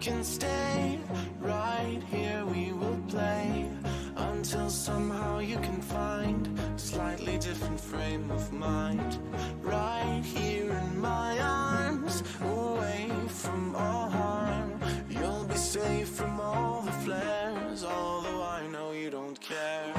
can stay right here, we will play until somehow you can find a slightly different frame of mind. Right here in my arms, away from all harm, you'll be safe from all the flares, although I know you don't care.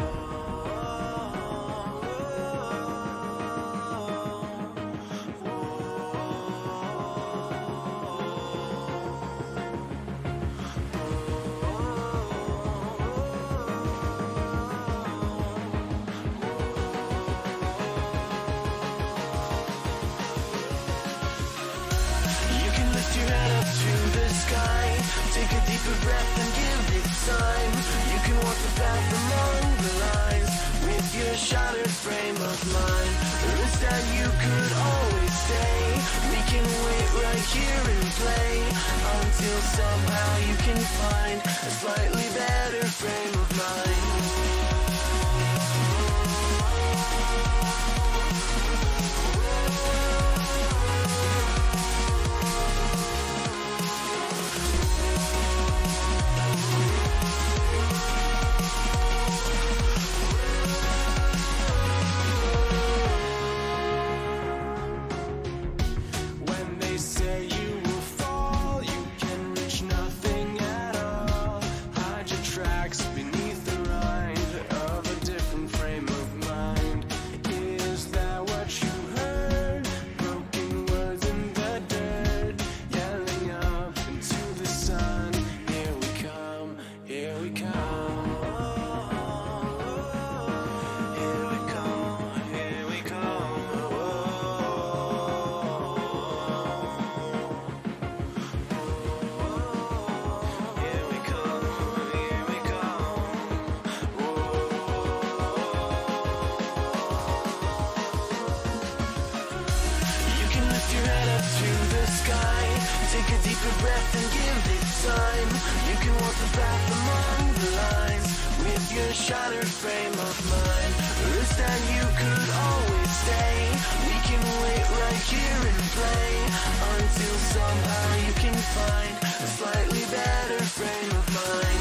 Take a deeper breath and give it time. You can walk the path along the lines with your shattered frame of mind. The risk that you could always stay. We can wait right here and play until somehow you can find a slightly better frame of mind. Take a deeper breath and give it time. You can walk the path among the lines with your shattered frame of mind. The risk that you could always stay. We can wait right here and play until somehow you can find a slightly better frame of mind.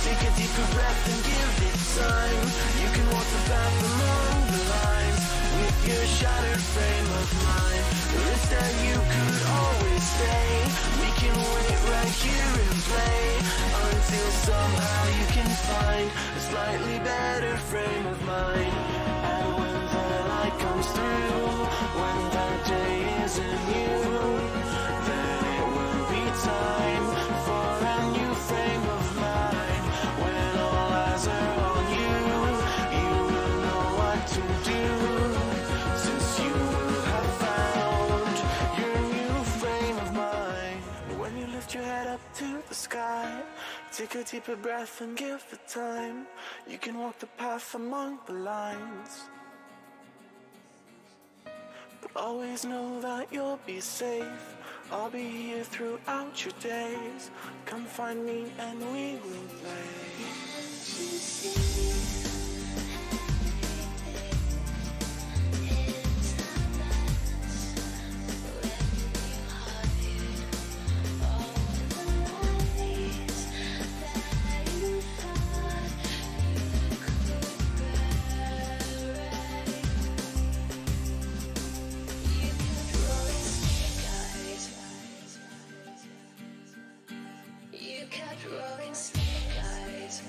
Take a deeper breath and give it time. You can walk the path along the lines with your shattered frame of mind. The risk that you could always stay. We can wait right here and play until somehow you can find a slightly better frame of mind. And when the light comes through, when that day isn't you, then it will be time for a new frame of mind. When all eyes are on you, you will know what to do, since you will have found your new frame of mind. When you lift your head up to the sky, take a deeper breath and give it time. You can walk the path among the lines, but always know that you'll be safe. I'll be here throughout your days. Come find me and we will play. You kept rolling snake eyes.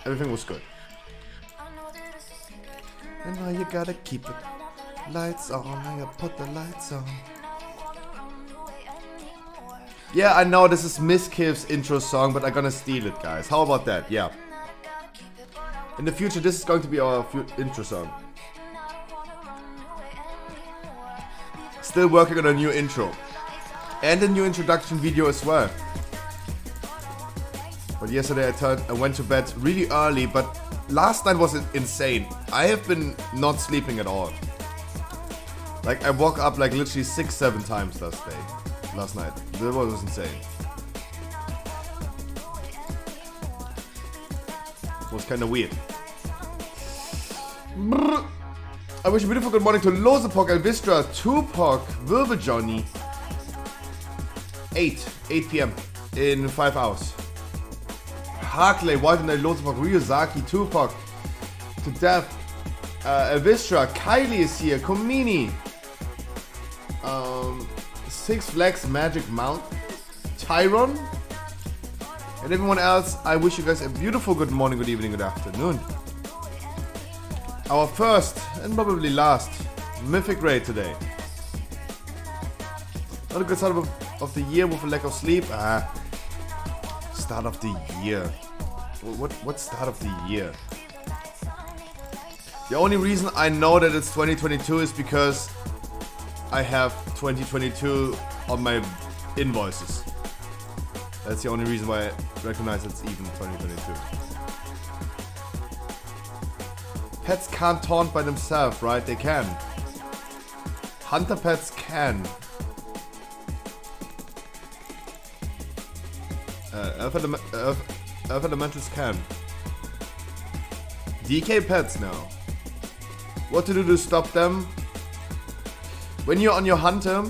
Everything was good. And now you gotta keep it. Lights on, I gotta put the lights on. Yeah, I know this is Miss Kiv's intro song, but I'm gonna steal it, guys. How about that? Yeah. In the future, this is going to be our intro song. Still working on a new intro. And a new introduction video as well. But yesterday I went to bed really early, but last night was insane. I have been not sleeping at all. Like I woke up like literally 6-7 times last night. That was insane. It was kind of weird. I wish a beautiful good morning to Losepok, Elvistra, Tupac, Wirbel Johnny. 8 p.m. in 5 hours. Harkley, White Losepok, Ryuzaki, Tupac, to Death, Elvistra, Kylie is here, Komini, Six Flags Magic Mount, Tyron, and everyone else. I wish you guys a beautiful good morning, good evening, good afternoon. Our first and probably last mythic raid today. Not a good start of the year with a lack of sleep. Start of the year. What start of the year? The only reason I know that it's 2022 is because I have 2022 on my invoices. That's the only reason why I recognize it's even 2022. Pets can't taunt by themselves, right? They can. Hunter pets can. Elf Elementals can. DK pets now. What to do to stop them? When you're on your hunter.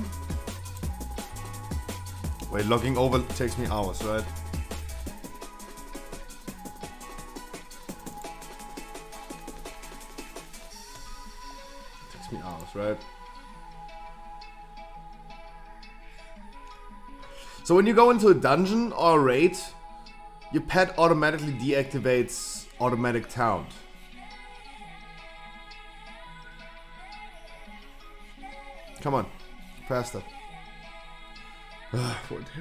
Wait, logging over takes me hours, right? Takes me hours, right? So when you go into a dungeon or a raid, your pet automatically deactivates automatic taunt. Come on, faster.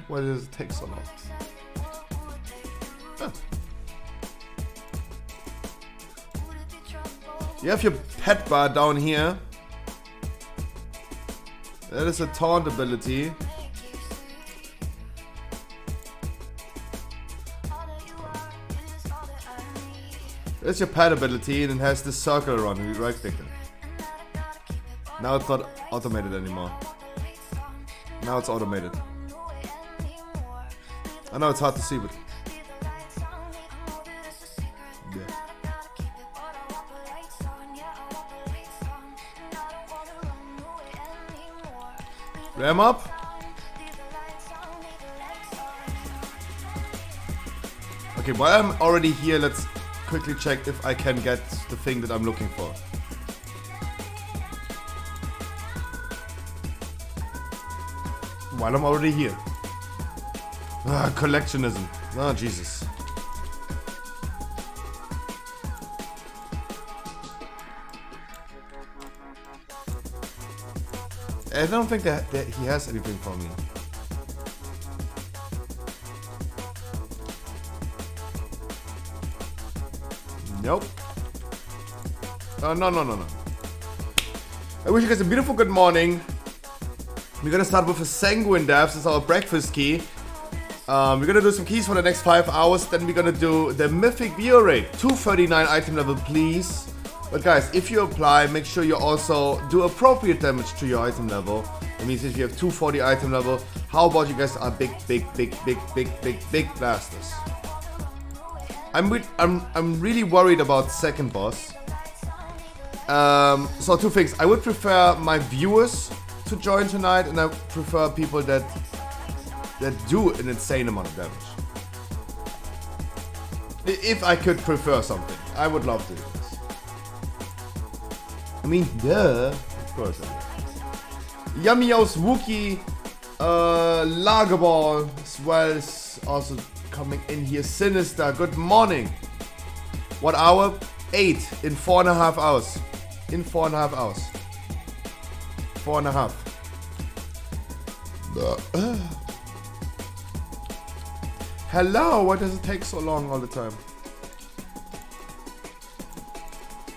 Why does it take so long? Ah. You have your pet bar down here. That is a taunt ability. That's your pet ability, and it has this circle around it. You right click it. Now it's not automated anymore. Now it's automated. I know it's hard to see, but yeah. Ram up. Okay, while I'm already here, let's quickly check if I can get the thing that I'm looking for. While I'm already here. Collectionism. Oh, Jesus. I don't think that he has anything for me. Nope. No. I wish you guys a beautiful good morning. We're gonna start with a Sanguine Depths. It's our breakfast key. We're gonna do some keys for the next 5 hours. Then we're gonna do the Mythic View Rate. 239 item level, please. But guys, if you apply, make sure you also do appropriate damage to your item level. That means if you have 240 item level, how about you guys are big blasters? I'm really worried about second boss. So two things. I would prefer my viewers to join tonight, and I prefer people that do an insane amount of damage. If I could prefer something, I would love to do this. I mean, duh. Of course I do. Yummy-O's Wookie, Lagerball, as well as also coming in here. Sinister, good morning. What hour? 8 in 4.5 hours. In 4.5 hours. 4.5. Hello, why does it take so long all the time?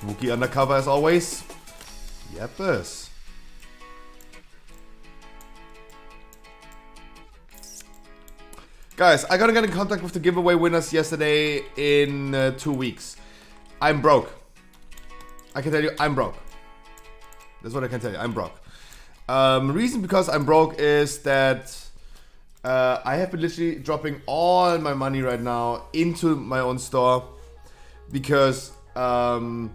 Wookie undercover as always. Yepers. Guys, I gotta get in contact with the giveaway winners yesterday in 2 weeks. I'm broke. I can tell you, I'm broke. That's what I can tell you, I'm broke. Reason because I'm broke is that I have been literally dropping all my money right now into my own store because I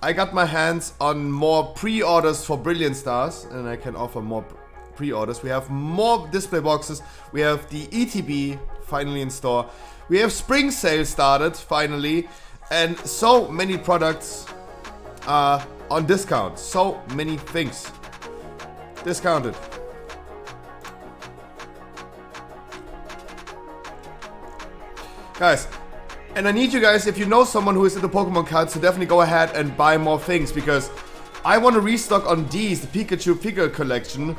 got my hands on more pre-orders for Brilliant Stars and I can offer more pre-orders. We have more display boxes. We have the ETB finally in store. We have spring sale started finally, and so many products are on discount. So many things discounted. Guys, and I need you guys, if you know someone who is into Pokemon cards, to definitely go ahead and buy more things, because I want to restock on these, the Pikachu figure collection,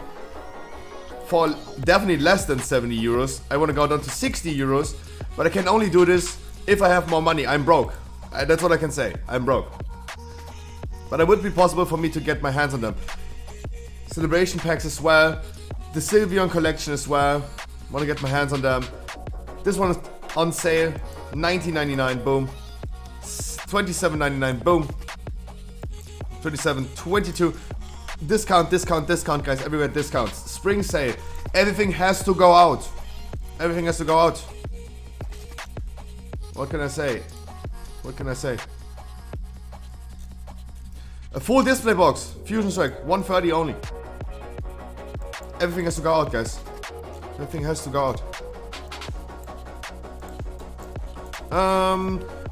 for definitely less than 70 euros. I want to go down to 60 euros, but I can only do this if I have more money. I'm broke. That's what I can say. I'm broke. But it would be possible for me to get my hands on them. Celebration packs as well. The Sylveon collection as well. Want to get my hands on them. This one is on sale. $19.99. Boom. $27.99. Boom. 27, 22. Discount, discount, discount, guys. Everywhere discounts. Spring sale. Everything has to go out. Everything has to go out. What can I say? What can I say? A full display box. Fusion Strike. 130 only. Everything has to go out, guys. Everything has to go out.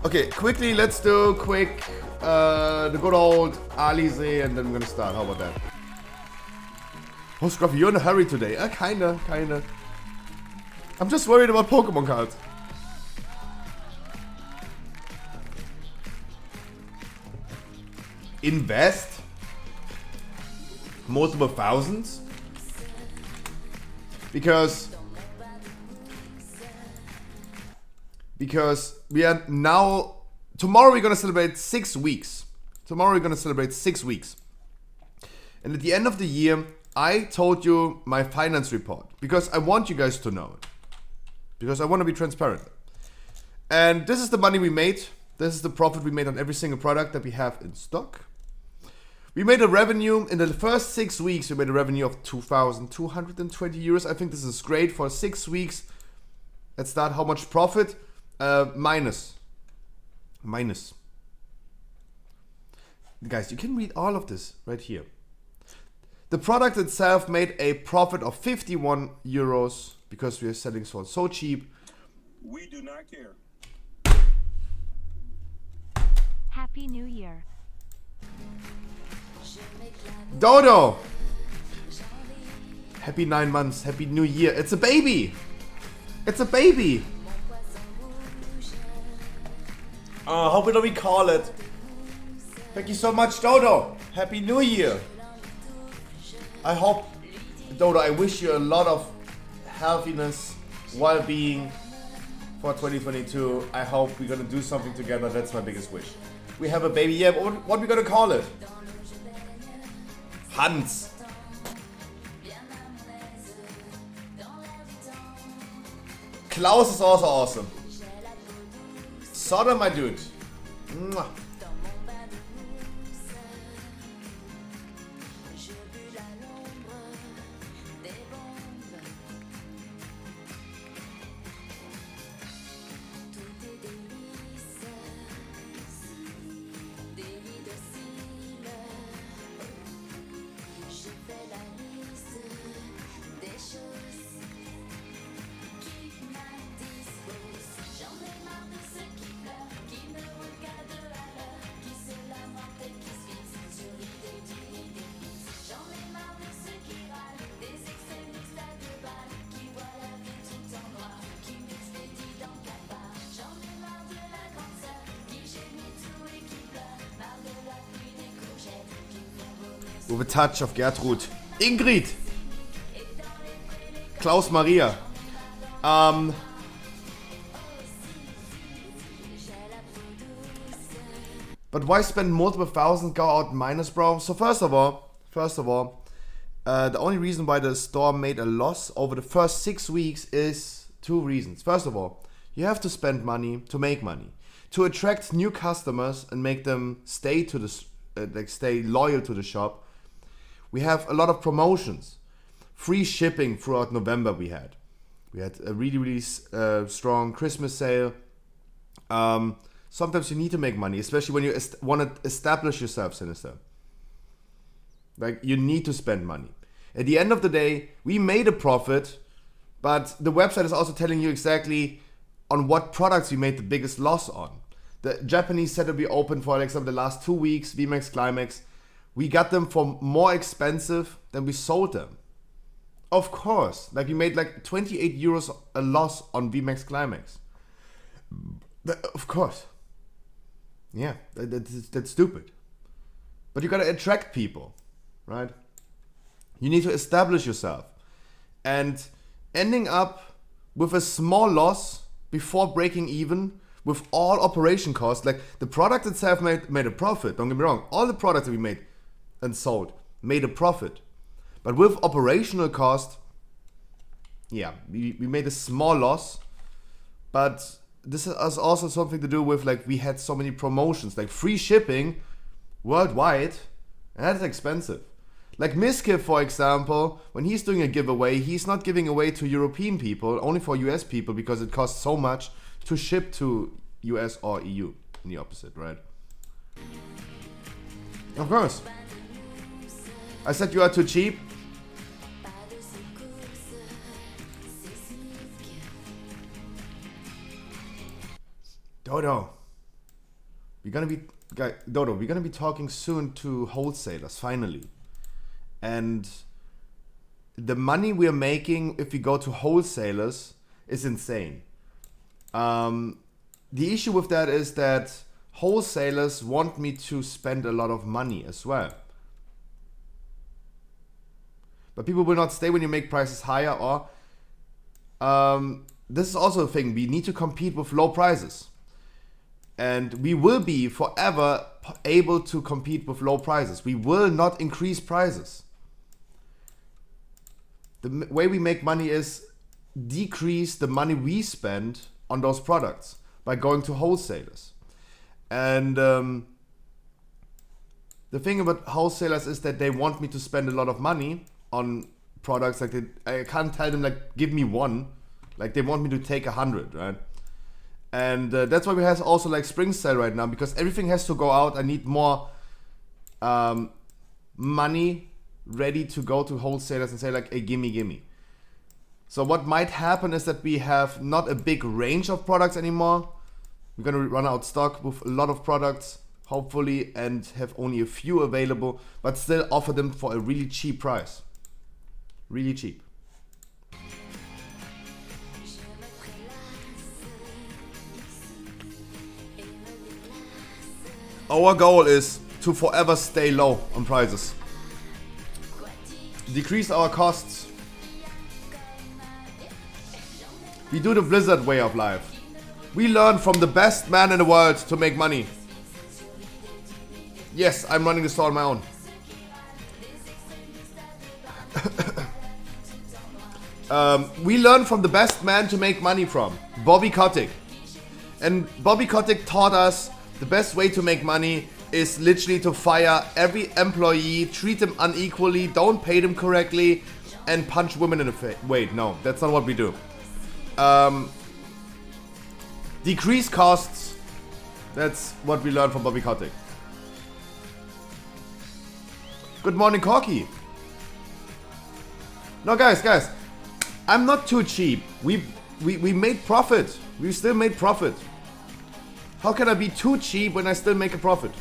Okay, quickly, let's do the good old Alize, and then we're gonna start. How about that? Oh, Scruffy, you're in a hurry today. Kinda. I'm just worried about Pokemon cards. Invest multiple thousands? Because we are now, tomorrow we're gonna celebrate 6 weeks. Tomorrow we're gonna celebrate 6 weeks. And at the end of the year, I told you my finance report because I want you guys to know it. Because I want to be transparent. And this is the money we made. This is the profit we made on every single product that we have in stock. We made a revenue, in the first 6 weeks, we made a revenue of 2,220 euros. I think this is great for 6 weeks. Let's start. How much profit? Minus. Guys, you can read all of this right here. The product itself made a profit of 51 euros because we are selling so cheap. We do not care. Happy New Year. Dodo! Happy 9 months. Happy New Year. It's a baby! It's a baby! How will we call it? Thank you so much, Dodo! Happy New Year! I hope, Dodo, I wish you a lot of healthiness, well-being for 2022. I hope we're gonna do something together. That's my biggest wish. We have a baby. Yeah, but what are we gonna call it? Hans. Klaus is also awesome. Soda, my dude. Mwah. with a touch of Gertrud. Ingrid. Klaus Maria. But why spend multiple thousands, go out minus, bro? So first of all, the only reason why the store made a loss over the first 6 weeks is 2 reasons. First of all, you have to spend money to make money, to attract new customers and make them stay to the stay loyal to the shop. We have a lot of promotions, free shipping throughout November. We had a really strong Christmas sale. Sometimes you need to make money, especially when you want to establish yourself, Sinister. Like, you need to spend money. At the end of the day, we made a profit, but the website is also telling you exactly on what products we made the biggest loss on. The Japanese setup we opened for, like, the last 2 weeks, VMAX Climax, we got them for more expensive than we sold them. Of course, like, we made like 28 euros a loss on VMAX Climax. Of course. Yeah, that's stupid. But you gotta attract people, right? You need to establish yourself. And ending up with a small loss before breaking even with all operation costs, like the product itself made a profit, don't get me wrong. All the products that we made and sold made a profit. But with operational cost, yeah, we made a small loss. But this has also something to do with, like, we had so many promotions, like free shipping worldwide, and that's expensive. Like Miskiv, for example, when he's doing a giveaway, he's not giving away to European people, only for US people, because it costs so much to ship to US or EU, and the opposite, right? Of course. I said you are too cheap. Dodo, we're gonna be talking soon to wholesalers finally, and the money we're making if we go to wholesalers is insane. The issue with that is that wholesalers want me to spend a lot of money as well, but people will not stay when you make prices higher. Or this is also a thing, we need to compete with low prices. And we will be forever able to compete with low prices. We will not increase prices. The way we make money is decrease the money we spend on those products by going to wholesalers. And the thing about wholesalers is that they want me to spend a lot of money on products. Like, I can't tell them, like, give me one. Like, they want me to take 100, right? And that's why we have also, like, spring sale right now, because everything has to go out. I need more money ready to go to wholesalers and say, like, hey, gimme. So what might happen is that we have not a big range of products anymore. We're gonna run out of stock with a lot of products, hopefully, and have only a few available, but still offer them for a really cheap price. Really cheap. Our goal is to forever stay low on prices. Decrease our costs. We do the Blizzard way of life. We learn from the best man in the world to make money. Yes, I'm running the store on my own. We learn from the best man to make money from, Bobby Kotick. And Bobby Kotick taught us the best way to make money is literally to fire every employee, treat them unequally, don't pay them correctly, and punch women in the face. Wait, no, that's not what we do. Decrease costs. That's what we learned from Bobby Kotick. Good morning, Corky. No, guys, I'm not too cheap. We made profit. We still made profit. How can I be too cheap when I still make a profit?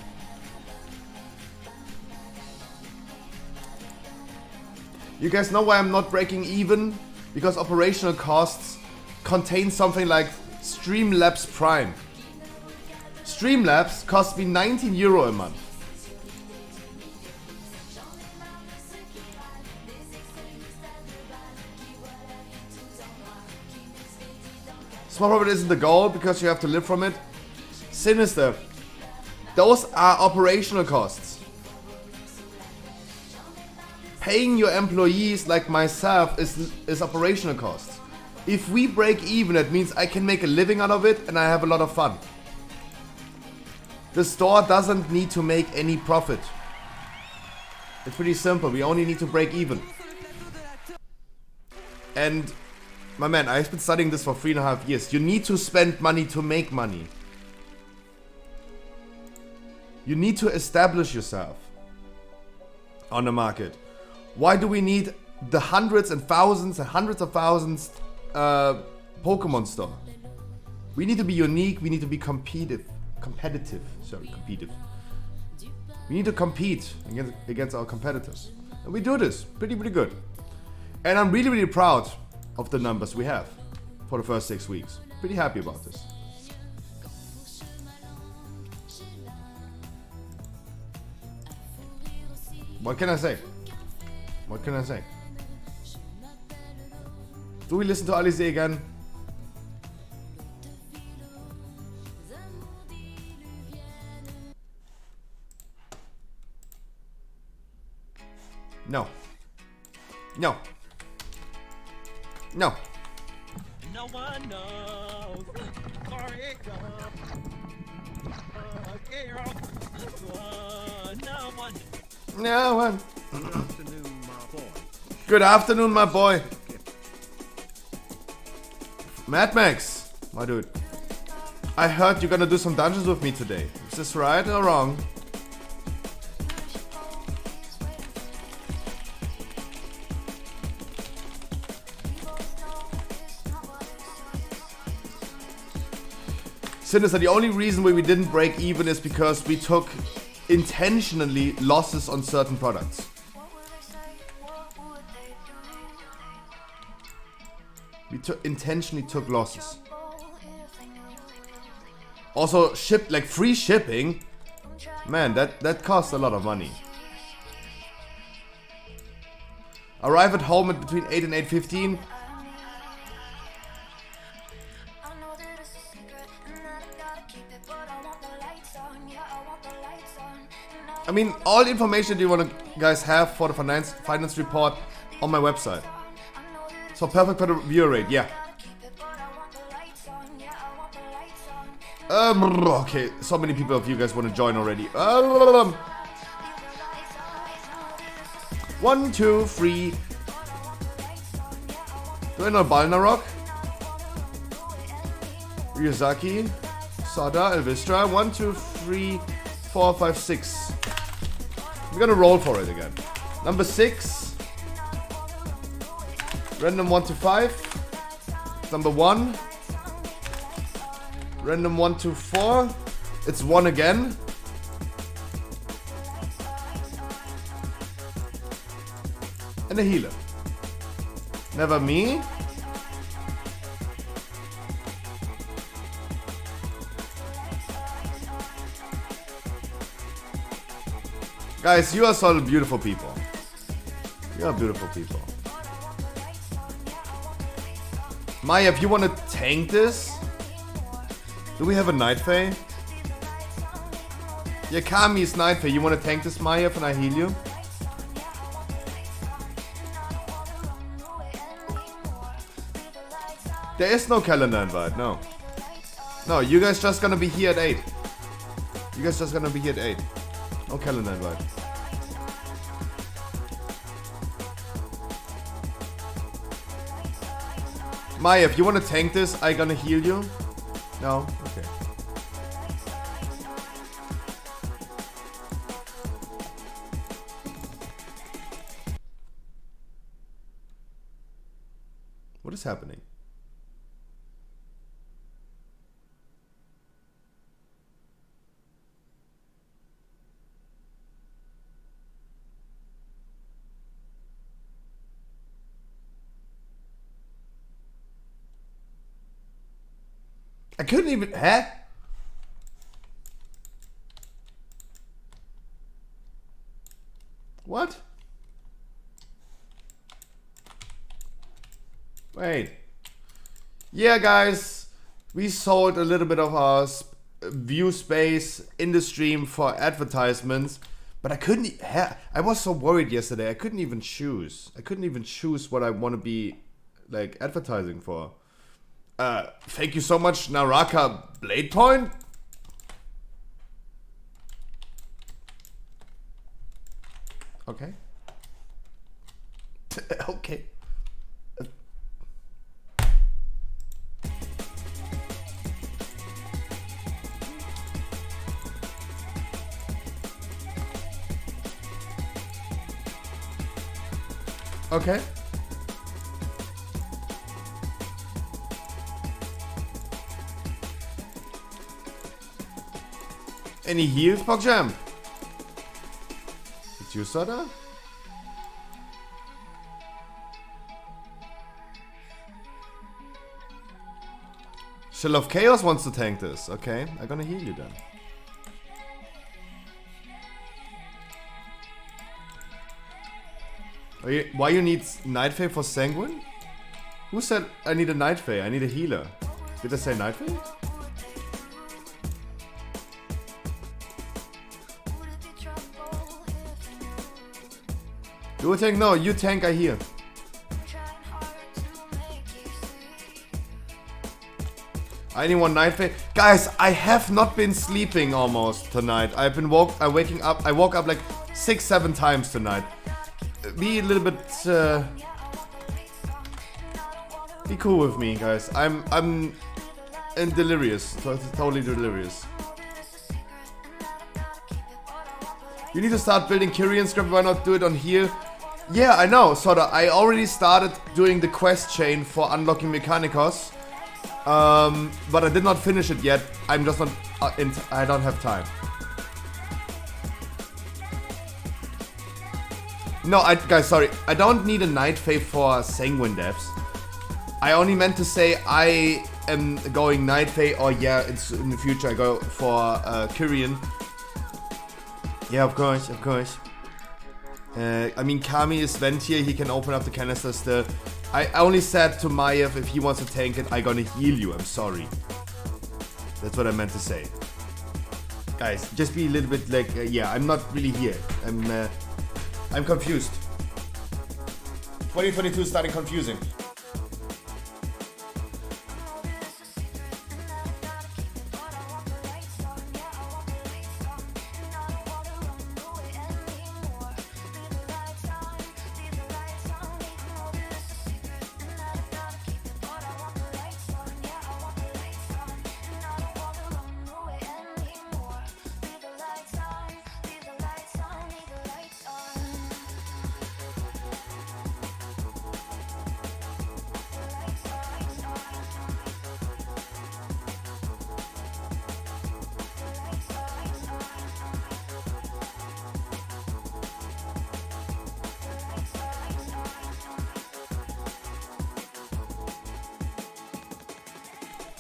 You guys know why I'm not breaking even? Because operational costs contain something like Streamlabs Prime. Streamlabs costs me 19 euro a month. Small profit isn't the goal because you have to live from it. Sinister. Those are operational costs. Paying your employees like myself is operational costs. If we break even, it means I can make a living out of it and I have a lot of fun. The store doesn't need to make any profit. It's pretty simple. We only need to break even. And my man, I've been studying this for 3.5 years. You need to spend money to make money. You need to establish yourself on the market. Why do we need the hundreds and thousands and hundreds of thousands Pokemon store? We need to be unique. We need to be competitive. We need to compete against our competitors. And we do this pretty good. And I'm really proud of the numbers we have for the first 6 weeks. Pretty happy about this. What can I say? What can I say? Do we listen to Alice again? No. No. No. No one knows. Sorry, no one. No one. Afternoon, my boy. Good afternoon, my boy. Mad Max, my dude. I heard you're gonna do some dungeons with me today. Is this right or wrong? Sinister, the only reason why we didn't break even is because we took intentionally losses on certain products. We intentionally took losses. Also, free shipping, man, that costs a lot of money. Arrive at home at between 8 and 8:15. I mean, all information you want to guys have for the finance report on my website. So perfect for the viewer rate, yeah. Okay, so many people of you guys want to join already. 1, 2, 3. Do I know Balnarok? Ryuzaki, Sada, Elvistra. 1, 2, 3, 4, 5, 6. We're gonna roll for it again. Number 6. Random 1 to 5. Number 1. Random 1 to 4. It's 1 again. And a healer. Never me. Guys, you are so beautiful people. You are beautiful people. Maya, if you want to tank this, do we have a Night Fae? Yeah, Kami is Night Fae. You want to tank this, Maya, if I heal you? There is no calendar invite, no. No, you guys just gonna be here at 8. You guys just gonna be here at 8. No calendar invite. Maya, if you want to tank this, I gonna heal you? No? Okay. What is happening? I couldn't even... Huh? What? Wait. Yeah, guys. We sold a little bit of our view space in the stream for advertisements, but I couldn't. I was so worried yesterday. I couldn't even choose. I couldn't even choose what I want to be like advertising for. Thank you so much, Naraka Blade Point. Okay. Okay. Okay. Any heals, PogJam? Did you saw that? Shell of Chaos wants to tank this. Okay, I'm gonna heal you then. Why you need Night Fae for Sanguine? Who said I need a Night Fae? I need a healer. Did I say Night Fae? You tank? No, you tank, I heal. I need one Night Fae. Guys, I have not been sleeping almost tonight. I woke up like 6-7 times tonight. Be a little bit be cool with me, guys. I'm delirious. Totally delirious. You need to start building Kyrian script. Why not do it on here? Yeah, I know, sorta. I already started doing the quest chain for unlocking Mechanicos. But I did not finish it yet. I'm just not I don't have time. No, guys, sorry. I don't need a Night Fae for Sanguine devs. I only meant to say I am going Night Fae, or yeah, it's in the future I go for Kyrian. Yeah, of course, of course. I mean, Kami is vent here, he can open up the canister still. I only said to Maiev, if he wants to tank it, I'm gonna heal you, I'm sorry. That's what I meant to say. Guys, just be a little bit like, yeah, I'm not really here. I'm confused. 2022 is starting confusing.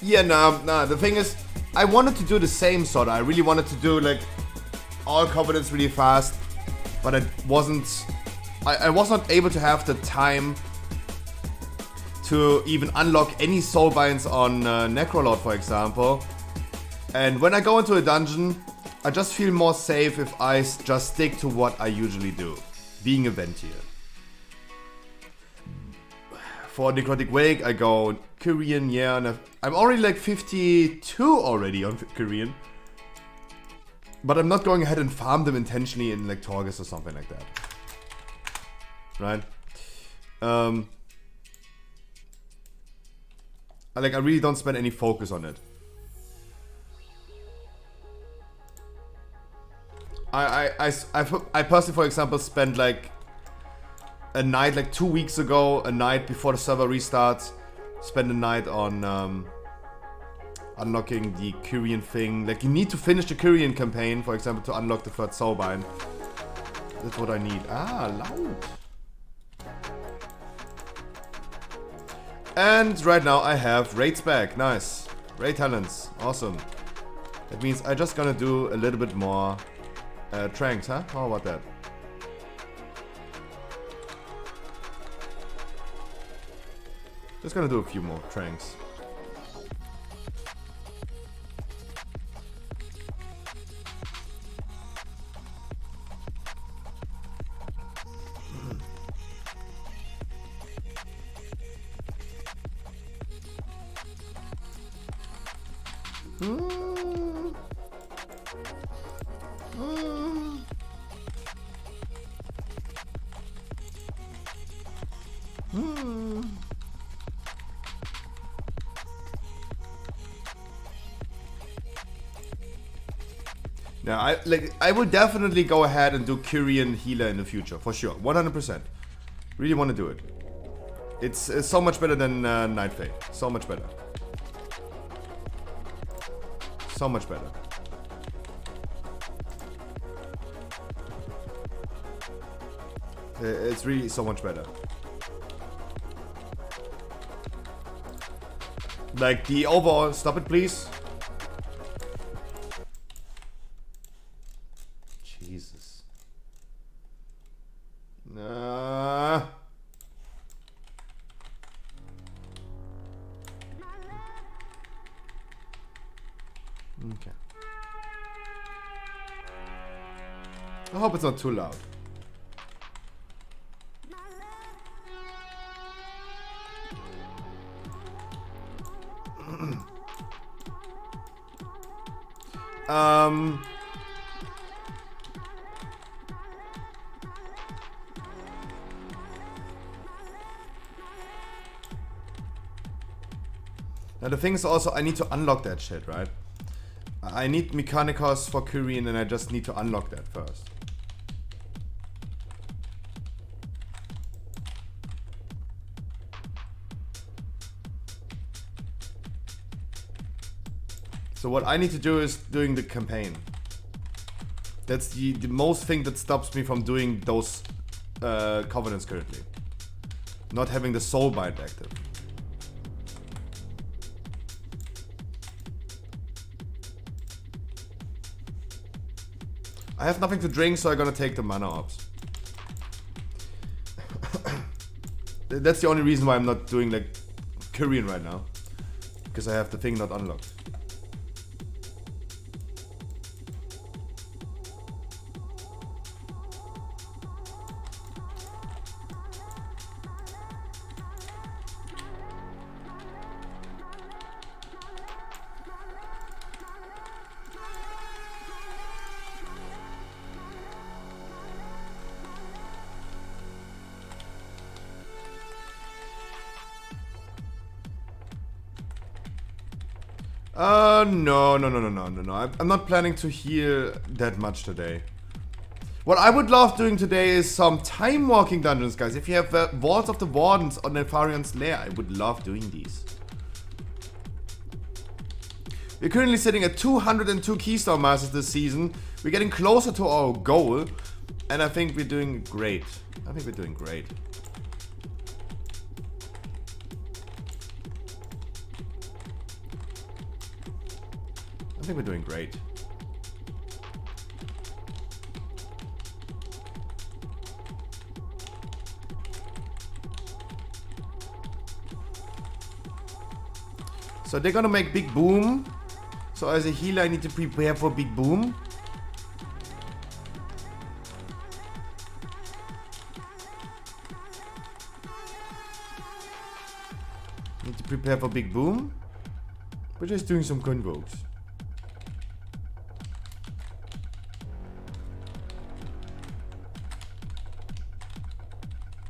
Yeah, nah, the thing is, I wanted to do the same sort of. I really wanted to do like all covenants really fast, but I was not able to have the time to even unlock any soulbinds on Necrolord, for example. And when I go into a dungeon, I just feel more safe if I just stick to what I usually do, being a Ventier. For Necrotic Wake, I go Kyrian, yeah, and I'm already like 52 already on Kyrian. But I'm not going ahead and farm them intentionally in like Torghast or something like that. Right? I really don't spend any focus on it. I personally, for example, spent like a night, like 2 weeks ago, a night before the server restarts, spend a night on unlocking the Kyrian thing. Like, you need to finish the Kyrian campaign, for example, to unlock the third soulbind. That's what I need. Ah, loud. And right now I have raids back. Nice. Raid talents. Awesome. That means I just gonna do a little bit more tranks, huh? How about that? Just gonna do a few more tranks. Yeah, I will definitely go ahead and do Kyrian healer in the future, for sure. 100%. Really want to do it. It's so much better than Night Fate. So much better. So much better. It's really so much better. Like the overall, stop it please. Jesus. Okay. I hope it's not too loud. Now the thing is also, I need to unlock that shit, right? I need Mechanicos for Kyrian and I just need to unlock that first. So what I need to do is doing the campaign. That's the most thing that stops me from doing those covenants currently. Not having the soul bind active. I have nothing to drink, so I'm gonna take the mana orbs. That's the only reason why I'm not doing like Kyrian right now. Because I have the thing not unlocked. No. I'm not planning to heal that much today. What I would love doing today is some time walking dungeons, guys. If you have Walls of the Wardens on Nefarion's Lair, I would love doing these. We're currently sitting at 202 Keystone Masters this season. We're getting closer to our goal, and I think we're doing great. I think we're doing great. I think we're doing great. So they're gonna make Big Boom. So as a healer, I need to prepare for Big Boom. Need to prepare for Big Boom. We're just doing some convokes.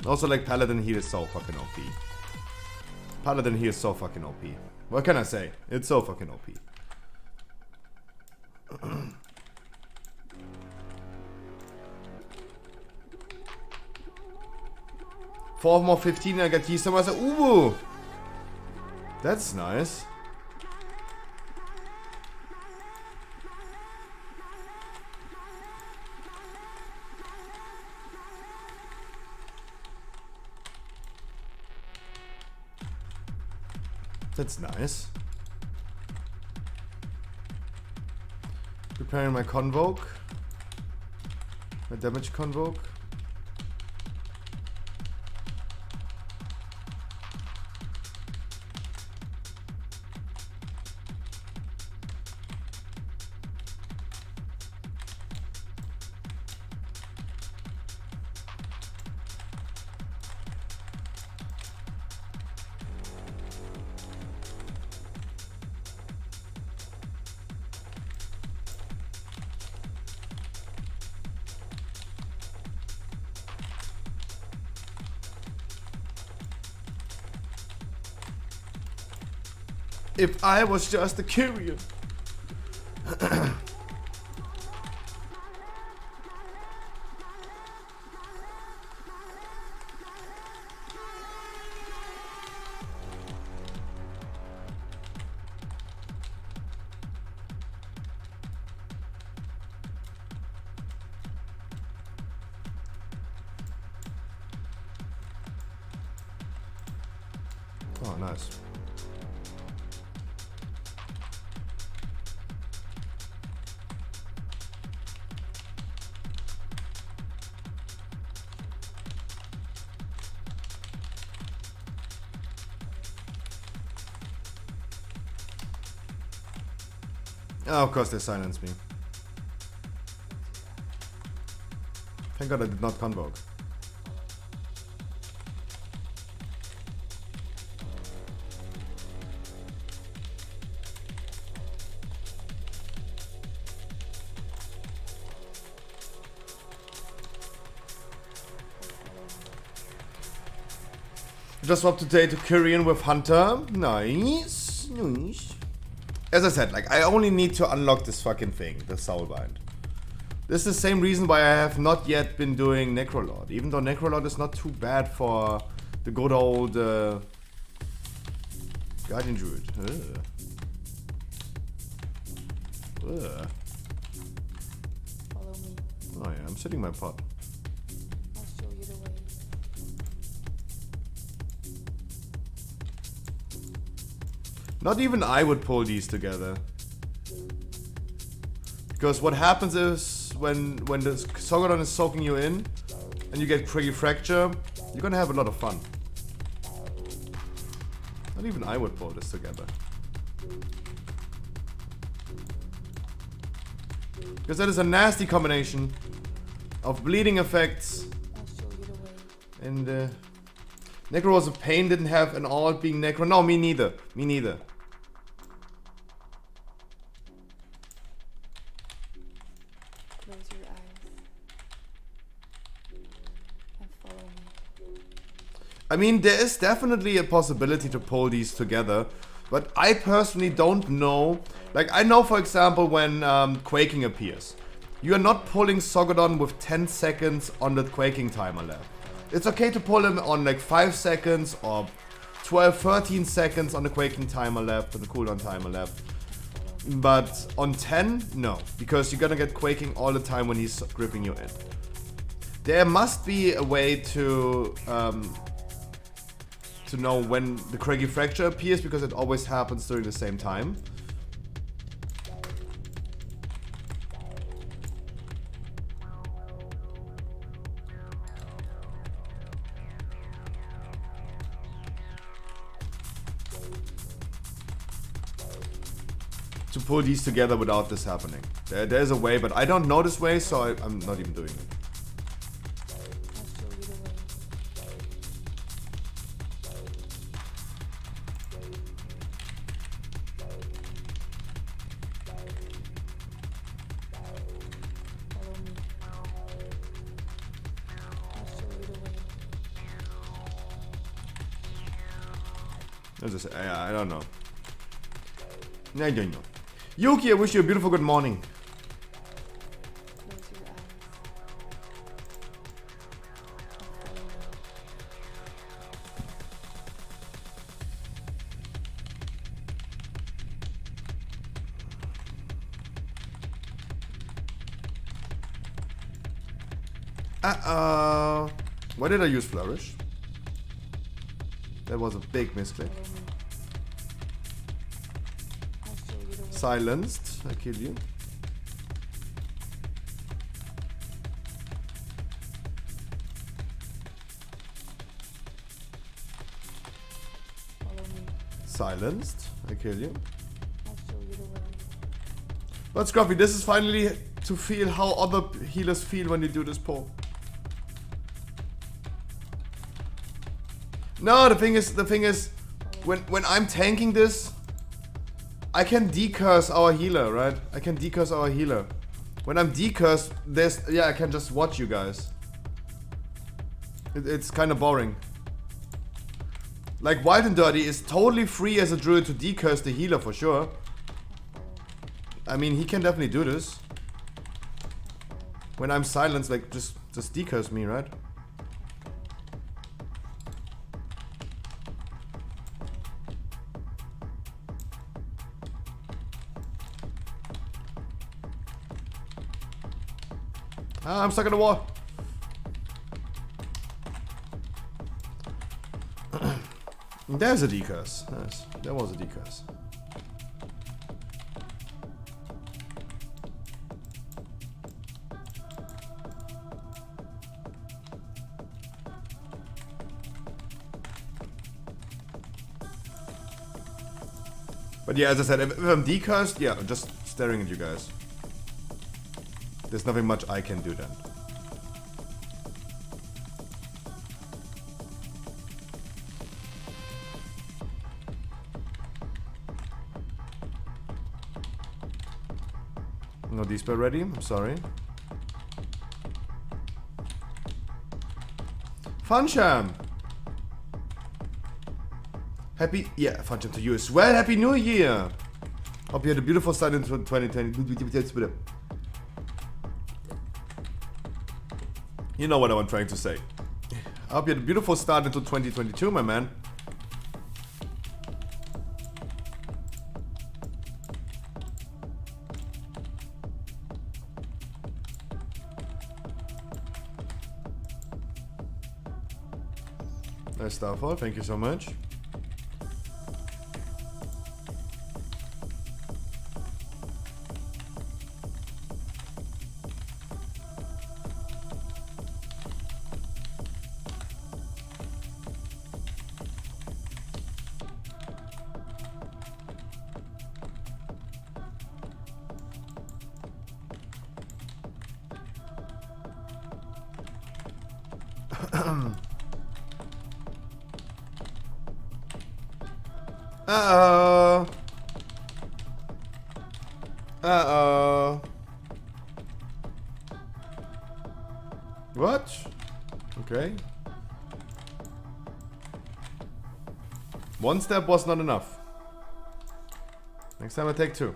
Also, like, Paladin here is so fucking OP. Paladin here is so fucking OP. What can I say? It's so fucking OP. Four more 15 I got Keystone Master. Ooh! That's nice. That's nice. Preparing my Convoke. My damage Convoke. If I was just a Kyrian. Nice. Oh, of course they silenced me. Thank God I did not convoke. Just swapped today to Korean with Hunter. Nice. Nice. As I said, like, I only need to unlock this fucking thing, the Soulbind. This is the same reason why I have not yet been doing Necrolord. Even though Necrolord is not too bad for the good old Guardian Druid. Ugh. Ugh. Follow me. Oh yeah, I'm setting my pot. I'll show you the way. Not even I would pull these together. Because what happens is when the Sogodon is soaking you in and you get Craggy Fracture, you're gonna have a lot of fun. Not even I would pull this together. Because that is a nasty combination of bleeding effects. I'll show you the way. And Necro was a pain, didn't have an alt being Necro. No, me neither. Me neither. Close your eyes. And follow me. I mean, there is definitely a possibility to pull these together, but I personally don't know. Like, I know, for example, when Quaking appears, you are not pulling Sogodon with 10 seconds on the Quaking timer left. It's okay to pull him on like 5 seconds or 12, 13 seconds on the Quaking timer left, on the cooldown timer left. But on 10, no, because you're gonna get Quaking all the time when he's gripping you in. There must be a way to know when the Craggy Fracture appears, because it always happens during the same time. To pull these together without this happening. There's a way, but I don't know this way, so I'm not even doing it. I'll show you the way. Follow me. I'll show you the way. I don't know. I don't know. Yuki, I wish you a beautiful good morning. Close your eyes. And follow me. Why did I use Flourish? That was a big misclick. Follow me. I'll show you the way. Silenced. I kill you. Follow me. Silenced. I kill you. I'll show you the way. But Scruffy, this is finally to feel how other healers feel when you do this pull. No, the thing is, when I'm tanking this, I can decurse our healer, right? I can decurse our healer. When I'm decursed, I can just watch you guys. It's kind of boring. Like, Wild and Dirty is totally free as a druid to decurse the healer for sure. I mean, he can definitely do this. When I'm silenced, like, just decurse me, right? Ah, I'm stuck in the wall. There's a decurse. Nice. There was a decurse. But yeah, as I said, if I'm decursed, yeah, I'm just staring at you guys. There's nothing much I can do then. No D-spell ready, I'm sorry. Funsham! Happy, yeah, Funsham to you as well. Happy New Year! Hope you had a beautiful start into 2020. You know what I'm trying to say. I hope you had a beautiful start into 2022, my man. Nice Starfall, thank you so much. Uh-oh. Uh-oh. What? Okay. One step was not enough. Next time I take two.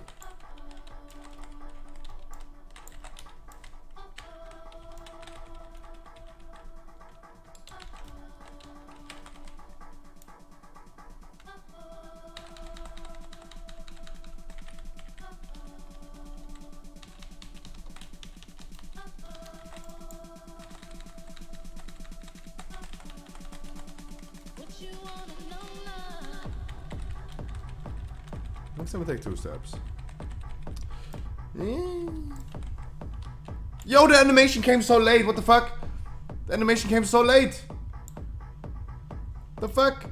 Next time I take two steps. Yo, the animation came so late. What the fuck? The animation came so late. The fuck?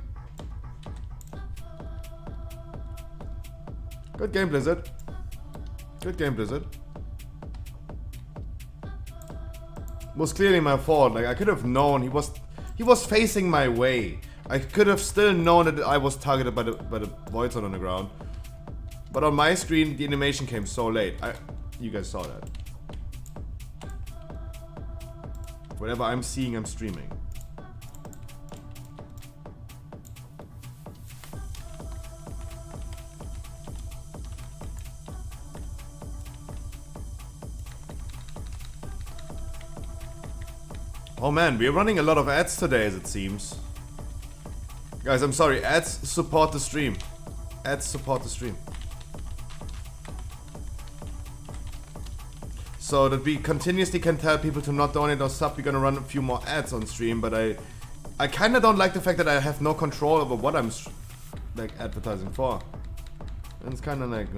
Good game, Blizzard. Good game, Blizzard. Was clearly my fault. Like I could have known he was facing my way. I could have still known that I was targeted by the void zone on the ground. But on my screen, the animation came so late. You guys saw that. Whatever I'm seeing, I'm streaming. Oh man, we're running a lot of ads today, as it seems. Guys, I'm sorry. Ads support the stream. Ads support the stream. So that we continuously can tell people to not donate or sub, we're gonna run a few more ads on stream, but I kinda don't like the fact that I have no control over what I'm like advertising for. And it's kinda like,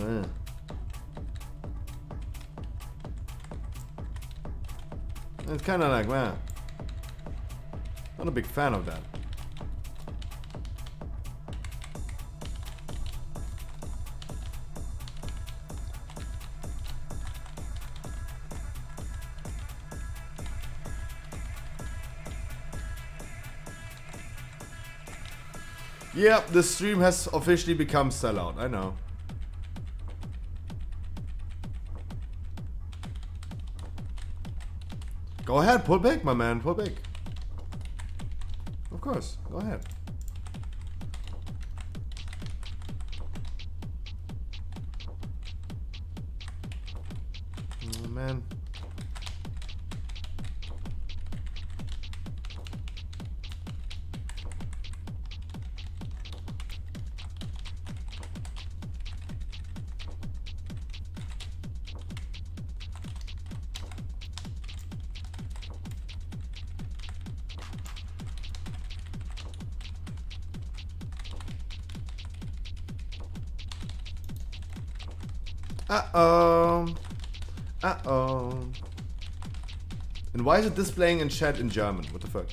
It's kinda like, man. Not a big fan of that. Yeah, the stream has officially become sellout, I know. Go ahead, pull back, my man, pull back. Of course, go ahead. Oh, man. Uh-oh. Uh-oh. And why is it displaying in chat in German? What the fuck?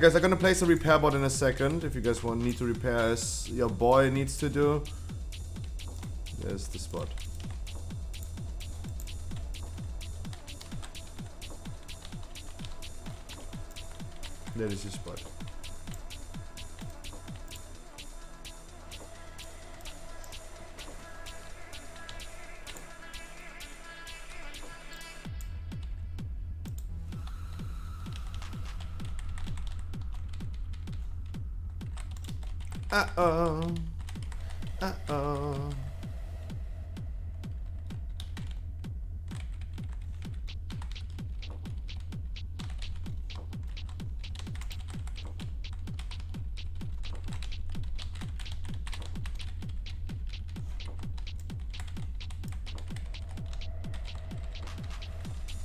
Guys, I'm gonna place a repair bot in a second. If you guys need to repair as your boy needs to do. There's the spot. There is your spot. Uh-oh. Uh-oh.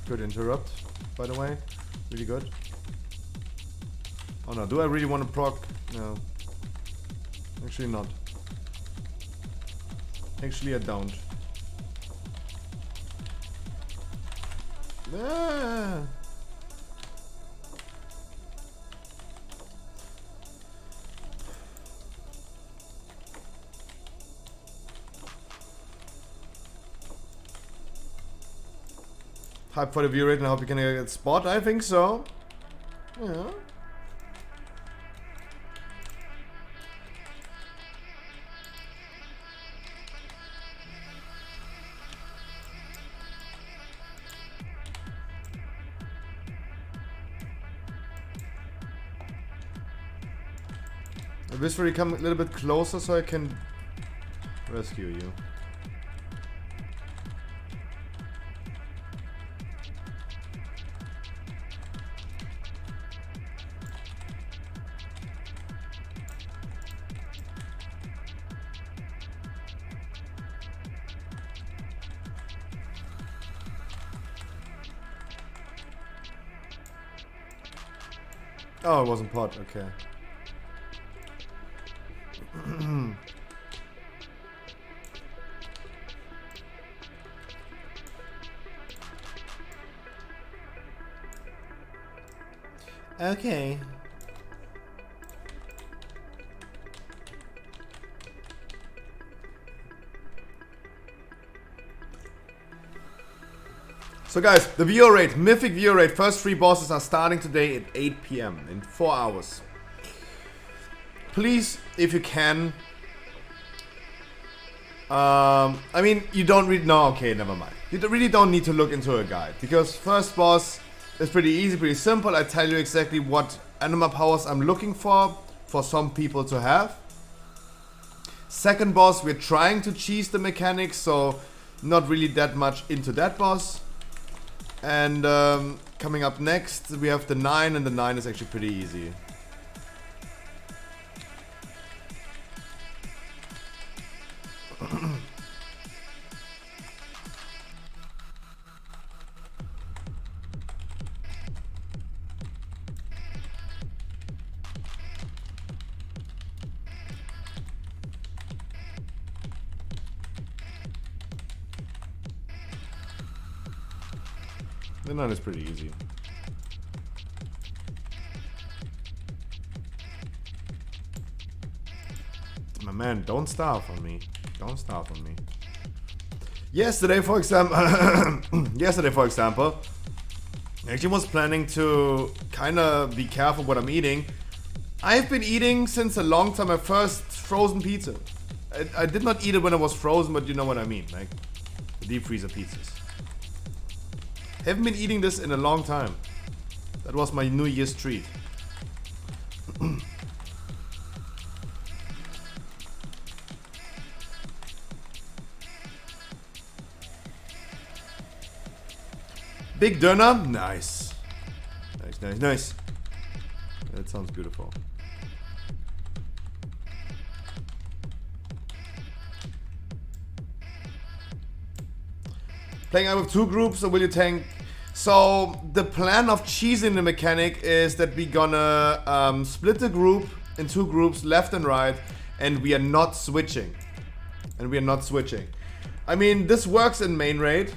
Good interrupt, by the way. Really good. Oh no, do I really want to proc? No. Actually not. Actually I don't. Ah. Hype for the view rate and I hope you can get a spot. I think so. Yeah. I wish you come a little bit closer so I can rescue you. Oh, it wasn't pot, okay. Okay. So guys, the viewer rate, mythic viewer rate, first 3 bosses are starting today at 8 PM in 4 hours. Please, if you can. I mean, you don't really, no, okay, never mind. You really don't need to look into a guide, because first boss is pretty easy, pretty simple. I tell you exactly what anima powers I'm looking for some people to have. Second boss, we're trying to cheese the mechanics, so not really that much into that boss. And coming up next, we have the 9, and the 9 is actually pretty easy. The 9 is pretty easy. My man, don't starve on me. Don't starve on me. Yesterday, for example, I actually was planning to kind of be careful what I'm eating. I've been eating since a long time my first frozen pizza. I did not eat it when it was frozen, but you know what I mean, like the deep freezer pizzas. Haven't been eating this in a long time. That was my New Year's treat. Big Döner? Nice. Nice, nice, nice. That sounds beautiful. Playing out with 2 groups, or will you tank So the plan of cheesing the mechanic is that we're gonna split the group in 2 groups, left and right, and we are not switching. I mean, this works in main raid.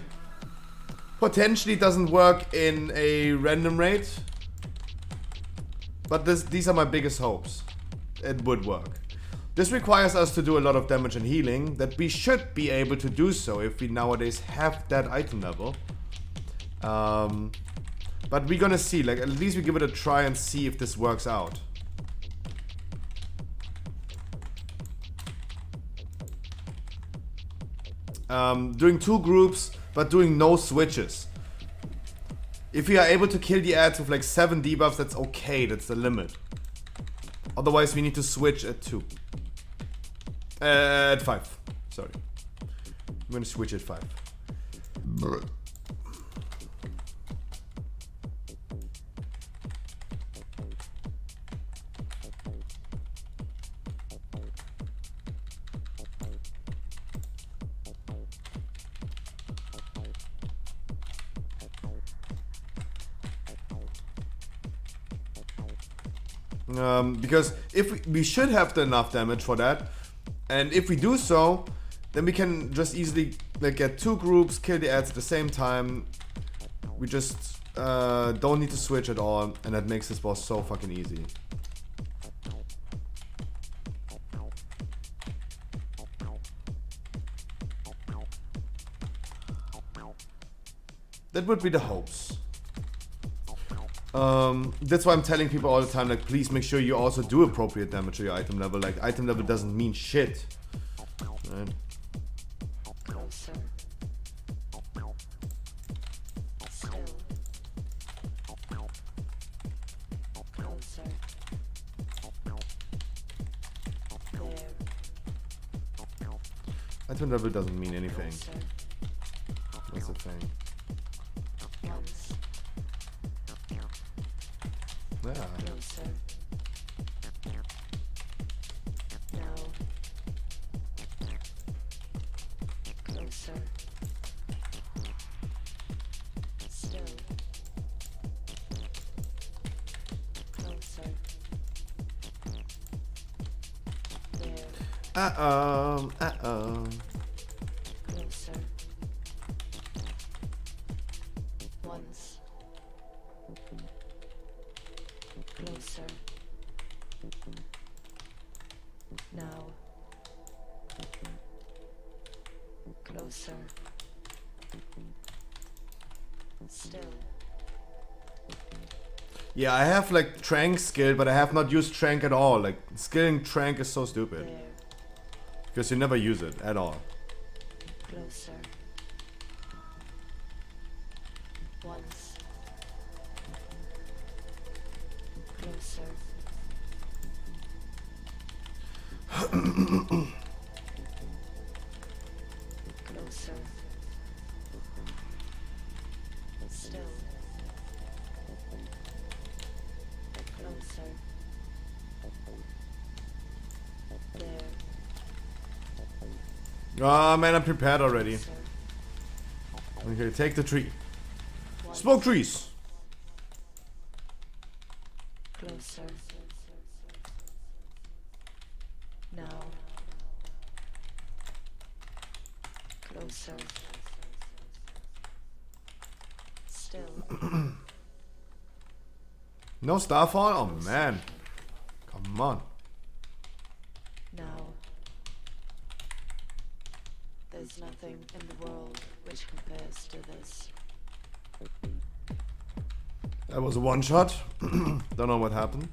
Potentially doesn't work in a random raid. But these are my biggest hopes. It would work. This requires us to do a lot of damage and healing, that we should be able to do so if we nowadays have that item level. But we're gonna see, like, at least we give it a try and see if this works out. Doing 2 groups, but doing no switches. If we are able to kill the ads with like 7 debuffs, that's okay, that's the limit. Otherwise we need to switch at 2. At 5, sorry. I'm gonna switch at 5. Because if we should have enough damage for that, and if we do so, then we can just easily like get 2 groups, kill the ads at the same time. We just don't need to switch at all, and that makes this boss so fucking easy. That would be the hopes. That's why I'm telling people all the time, like, please make sure you also do appropriate damage to your item level. Like, item level doesn't mean shit. Right? Closer. Still. Closer. There. Item level doesn't mean anything. Closer. That's the thing. Once. Yeah. Closer. Now. Closer. Still. Closer. There. Uh-oh. Closer. Once. Closer. Now. Closer. Still. Yeah, I have like Trank skill, but I have not used Trank at all. Like, skilling Trank is so stupid. There. Because you never use it at all. Closer. Once. Closer. Closer. Still. Closer. There. Ah, man, I'm prepared already. Closer. Okay, take the tree. Once. Smoke trees! Closer. Now. Closer. Still. No Starfall? Oh, man. Come on. Now. There's nothing in the world which compares to this. That was a one shot. Don't know what happened.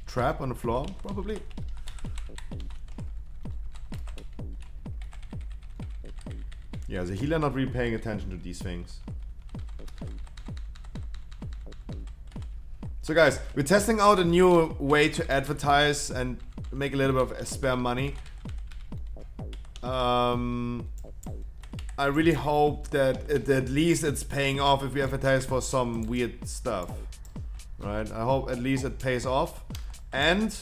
Trap on the floor? Probably. Yeah, the healer not really paying attention to these things. So guys, we're testing out a new way to advertise and make a little bit of spare money. I really hope that at least it's paying off if we advertise for some weird stuff. Right? I hope at least it pays off. And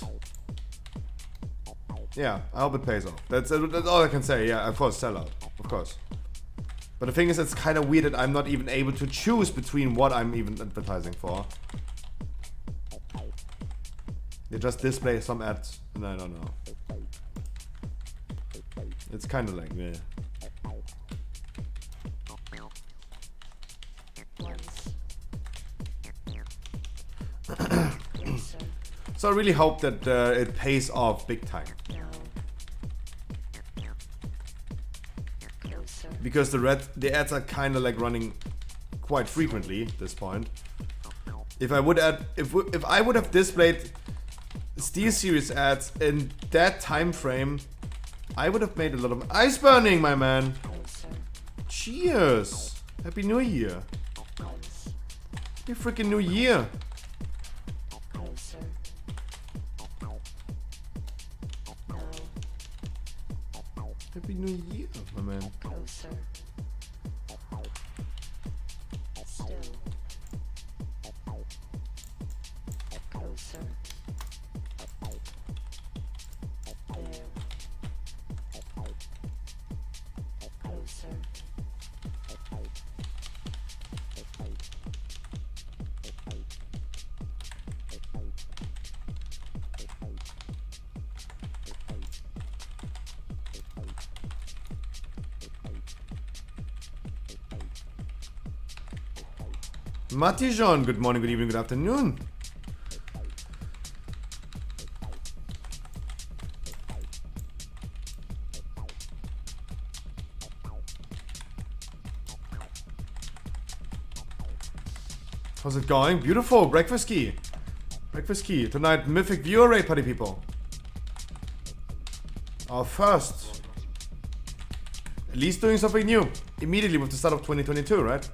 yeah, I hope it pays off. That's all I can say. Yeah, of course, sell out. Of course. But the thing is, it's kind of weird that I'm not even able to choose between what I'm even advertising for. They just display some ads, and I don't know. It's kind of like, yeah. Closer. So I really hope that it pays off big time. No. Closer. Because the ads are kind of like running quite frequently at this point. If I would if I would have displayed SteelSeries ads in that time frame, I would have made a lot of ice burning, my man. Closer. Cheers. Happy New Year. Close. Happy freaking New Year. Closer. No. Happy New Year, my man. Closer. Still. Closer. There. Closer. Matijon, good morning, good evening, good afternoon. How's it going? Beautiful. Breakfast key. Breakfast key. Tonight, mythic viewer rate, party people. Our first. At least doing something new. Immediately with the start of 2022, right?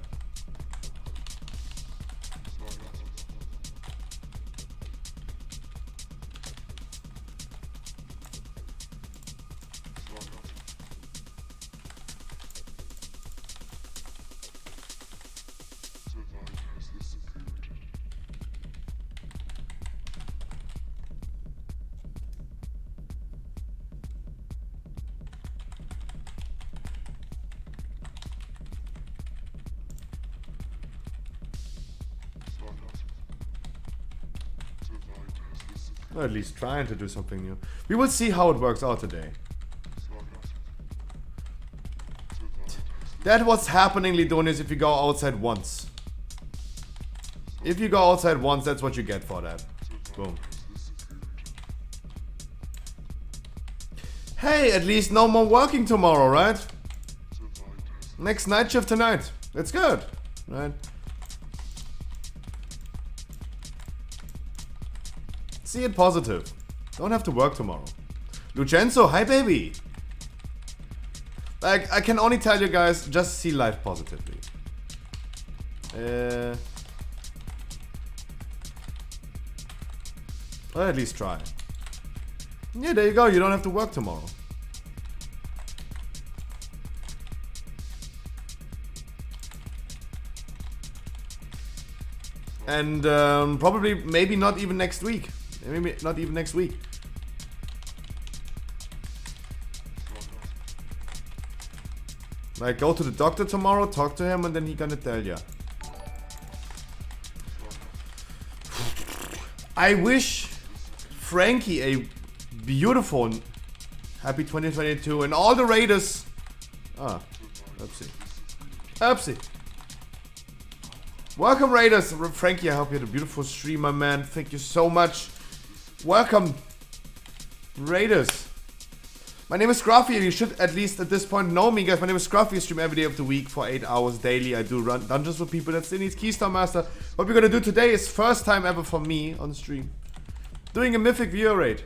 Or at least trying to do something new. We will see how it works out today. That's what's happening, Lidonius, if you go outside once. If you go outside once, that's what you get for that. Boom. Hey, at least no more working tomorrow, right? Next night shift tonight. That's good, right? See it positive. Don't have to work tomorrow. Lucenzo, hi baby. Like, I can only tell you guys, just see life positively. Or at least try. Yeah, there you go. You don't have to work tomorrow. And probably, maybe not even next week. Maybe not even next week. Like, go to the doctor tomorrow, talk to him, and then he gonna tell ya. I wish Frankie a beautiful happy 2022 and all the Raiders. Ah, oopsie. Oopsie. Welcome, Raiders. Frankie, I hope you had a beautiful stream, my man. Thank you so much. Welcome, Raiders. My name is Scruffy, and you should at least at this point know me, guys. My name is Scruffy. I stream every day of the week for 8 hours daily. I do run dungeons with people that still need Keystone Master. What we're gonna do today is first time ever for me on stream. Doing a Mythic viewer raid.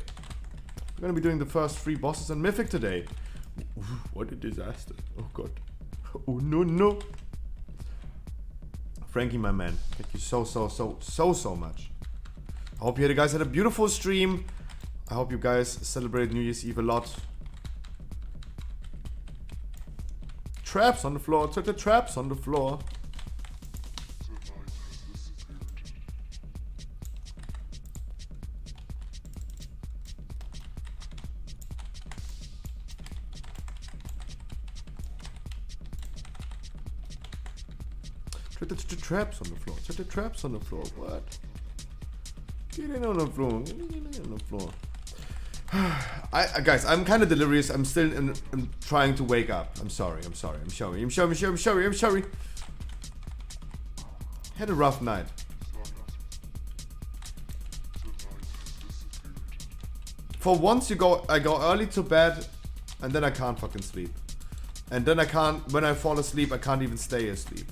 We're gonna be doing the first 3 bosses on Mythic today. Ooh, what a disaster. Oh god. Oh no. Frankie, my man. Thank you so much. I hope you guys had a beautiful stream. I hope you guys celebrated New Year's Eve a lot. Traps on the floor. Took the traps on the floor. Set the traps on the floor. Set the traps on the floor. What? Get in on the floor. Get in on the floor. Guys, I'm kind of delirious. I'm still I'm trying to wake up. I'm sorry. I'm sorry. Had a rough night. For once I go early to bed and then I can't fucking sleep. And then when I fall asleep, I can't even stay asleep.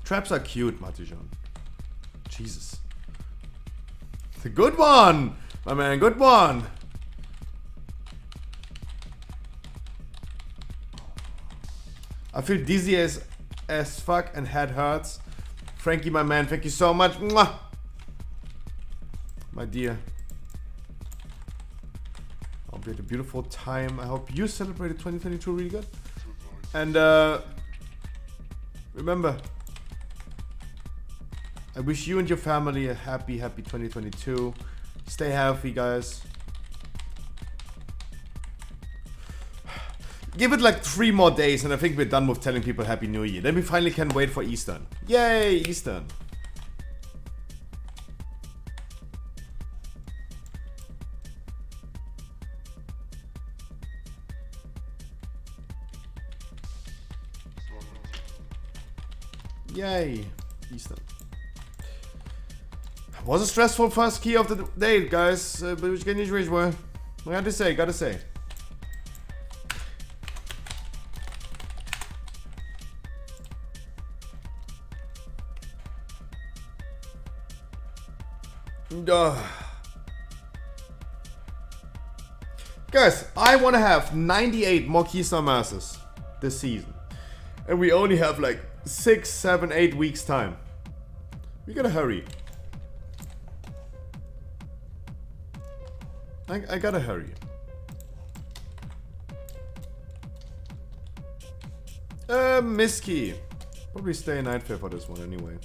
Traps are cute, Matijan. Jesus. It's a good one! My man, good one! I feel dizzy as fuck and head hurts. Frankie, my man, thank you so much. Mwah! My dear. Hope you had a beautiful time. I hope you celebrated 2022 really good. And remember, I wish you and your family a happy 2022. Stay healthy, guys. Give it like 3 more days and I think we're done with telling people Happy New Year. Then we finally can wait for Eastern. Yay, Eastern. Yay, Eastern. Was a stressful first key of the day, guys. But which can you reach? Well, I gotta say. Guys, I want to have 98 more Keystone Masters this season. And we only have like 6, 7, 8 weeks time. We gotta hurry. I gotta hurry. Miski. Probably stay in Nightfare for this one anyway.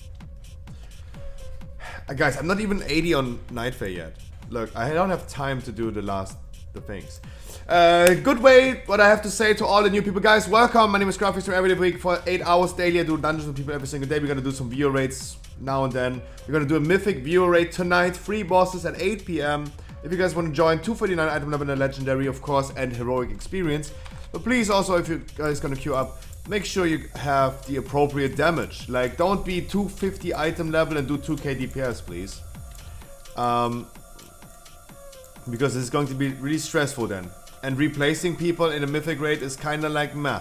Guys, I'm not even 80 on Nightfare yet. Look, I don't have time to do the things. Good way, what I have to say to all the new people. Guys, welcome. My name is Graphics from every week for 8 hours daily. I do dungeons with people every single day. We're gonna do some viewer rates now and then. We're gonna do a mythic viewer rate tonight. 3 bosses at 8 PM. If you guys want to join, 249 item level in a legendary, of course, and heroic experience. But please also, if you guys gonna queue up, make sure you have the appropriate damage. Like, don't be 250 item level and do 2k DPS, please. Because it's going to be really stressful then. And replacing people in a mythic raid is kinda like meh.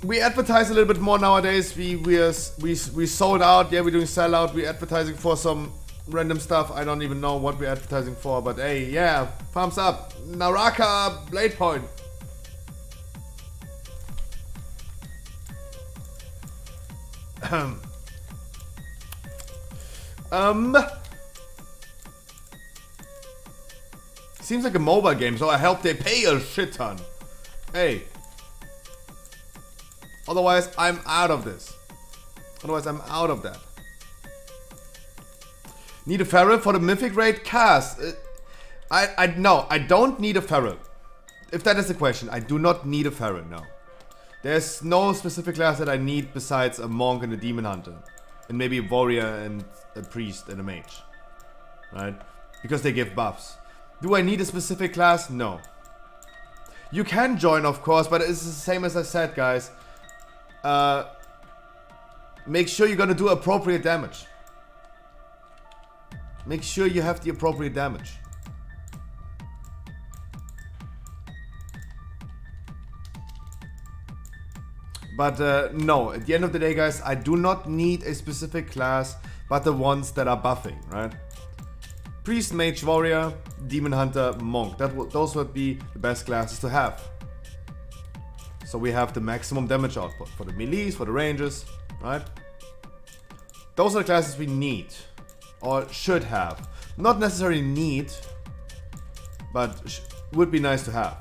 We advertise a little bit more nowadays. We sold out. Yeah, we're doing sellout. We're advertising for some random stuff. I don't even know what we're advertising for, but hey, yeah, thumbs up. Naraka Blade Point. Seems like a mobile game, so I hope they pay a shit ton. Hey. Otherwise, I'm out of this. Otherwise, I'm out of that. Need a feral for the mythic raid cast? No, I don't need a feral. If that is the question, I do not need a feral, no. There's no specific class that I need besides a monk and a demon hunter. And maybe a warrior and a priest and a mage. Right? Because they give buffs. Do I need a specific class? No. You can join, of course, but it's the same as I said, guys. Make sure you're gonna do appropriate damage. Make sure you have the appropriate damage. But no, at the end of the day, guys, I do not need a specific class, but the ones that are buffing, right? Priest, Mage, Warrior, Demon Hunter, Monk. Those would be the best classes to have. So we have the maximum damage output for the melees, for the rangers, right? Those are the classes we need. or should have. Not necessarily need, but would be nice to have.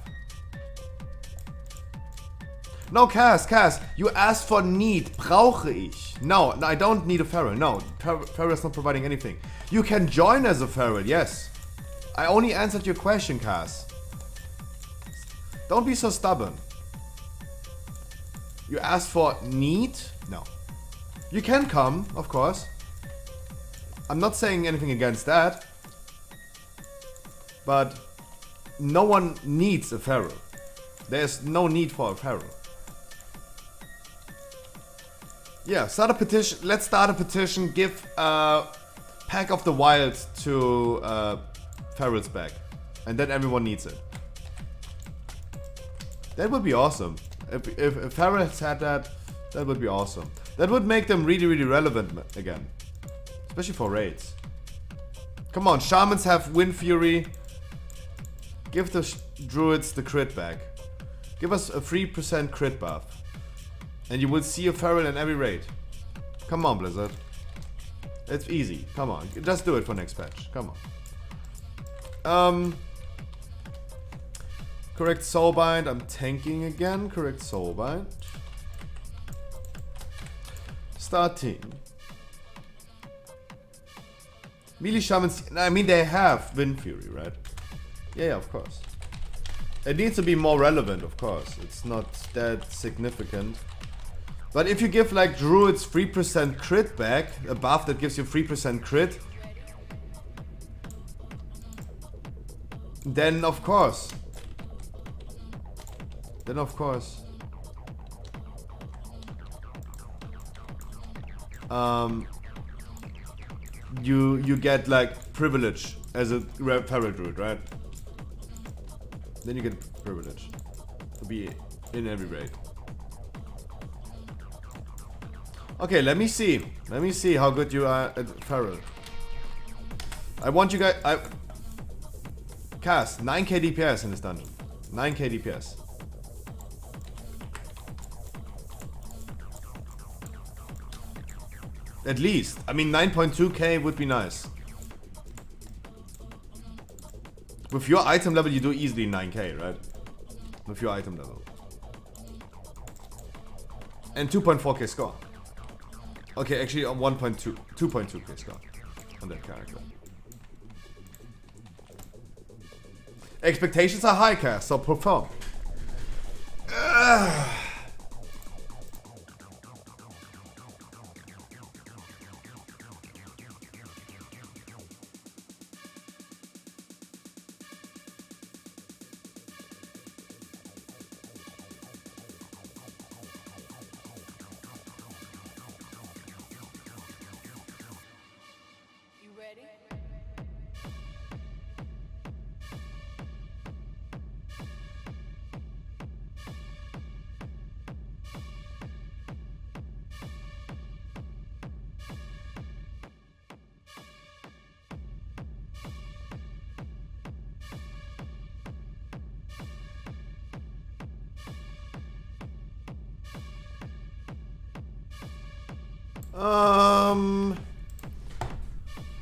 No, Cass, you asked for need. Brauche ich. No, I don't need a feral. No, feral is not providing anything. You can join as a feral, yes. I only answered your question, Cass. Don't be so stubborn. You asked for need? No. You can come, of course. I'm not saying anything against that. But no one needs a feral. There's no need for a feral. Yeah, start a petition. Let's start a petition. Give Pack of the Wild to ferals back. And then everyone needs it. That would be awesome. If ferals had that, that would be awesome. That would make them really, really relevant again. Especially for raids. Come on, shamans have Wind Fury. Give the druids the crit back. Give us a 3% crit buff. And you will see a feral in every raid. Come on, Blizzard. It's easy. Come on. Just do it for next patch. Come on. Correct Soulbind. I'm tanking again. Correct Soulbind. Starting. Melee Shamans. I mean, they have Wind Fury, right? Yeah, of course. It needs to be more relevant, of course. It's not that significant. But if you give like druids 3% crit back, a buff that gives you 3% crit, then of course. You get like privilege as a feral druid, right? Then you get privilege to be in every raid. Okay, let me see. Let me see how good you are at feral. I want you guys. Cast 9k DPS in this dungeon. 9k DPS. At least. I mean, 9.2k would be nice. With your item level, you do easily 9k, right? With your item level. And 2.4k score. Okay, actually on 2.2k score on that character. Expectations are high, Cass, so perform.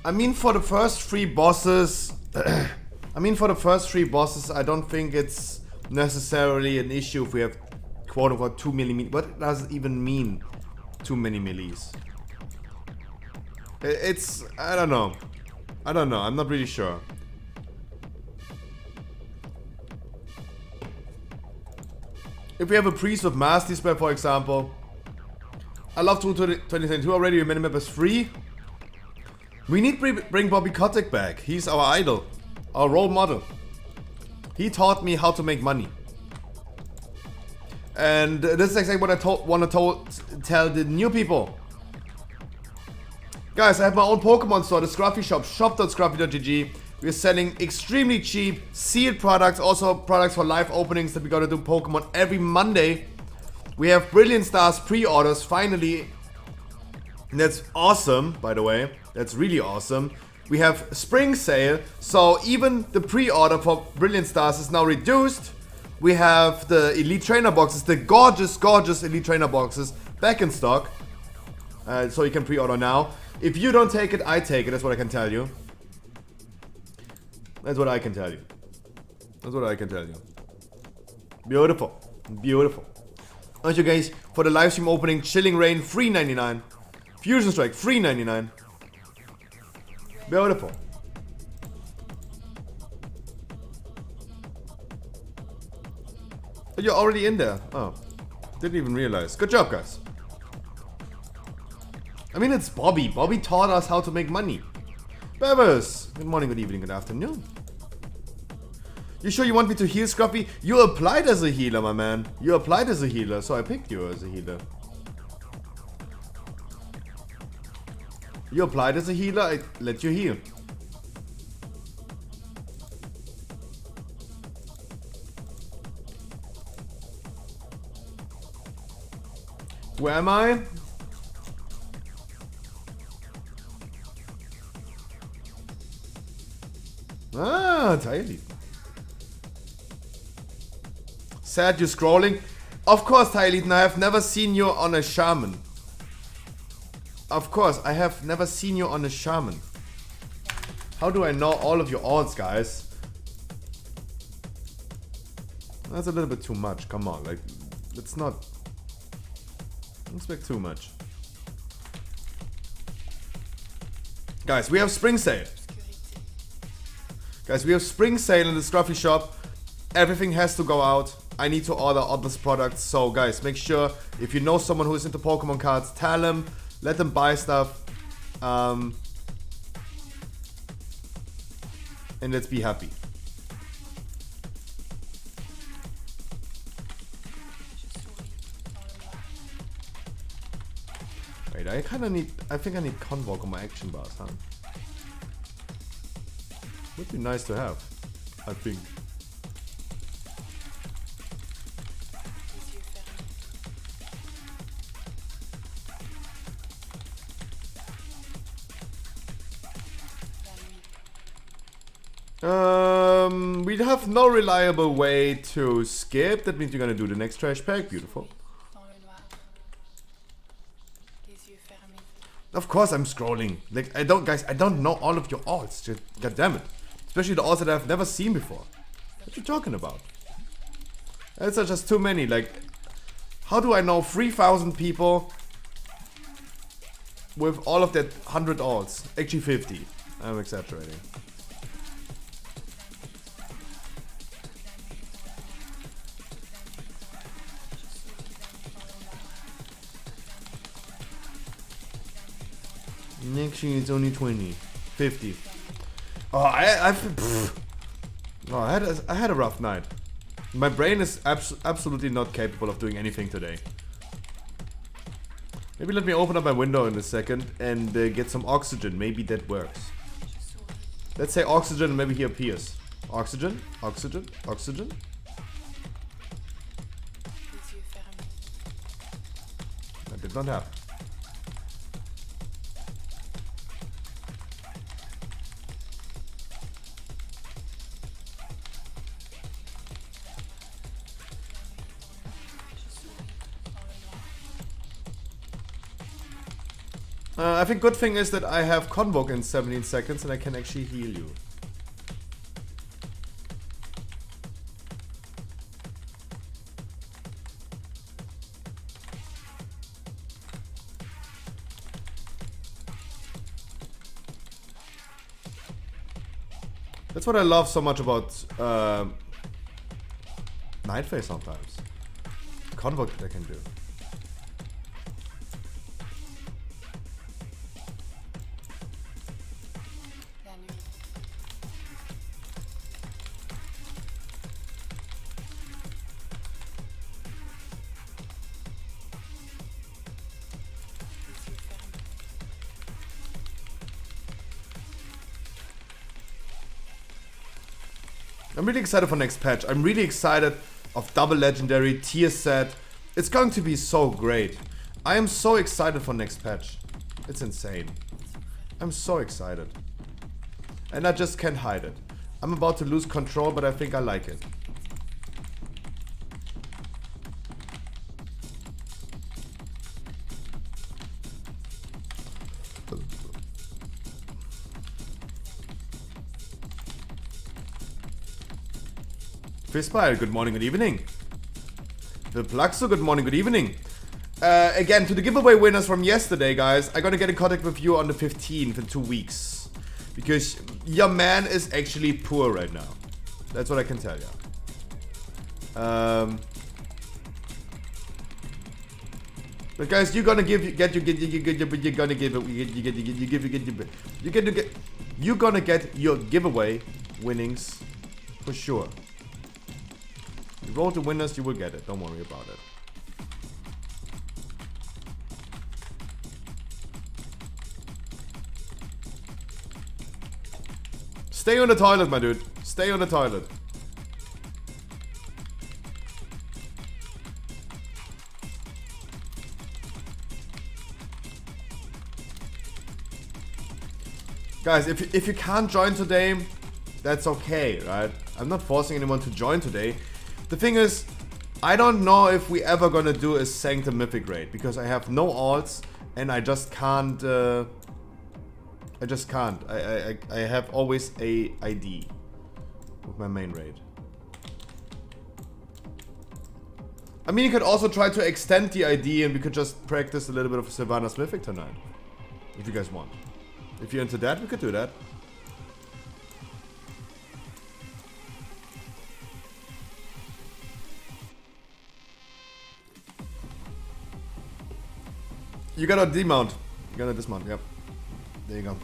I mean, for the first three bosses, I don't think it's necessarily an issue if we have quote unquote too many. What does it even mean? Too many melees. It's I don't know. I'm not really sure. If we have a priest with Master Spell, for example. I love 2022 already. The minimap is free. We need to bring Bobby Kotick back. He's our idol, our role model. He taught me how to make money. And this is exactly what I want to tell the new people. Guys, I have my own Pokemon store, the Scruffy Shop, shop.scruffy.gg. We're selling extremely cheap sealed products, also products for live openings that we gotta do Pokemon every Monday. We have Brilliant Stars pre-orders, finally. And that's awesome, by the way. That's really awesome. We have Spring Sale, so even the pre-order for Brilliant Stars is now reduced. We have the Elite Trainer boxes, the gorgeous, gorgeous Elite Trainer boxes back in stock. So you can pre-order now. If you don't take it, I take it. That's what I can tell you. That's what I can tell you. That's what I can tell you. Beautiful. Beautiful. Thank you guys for the live stream opening. Chilling Rain, $3.99. Fusion Strike, $3.99. Beautiful. You're already in there. Oh. Didn't even realize. Good job, guys. I mean, it's Bobby. Bobby taught us how to make money. Bevers. Good morning, good evening, good afternoon. You sure you want me to heal, Scruffy? You applied as a healer, my man. You applied as a healer, so I picked you as a healer. You applied as a healer, I let you heal. Where am I? Ah, Tylee. Sad you're scrolling. Of course, Tylee, I have never seen you on a shaman. Of course, I have never seen you on a shaman. How do I know all of your odds, guys? That's a little bit too much. Come on, like, let's not expect too much. Guys, we have spring sale. Guys, we have spring sale in the Scruffy shop. Everything has to go out. I need to order all this products. So, guys, make sure if you know someone who is into Pokemon cards, tell them, let them buy stuff. And let's be happy. Wait, I think I need Convoke on my action bars, huh? Would be nice to have, I think. We have no reliable way to skip. That means you're gonna do the next trash pack. Beautiful. Of course I'm scrolling. Like, I don't know all of your alts. Just, God damn it. Especially the alts that I've never seen before. What you talking about? It's just too many. Like, how do I know 3,000 people with all of that 100 alts? Actually 50. I'm exaggerating. Next year it's only 20, 50. Oh, I had a rough night. My brain is absolutely not capable of doing anything today. Maybe let me open up my window in a second and get some oxygen. Maybe that works. Let's say oxygen and maybe he appears. Oxygen, oxygen, oxygen. That did not happen. I think good thing is that I have Convoke in 17 seconds and I can actually heal you. That's what I love so much about Nightphase sometimes. Convoke that I can do. I'm really excited for next patch. I'm really excited of double legendary tier set. It's going to be so great. I am so excited for next patch. It's insane. I'm so excited. And I just can't hide it. I'm about to lose control, but I think I like it. Fistpile, good morning, good evening. The Plaxo, good morning, good evening. Again, to the giveaway winners from yesterday, guys, I'm gonna get in contact with you on the 15th in 2 weeks. Because your man is actually poor right now. That's what I can tell you. But guys, you're gonna get your giveaway winnings for sure. You roll the winners, you will get it. Don't worry about it. Stay on the toilet, my dude. Stay on the toilet. Guys, if you can't join today, that's okay, right? I'm not forcing anyone to join today. The thing is, I don't know if we ever gonna do a Sanctum Mythic raid because I have no alts and I just can't. I just can't. I have always a ID with my main raid. I mean, you could also try to extend the ID and we could just practice a little bit of Sylvanas Mythic tonight, if you guys want. If you're into that, we could do that. You gotta demount. You gotta dismount, yep. There you go.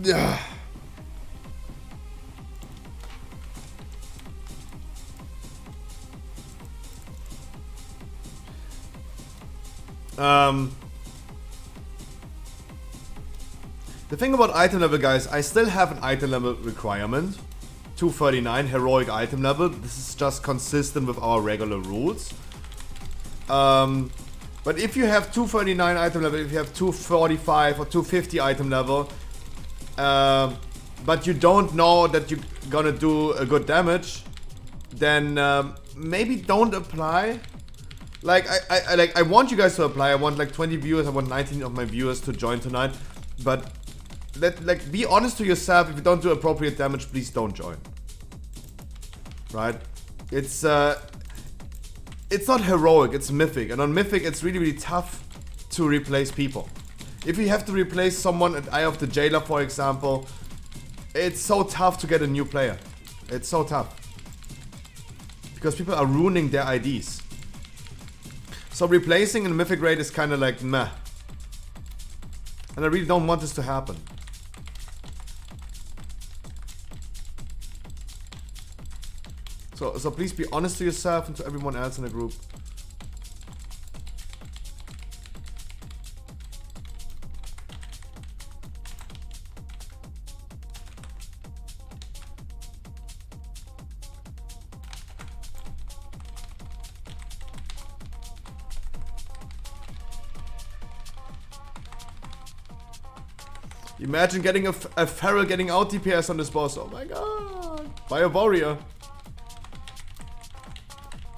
Yeah. The thing about item level, guys, I still have an item level requirement. 239 heroic item level. This is just consistent with our regular rules. But if you have 239 item level, if you have 245 or 250 item level, but you don't know that you're gonna do a good damage, then maybe don't apply. Like I want you guys to apply. I want like 20 viewers. I want 19 of my viewers to join tonight. But be honest to yourself. If you don't do appropriate damage, please don't join. Right? It's not heroic. It's mythic, and on mythic, it's really tough to replace people. If you have to replace someone at Eye of the Jailer, for example, it's so tough to get a new player. It's so tough because people are ruining their IDs. So replacing in a mythic raid is kind of like meh. And I really don't want this to happen. So please be honest to yourself and to everyone else in the group. Imagine getting a feral getting out DPS on this boss. Oh my god. By a warrior.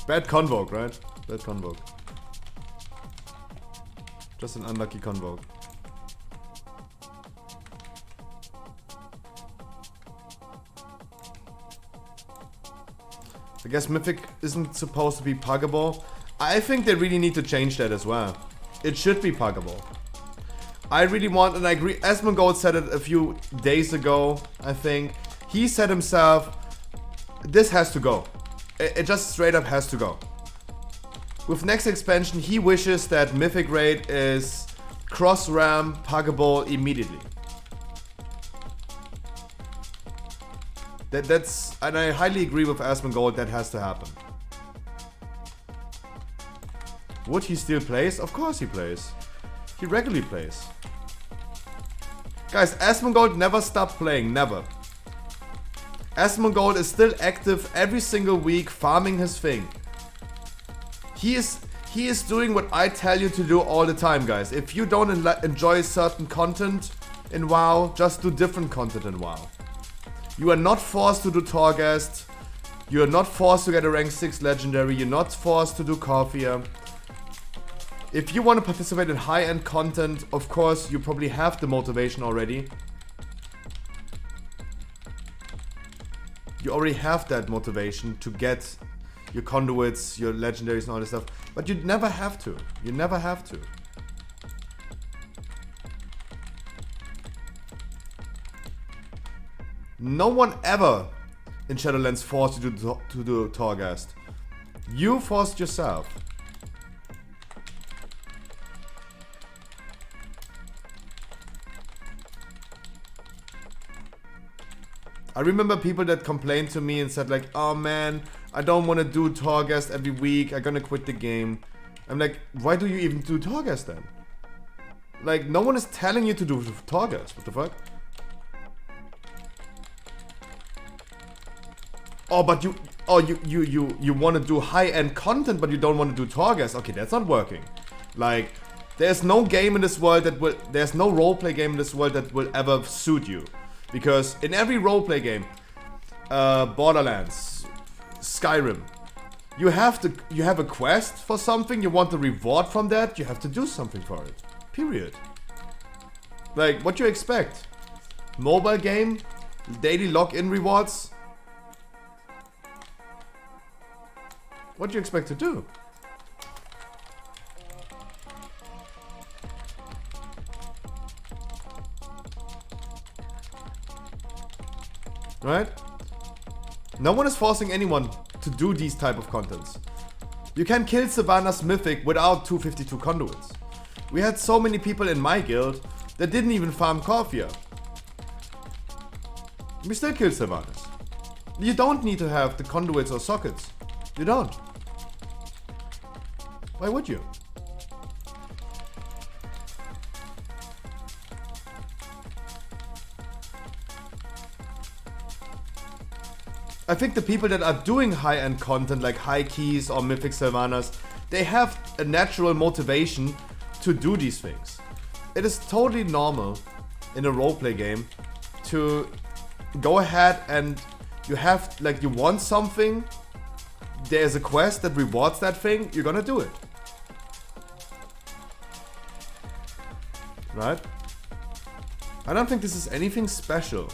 Bad convoke, right? Bad convoke. Just an unlucky convoke. I guess Mythic isn't supposed to be puggable. I think they really need to change that as well. It should be puggable. I really want, and I agree, Asmongold said it a few days ago, I think. He said himself, this has to go. It just straight up has to go. With next expansion, he wishes that Mythic Raid is cross-ram puggable immediately. That's, and I highly agree with Asmongold, that has to happen. Would he still plays? Of course he plays. He regularly plays. Guys, Asmongold never stopped playing, never. Asmongold is still active every single week, farming his thing. He is doing what I tell you to do all the time, guys. If you don't enjoy certain content in WoW, just do different content in WoW. You are not forced to do Torghast. You are not forced to get a rank 6 legendary. You're not forced to do Corphia. If you want to participate in high-end content, of course, you probably have the motivation already. You already have that motivation to get your conduits, your legendaries and all this stuff. But you never have to. You never have to. No one ever in Shadowlands forced you to do Torghast. You forced yourself. I remember people that complained to me and said like, oh man, I don't want to do Torghast every week, I'm gonna quit the game. I'm like, why do you even do Torghast then? Like, no one is telling you to do Torghast, what the fuck? Oh, but you want to do high-end content, but you don't want to do Torghast. Okay, that's not working. Like, there's no game in this world that will, there's no roleplay game in this world that will ever suit you. Because in every roleplay game, Borderlands, Skyrim, you have a quest for something, you want the reward from that, you have to do something for it. Period. Like, what you expect? Mobile game, daily login rewards. What do you expect to do? Right? No one is forcing anyone to do these type of contents. You can kill Savannah's Mythic without 252 conduits. We had so many people in my guild that didn't even farm Corphia. We still kill Savannah's. You don't need to have the conduits or sockets. You don't. Why would you? I think the people that are doing high-end content like High Keys or Mythic Sylvanas, they have a natural motivation to do these things. It is totally normal in a roleplay game to go ahead and you want something, there's a quest that rewards that thing, you're gonna do it. Right? I don't think this is anything special.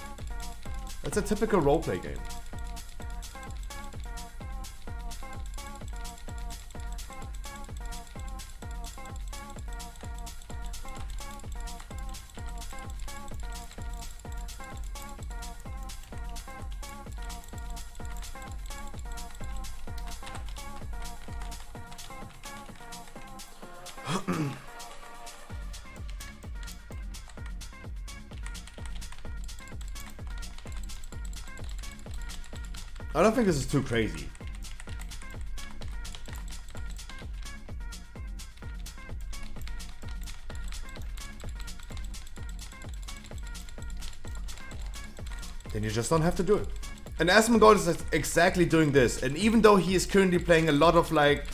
It's a typical roleplay game. I don't think this is too crazy. Then you just don't have to do it. And Asmongold is exactly doing this. And even though he is currently playing a lot of like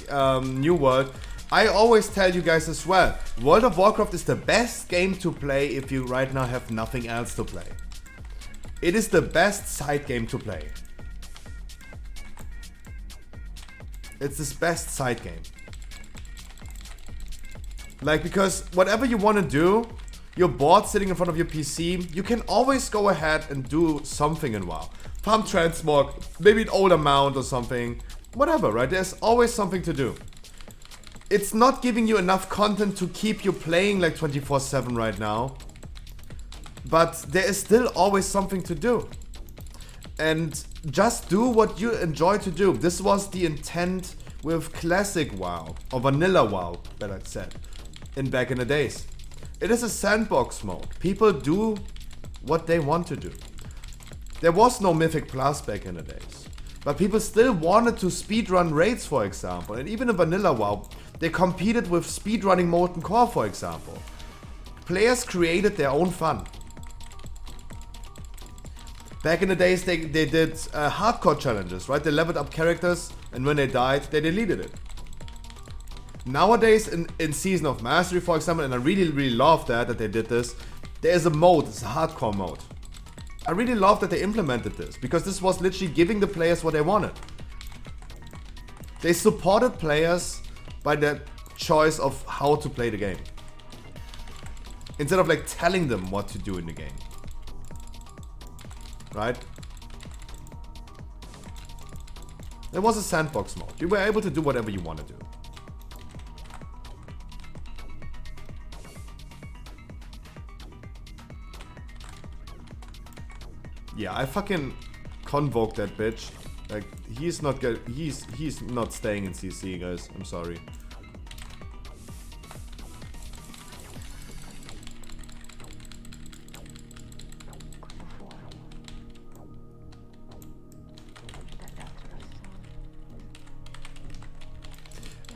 New World, I always tell you guys as well, World of Warcraft is the best game to play if you right now have nothing else to play. It is the best side game to play. It's this best side game. Like, because whatever you want to do, you're bored sitting in front of your PC, you can always go ahead and do something in WoW. Farm transmog, maybe an older mount or something. Whatever, right? There's always something to do. It's not giving you enough content to keep you playing like 24/7 right now. But there is still always something to do. And just do what you enjoy to do. This was the intent with classic WoW, or vanilla WoW, better said, back in the days. It is a sandbox mode. People do what they want to do. There was no Mythic Plus back in the days. But people still wanted to speedrun raids, for example. And even in vanilla WoW, they competed with speedrunning Molten Core, for example. Players created their own fun. Back in the days, they did hardcore challenges, right? They leveled up characters, and when they died, they deleted it. Nowadays, in Season of Mastery, for example, and I really, really love that they did this, there is a mode, it's a hardcore mode. I really love that they implemented this, because this was literally giving the players what they wanted. They supported players by their choice of how to play the game, instead of like telling them what to do in the game. Right? It was a sandbox mode. You were able to do whatever you want to do. Yeah, I fucking convoked that bitch. Like, he's not good. He's not staying in CC, guys. I'm sorry.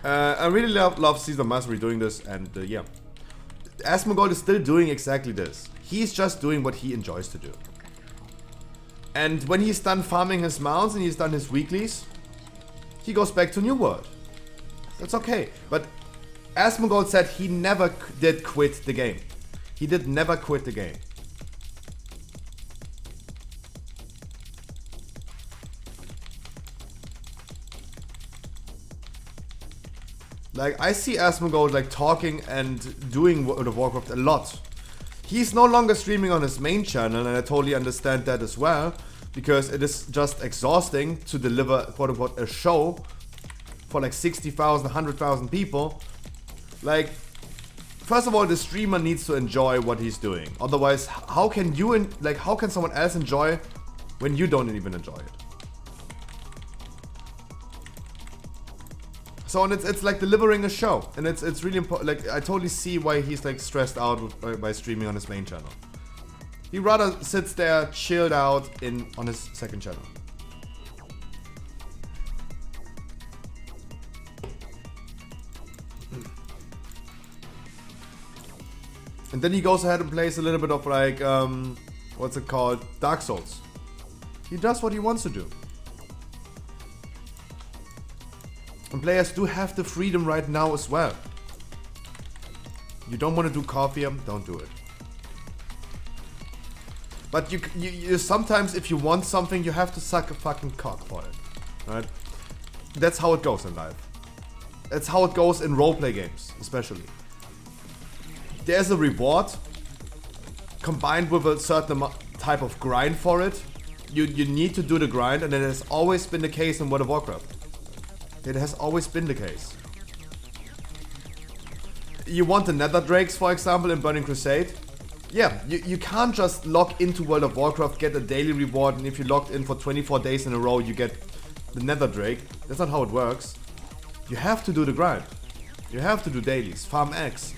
I really love Caesar Masri doing this, and yeah. Asmongold is still doing exactly this. He's just doing what he enjoys to do. And when he's done farming his mounts and he's done his weeklies, he goes back to New World. That's okay. But Asmongold said he never did quit the game. He did never quit the game. Like, I see Asmongold like talking and doing World of Warcraft a lot. He's no longer streaming on his main channel, and I totally understand that as well, because it is just exhausting to deliver, quote unquote, a show for like 60,000, 100,000 people. Like, first of all, the streamer needs to enjoy what he's doing. Otherwise, how can you, how can someone else enjoy when you don't even enjoy it? So, and it's like delivering a show, and it's really important. Like, I totally see why he's like stressed out by streaming on his main channel. He rather sits there chilled out on his second channel. And then he goes ahead and plays a little bit of like what's it called, Dark Souls. He does what he wants to do. And players do have the freedom right now as well. You don't want to do coffee, don't do it. But you sometimes, if you want something, you have to suck a fucking cock for it. Right? That's how it goes in life. That's how it goes in roleplay games, especially. There's a reward combined with a certain type of grind for it. You need to do the grind, and it has always been the case in World of Warcraft. It has always been the case. You want the Nether Drakes, for example, in Burning Crusade? Yeah, you can't just log into World of Warcraft, get a daily reward, and if you logged in for 24 days in a row, you get the Nether Drake. That's not how it works. You have to do the grind. You have to do dailies, farm eggs.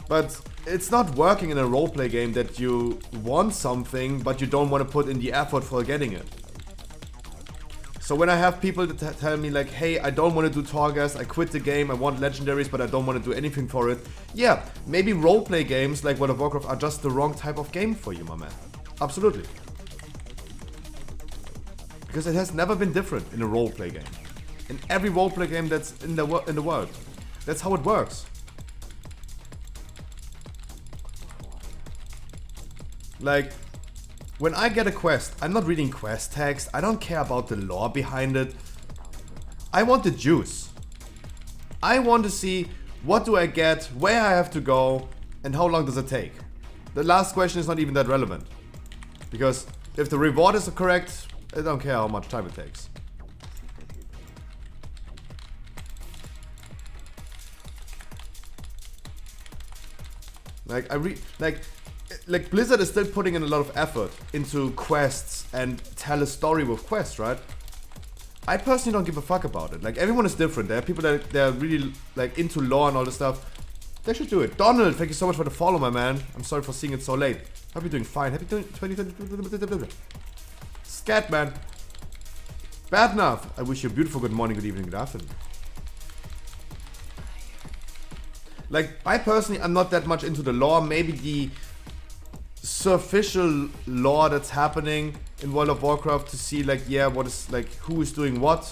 But it's not working in a roleplay game that you want something, but you don't want to put in the effort for getting it. So when I have people that tell me like, hey, I don't want to do Torghast, I quit the game, I want legendaries, but I don't want to do anything for it. Yeah, maybe roleplay games like World of Warcraft are just the wrong type of game for you, my man. Absolutely. Because it has never been different in a roleplay game. In every roleplay game that's in the world. That's how it works. Like, when I get a quest, I'm not reading quest text, I don't care about the lore behind it. I want the juice. I want to see what do I get, where I have to go, and how long does it take. The last question is not even that relevant. Because if the reward is correct, I don't care how much time it takes. Like Blizzard is still putting in a lot of effort into quests and tell a story with quests, right? I personally don't give a fuck about it. Like, everyone is different. There are people that they're really like into lore and all this stuff. They should do it. Donald, thank you so much for the follow, my man. I'm sorry for seeing it so late. Hope you're doing fine. Happy 2020. Scat, man. Bad enough. I wish you a beautiful good morning, good evening, good afternoon. Like, I personally, I'm not that much into the lore. Maybe the superficial lore that's happening in World of Warcraft to see like, yeah, what is like, who is doing what.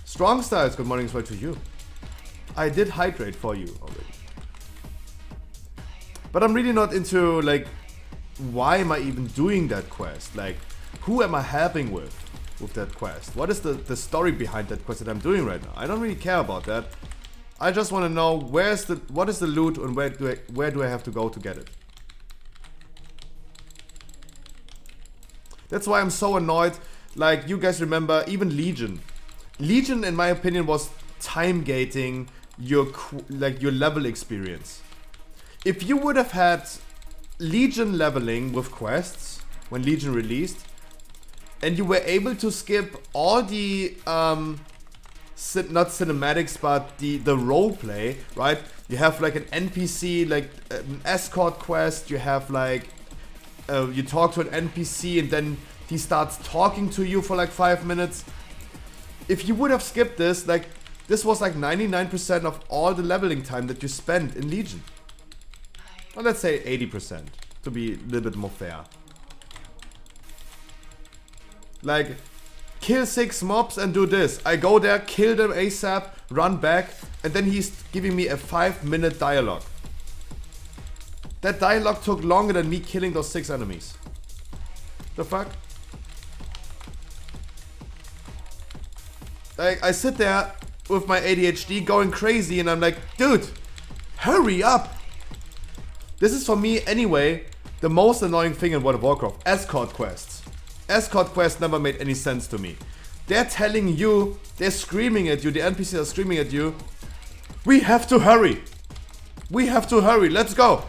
Strong Styles, good morning as well to you. I did hydrate for you already. But I'm really not into like, why am I even doing that quest? Like, who am I helping with that quest? What is the story behind that quest that I'm doing right now? I don't really care about that. I just want to know what is the loot and where do I have to go to get it? That's why I'm so annoyed. Like, you guys remember, even Legion. Legion, in my opinion, was time gating your your level experience. If you would have had Legion leveling with quests when Legion released, and you were able to skip all the not cinematics but the roleplay, right? You have like an NPC, like an escort quest. You have like you talk to an NPC and then he starts talking to you for like 5 minutes. If you would have skipped this, like this was like 99% of all the leveling time that you spent in Legion. Or let's say 80% to be a little bit more fair. Like, kill 6 mobs and do this. I go there, kill them ASAP, run back, and then he's giving me a 5-minute dialogue. That dialogue took longer than me killing those 6 enemies. The fuck? Like, I sit there with my ADHD going crazy and I'm like, dude, hurry up! This is for me anyway the most annoying thing in World of Warcraft. Escort quests. Escort quests never made any sense to me. They're telling you, they're screaming at you, the NPCs are screaming at you, we have to hurry! We have to hurry, let's go!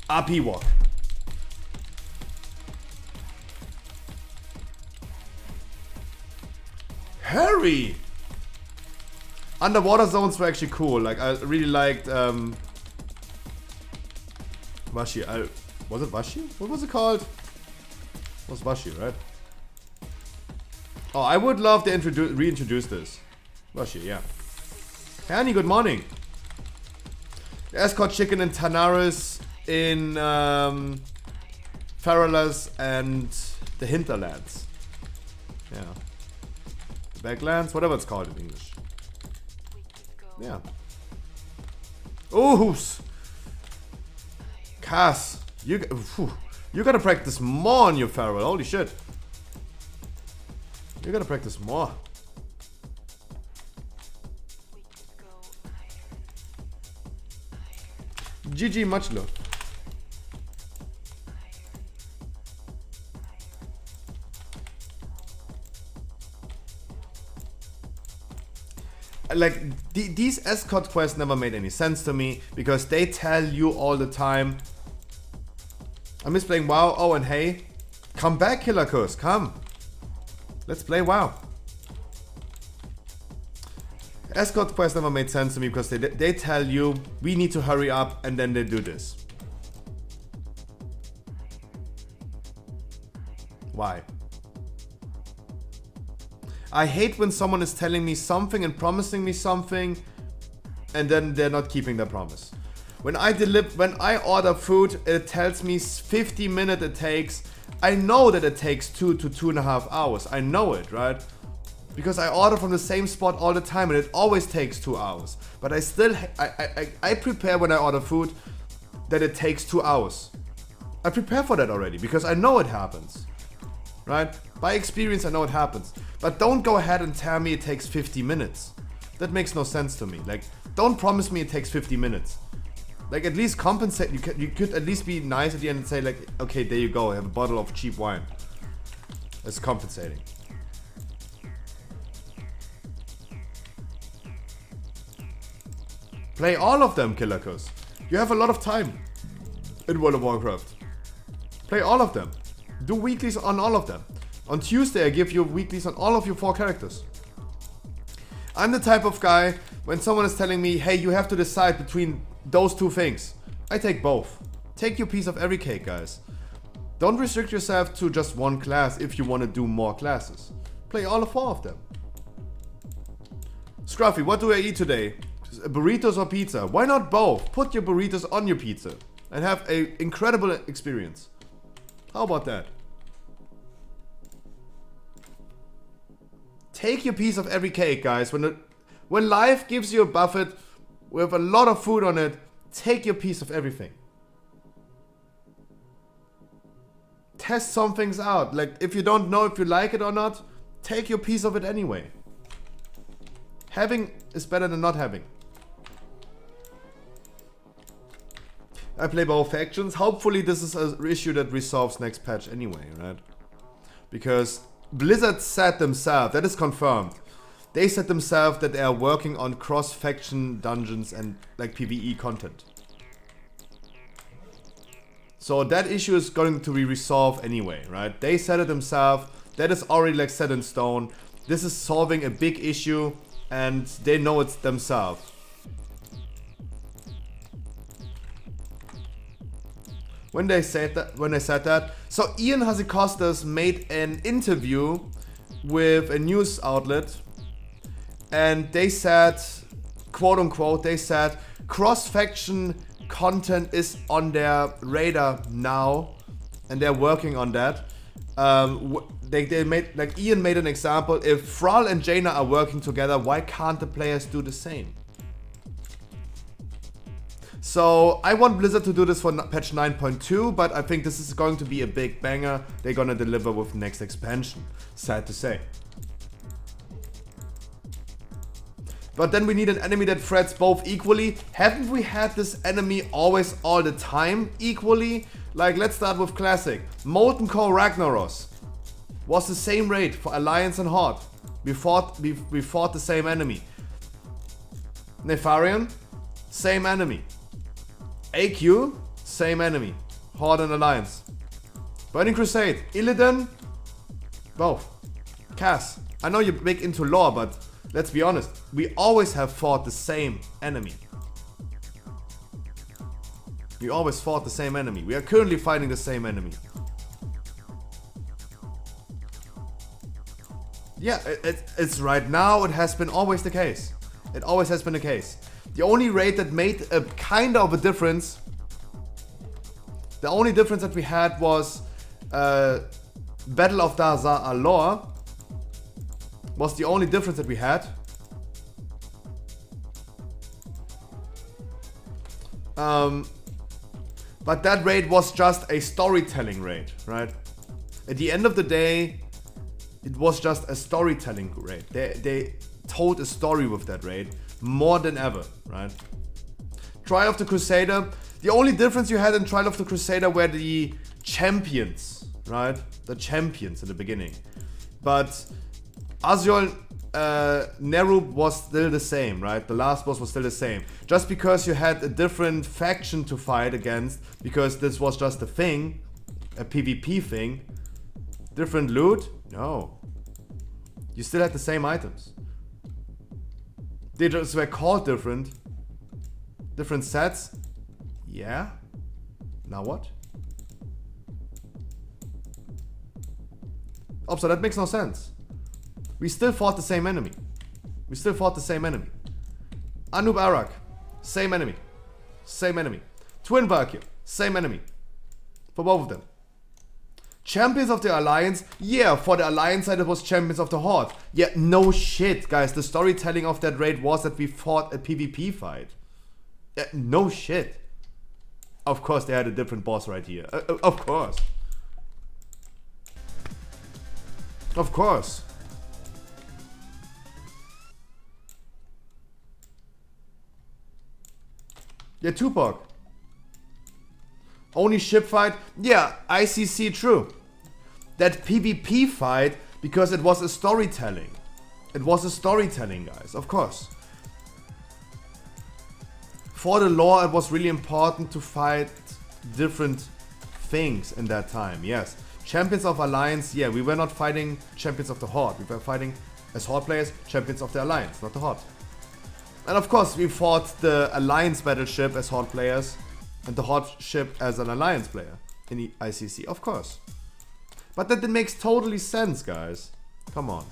RP walk. Hurry! Underwater zones were actually cool. Like, I really liked Vashi. Was it Vashi? What was it called? It was Vashi, right? Oh, I would love to reintroduce this. Vashi, yeah. Hanny, good morning. Escort chicken in Tanaris, in Faralas and the Hinterlands. Yeah. The Backlands, whatever it's called in English. Yeah. Ooh, Cass, you gotta practice more on your Feral. Holy shit. You gotta practice more. GG, much love. Like, these escort quests never made any sense to me because they tell you all the time, I miss playing WoW. Oh, and hey, come back, Killer Curse, come. Let's play WoW. Escort quests never made sense to me because they tell you, we need to hurry up, and then they do this. Why? I hate when someone is telling me something and promising me something and then they're not keeping their promise. When I order food, it tells me 50 minutes it takes. I know that it takes 2 to 2.5 hours. I know it, right? Because I order from the same spot all the time and it always takes 2 hours. But I still, I prepare when I order food that it takes 2 hours. I prepare for that already because I know it happens. Right? By experience, I know it happens. But don't go ahead and tell me it takes 50 minutes. That makes no sense to me. Like, don't promise me it takes 50 minutes. Like, at least compensate. You could at least be nice at the end and say, like, okay, there you go. I have a bottle of cheap wine. That's compensating. Play all of them, Killer Cuss. You have a lot of time in World of Warcraft. Play all of them. Do weeklies on all of them. On Tuesday, I give you weeklies on all of your 4 characters. I'm the type of guy, when someone is telling me, hey, you have to decide between those 2 things, I take both. Take your piece of every cake, guys. Don't restrict yourself to just one class if you want to do more classes. Play all 4 of them. Scruffy, what do I eat today? Burritos or pizza? Why not both? Put your burritos on your pizza and have an incredible experience. How about that? Take your piece of every cake, guys. When life gives you a buffet with a lot of food on it, take your piece of everything. Test some things out. Like, if you don't know if you like it or not, take your piece of it anyway. Having is better than not having. I play both factions. Hopefully this is an issue that resolves next patch anyway, right? Because Blizzard said themselves, that is confirmed. They said themselves that they are working on cross-faction dungeons and like PvE content. So that issue is going to be resolved anyway, right? They said it themselves. That is already like set in stone. This is solving a big issue and they know it themselves. When they said that, so Ian Hazzikostas made an interview with a news outlet, and they said, quote unquote, they said cross-faction content is on their radar now, and they're working on that. They made, like Ian made an example. If Thrall and Jaina are working together, why can't the players do the same? So I want Blizzard to do this for patch 9.2, but I think this is going to be a big banger they're gonna deliver with next expansion. Sad to say. But then we need an enemy that threats both equally. Haven't we had this enemy always all the time equally? Like, let's start with classic. Molten Core Ragnaros was the same raid for Alliance and Horde. We fought the same enemy. Nefarian, same enemy. AQ, same enemy. Horde and Alliance. Burning Crusade, Illidan, both. Cass, I know you're big into lore, but let's be honest, we always have fought the same enemy. We always fought the same enemy. We are currently fighting the same enemy. Yeah, it's right now, it has been always the case. It always has been the case. The only raid that made a kind of a difference, the only difference that we had was Battle of Dazar Alor was the only difference that we had. But that raid was just a storytelling raid, right? At the end of the day, it was just a storytelling raid. They told a story with that raid more than ever, right? Trial of the Crusader. The only difference you had in Trial of the Crusader were the champions, right? The champions in the beginning. But Azrael Nerub was still the same, right? The last boss was still the same. Just because you had a different faction to fight against, because this was just a thing, a PvP thing. Different loot? No. You still had the same items. They just were called different. Different sets? Yeah? Now what? Oh, so that makes no sense. We still fought the same enemy. We still fought the same enemy. Anub Arak, same enemy. Same enemy. Twin Valkyr, same enemy. For both of them. Champions of the Alliance, yeah, for the Alliance side it was Champions of the Horde. Yeah, no shit, guys. The storytelling of that raid was that we fought a PvP fight. No shit. Of course they had a different boss right here. Of course. Of course. Yeah, Tupac. Only ship fight? Yeah, ICC, true. That PvP fight, because it was a storytelling. It was a storytelling, guys, of course. For the lore, it was really important to fight different things in that time, yes. Champions of Alliance, yeah, we were not fighting Champions of the Horde. We were fighting, as Horde players, Champions of the Alliance, not the Horde. And of course, we fought the Alliance battleship as Horde players, and the Horde ship as an Alliance player in the ICC, of course. But that makes totally sense, guys. Come on.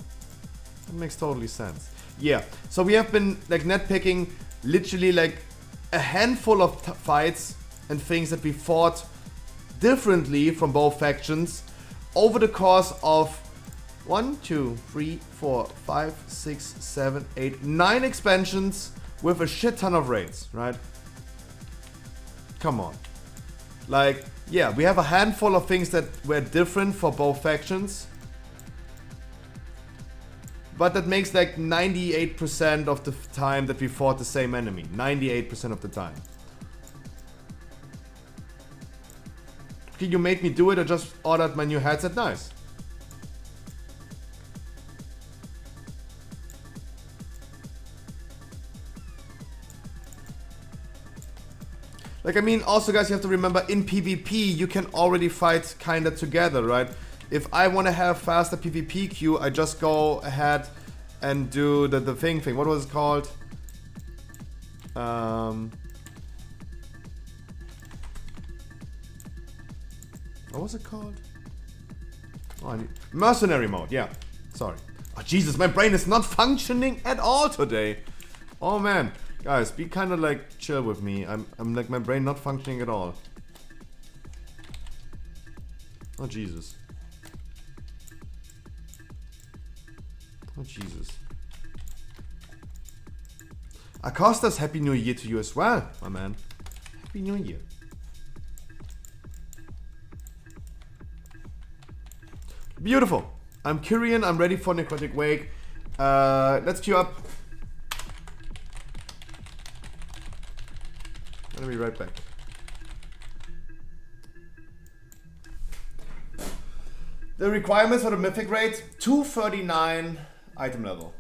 That makes totally sense. Yeah, so we have been like netpicking literally like a handful of fights and things that we fought differently from both factions over the course of 1, 2, 3, 4, 5, 6, 7, 8, 9 expansions with a shit ton of raids, right? Come on. Like, yeah, we have a handful of things that were different for both factions. But that makes like 98% of the time that we fought the same enemy. 98% of the time. Okay, you made me do it, I just ordered my new headset, nice. Like, I mean, also, guys, you have to remember, in PvP, you can already fight kinda together, right? If I want to have faster PvP queue, I just go ahead and do the thing. What was it called? What was it called? Oh, I need mercenary mode, yeah. Sorry. Oh, Jesus, my brain is not functioning at all today. Oh, man. Guys, be kind of like chill with me. I'm like my brain not functioning at all. Oh, Jesus. Oh, Jesus. Acosta's Happy New Year to you as well, my man. Happy New Year. Beautiful. I'm Kyrian. I'm ready for Necrotic Wake. Let's queue up. I'll be right back. The requirements for the mythic raid: 239 item level.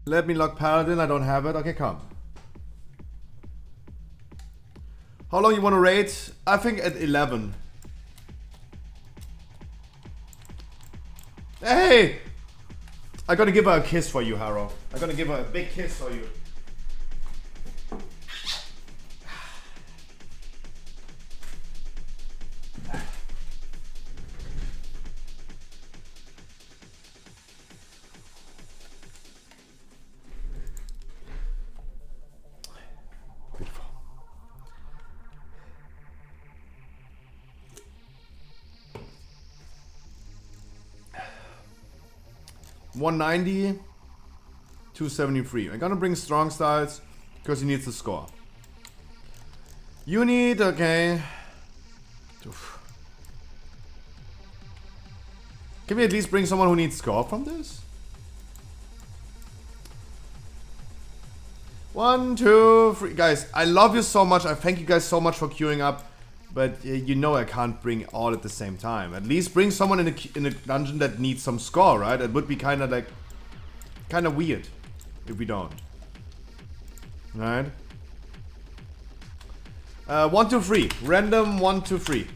Let me lock Paladin, I don't have it. Okay, come. How long you want to raid? I think at 11. Hey! I'm gonna give her a kiss for you, Haro. I'm gonna give her a big kiss for you. Beautiful. 190, 273. I'm gonna bring strong styles because he needs to score. You need, okay. Oof. Can we at least bring someone who needs score from this? 1, 2, 3. Guys, I love you so much. I thank you guys so much for queuing up. But you know I can't bring all at the same time. At least bring someone in a dungeon that needs some score, right? It would be kind of like... kind of weird if we don't. Right? 1, 2, 3. Random 1, 2, 3.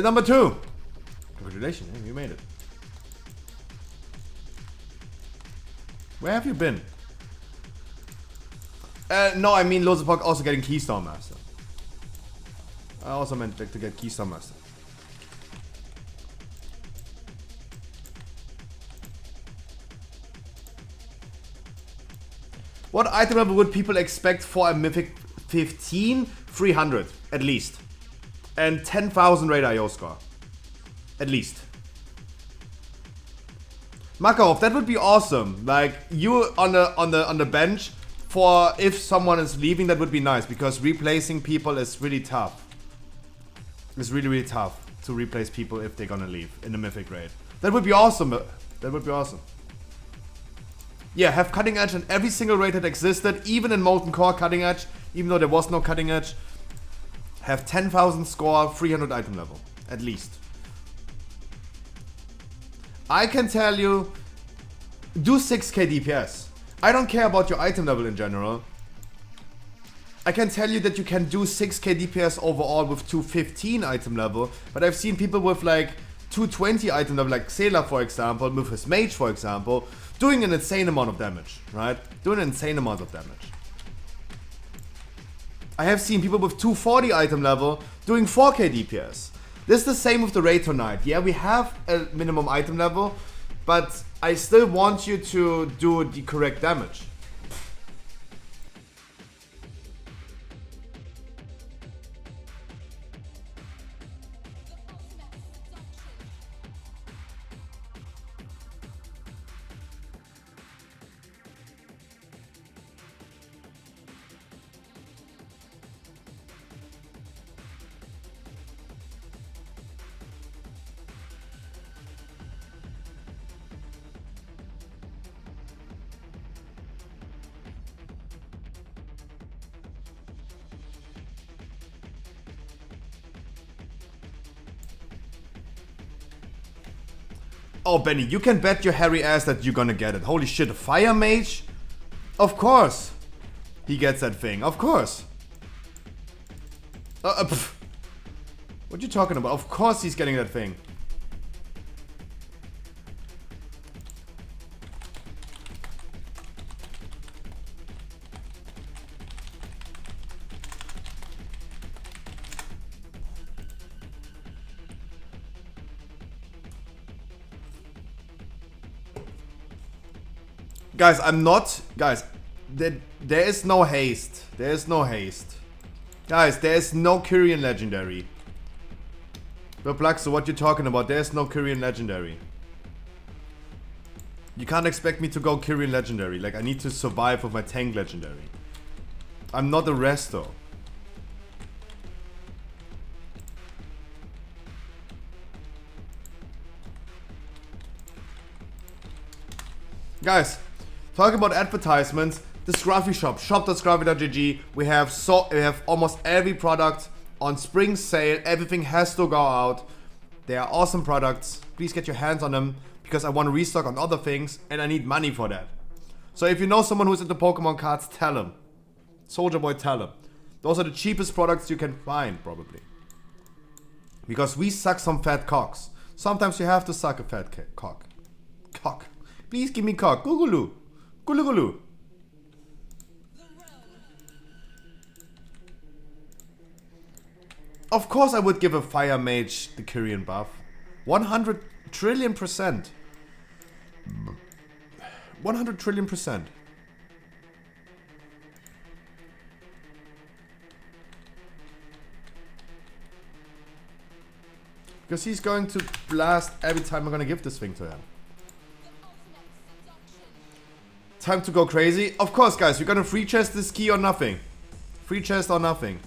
Number 2. Congratulations, you made it. Where have you been? No, I mean Lozapok also getting Keystone Master. I also meant like, to get Keystone Master. What item level would people expect for a Mythic 15? 300, at least. And 10,000 raid IO score. At least. Makov, that would be awesome. Like, you on the bench for if someone is leaving, that would be nice. Because replacing people is really tough. It's really, really tough to replace people if they're gonna leave in the Mythic raid. That would be awesome. That would be awesome. Yeah, have cutting edge in every single raid that existed, even in Molten Core cutting edge, even though there was no cutting edge. Have 10,000 score, 300 item level, at least. I can tell you, do 6k DPS. I don't care about your item level in general. I can tell you that you can do 6k DPS overall with 215 item level, but I've seen people with like 220 item level, like Xela for example, with his mage for example, doing an insane amount of damage, right? Doing an insane amount of damage. I have seen people with 240 item level doing 4k DPS. This is the same with the raid tonight. Yeah, we have a minimum item level, but I still want you to do the correct damage. Oh, Benny, you can bet your hairy ass that you're gonna get it. Holy shit, a fire mage? Of course. He gets that thing. Of course. What you talking about? Of course he's getting that thing. Guys, I'm not... Guys, there is no haste. There is no haste. Guys, there is no Kyrian Legendary. So what you talking about? There is no Kyrian Legendary. You can't expect me to go Kyrian Legendary. Like, I need to survive with my tank Legendary. I'm not a resto. Guys, talking about advertisements, the Scruffy shop, shop.scruffy.gg. We have almost every product on spring sale. Everything has to go out. They are awesome products. Please get your hands on them because I want to restock on other things and I need money for that. So if you know someone who's into Pokemon cards, tell them. Soldier Boy, tell them. Those are the cheapest products you can find, probably. Because we suck some fat cocks. Sometimes you have to suck a fat cock. Cock. Please give me cock. Gugulu. Gulu. Of course I would give a Fire Mage the Kyrian buff. 100 trillion %. 100 trillion %. Because he's going to blast every time I'm gonna give this thing to him. Time to go crazy. Of course, guys, we're gonna free chest this key or nothing. Free chest or nothing.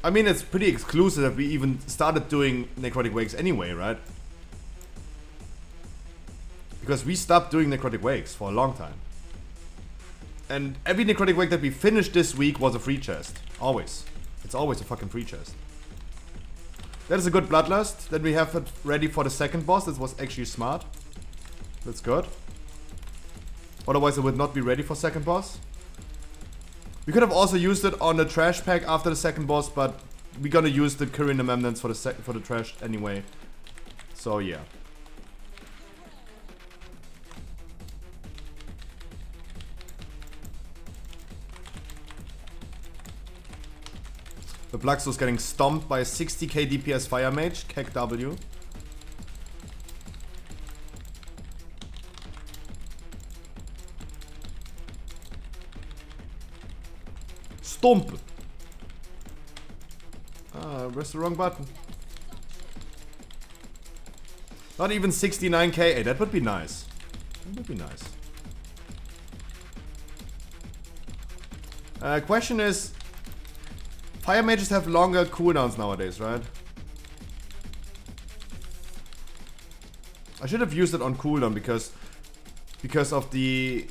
I mean, it's pretty exclusive that we even started doing Necrotic Wakes anyway, right? Because we stopped doing Necrotic Wakes for a long time. And every Necrotic Wake that we finished this week was a free chest. Always. It's always a fucking free chest. That is a good Bloodlust. Then we have it ready for the second boss. This was actually smart. That's good. Otherwise it would not be ready for second boss. We could have also used it on the trash pack after the second boss, but we're gonna use the Kyrian Amendments for the trash anyway. So yeah. The Blackstone's getting stomped by a 60k DPS Fire Mage, Kek W. Stomp! Press the wrong button. Not even 69k. Hey, that would be nice. That would be nice. Question is, Fire Mages have longer cooldowns nowadays, right? I should have used it on cooldown because of the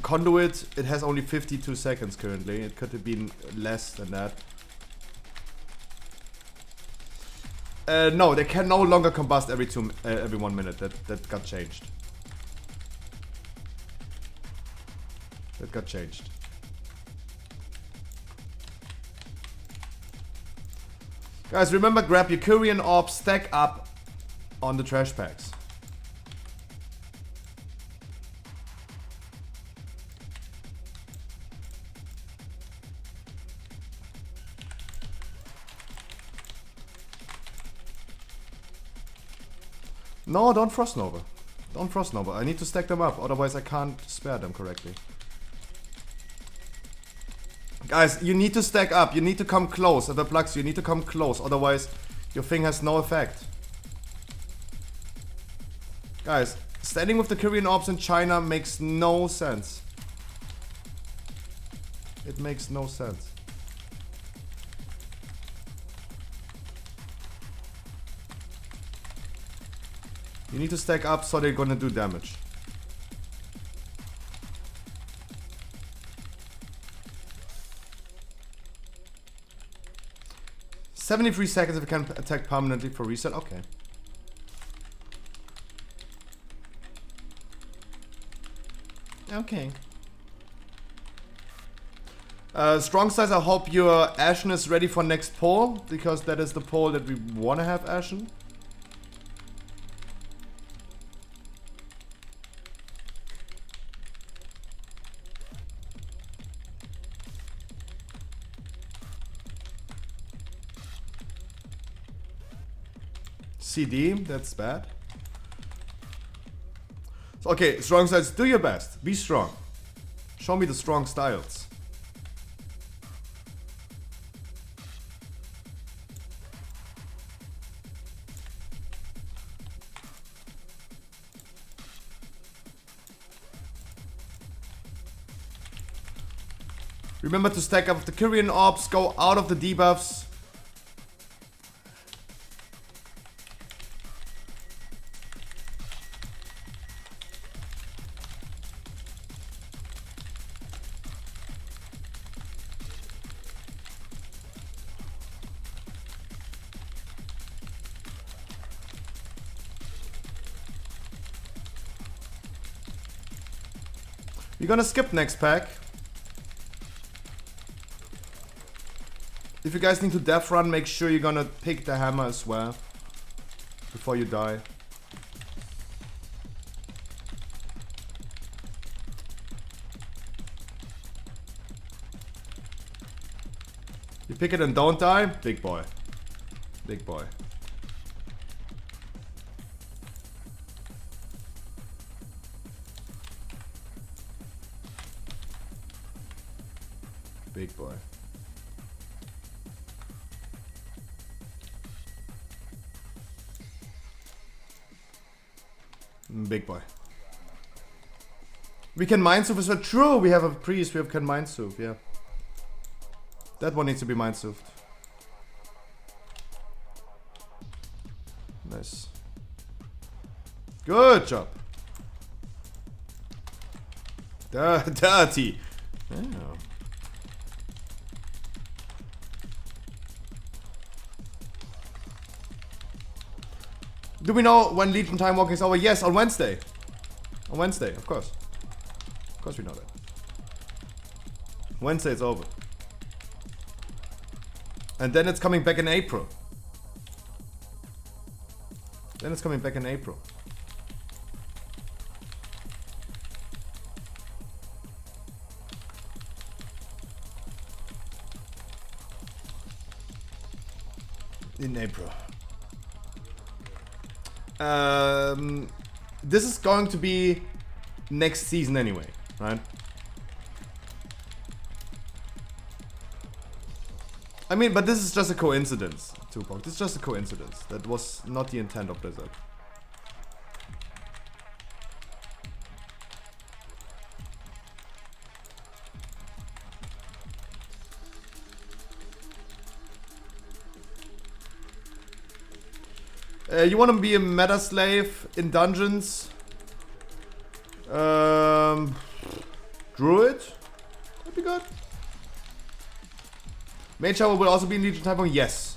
conduit. It has only 52 seconds currently. It could have been less than that. No, they can no longer combust every 1 minute. That got changed. That got changed. Guys, remember, grab your Kyrian Orb, stack up on the trash packs. No, don't Frost Nova. Don't Frost Nova. I need to stack them up, otherwise I can't spare them correctly. Guys, you need to stack up. You need to come close. At the plugs, you need to come close. Otherwise, your thing has no effect. Guys, standing with the Kyrian Orbs in China makes no sense. It makes no sense. You need to stack up so they're gonna do damage. "73 seconds if you can attack permanently for reset." Okay. Okay. Strong size, I hope your Ashen is ready for next poll, because that is the poll that we want to have Ashen. CD, that's bad. So, okay, strong sides, do your best. Be strong. Show me the strong styles. Remember to stack up the Kyrian orbs, go out of the debuffs. We're gonna skip next pack. If you guys need to death run, make sure you're gonna pick the hammer as well before you die. You pick it and don't die? Big boy. Big boy. Big boy. Big boy. We can mind soup as well. True, we have a priest, we can mind soup, yeah. That one needs to be mind souped. Nice. Good job. Dirty. Oh. Do we know when Legion time walking is over? Yes, on Wednesday. On Wednesday, of course. Of course we know that. Wednesday it's over. And then it's coming back in April. Then it's coming back in April. In April. This is going to be next season anyway, right? I mean, but this is just a coincidence, Tupac. This is just a coincidence. That was not the intent of Blizzard. You want to be a meta slave in dungeons? Druid? That'd be good. Mage Tower will also be in Legion Time. Yes.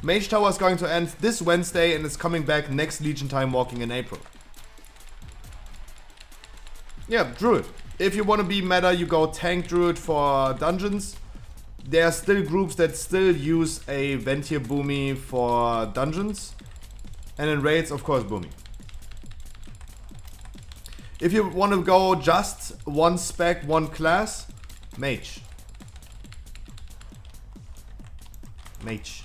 Mage Tower is going to end this Wednesday and it's coming back next Legion Time walking in April. Yeah, Druid. If you want to be meta, you go tank Druid for dungeons. There are still groups that still use a Ventir Boomy for dungeons. And in raids, of course, Boomy. If you want to go just one spec, one class, Mage. Mage.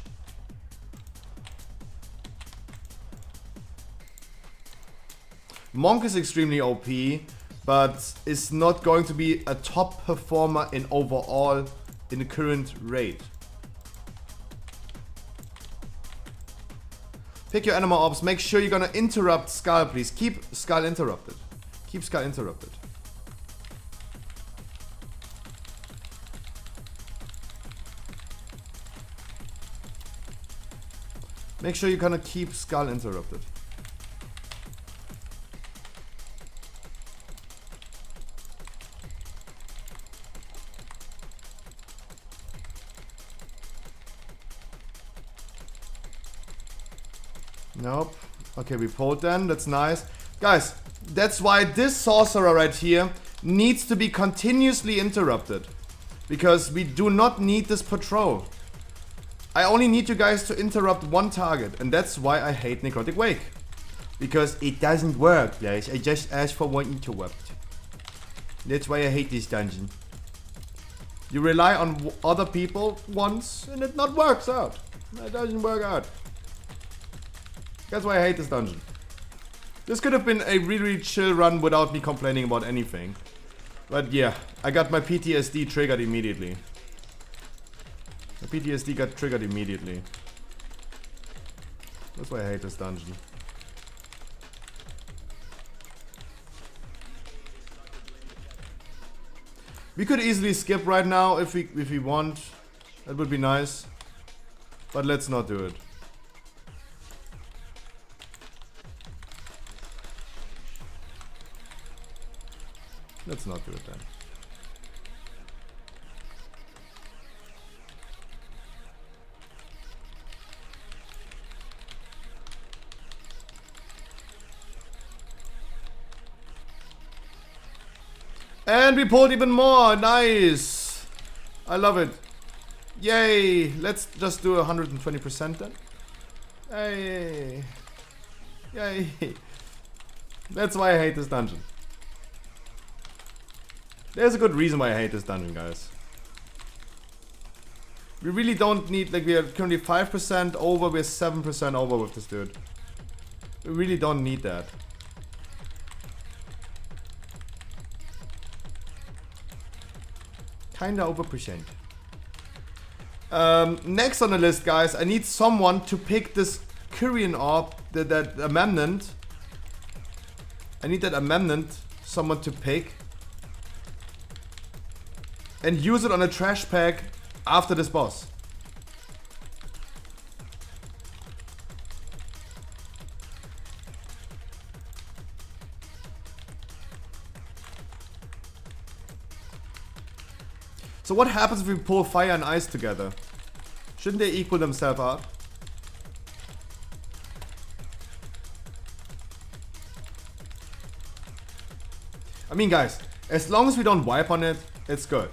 Monk is extremely OP, but is not going to be a top performer in overall in the current raid. Pick your animal orbs. Make sure you're gonna interrupt Skull, please. Keep Skull interrupted. Keep Skull interrupted. Make sure you're gonna keep Skull interrupted. Nope. Okay, we pulled then. That's nice. Guys, That's why this sorcerer right here needs to be continuously interrupted. Because we do not need this patrol. I only need you guys to interrupt one target. And that's why I hate Necrotic Wake. Because it doesn't work, guys. I just asked for one interrupt. That's why I hate this dungeon. You rely on other people once and it not works out. It doesn't work out. That's why I hate this dungeon. This could have been a really chill run without me complaining about anything. But yeah, I got my PTSD triggered immediately. My PTSD got triggered immediately. That's why I hate this dungeon. We could easily skip right now if we want. That would be nice. But let's not do it. Let's not do it then. And we pulled even more. Nice. I love it. Yay. Let's just do 120% then. Yay. Yay. That's why I hate this dungeon. There's a good reason why I hate this dungeon, guys. We really don't need, like, we are currently 5% over, we're 7% over with this dude. We really don't need that. Kinda over percent. Next on the list, guys, I need someone to pick this Kyrian orb, that amendment. I need that amendment, someone to pick. And use it on a trash pack after this boss. So what happens if we pull fire and ice together? Shouldn't they equal themselves out? I mean, guys, as long as we don't wipe on it, it's good.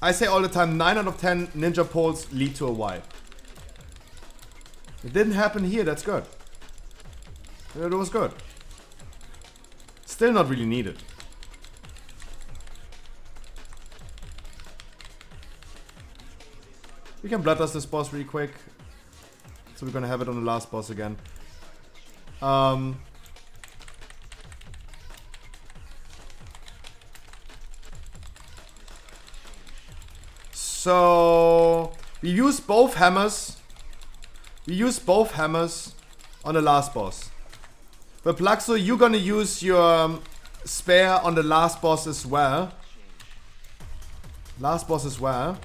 I say all the time, 9 out of 10 ninja pulls lead to a wipe. It didn't happen here, that's good. It was good. Still not really needed. We can bloodlust this boss really quick. So we're gonna have it on the last boss again. So we use both hammers. We use both hammers on the last boss. But Plaxo, you're gonna use your spare on the last boss as well. Last boss as well.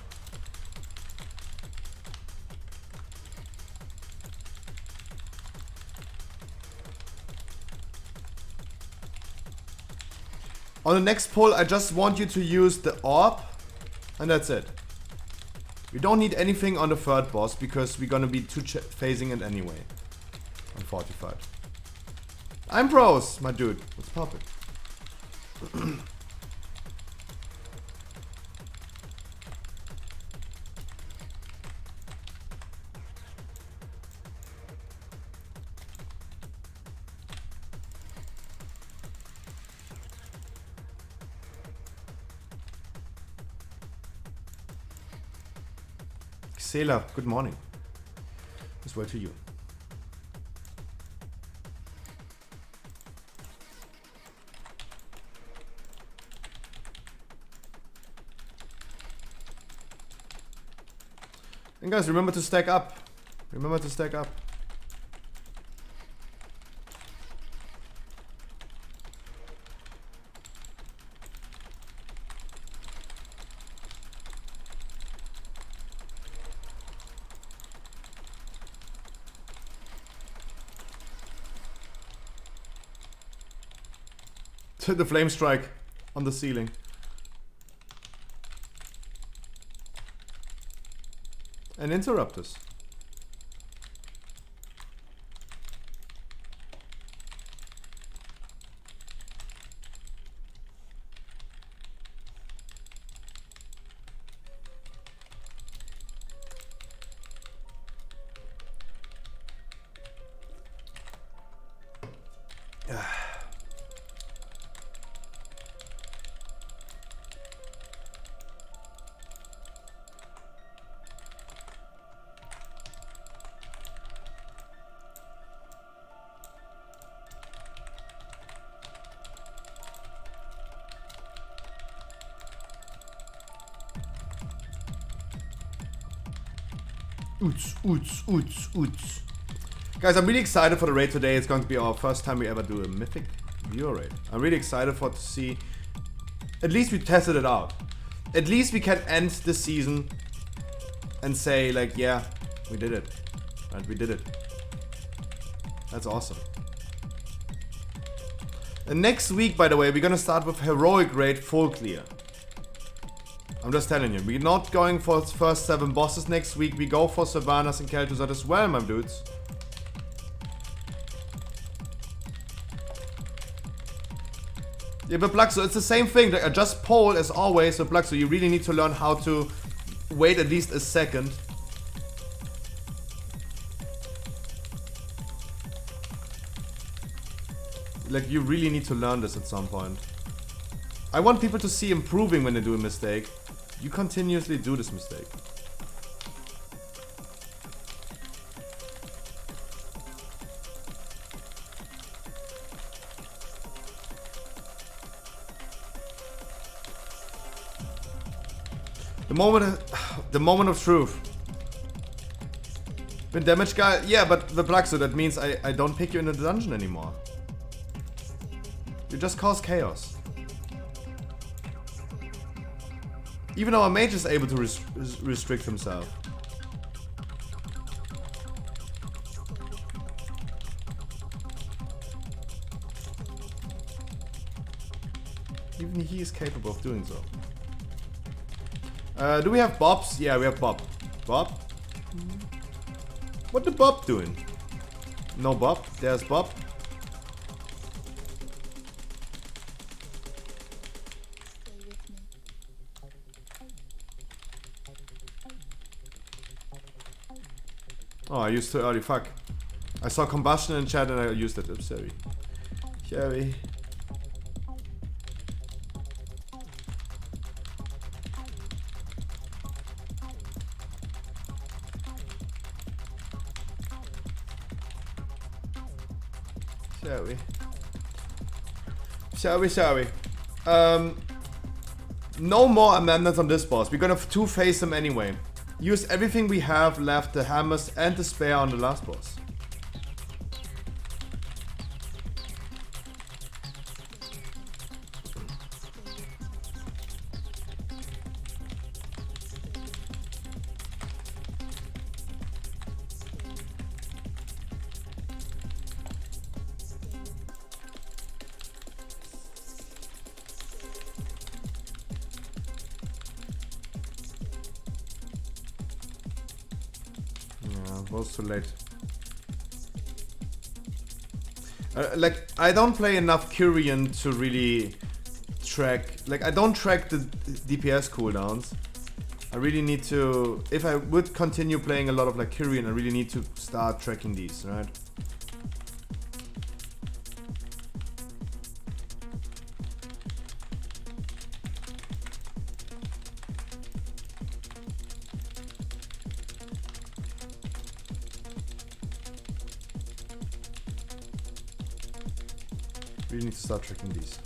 On the next pull, I just want you to use the orb, and that's it. We don't need anything on the third boss because we're gonna be phasing it anyway. On 45. I'm pros, my dude. Let's pop it. Xela, good morning. As well to you. And guys, remember to stack up. Remember to stack up. The flame strike on the ceiling. And interrupt us. Oots. Guys, I'm really excited for the raid today. It's going to be our first time we ever do a mythic viewer raid. I'm really excited for to see. At least we tested it out. At least we can end the season and say like, yeah, we did it. And we did it. That's awesome. And next week, by the way, we're gonna start with heroic raid full clear. I'm just telling you, we're not going for first 7 bosses next week. We go for Sylvanas and Kel'Thuzad as well, my dudes. Yeah, but Bluxo, it's the same thing. Like, I just poll as always, but Bluxo, you really need to learn how to wait at least a second. Like, you really need to learn this at some point. I want people to see improving when they do a mistake. You continuously do this mistake. The moment of truth. Been damage guy? Yeah, but the Bluxo, that means I don't pick you in the dungeon anymore. You just cause chaos. Even our mage is able to restrict himself. Even he is capable of doing so. Do we have Bobs? Yeah, we have Bob. Bob? What the Bob doing? No Bob. There's Bob. Oh, I used too early. Fuck. I saw combustion in chat and I used it. I'm sorry. Sorry. Shall we? No more amendments on this boss. We're gonna two-face him anyway. Use everything we have left, the hammers and the spare on the last boss. Too late. Like, I don't play enough Kyrian to really track. Like, I don't track the DPS cooldowns. I really need to. If I would continue playing a lot of like Kyrian, I really need to start tracking these, right? We need to start tracking these.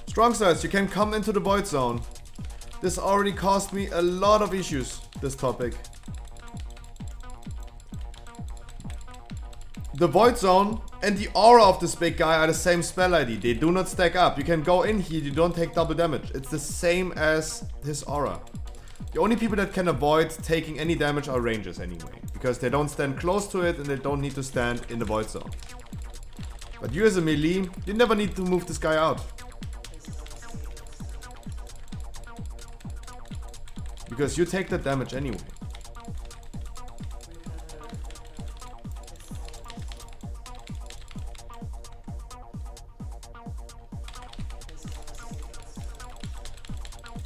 Strong sides, you can come into the void zone. This already caused me a lot of issues, this topic. The void zone and the aura of this big guy are the same spell ID. They do not stack up. You can go in here, you don't take double damage. It's the same as his aura. The only people that can avoid taking any damage are rangers anyway, because they don't stand close to it and they don't need to stand in the void zone. But you as a melee, you never need to move this guy out. Because you take that damage anyway.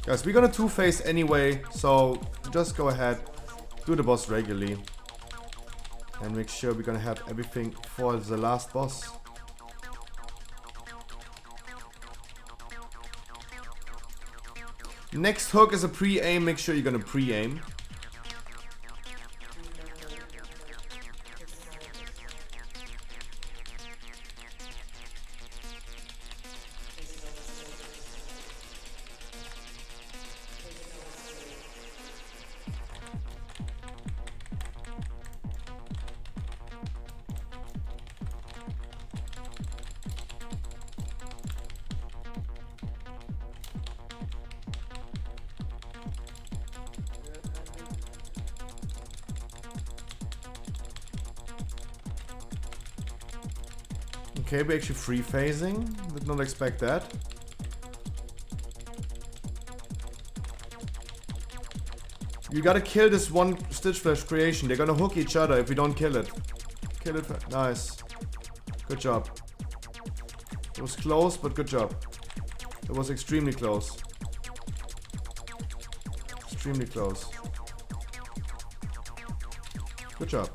Guys, we're gonna two-face anyway, so just go ahead, do the boss regularly, and make sure we're gonna have everything for the last boss. Next hook is a pre-aim, make sure you're gonna pre-aim. Okay, we're actually free phasing. Did not expect that. You gotta kill this one Stitch Flash creation. They're gonna hook each other if we don't kill it. Kill it. Nice. Good job. It was close, but good job. It was extremely close. Extremely close. Good job.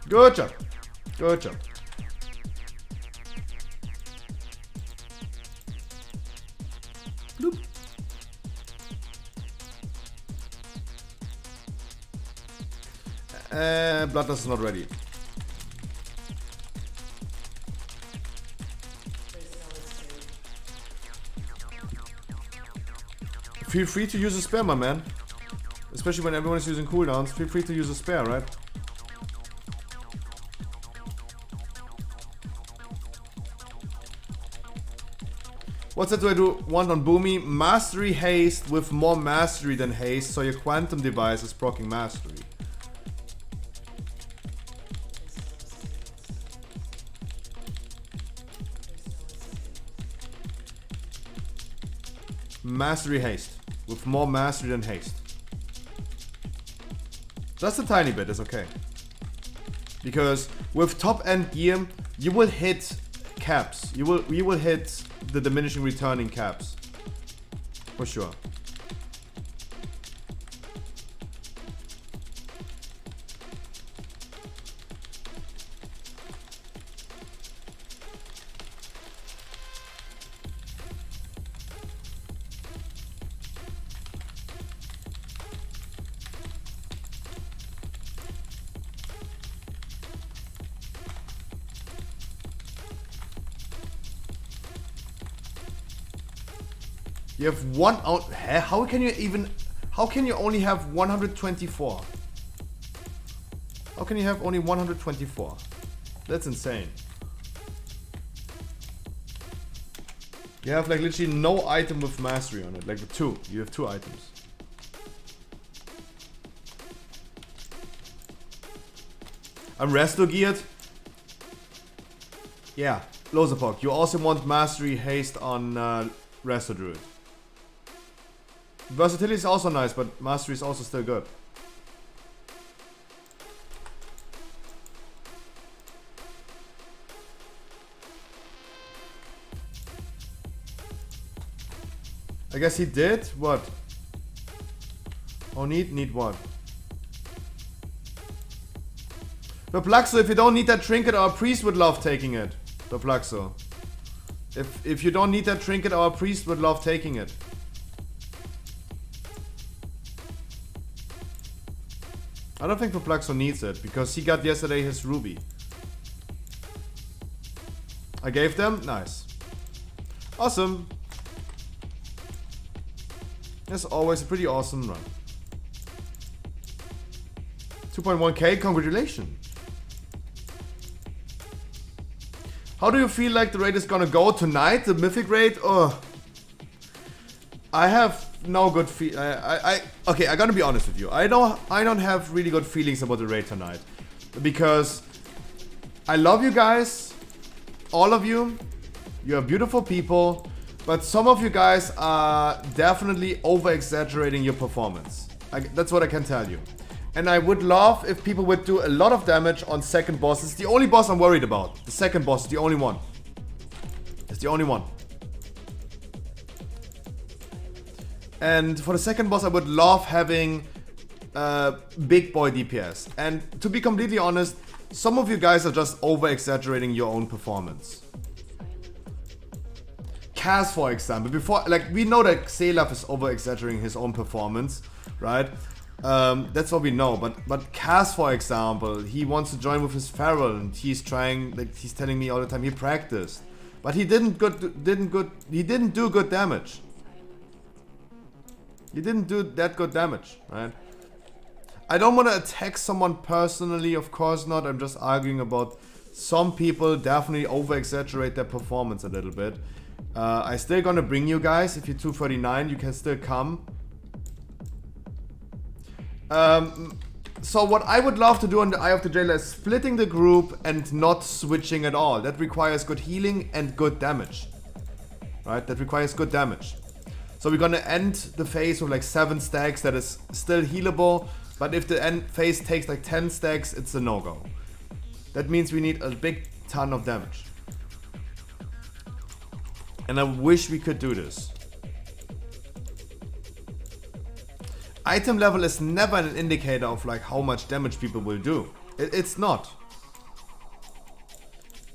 Good job. Good job. Bloop. Bloodlust is not ready. Feel free to use a spare, my man. Especially when everyone is using cooldowns. Feel free to use a spare, right? What's that do I do want on Boomy? Mastery haste with more mastery than haste, so your quantum device is proccing mastery. Mastery haste with more mastery than haste. Just a tiny bit is okay. Because with top end gear, you will hit caps. You will hit the diminishing returning caps. For sure. You have one out. How can you even? How can you only have 124? How can you have only 124? That's insane. You have like literally no item with mastery on it. Like two. You have two items. I'm resto geared. Yeah, Lozapok. You also want mastery haste on resto druid. Versatility is also nice, but mastery is also still good. I guess he did? What? Oh, need what? Perpluxo, if you don't need that trinket, our priest would love taking it. Perpluxo. If you don't need that trinket, our priest would love taking it. I don't think Perpluxo needs it, because he got yesterday his ruby. I gave them? Nice. Awesome. That's always a pretty awesome run. 2.1k, congratulations. How do you feel like the raid is gonna go tonight? The mythic raid? Ugh. I have no good feel. Okay, I'm gonna be honest with you. I don't have really good feelings about the raid tonight, because I love you guys, all of you. You're beautiful people, but some of you guys are definitely over exaggerating your performance. That's what I can tell you. And I would love if people would do a lot of damage on second boss. It's the only boss I'm worried about. The second boss is the only one. It's the only one. And for the second boss, I would love having big boy DPS. And to be completely honest, some of you guys are just over exaggerating your own performance. Kaz, for example, before, like, we know that Xelaf is over exaggerating his own performance, right? That's what we know. But Kaz, for example, he wants to join with his Feral, and he's trying, like, he's telling me all the time he practiced, but he didn't do good damage. He didn't do that good damage, right? I don't want to attack someone personally, of course not. I'm just arguing about some people definitely over-exaggerate their performance a little bit. I still gonna bring you guys. If you're 239, you can still come. So what I would love to do on the Eye of the Jailer is splitting the group and not switching at all. That requires good healing and good damage. Right? That requires good damage. So we're gonna end the phase with like 7 stacks that is still healable. But if the end phase takes like 10 stacks, it's a no-go. That means we need a big ton of damage. And I wish we could do this. Item level is never an indicator of like how much damage people will do. It's not.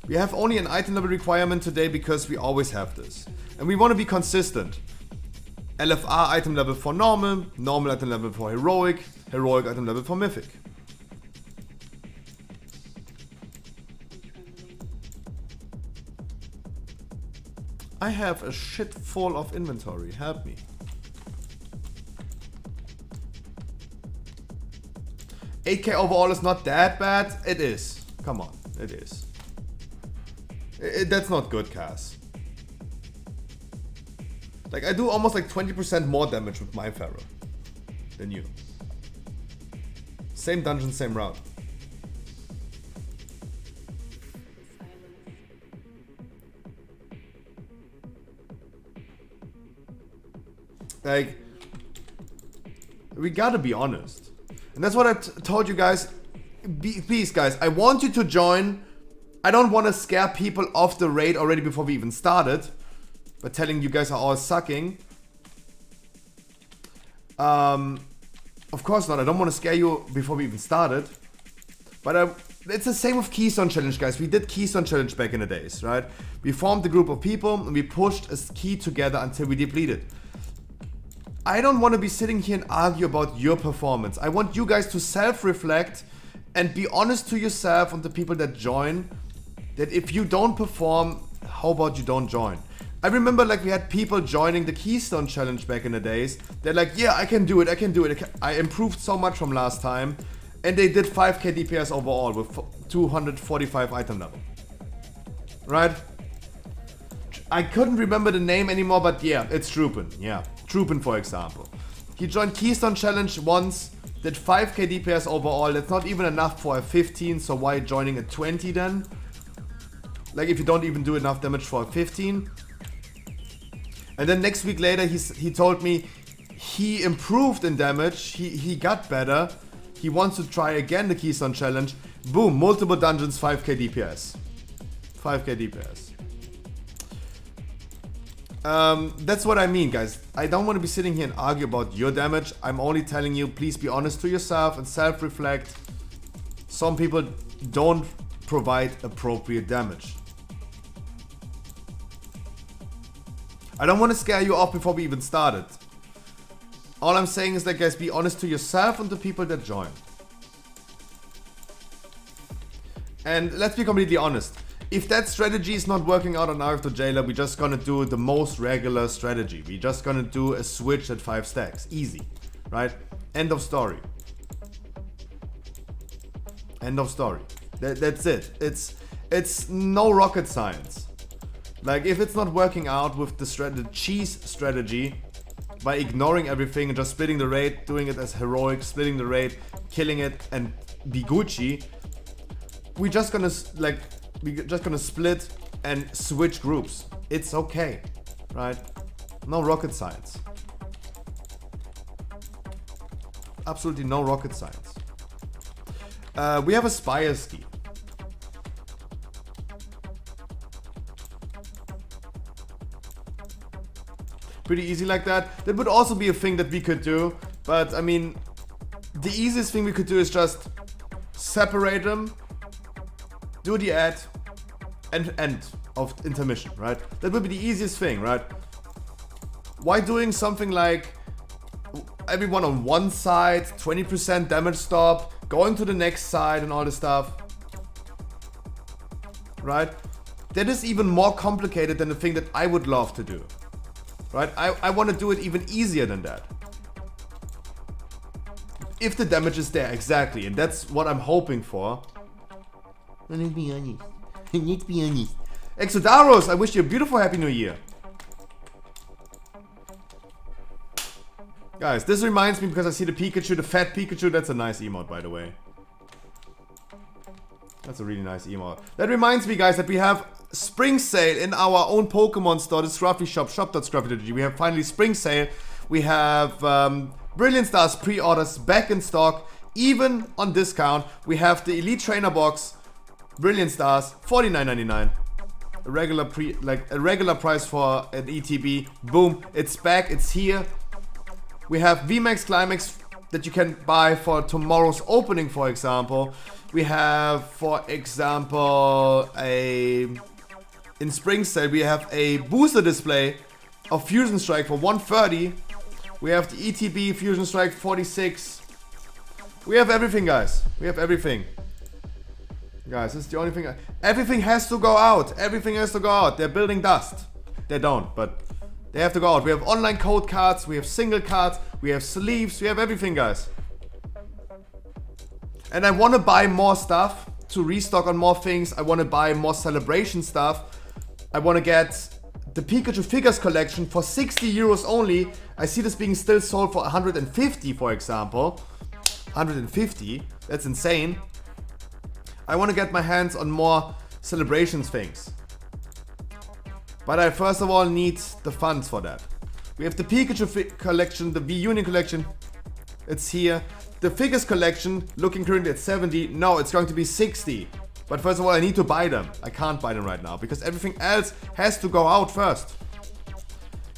We have only an item level requirement today because we always have this. And we want to be consistent. LFR item level for normal, normal item level for heroic, heroic item level for mythic. I have a shit full of inventory, help me. 8k overall is not that bad. It is. Come on, it is. That's not good, Cass. Like, I do almost like 20% more damage with my Pharaoh than you. Same dungeon, same route. Like, we gotta be honest. And that's what I told you guys. Please, guys, I want you to join. I don't want to scare people off the raid already before we even started. By telling you guys are all sucking. Of course not. I don't want to scare you before we even started. But it's the same with Keystone Challenge, guys. We did Keystone Challenge back in the days, right? We formed a group of people and we pushed a key together until we depleted. I don't want to be sitting here and argue about your performance. I want you guys to self-reflect and be honest to yourself and the people that join. That if you don't perform, how about you don't join? I remember like we had people joining the Keystone Challenge back in the days. They're like, yeah, I can do it, I can do it. I improved so much from last time. And they did 5k DPS overall with 245 item level. Right? I couldn't remember the name anymore, but yeah, it's Trupin. Yeah, Trupin for example. He joined Keystone Challenge once, did 5k DPS overall. That's not even enough for a 15, so why joining a 20 then? Like if you don't even do enough damage for a 15. And then next week later, he told me he improved in damage. He got better. He wants to try again the Keystone Challenge. Boom, multiple dungeons, 5k DPS. 5k DPS. That's what I mean, guys. I don't want to be sitting here and argue about your damage. I'm only telling you, please be honest to yourself and self-reflect. Some people don't provide appropriate damage. I don't want to scare you off before we even started. All I'm saying is that, guys, be honest to yourself and the people that join. And let's be completely honest. If that strategy is not working out on Eye of the Jailer, we're just gonna do the most regular strategy. We're just gonna do a switch at 5 stacks. Easy. Right? End of story. End of story. That's it. It's no rocket science. Like, if it's not working out with the cheese strategy, by ignoring everything and just splitting the raid, doing it as heroic, splitting the raid, killing it, and be Gucci, we're just gonna split and switch groups. It's okay, right? No rocket science. Absolutely no rocket science. We have a Spire ski. Pretty easy like that. That would also be a thing that we could do. But I mean, the easiest thing we could do is just separate them, do the ad, and end of intermission, right? That would be the easiest thing, right? Why doing something like everyone on one side, 20% damage stop, going to the next side and all this stuff, right? That is even more complicated than the thing that I would love to do. Right? I want to do it even easier than that. If the damage is there, exactly. And that's what I'm hoping for. Let's be honest. Let's be honest. Exodaros, I wish you a beautiful Happy New Year. Guys, this reminds me because I see the Pikachu, the fat Pikachu. That's a nice emote, by the way. That's a really nice emote. That reminds me, guys, that we have spring sale in our own Pokemon store, the Scruffy shop, shop.scruffy.gg. We have finally spring sale. We have Brilliant Stars pre-orders back in stock, even on discount. We have the Elite Trainer box, Brilliant Stars, $49.99. A regular price for an ETB. Boom, it's back, it's here. We have VMAX Climax that you can buy for tomorrow's opening, for example. We have, for example, in spring sale, we have a booster display of Fusion Strike for $130. We have the ETB Fusion Strike 46. We have everything, guys. We have everything. Guys, this is the only thing. Everything has to go out. Everything has to go out. They're building dust. They don't, but they have to go out. We have online code cards. We have single cards. We have sleeves. We have everything, guys. And I want to buy more stuff to restock on more things. I want to buy more celebration stuff. I want to get the Pikachu figures collection for 60 euros only. I see this being still sold for 150, for example. 150. That's insane. I want to get my hands on more celebrations things. But I first of all need the funds for that. We have the Pikachu collection, the V-Union collection. It's here. The figures collection, looking currently at 70. No, it's going to be 60. But first of all, I need to buy them. I can't buy them right now because everything else has to go out first.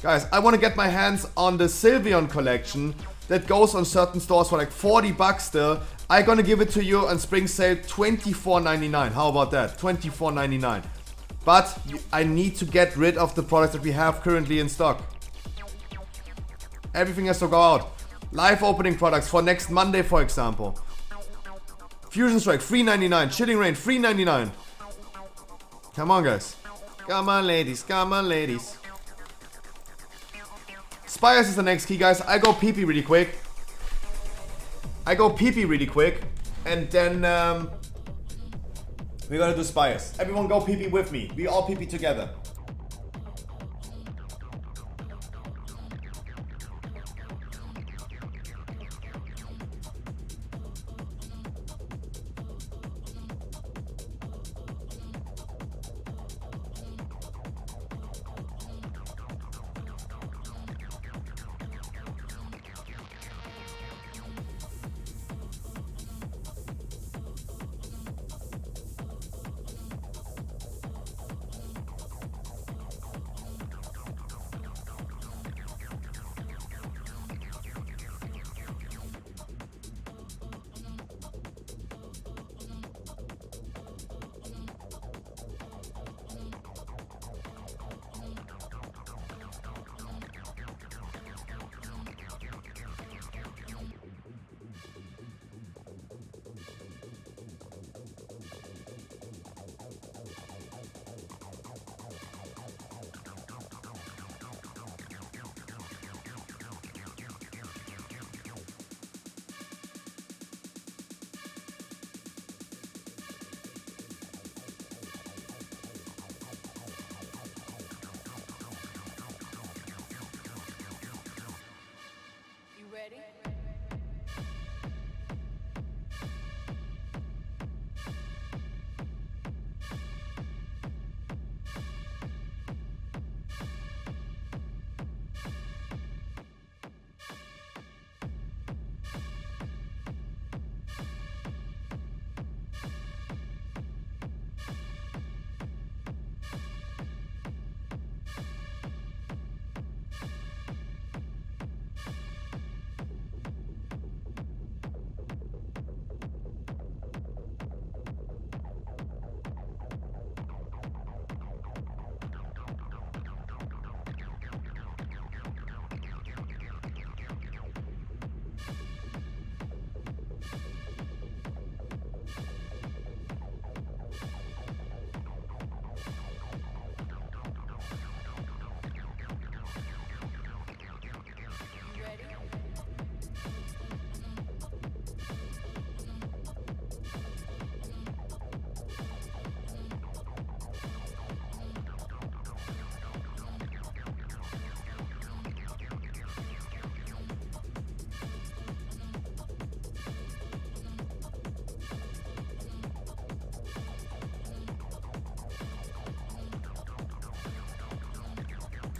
Guys, I want to get my hands on the Sylveon collection that goes on certain stores for like 40 bucks still. I'm gonna give it to you on spring sale, $24.99. How about that? $24.99. But I need to get rid of the products that we have currently in stock. Everything has to go out. Live opening products for next Monday, for example. Fusion Strike, $3.99. Chilling Rain, $3.99. Come on, guys. Come on, ladies. Come on, ladies. Spires is the next key, guys. I go pee-pee really quick. And then we're gonna do Spires. Everyone go pee-pee with me. We all pee-pee together.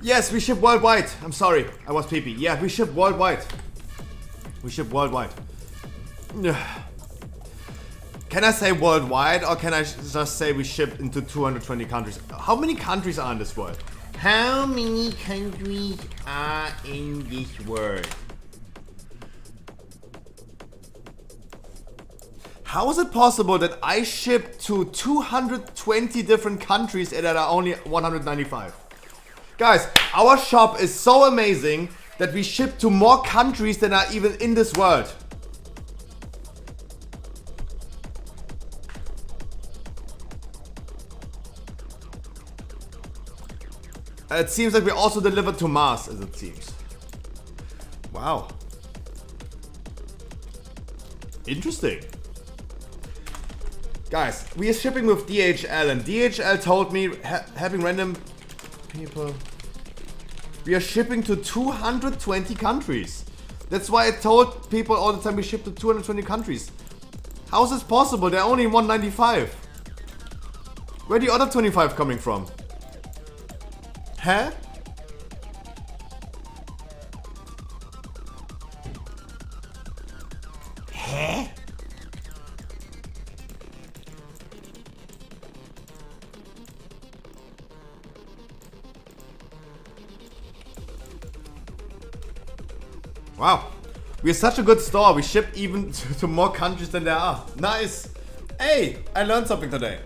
Yes, we ship worldwide. I'm sorry, I was pee-pee. Yeah, we ship worldwide. We ship worldwide. Can I say worldwide or can I just say we ship into 220 countries? How many countries are in this world? How many countries are in this world? How is it possible that I ship to 220 different countries and there are only 195? Guys, our shop is so amazing that we ship to more countries than are even in this world. It seems like we also deliver to Mars, as it seems. Wow. Interesting. Guys, we are shipping with DHL and DHL told me, having random people, we are shipping to 220 countries. That's why I told people all the time we ship to 220 countries. How is this possible? There are only 195. Where are the other 25 coming from? Huh? Huh? Wow. We're such a good store. We ship even to more countries than there are. Nice. Hey, I learned something today.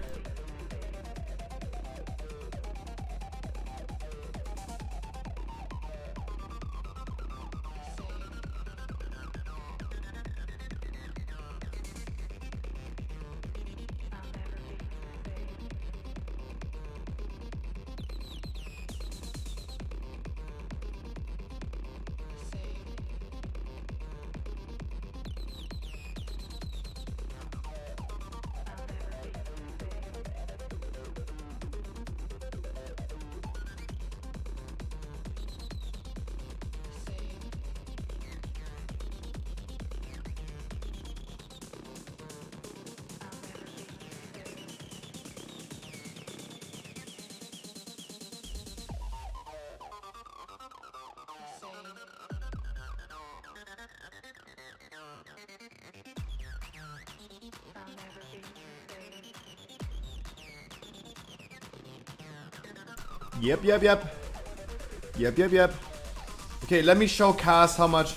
Yep. Okay, let me show Kaz how much.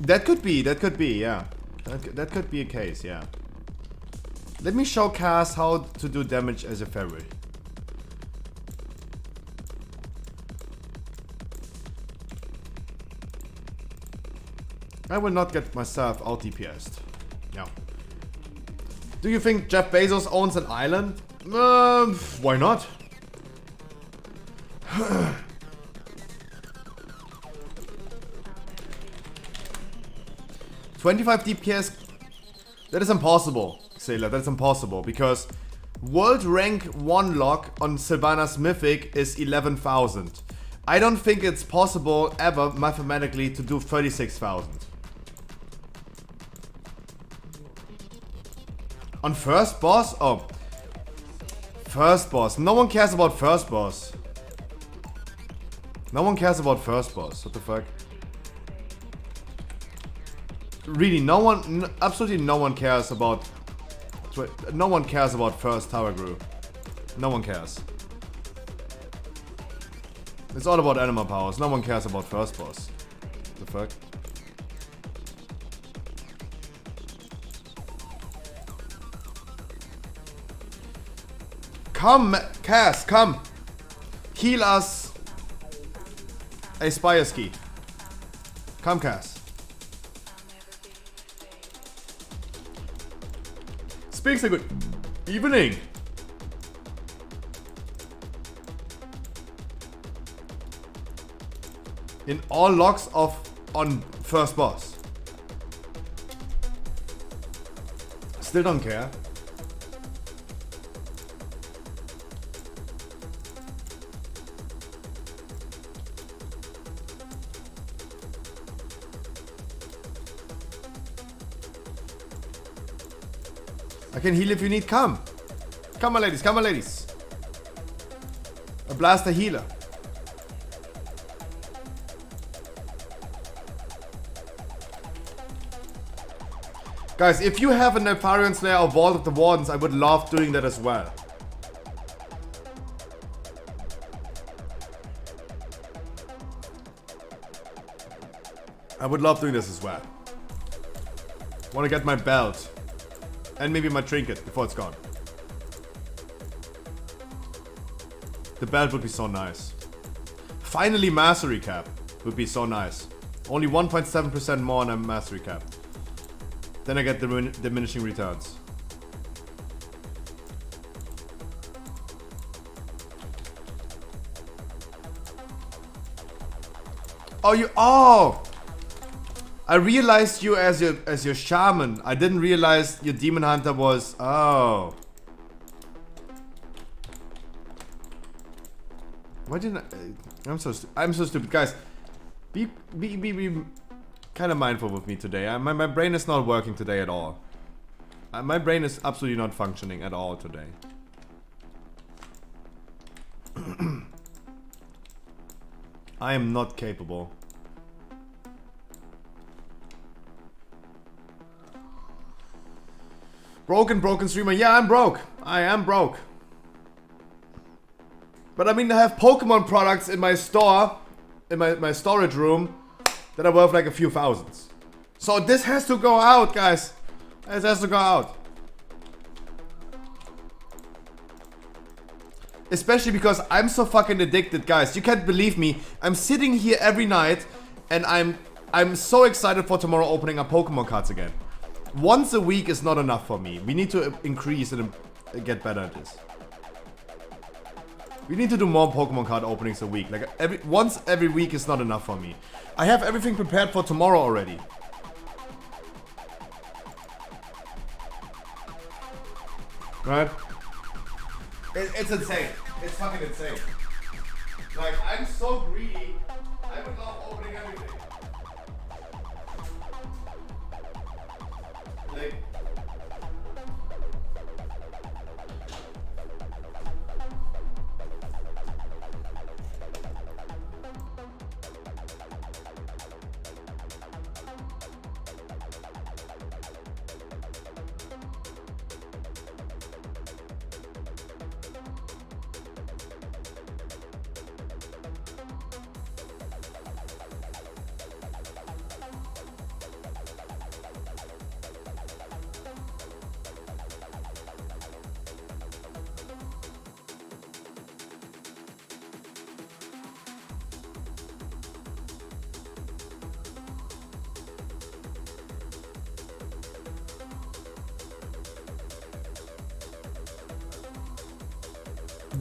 That could be, yeah. That could be a case, yeah. Let me show Kaz how to do damage as a fairy. I will not get myself out DPS'd. No. Do you think Jeff Bezos owns an island? Why not? 25 DPS? That is impossible, Sailor. That's impossible because world rank 1 lock on Sylvanas Mythic is 11,000. I don't think it's possible ever mathematically to do 36,000. On first boss? Oh. First boss. No one cares about first boss. No one cares about first boss. What the fuck? Really, no one, absolutely no one cares about... No one cares about first tower group. No one cares. It's all about animal powers. No one cares about first boss. The fuck? Come, Cass, come. Heal us a Spire Ski. Come, Cass. Speaks a good evening. In all locks of on first boss. Still don't care. I can heal if you need, come. Come on, ladies. Come on, ladies. A blaster healer. Guys, if you have a Nefarian Slayer or Vault of the Wardens, I would love doing that as well. I would love doing this as well. Want to get my belt. And maybe my trinket before it's gone. The belt would be so nice. Finally, mastery cap would be so nice. Only 1.7% more on a mastery cap. Then I get the diminishing returns. Oh, you. Oh! I realized you as your shaman. I didn't realize your demon hunter was. Oh. Why didn't I? I'm so stupid, guys. Be kind of mindful with me today. My brain is not working today at all. My brain is absolutely not functioning at all today. I am not capable. Broken streamer. Yeah, I'm broke. I am broke. But I mean, I have Pokemon products in my store, in my storage room, that are worth like a few thousands. So this has to go out, guys. This has to go out. Especially because I'm so fucking addicted, guys. You can't believe me. I'm sitting here every night and I'm so excited for tomorrow opening up Pokemon cards again. Once a week is not enough for me. We need to increase and get better at this. We need to do more Pokemon card openings a week. Like once every week is not enough for me. I have everything prepared for tomorrow already. Right? It's insane. It's fucking insane. Like, I'm so greedy. I would love opening everything. Like,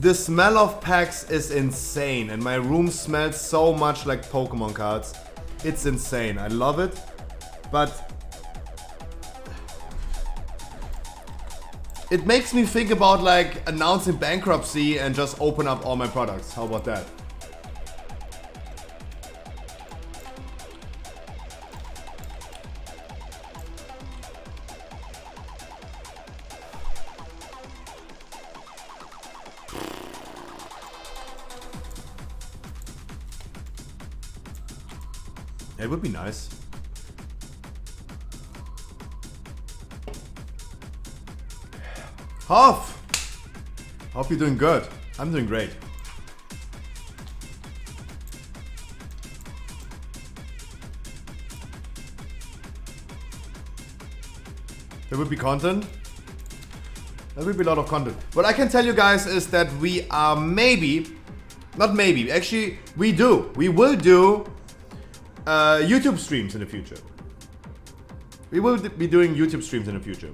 the smell of packs is insane, and my room smells so much like Pokemon cards. It's insane. I love it, but it makes me think about like announcing bankruptcy and just open up all my products. How about that? It would be nice. Hoff! Hope you're doing good. I'm doing great. There would be content. There will be a lot of content. What I can tell you guys is that we are actually we will do YouTube streams in the future. We will be doing YouTube streams in the future.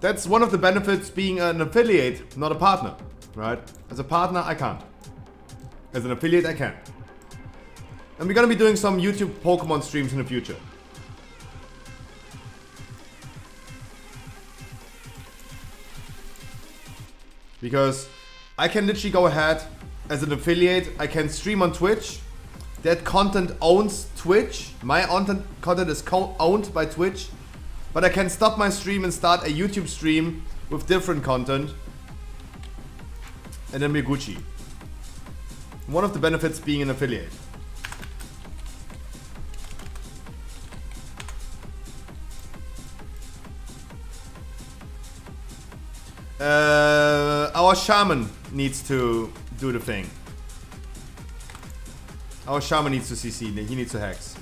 That's one of the benefits being an affiliate, not a partner, right? As a partner, I can't. As an affiliate, I can. And we're gonna be doing some YouTube Pokemon streams in the future. Because I can literally go ahead as an affiliate, I can stream on Twitch. That content owns Twitch. My content is owned by Twitch. But I can stop my stream and start a YouTube stream with different content. and then we're Gucci. One of the benefits being an affiliate. Our shaman needs to do the thing. Our shaman needs to CC, he needs to hex.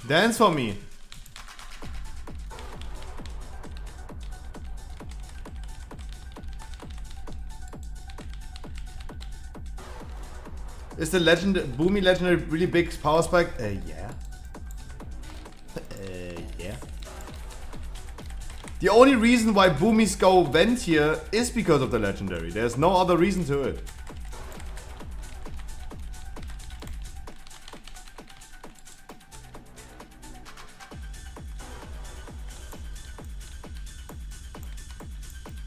Dance for me. Is the Boomy legendary really big power spike? Yeah. Yeah. The only reason why Boomies go vent here is because of the legendary. There's no other reason to it.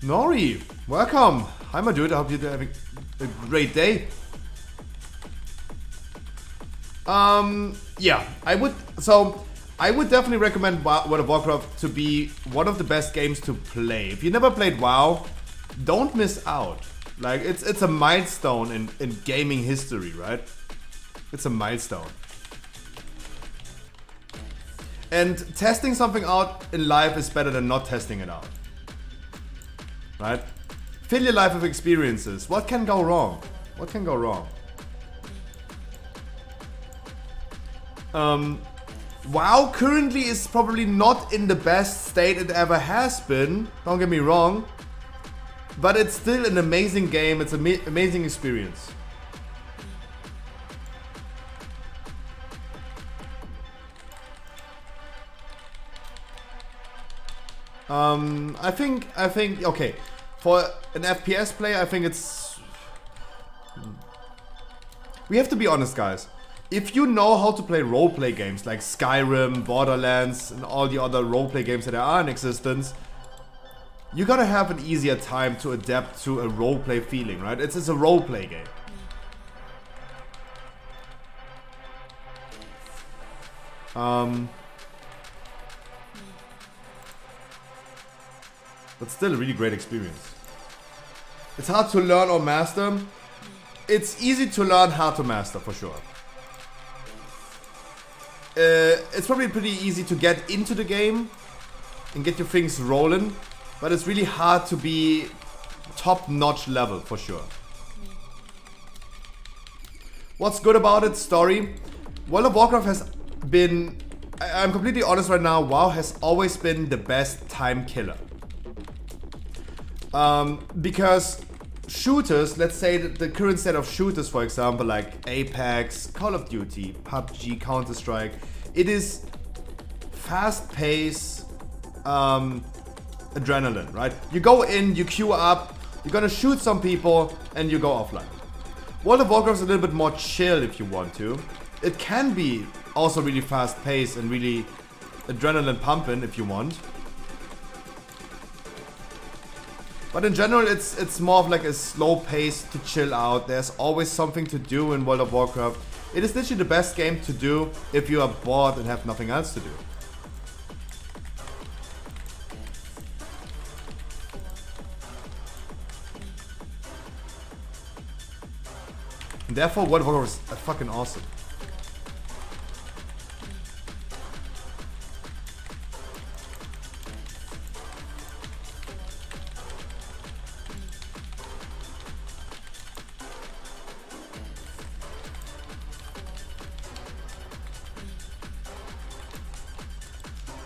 Nori, welcome. Hi, my dude. I hope you're having a great day. Yeah, I would definitely recommend World of Warcraft to be one of the best games to play. If you never played WoW, don't miss out. Like, it's a milestone in gaming history, right? It's a milestone. And testing something out in life is better than not testing it out. Right? Fill your life with experiences. What can go wrong? What can go wrong? WoW currently is probably not in the best state it ever has been. Don't get me wrong. But it's still an amazing game. It's an amazing experience. I think, okay. For an FPS player, I think it's... We have to be honest, guys. If you know how to play roleplay games like Skyrim, Borderlands, and all the other roleplay games that are in existence, you're gonna have an easier time to adapt to a roleplay feeling, right? It's a roleplay game. But still a really great experience. It's hard to learn or master. It's easy to learn, hard to master for sure. It's probably pretty easy to get into the game and get your things rolling, but it's really hard to be top-notch level for sure. What's good about it? Story. World of Warcraft has been, I'm completely honest right now, WoW has always been the best time killer. Because shooters, let's say the current set of shooters, for example, like Apex, Call of Duty, PUBG, Counter-Strike, it is fast-paced adrenaline, right? You go in, you queue up, you're gonna shoot some people, and you go offline. World of Warcraft is a little bit more chill if you want to. It can be also really fast-paced and really adrenaline pumping if you want. But in general, it's more of like a slow pace to chill out. There's always something to do in World of Warcraft. It is literally the best game to do if you are bored and have nothing else to do. And therefore, World of Warcraft is fucking awesome.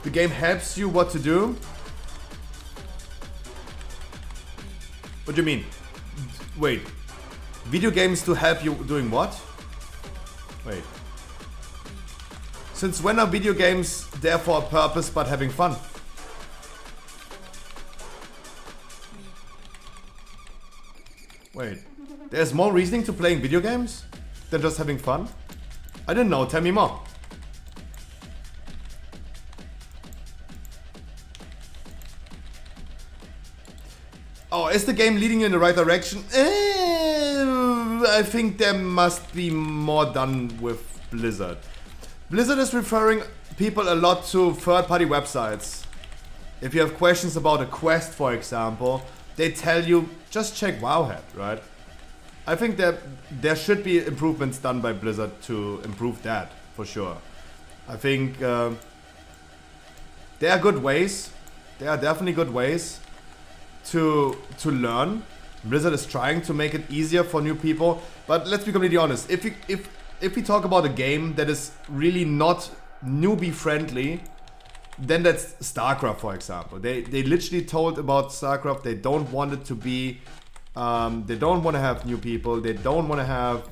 The game helps you what to do? What do you mean? Wait. Video games to help you doing what? Wait. Since when are video games there for a purpose but having fun? Wait. There's more reasoning to playing video games than just having fun? I didn't know, tell me more. Oh, is the game leading you in the right direction? I think there must be more done with Blizzard. Blizzard is referring people a lot to third-party websites. If you have questions about a quest, for example, they tell you, just check Wowhead, right? I think that there should be improvements done by Blizzard to improve that, for sure. I think there are good ways. There are definitely good ways to learn. Blizzard is trying to make it easier for new people, but let's be completely honest. If we talk about a game that is really not newbie friendly, then that's StarCraft, for example. They literally told about StarCraft they don't want it to be, they don't want to have new people, they don't want to have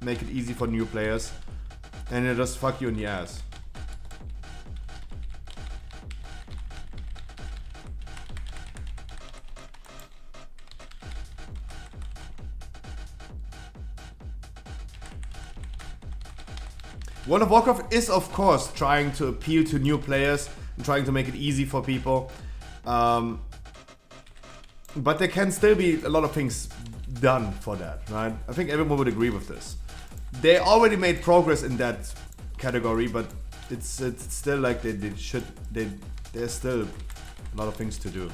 make it easy for new players, and they just fuck you in the ass. World of Warcraft is, of course, trying to appeal to new players and trying to make it easy for people. But there can still be a lot of things done for that, right? I think everyone would agree with this. They already made progress in that category, but it's still like there's still a lot of things to do.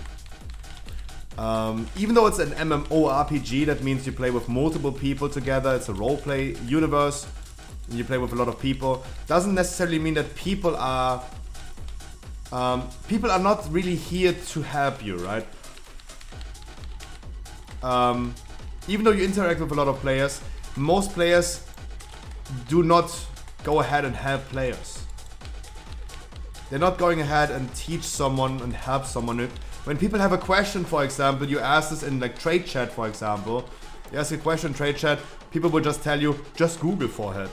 Even though it's an MMORPG, that means you play with multiple people together. It's a roleplay universe. And you play with a lot of people. Doesn't necessarily mean that people are not really here to help you, right? Even though you interact with a lot of players, most players do not go ahead and help players. They're not going ahead and teach someone and help someone. When people have a question, for example, you ask this in like trade chat, for example. You ask a question in trade chat, people will just tell you, just Google forehead.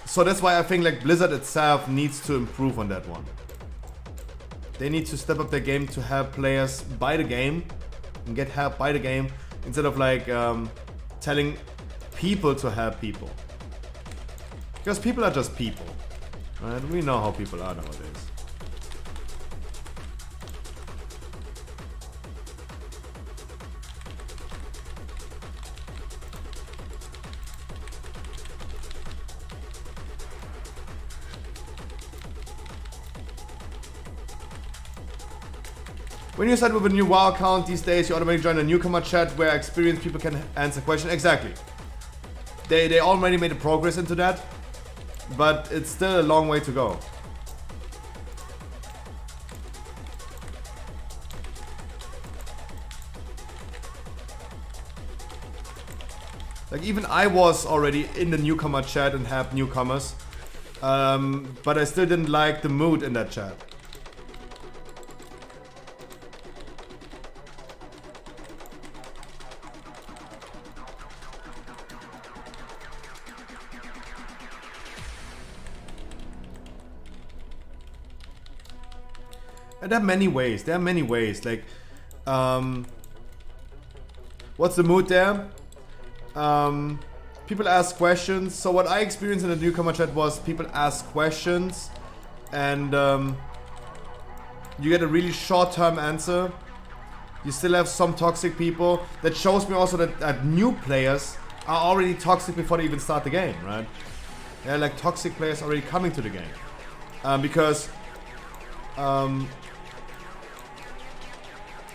So that's why I think like Blizzard itself needs to improve on that one. They need to step up their game to help players buy the game and get help by the game instead of like telling people to help people. Because people are just people, right? We know how people are nowadays. When you start with a new WoW account these days, you automatically join a newcomer chat where experienced people can answer questions. Exactly. They already made a progress into that, but it's still a long way to go. Like even I was already in the newcomer chat and helped newcomers, but I still didn't like the mood in that chat. And there are many ways. There are many ways. Like, what's the mood there? People ask questions. So what I experienced in the newcomer chat was people ask questions, and you get a really short-term answer. You still have some toxic people. That shows me also that new players are already toxic before they even start the game, right? They're like toxic players already coming to the game, because.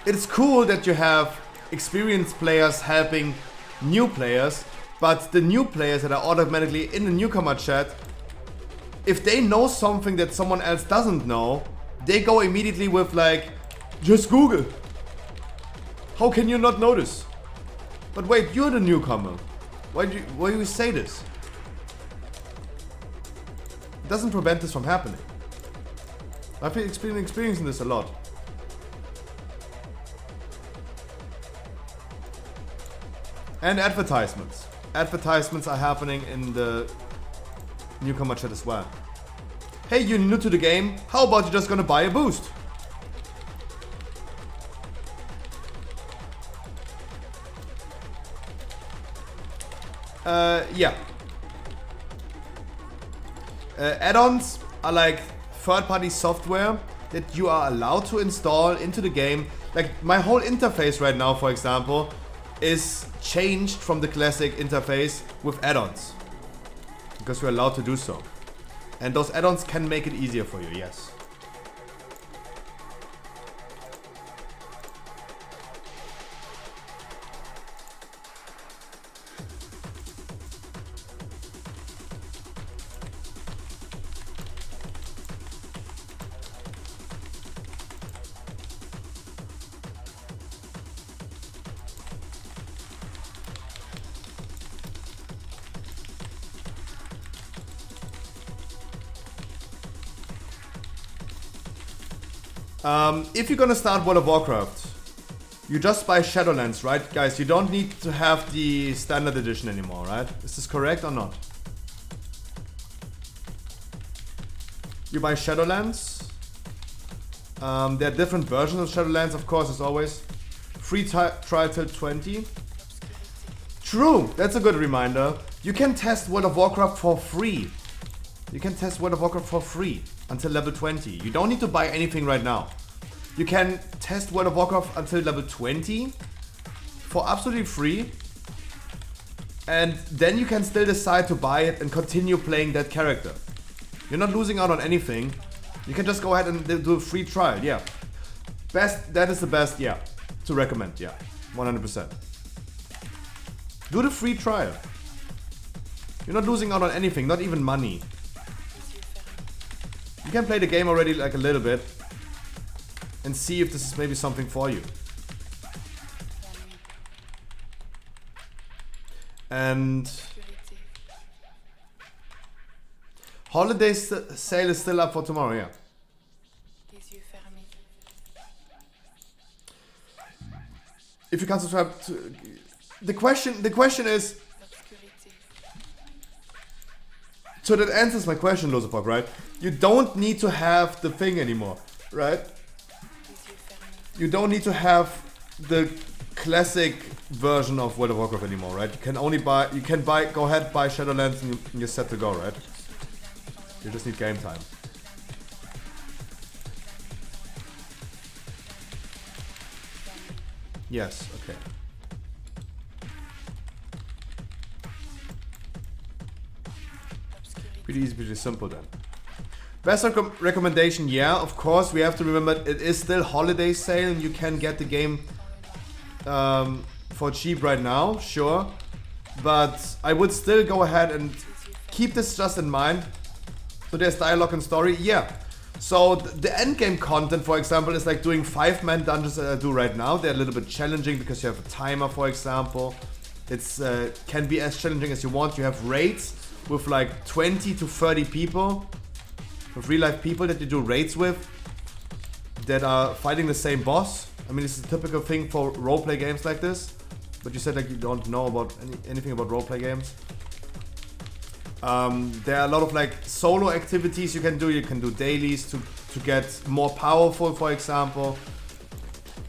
It's cool that you have experienced players helping new players, but the new players that are automatically in the newcomer chat, if they know something that someone else doesn't know, they go immediately with like, just Google. How can you not know this? But wait, you're the newcomer. Why do you say this? It doesn't prevent this from happening. I've been experiencing this a lot. And advertisements. Advertisements are happening in the newcomer chat as well. Hey, you're new to the game. How about you just gonna buy a boost? Yeah. Add-ons are like third-party software that you are allowed to install into the game. Like my whole interface right now, for example, is changed from the classic interface with add-ons. Because we're allowed to do so. And those add-ons can make it easier for you, yes. If you're gonna start World of Warcraft, you just buy Shadowlands, right? Guys, you don't need to have the standard edition anymore, right? Is this correct or not? You buy Shadowlands. There are different versions of Shadowlands, of course, as always. Free trial till 20. True, that's a good reminder. You can test World of Warcraft for free. You can test World of Warcraft for free until level 20. You don't need to buy anything right now. You can test World of Warcraft until level 20 for absolutely free. And then you can still decide to buy it and continue playing that character. You're not losing out on anything. You can just go ahead and do a free trial, yeah. That is the best, yeah, to recommend, yeah, 100%. Do the free trial. You're not losing out on anything, not even money. You can play the game already like a little bit and see if this is maybe something for you. And holiday sale is still up for tomorrow, yeah. If you can't subscribe to the question is, so that answers my question, Losopok, right? You don't need to have the thing anymore, right? You don't need to have the classic version of World of Warcraft anymore, right? You can only buy, go ahead, buy Shadowlands and you're set to go, right? You just need game time. Yes, okay. Pretty easy, pretty simple then. Best recommendation, yeah, of course. We have to remember it is still holiday sale and you can get the game for cheap right now, sure. But I would still go ahead and keep this just in mind. So there's dialogue and story, yeah. So the endgame content, for example, is like doing 5-man dungeons that I do right now. They're a little bit challenging because you have a timer, for example. It's can be as challenging as you want. You have raids with like 20 to 30 people, with real life people that you do raids with, that are fighting the same boss. I mean, it's a typical thing for roleplay games like this. But you said like you don't know about anything about roleplay games. There are a lot of like solo activities you can do. You can do dailies to get more powerful, for example.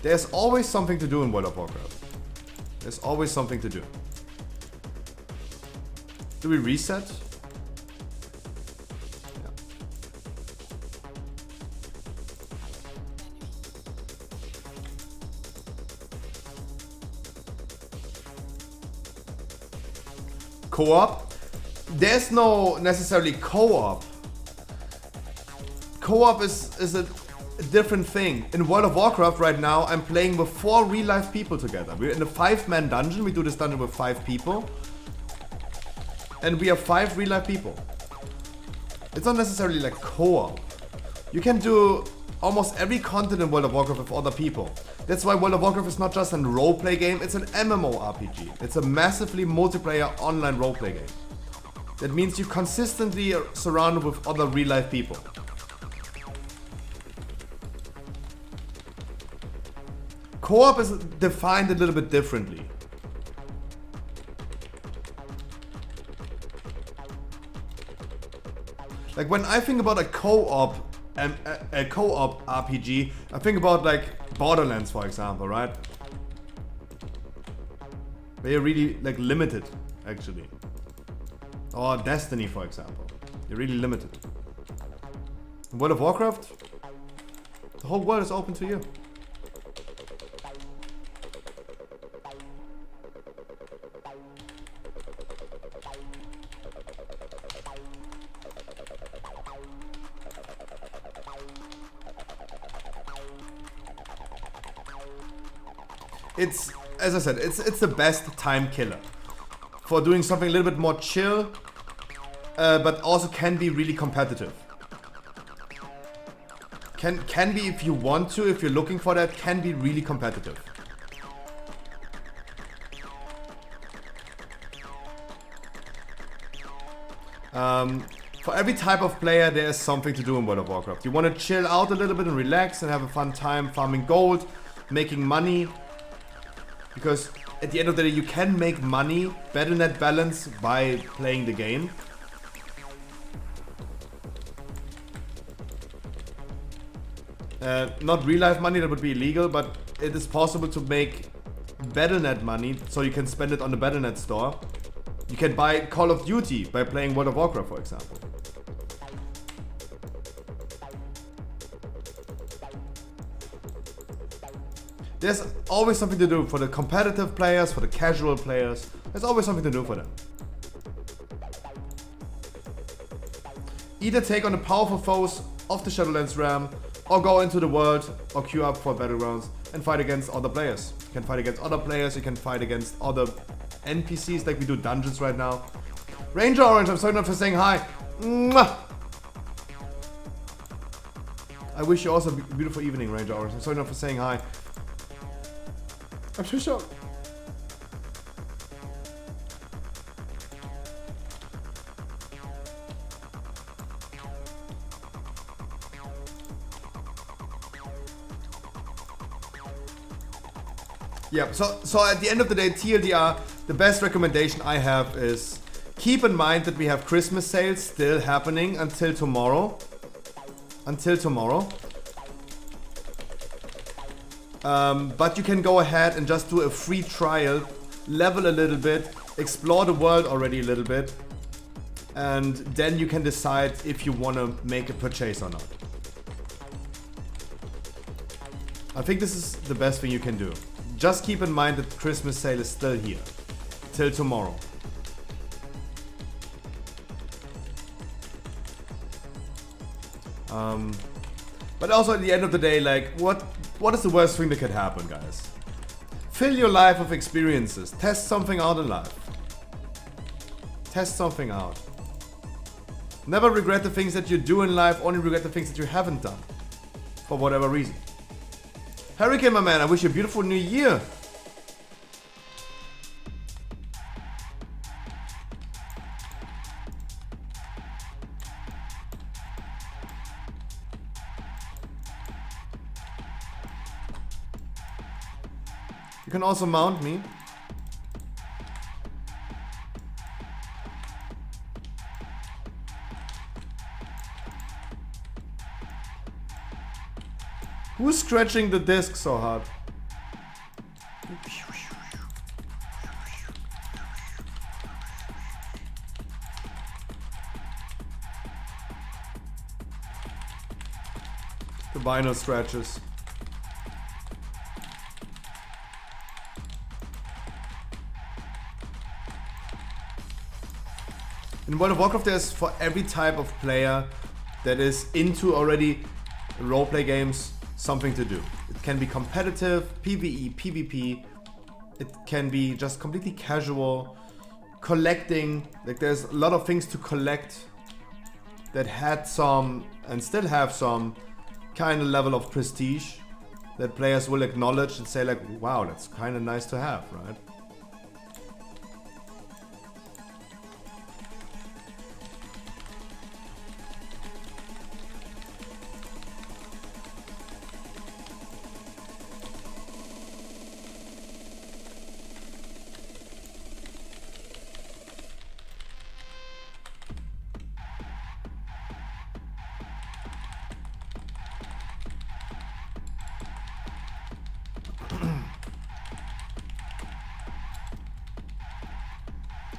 There's always something to do in World of Warcraft. There's always something to do. Do we reset? Yeah. Co-op? There's no necessarily co-op. Co-op is a different thing. In World of Warcraft right now, I'm playing with 4 real-life people together. We're in a 5-man dungeon. We do this dungeon with 5 people. And we have 5 real-life people. It's not necessarily like co-op. You can do almost every content in World of Warcraft with other people. That's why World of Warcraft is not just a roleplay game, it's an MMORPG. It's a massively multiplayer online roleplay game. That means you consistently are surrounded with other real-life people. Co-op is defined a little bit differently. Like when I think about a co-op RPG, I think about like Borderlands, for example, right? Where you're really like limited, actually. Or Destiny, for example. You're really limited. In World of Warcraft, the whole world is open to you. It's, as I said, it's the best time killer for doing something a little bit more chill, but also can be really competitive. Can be, if you want to, if you're looking for that, can be really competitive. For every type of player, there is something to do in World of Warcraft. You want to chill out a little bit and relax and have a fun time farming gold, making money. Because at the end of the day, you can make money, better net balance by playing the game. Not real life money, that would be illegal, but it is possible to make Battle.net money, so you can spend it on the Battle.net store. You can buy Call of Duty by playing World of Warcraft, for example. There's always something to do for the competitive players, for the casual players. There's always something to do for them. Either take on the powerful foes of the Shadowlands realm, or go into the world, or queue up for battlegrounds and fight against other players. You can fight against other players, you can fight against other NPCs like we do dungeons right now. Ranger Orange, I'm sorry not for saying hi. Mwah! I wish you also a beautiful evening, Ranger Orange. I'm sorry not for saying hi. I'm so shocked. Yeah, so at the end of the day, TLDR, the best recommendation I have is keep in mind that we have Christmas sales still happening until tomorrow. But you can go ahead and just do a free trial, level a little bit, explore the world already a little bit, and then you can decide if you want to make a purchase or not. I think this is the best thing you can do. Just keep in mind that Christmas sale is still here, till tomorrow. But also at the end of the day, like, what is the worst thing that could happen, guys? Fill your life with experiences. Test something out in life. Test something out. Never regret the things that you do in life, only regret the things that you haven't done. For whatever reason. Hurricane, my man, I wish you a beautiful new year. You can also mount me. Who's scratching the disc so hard? The vinyl scratches. In World of Warcraft, there's for every type of player that is into already roleplay games something to do. It can be competitive, PvE, PvP. It can be just completely casual, collecting. Like there's a lot of things to collect that had some and still have some kind of level of prestige that players will acknowledge and say like, wow, that's kind of nice to have, right?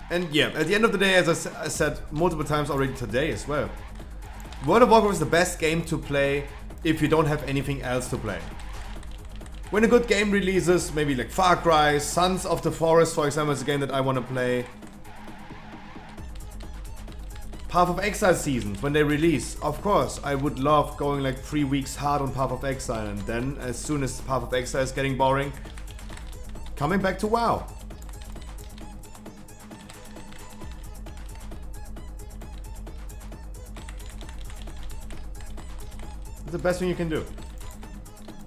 And yeah, at the end of the day, as I said multiple times already today as well, World of Warcraft is the best game to play if you don't have anything else to play. When a good game releases, maybe like Far Cry, Sons of the Forest, for example, is a game that I want to play. Path of Exile seasons, when they release, of course, I would love going like 3 weeks hard on Path of Exile, and then as soon as Path of Exile is getting boring, coming back to WoW. It's the best thing you can do.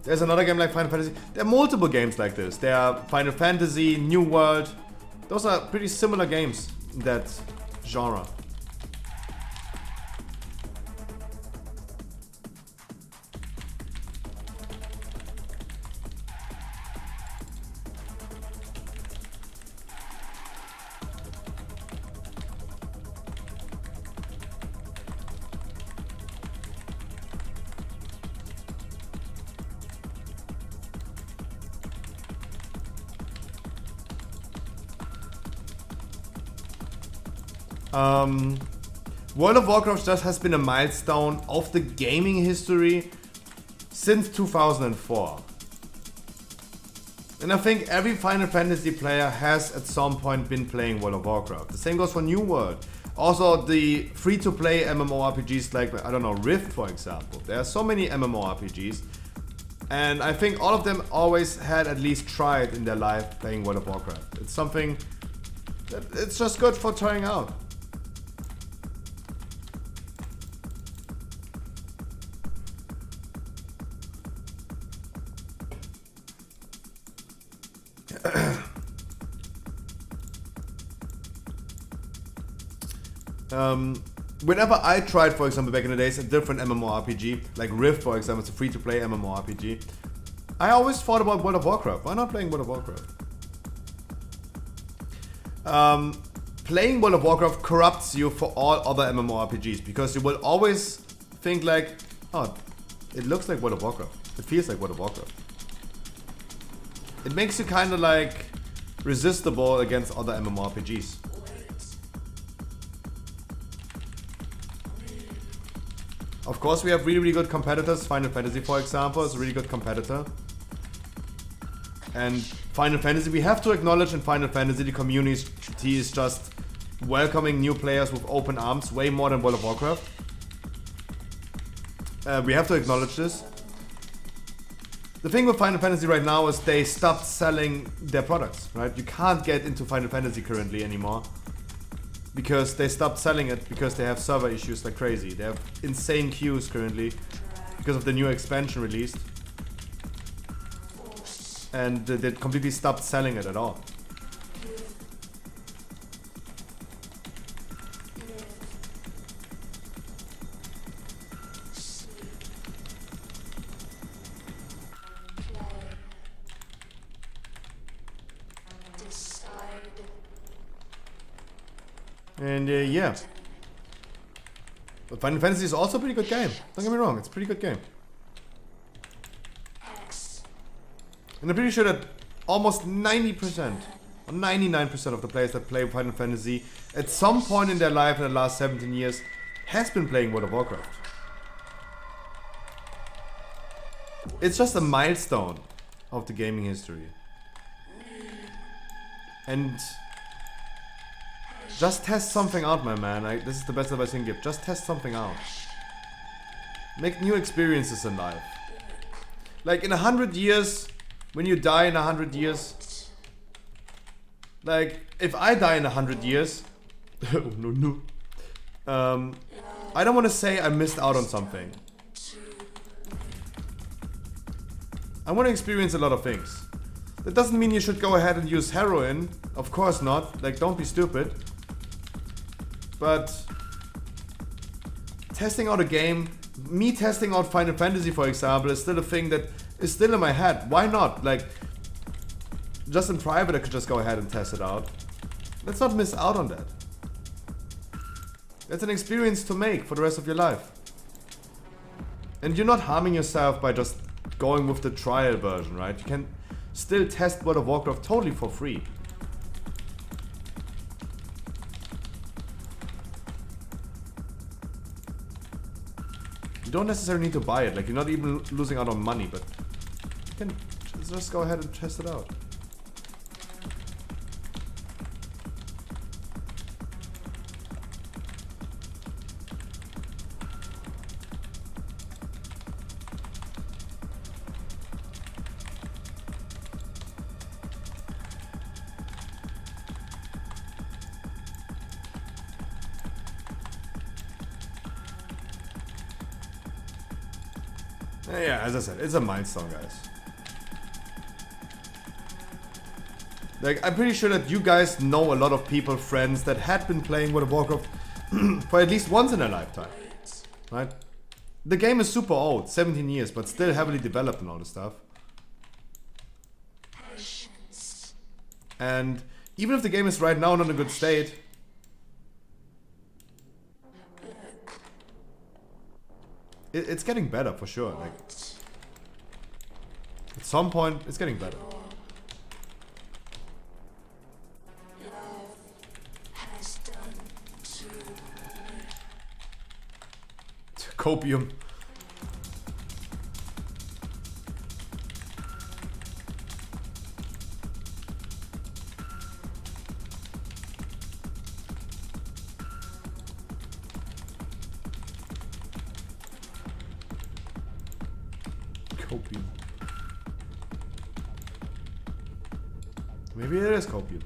There's another game like Final Fantasy. There are multiple games like this. There are Final Fantasy, New World. Those are pretty similar games in that genre. World of Warcraft just has been a milestone of the gaming history since 2004. And I think every Final Fantasy player has at some point been playing World of Warcraft. The same goes for New World. Also the free-to-play MMORPGs like, I don't know, Rift for example. There are so many MMORPGs. And I think all of them always had at least tried in their life playing World of Warcraft. It's something that it's just good for trying out. Whenever I tried, for example, back in the days, a different MMORPG, like Rift, for example, it's a free-to-play MMORPG, I always thought about World of Warcraft. Why not playing World of Warcraft? Playing World of Warcraft corrupts you for all other MMORPGs, because you will always think like, oh, it looks like World of Warcraft. It feels like World of Warcraft. It makes you kind of like resistible against other MMORPGs. Of course, we have really, really good competitors. Final Fantasy, for example, is a really good competitor. And Final Fantasy, we have to acknowledge in Final Fantasy, the community is just welcoming new players with open arms, way more than World of Warcraft. We have to acknowledge this. The thing with Final Fantasy right now is they stopped selling their products, right? You can't get into Final Fantasy currently anymore. Because they stopped selling it because they have server issues like crazy. They have insane queues currently because of the new expansion released. And they completely stopped selling it at all. And yeah. But Final Fantasy is also a pretty good game. Don't get me wrong, it's a pretty good game. And I'm pretty sure that almost 90% or 99% of the players that play Final Fantasy at some point in their life in the last 17 years has been playing World of Warcraft. It's just a milestone of the gaming history. And just test something out, my man. This is the best advice I can give. Just test something out. Make new experiences in life. Like in 100 years, when you die in 100 years, like if I die in 100 years, oh no. I don't want to say I missed out on something. I want to experience a lot of things. That doesn't mean you should go ahead and use heroin. Of course not. Like, don't be stupid. But testing out a game, me testing out Final Fantasy, for example, is still a thing that is still in my head. Why not? Like, just in private, I could just go ahead and test it out. Let's not miss out on that. That's an experience to make for the rest of your life. And you're not harming yourself by just going with the trial version, right? You can still test World of Warcraft totally for free. don't necessarily need to buy it. Like, you're not even losing out on money, but you can just go ahead and test it out. Yeah, as I said, it's a milestone, guys. Like, I'm pretty sure that you guys know a lot of people, friends, that had been playing World of Warcraft for at least once in their lifetime. Right? The game is super old, 17 years, but still heavily developed and all this stuff. And even if the game is right now not in a good state, it's getting better for sure. Like, at some point, it's getting better. Copium. Copium. Maybe it is copium.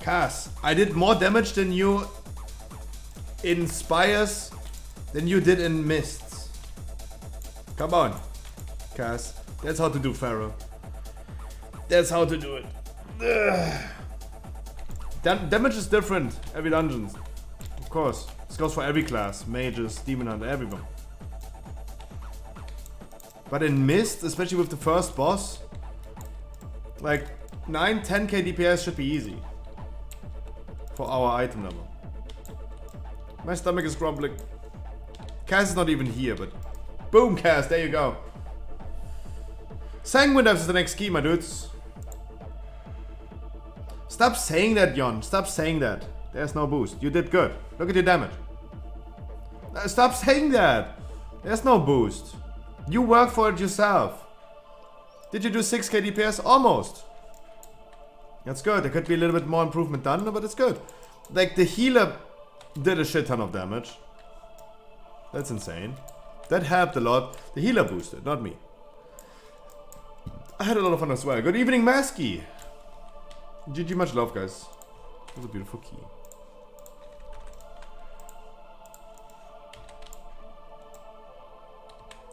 Cass, I did more damage than you in Spires than you did in Mists. Come on, Cass. That's how to do Pharaoh. That's how to do it. Damage is different every dungeon. Of course. This goes for every class. Mages, Demon Hunter, everyone. But in Mist, especially with the first boss, like 9-10k DPS should be easy. For our item level. My stomach is grumbling. Cass is not even here, but boom, Cass, there you go. Sanguine Depths is the next key, my dudes. Stop saying that, Jon. Stop saying that. There's no boost. You did good. Look at your damage. Stop saying that. There's no boost. You worked for it yourself. Did you do 6k DPS? Almost. That's good. There could be a little bit more improvement done, but it's good. Like, the healer did a shit ton of damage. That's insane. That helped a lot. The healer boosted, not me. I had a lot of fun as well. Good evening, Masky. GG, much love, guys. That was a beautiful key.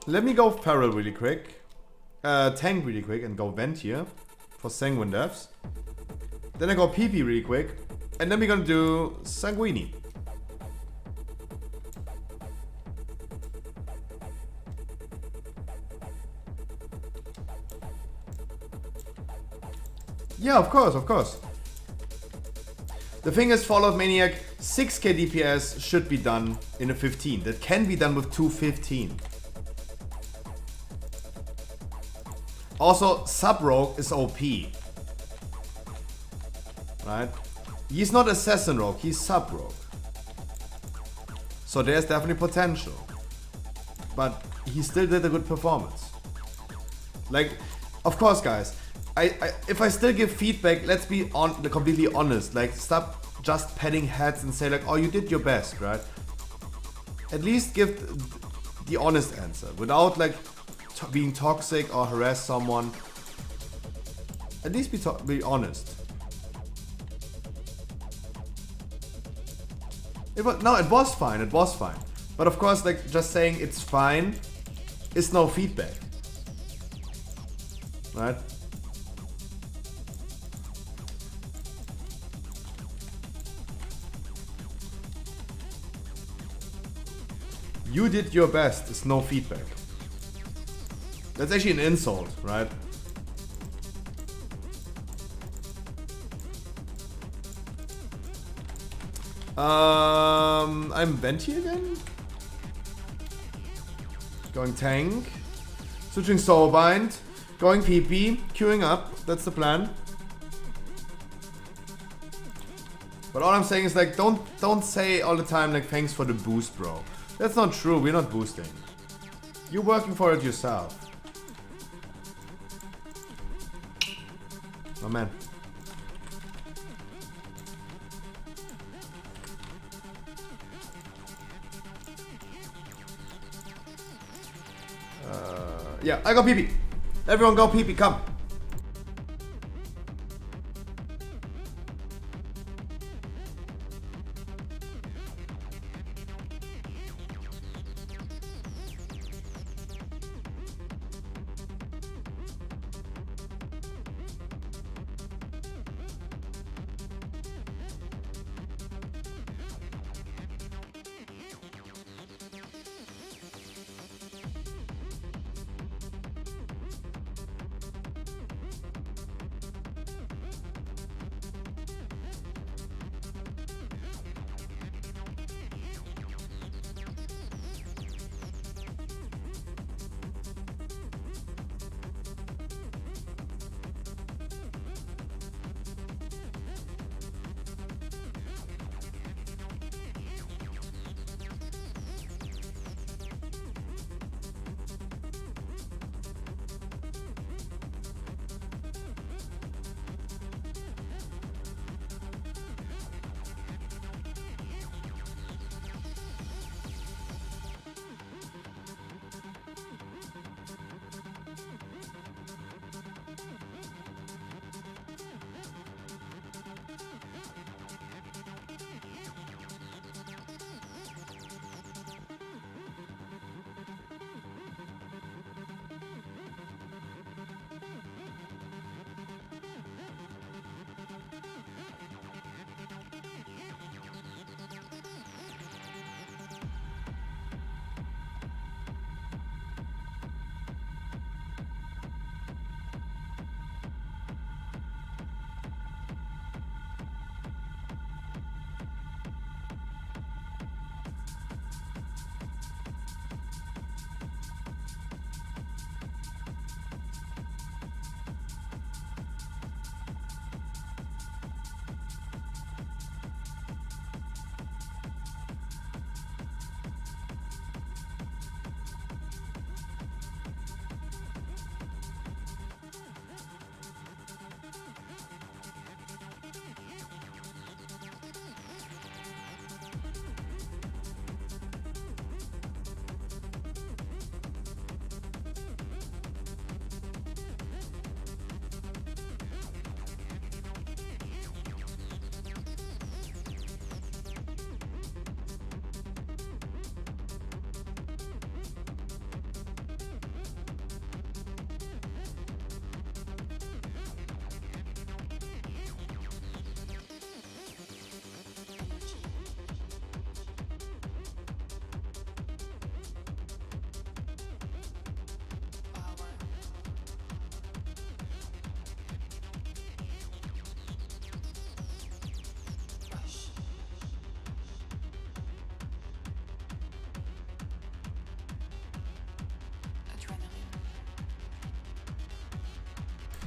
Let me go Feral really quick. Tank really quick and go Vent here for Sanguine Depths. Then I go PP really quick. And then we're gonna do Sanguini. Yeah, of course, of course. The thing is, Fallout Maniac, 6k DPS should be done in a 15. That can be done with 215. Also, Sub-Rogue is OP. Right? He's not Assassin Rogue, he's Sub-Rogue. So there's definitely potential. But he still did a good performance. Like, of course, guys, if I still give feedback, let's be completely honest. Like, stop just patting heads and say like, oh, you did your best, right? At least give the honest answer without like being toxic or harass someone. At least be honest. It was fine. It was fine. But of course, like just saying it's fine is no feedback, right? You did your best is no feedback. That's actually an insult, right? I'm Venti again. Going tank. Switching soulbind. Going PP. Queuing up. That's the plan. But all I'm saying is like don't say all the time like thanks for the boost, bro. That's not true. We're not boosting. You're working for it yourself. Oh man. Yeah, I go PP. Everyone go PP, come.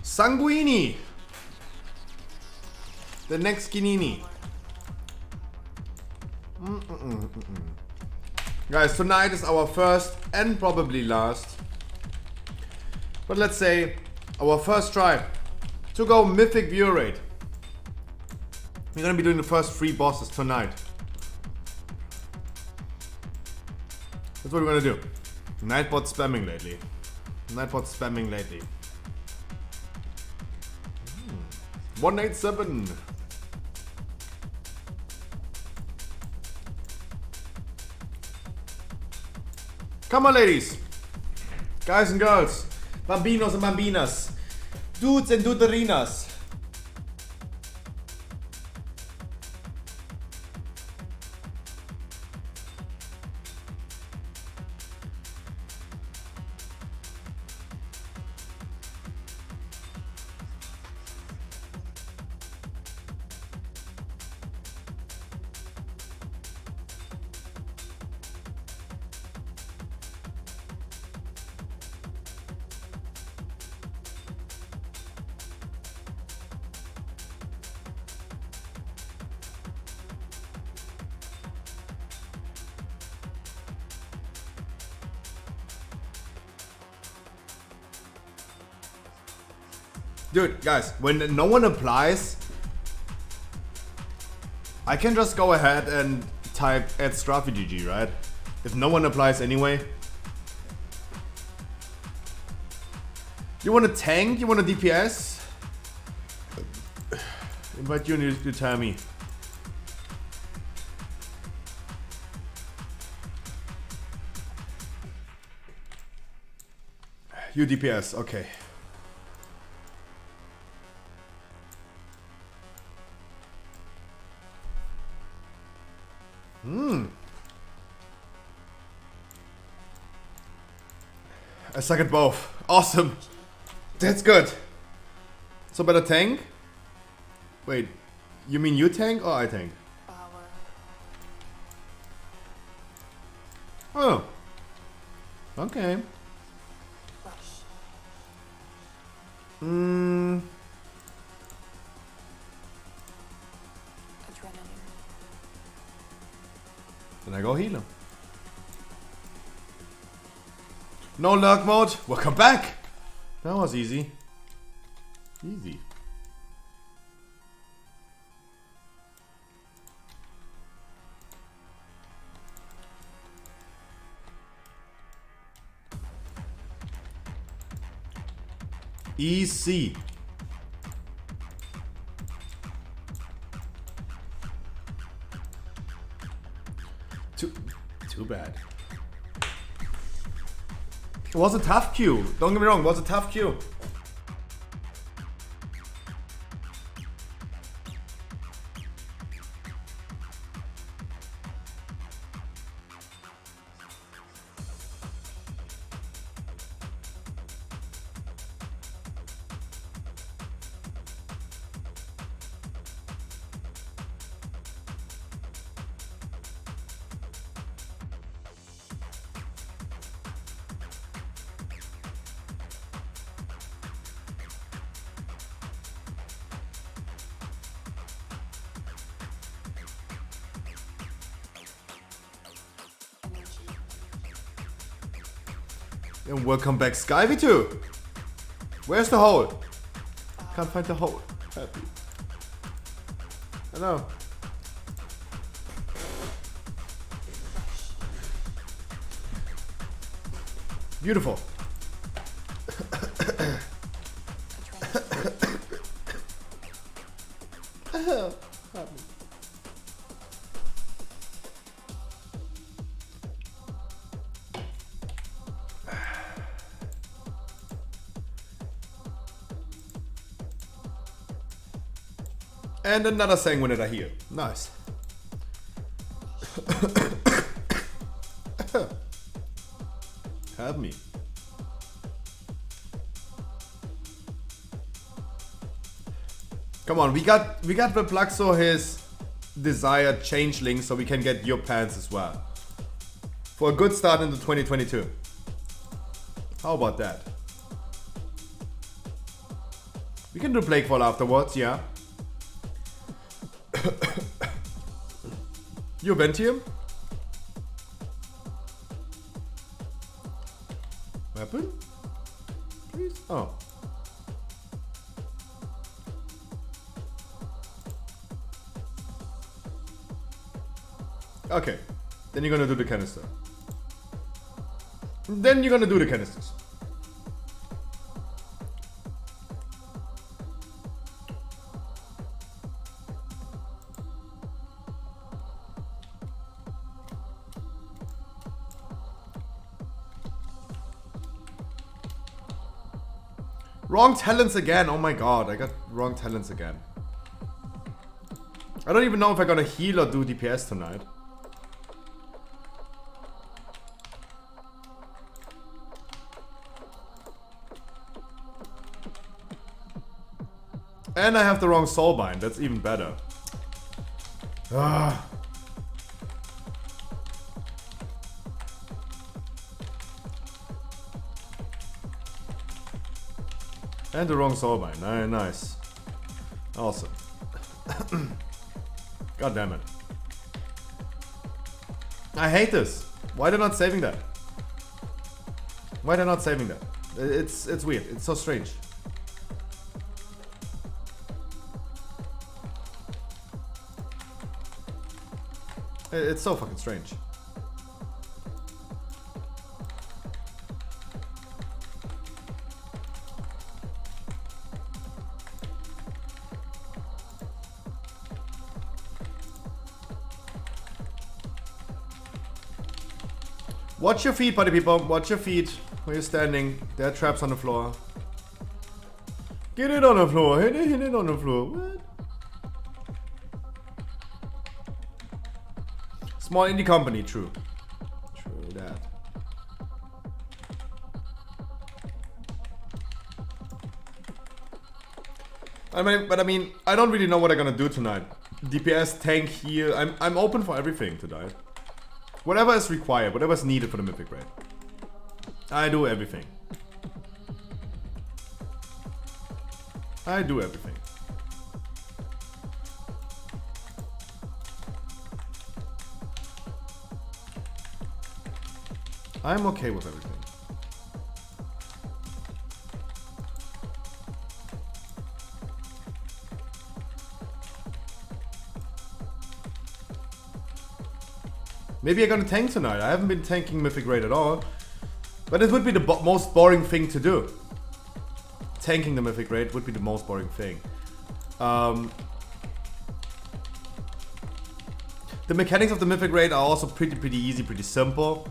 Sanguini. The next Ginini. Guys, tonight is our first and probably last, but let's say our first try to go mythic view rate. We're gonna be doing the first 3 bosses tonight. That's what we're gonna do. Nightbot spamming lately. Nightbot spamming lately. 187. Come on, ladies. Guys and girls. Bambinos and bambinas. Dudes and duderinas. Dude, guys, when no one applies, I can just go ahead and type add Strafi GG, right? If no one applies anyway. You want a tank? You want a DPS? Invite you and you tell me. You DPS, okay. I suck at both. Awesome. That's good. So better tank? Wait, you mean you tank or I tank? Oh. Okay. Then I go healer. No lurk mode. Welcome back. That was easy. Easy. EC. Too bad. It was a tough queue. Don't get me wrong, it was a tough queue. And welcome back, Skyv2. Where's the hole? Can't find the hole. Happy. I know. Beautiful. And another sanguinator here. Nice. Help me. Come on, we got the Plaxo his desired changeling so we can get your pants as well. For a good start into 2022. How about that? We can do Plague Fall afterwards, yeah. You Ventium? Weapon? Please? Oh. Okay. Then you're gonna do the canister. Then you're gonna do the canisters. Wrong talents again. Oh my god, I got wrong talents again. I don't even know if I'm gonna heal or do DPS tonight. And I have the wrong soulbind. That's even better. Ah. And the wrong soulbind. Nice. Awesome. God damn it. I hate this. Why they're not saving that? Why they're not saving that? It's weird. It's so strange. It's so fucking strange. Watch your feet, party people. Watch your feet. Where you're standing. There are traps on the floor. Get it on the floor. Hit it on the floor. What? Small indie company, true. True that. I mean, I don't really know what I'm gonna do tonight. DPS, tank, heal. I'm open for everything tonight. Whatever is required, whatever is needed for the mythic raid. I do everything. I do everything. I'm okay with everything. Maybe I'm gonna tank tonight. I haven't been tanking Mythic Raid at all. But it would be the most boring thing to do. Tanking the Mythic Raid would be the most boring thing. The mechanics of the Mythic Raid are also pretty easy, pretty simple.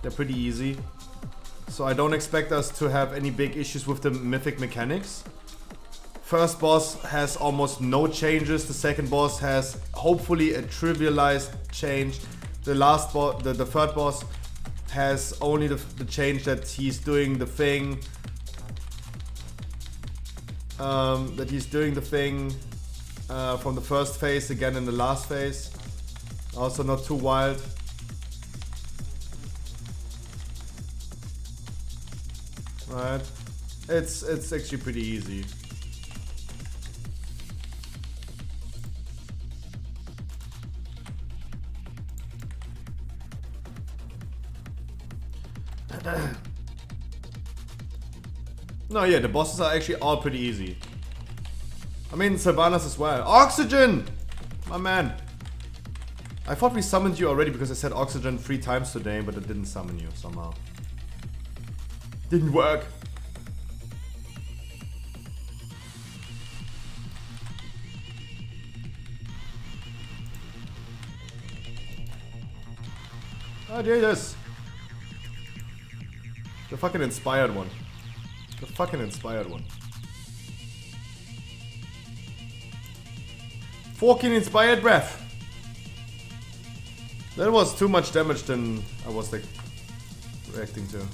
They're pretty easy. So I don't expect us to have any big issues with the mythic mechanics. First boss has almost no changes. The second boss has hopefully a trivialized change. The last boss, the third boss, has only the change that he's doing the thing. From the first phase again in the last phase. Also not too wild. Right, it's actually pretty easy. No, yeah, the bosses are actually all pretty easy. I mean, Sylvanas as well. Oxygen! My man. I thought we summoned you already because I said Oxygen 3 times today, but it didn't summon you somehow. Didn't work. Oh, there it is. The fucking inspired one. The fucking inspired one. 14 inspired breath. That was too much damage than I was like reacting to.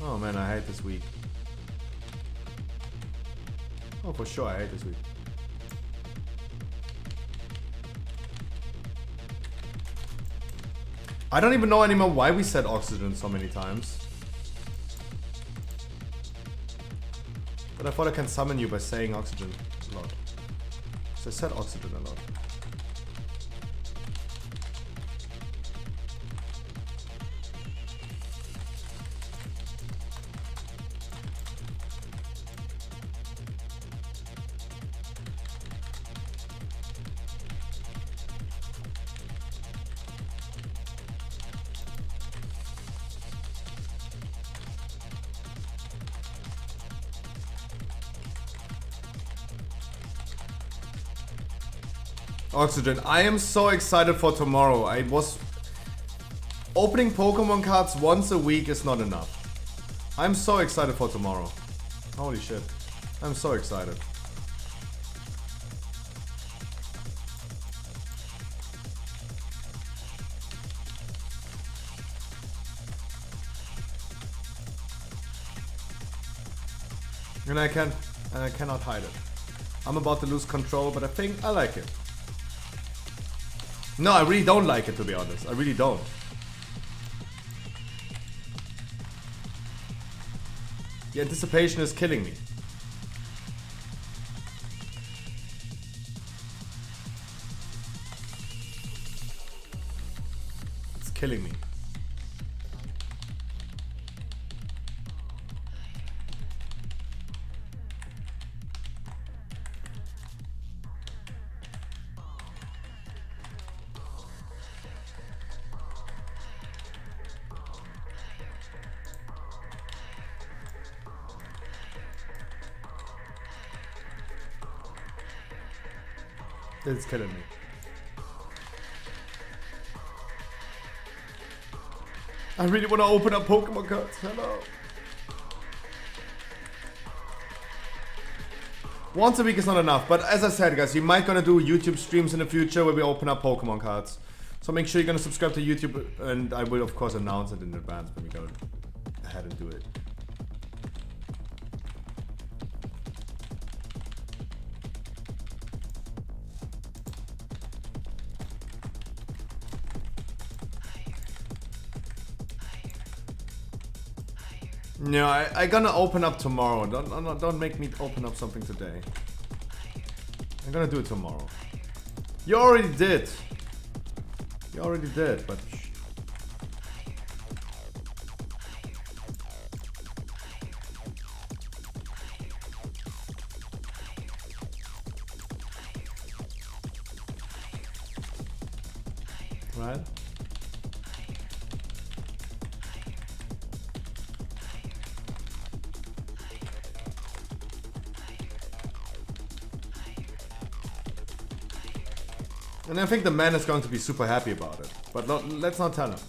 Oh man, I hate this week. Oh, for sure, I hate this week. I don't even know anymore why we said Oxygen so many times. But I thought I can summon you by saying Oxygen a lot. So I said Oxygen a lot. Oxygen. I am so excited for tomorrow. I was... Opening Pokemon cards once a week is not enough. I'm so excited for tomorrow. Holy shit. I'm so excited. And I cannot hide it. I'm about to lose control, but I think I like it. No, I really don't like it, to be honest. I really don't. The anticipation is killing me. It's killing me. It's killing me. I really want to open up Pokemon cards. Hello. Once a week is not enough, but as I said, guys, we might gonna do YouTube streams in the future where we open up Pokemon cards. So make sure you're gonna subscribe to YouTube, and I will of course announce it in advance when we go ahead and do it. No, I gonna open up tomorrow. Don't make me open up something today. I'm gonna do it tomorrow. You already did. You already did, but right? And I think the man is going to be super happy about it. But let's not tell him.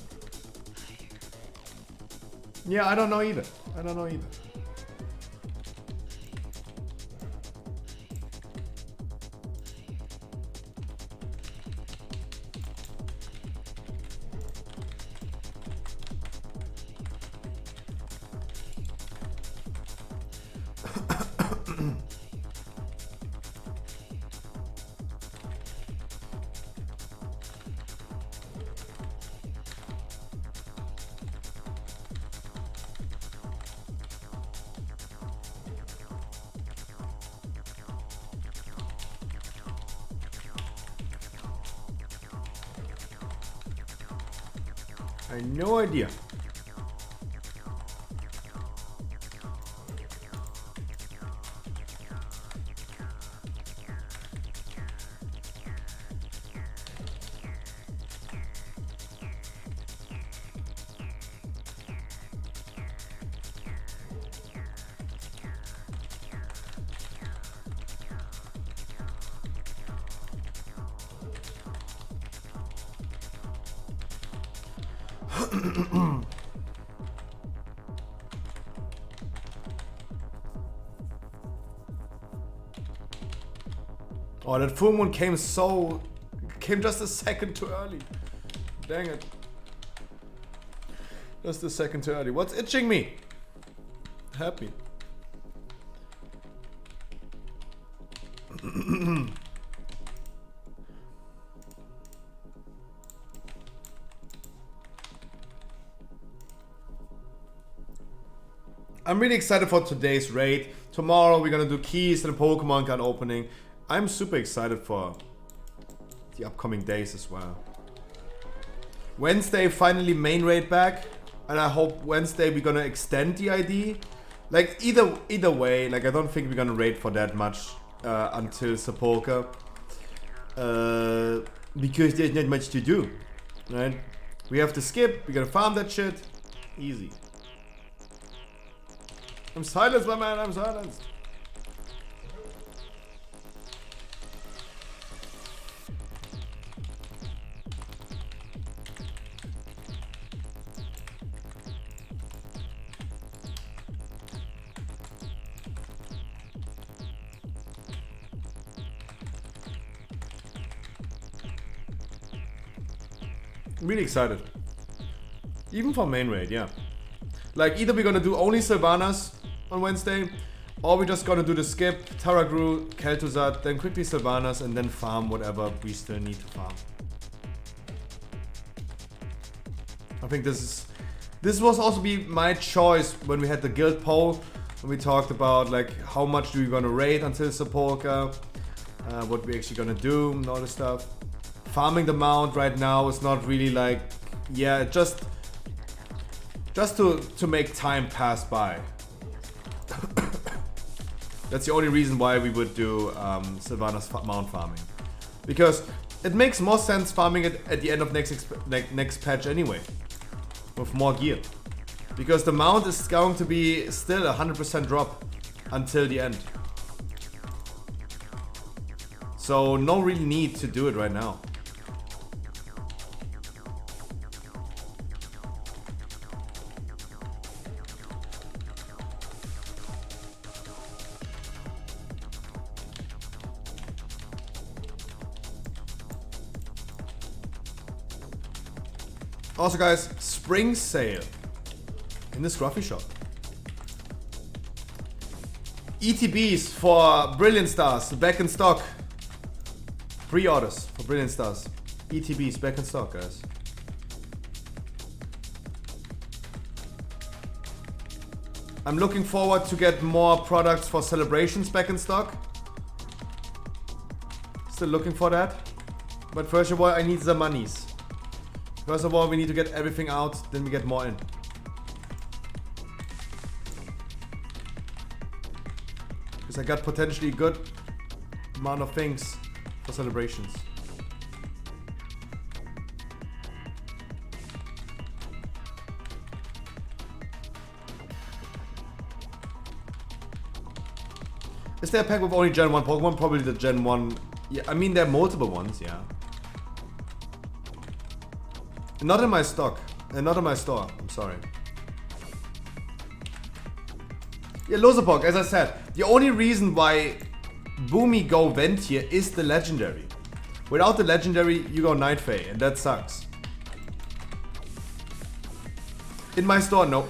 Yeah, I don't know either. I don't know either. I had no idea. Oh, that full moon came just a second too early. Dang it. Just a second too early. What's itching me? Happy. I'm really excited for today's raid. Tomorrow we're gonna do keys and a Pokemon card opening. I'm super excited for the upcoming days as well. Wednesday finally main raid back, and I hope Wednesday we're gonna extend the ID. Like either way, like I don't think we're gonna raid for that much until Sepulka, because there's not much to do, right? We have to skip. We're gonna farm that shit, easy. I'm silenced, my man. I'm silenced. Really excited. Even for main raid, yeah. Like, either we're gonna do only Sylvanas on Wednesday, or we're just gonna do the skip, Taragru, Kel'Thuzad, then quickly Sylvanas, and then farm whatever we still need to farm. I think this was also be my choice when we had the guild poll, when we talked about like how much do we gonna raid until Sepulka, what we actually gonna do and all this stuff. Farming the mount right now is not really like, yeah, just to make time pass by. That's the only reason why we would do Sylvanas mount farming, because it makes more sense farming it at the end of next patch anyway, with more gear, because the mount is going to be still 100% drop until the end. So no real need to do it right now. Also guys, spring sale in the Scruffy shop. ETBs for Brilliant Stars back in stock. Pre-orders for Brilliant Stars. ETBs back in stock, guys. I'm looking forward to get more products for celebrations back in stock. Still looking for that. But first of all, I need the monies. First of all, we need to get everything out, then we get more in. Because I got potentially a good amount of things for celebrations. Is there a pack with only Gen 1 Pokemon? Probably the Gen 1. Yeah, I mean, there are multiple ones, yeah. Not in my stock. Not in my store. I'm sorry. Yeah, Losapok, as I said, the only reason why Boomy go Vent here is the legendary. Without the legendary, you go Night Fae, and that sucks. In my store, no.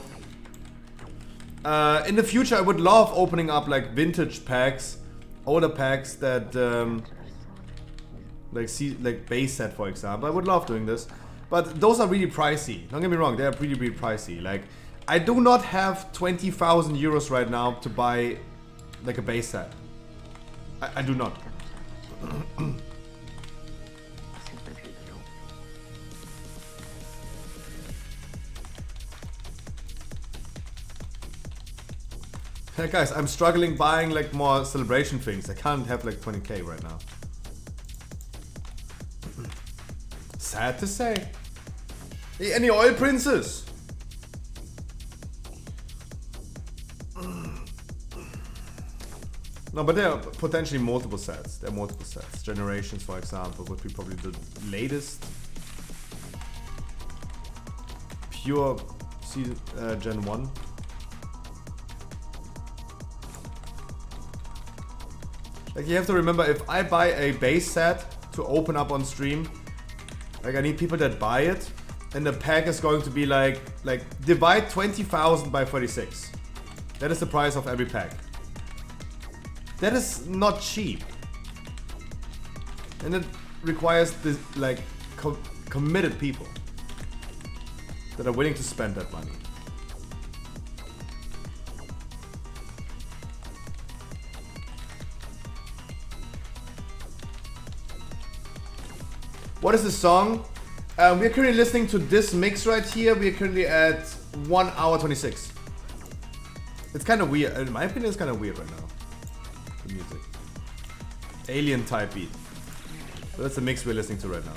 In the future, I would love opening up like vintage packs, older packs that like base set, for example. I would love doing this. But those are really pricey. Don't get me wrong, they are really, really pricey. Like, I do not have 20,000 euros right now to buy like a base set. I do not. Hey guys, I'm struggling buying like more celebration things. I can't have like 20k right now. Sad to say. Hey, any oil princes? No, but there are potentially multiple sets. There are multiple sets. Generations, for example, would be probably the latest. Pure season, Gen 1. Like, you have to remember, if I buy a base set to open up on stream, like, I need people that buy it, and the pack is going to be like divide 20,000 by 46. That is the price of every pack. That is not cheap. And it requires this, like, committed people that are willing to spend that money. What is the song? We're currently listening to this mix right here. We're currently at 1 hour 26. It's kind of weird. In my opinion, it's kind of weird right now. The music. Alien type beat. So that's the mix we're listening to right now.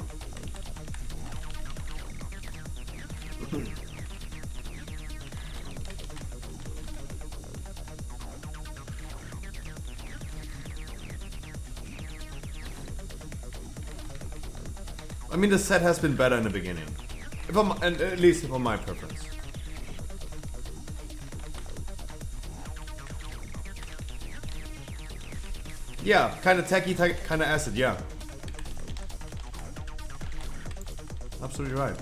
I mean, the set has been better in the beginning. And at least for my preference. Yeah, kind of techy, kind of acid, yeah. Absolutely right.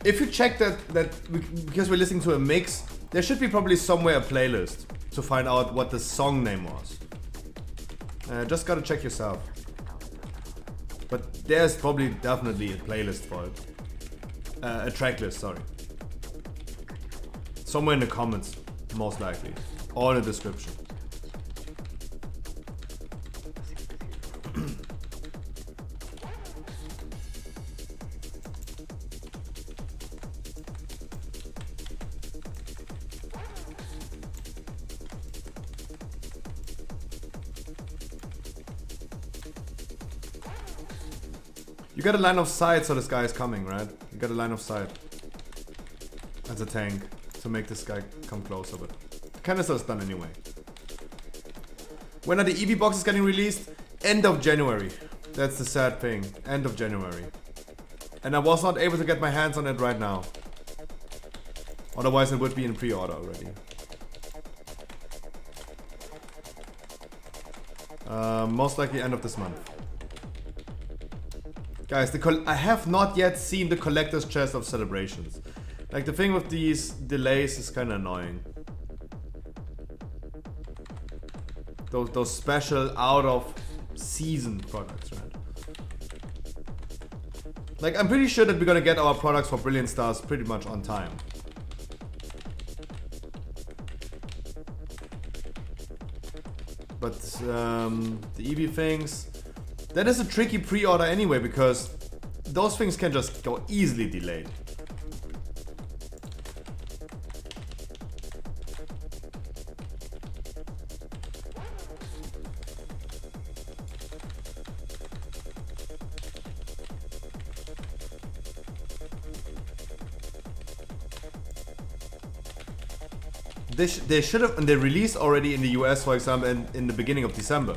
If you check because we're listening to a mix, there should be probably somewhere a playlist to find out what the song name was. Just gotta check yourself. But there's probably definitely a playlist for it. A track list, sorry. Somewhere in the comments, most likely. Or in the description. You got a line of sight, so this guy is coming, right? You got a line of sight as a tank to make this guy come closer, but the canister is done anyway. When are the EV boxes getting released? End of January. That's the sad thing. End of January. And I was not able to get my hands on it right now. Otherwise it would be in pre-order already. Most likely end of this month. Guys, I have not yet seen the collector's chest of Celebrations. Like, the thing with these delays is kind of annoying. Those special out-of-season products, right? Like, I'm pretty sure that we're gonna get our products for Brilliant Stars pretty much on time. But the EV things, that is a tricky pre-order anyway, because those things can just go easily delayed. They should have, and they released already in the US, for example, in the beginning of December.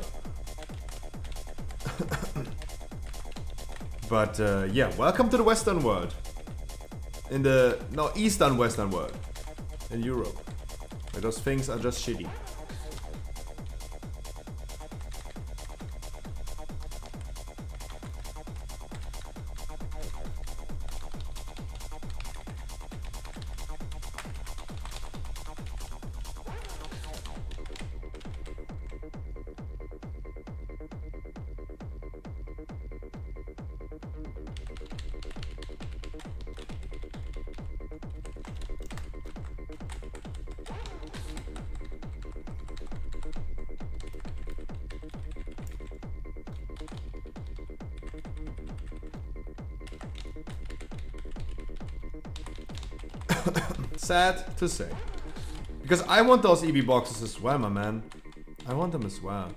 But yeah, welcome to the Western world. Eastern Western world. In Europe. Where those things are just shitty. Sad to say. Because I want those EV boxes as well, my man. I want them as well.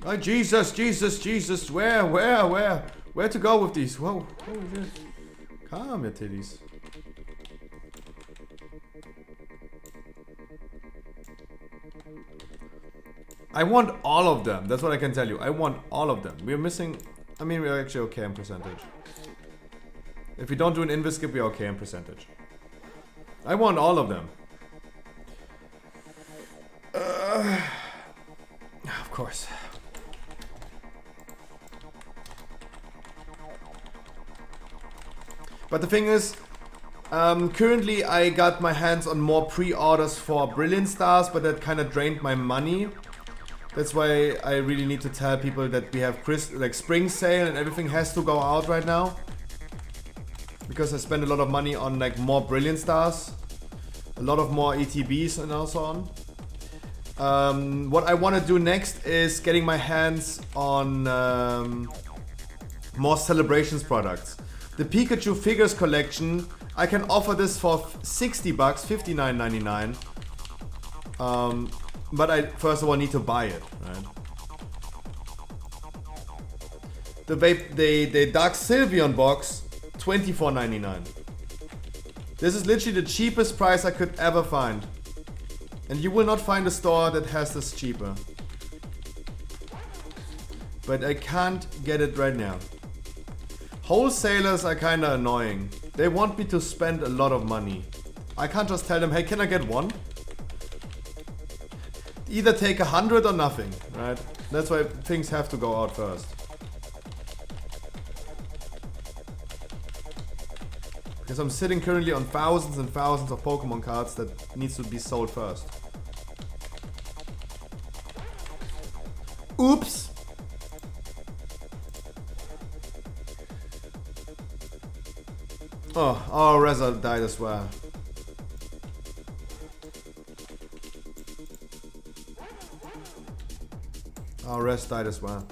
Oh, Jesus, Jesus, Jesus. Where to go with these? Whoa, holy shit. Calm your titties. I want all of them. That's what I can tell you. I want all of them. We're missing... I mean, we're actually okay in percentage. If we don't do an invis skip, we're okay in percentage. I want all of them. Of course. But the thing is, currently I got my hands on more pre-orders for Brilliant Stars, but that kind of drained my money. That's why I really need to tell people that we have spring sale and everything has to go out right now. Because I spend a lot of money on like more Brilliant Stars, a lot of more ETBs and so on. What I want to do next is getting my hands on more Celebrations products. The Pikachu Figures collection, I can offer this for $60, $59.99. But I first of all need to buy it, right? The Dark Sylveon box, $24.99. This is literally the cheapest price I could ever find. And you will not find a store that has this cheaper. But I can't get it right now. Wholesalers are kinda annoying. They want me to spend a lot of money. I can't just tell them, hey, can I get one? Either take 100 or nothing, right? That's why things have to go out first. Because I'm sitting currently on thousands and thousands of Pokemon cards that needs to be sold first. Oops! Oh, our Reza died as well. Our Rez died as well.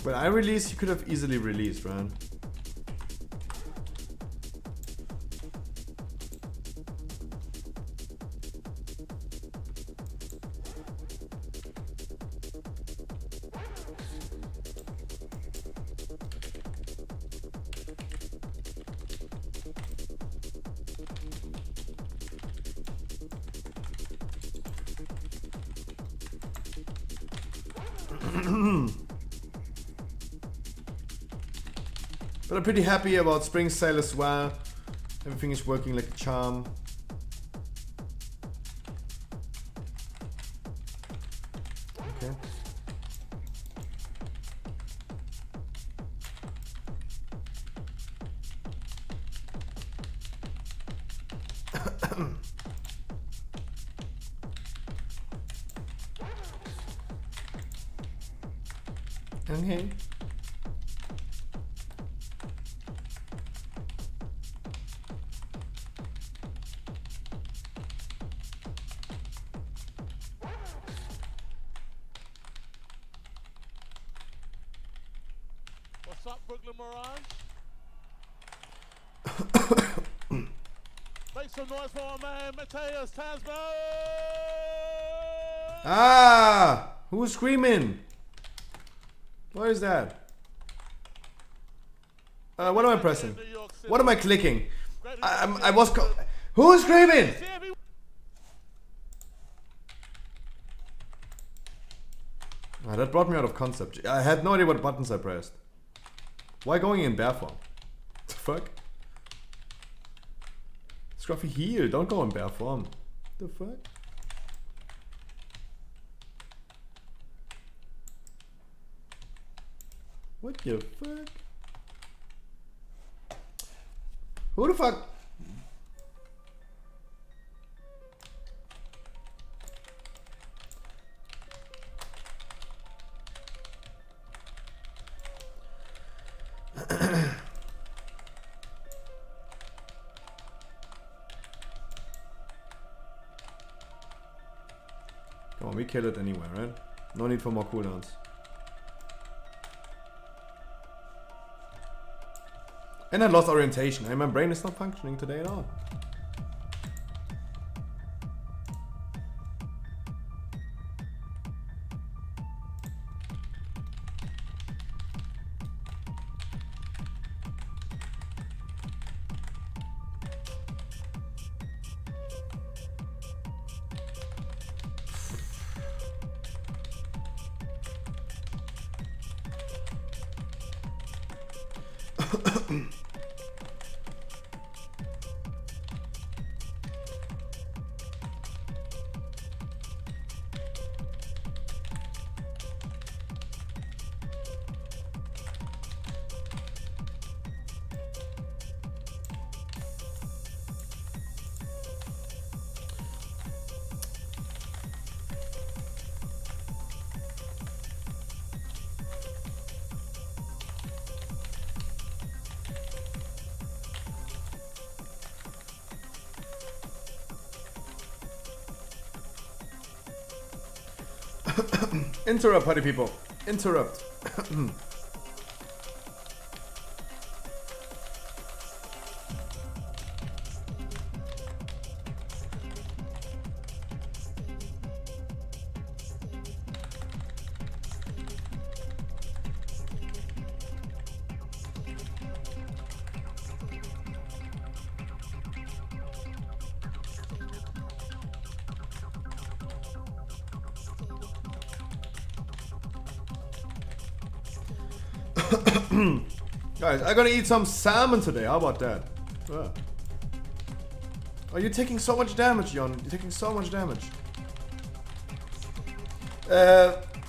When I released, you could have easily released, right? But I'm pretty happy about spring sale as well. Everything is working like a charm. Okay. Okay. What's up, Brooklyn Mirage? Make some noise for our man, Mateus Tasman! Ah! Who's screaming? What is that? What am I pressing? What am I clicking? I was who's screaming? Ah, that brought me out of concept. I had no idea what buttons I pressed. Why going in bear form? The fuck? Scruffy heal, don't go in bear form. The fuck? What the fuck? Who the fuck? Come on, we kill it anyway, right? No need for more cooldowns. And I lost orientation. And my brain is not functioning today at all. Interrupt, party people. Interrupt. Guys, I'm gonna eat some salmon today. How about that? Yeah. Oh, you're taking so much damage, Jon. You're taking so much damage.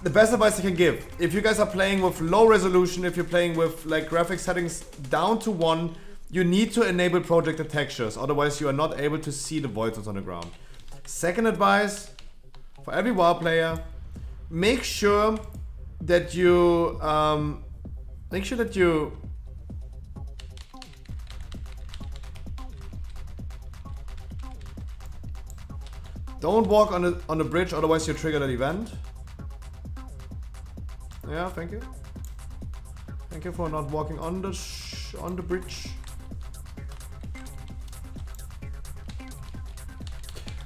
The best advice I can give, if you guys are playing with low resolution, if you're playing with like graphics settings down to 1, you need to enable projected textures, otherwise you are not able to see the void zones on the ground. Second advice, for every WoW player, make sure that you don't walk on the bridge, otherwise you trigger that event. Yeah, thank you. Thank you for not walking on the bridge.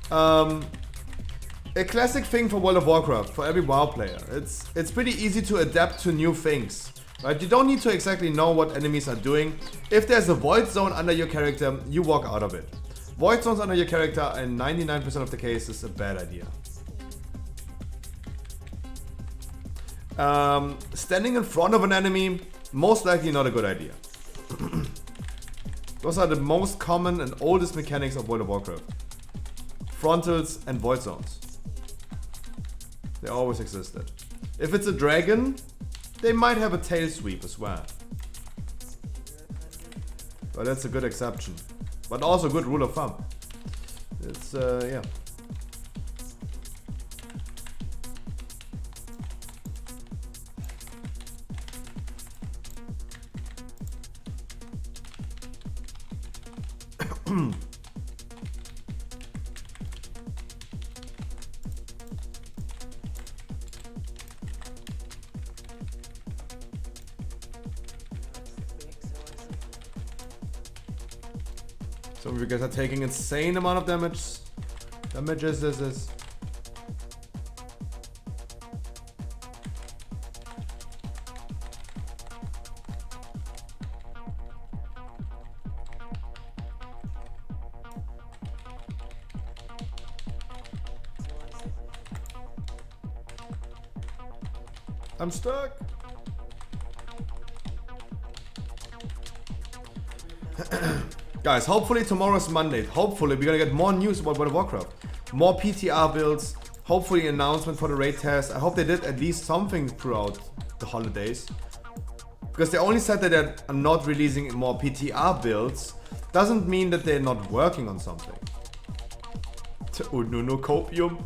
A classic thing for World of Warcraft, for every WoW player. It's pretty easy to adapt to new things, right? You don't need to exactly know what enemies are doing. If there's a void zone under your character, you walk out of it. Void zones under your character in 99% of the cases a bad idea. Standing in front of an enemy, most likely not a good idea. Those are the most common and oldest mechanics of World of Warcraft. Frontals and void zones. They always existed. If it's a dragon, they might have a tail sweep as well. But that's a good exception. But also a good rule of thumb. It's, yeah. Some of you guys are taking insane amount of damage. Damages this is. I'm stuck. Guys, hopefully tomorrow's Monday. Hopefully we're gonna get more news about World of Warcraft. More PTR builds. Hopefully an announcement for the raid test. I hope they did at least something throughout the holidays. Because they only said that they are not releasing more PTR builds. Doesn't mean that they're not working on something. Oh, no copium.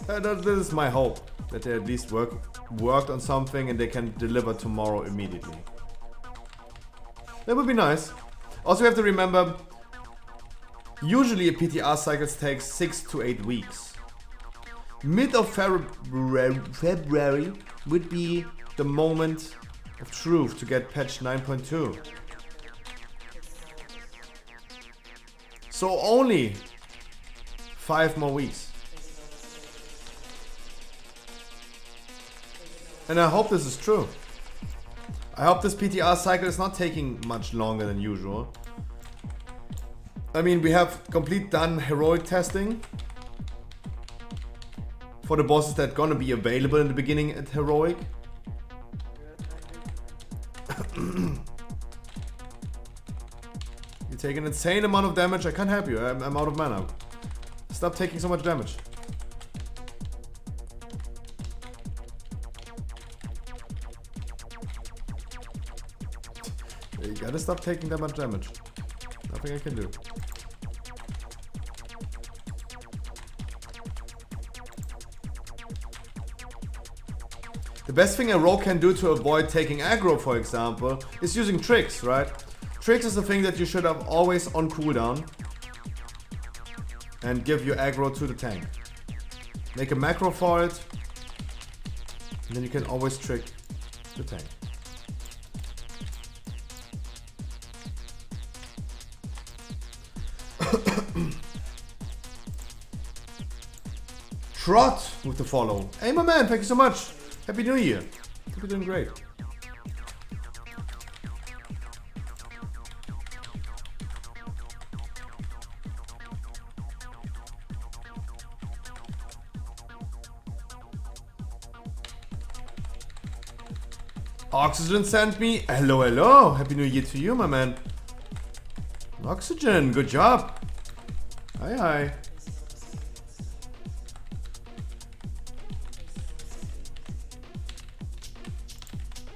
That is my hope. That they at least worked on something and they can deliver tomorrow immediately. That would be nice. Also, you have to remember, usually a PTR cycle takes 6 to 8 weeks. Mid of February would be the moment of truth to get patch 9.2. So only 5 more weeks. And I hope this is true. I hope this PTR cycle is not taking much longer than usual. I mean, we have complete done heroic testing for the bosses that are gonna be available in the beginning at heroic. You take an insane amount of damage. I can't help you. I'm out of mana. Stop taking so much damage. You gotta stop taking that much damage. Nothing I can do. The best thing a rogue can do to avoid taking aggro, for example, is using tricks, right? Tricks is the thing that you should have always on cooldown and give your aggro to the tank. Make a macro for it, and then you can always trick the tank. Trot with the follow. Hey my man, thank you so much. Happy New Year. Hope you're doing great. Oxygen sent me. Hello, hello. Happy New Year to you, my man. Oxygen, good job. Hi, hi.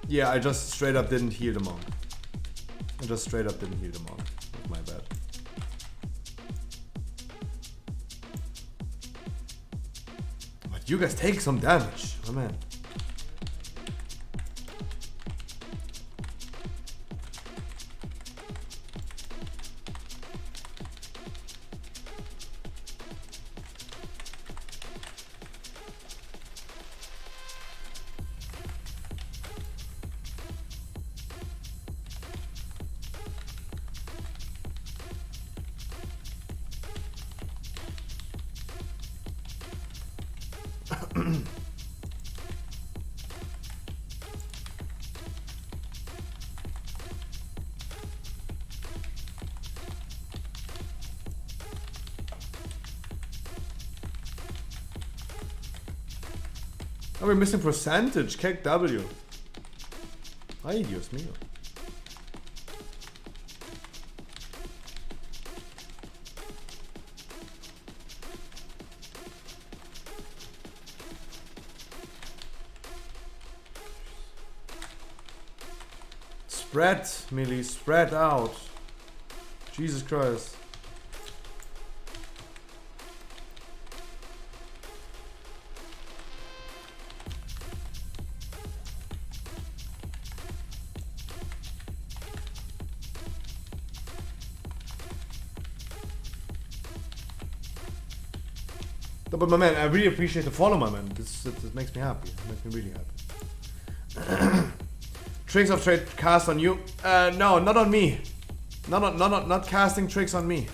Yeah, I just straight up didn't heal the monk. I just straight up didn't heal the monk. My bad. But you guys take some damage, my man. Oh, we're missing percentage. Kick W. Ay, Dios mío. Spread, Millie, spread out. Jesus Christ. No, but my man, I really appreciate the follow, my man. This makes me happy. It makes me really happy. Tricks of trade cast on you? No, not on me. Not casting tricks on me.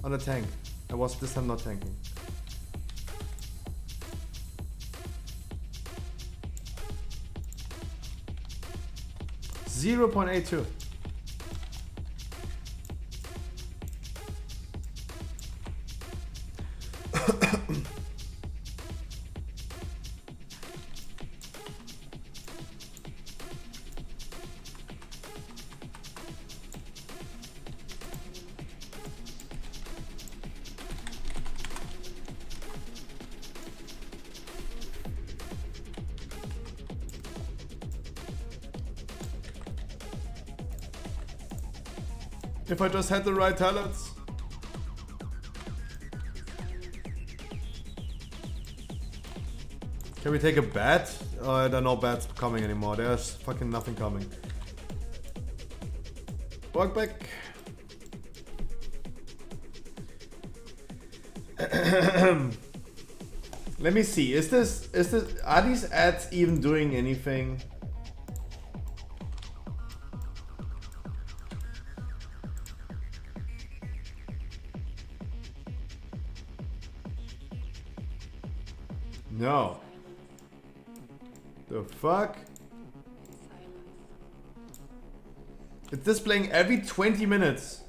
On the tank. I was this time not tanking. .82. If I just had the right talents. Can we take a bet? Oh, there are no bets coming anymore. There's fucking nothing coming. Walk back. Let me see. Are these ads even doing anything? No. The fuck? It's displaying every 20 minutes.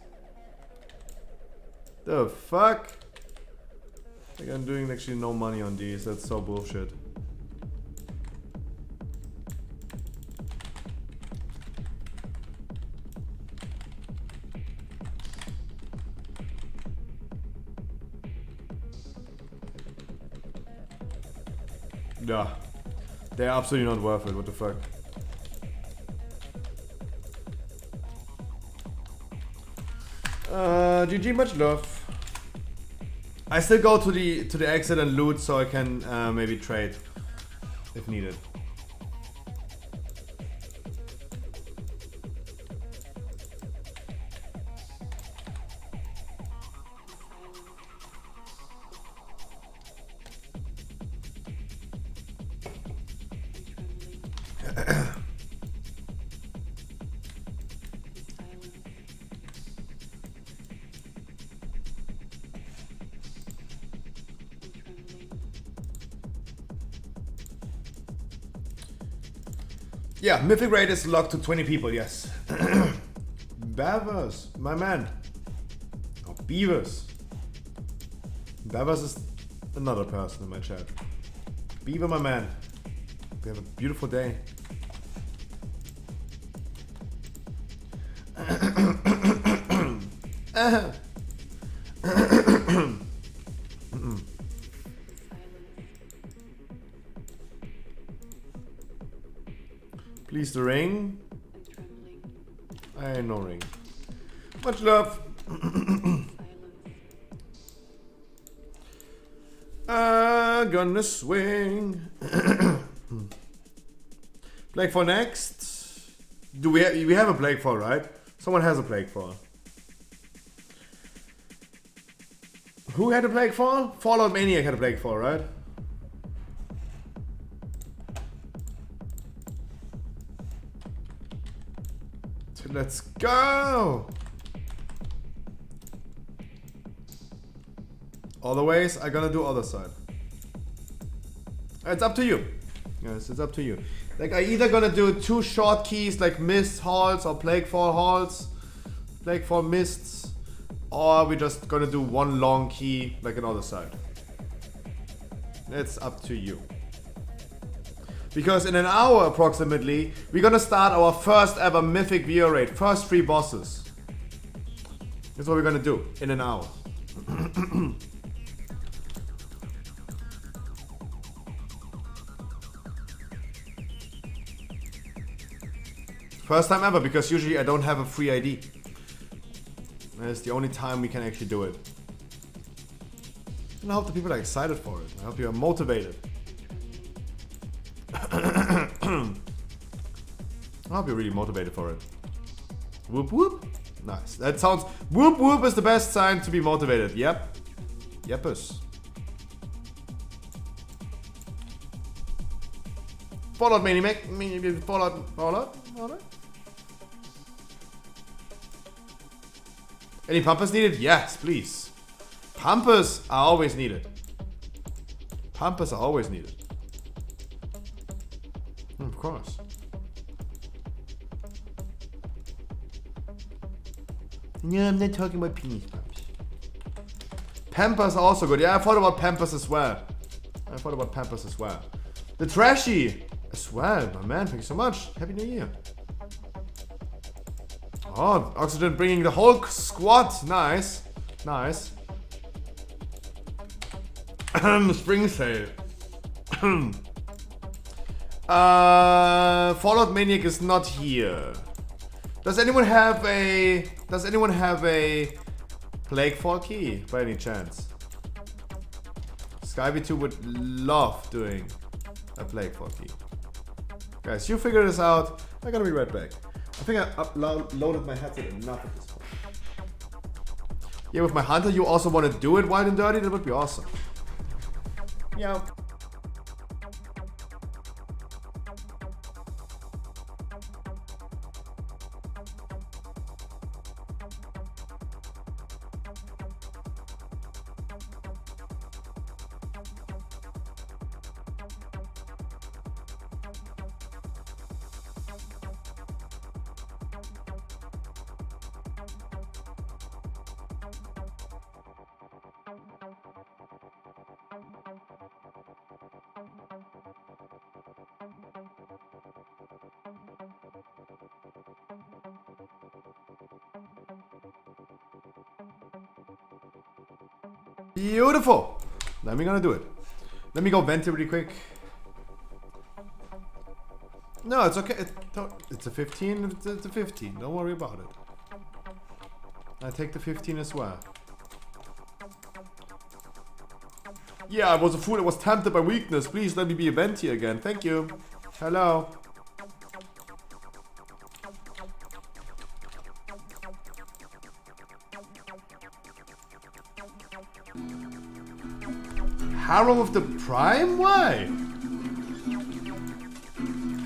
The fuck? Like I'm doing actually no money on these. That's so bullshit. Yeah. They're absolutely not worth it. What the fuck? GG, much love. I still go to the exit and loot so I can maybe trade if needed. Yeah, Mythic Raid is locked to 20 people, yes. Bavers, my man. Oh, Beavers. Bavers is another person in my chat. Beaver, my man. We have a beautiful day. Please the ring. I ain't no ring. Much love. Gonna swing. Plague Fall next. Do we have a Plague Fall, right? Someone has a Plague Fall. Who had a Plague Fall? Fallout Maniac had a Plague Fall, right? So let's go! Other ways, I'm gonna do other side. It's up to you. Yes, it's up to you. Like, I either gonna do 2 short keys like Mist Halls or Plague Fall Halls, Plague Fall Mists, or we're just gonna do 1 long key like another side. It's up to you. Because in an hour approximately, we're gonna start our first ever Mythic viewer raid, first 3 bosses. That's what we're gonna do in an hour. First time ever, because usually I don't have a free ID. That's the only time we can actually do it. And I hope the people are excited for it. I hope you are motivated. I hope you're really motivated for it. Whoop whoop. Nice. That sounds... Whoop whoop is the best sign to be motivated. Yep. Yepus. Fallout Maniac. Fallout. Any pumpers needed? Yes, please. Pumpers are always needed. Pumpers are always needed. Of course. Yeah, I'm not talking about penis pumps. Pampers are also good. Yeah, I thought about Pampers as well. The Trashy as well. My man, thank you so much. Happy New Year. Oh, Oxygen bringing the whole squad. Nice. Nice. Spring sale. Fallout Maniac is not here. Does anyone have a Plague Fall key by any chance? Skyv2 would love doing a Plague Fall key. Guys, you figure this out. I'm gonna be right back. I think I loaded my headset enough at this point. Yeah, with my Hunter, you also want to do it wild and dirty? That would be awesome. Yeah. Beautiful. Let me gonna do it. Let me go vent it really quick. No, it's okay. It's a 15. It's a 15. Don't worry about it. I take the 15 as well. Yeah, I was a fool. I was tempted by weakness. Please let me be a venti again. Thank you. Hello. Harrow of the Prime? Why?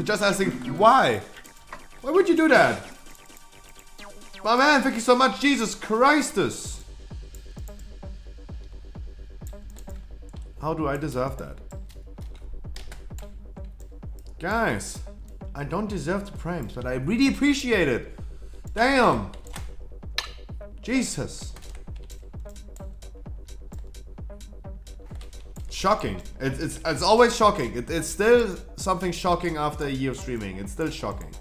Just asking, why? Why would you do that? My man, thank you so much. Jesus Christus. How do I deserve that? Guys, I don't deserve the primes, but I really appreciate it. Damn. Jesus. Shocking. It's always shocking. It's still something shocking after a year of streaming. It's still shocking.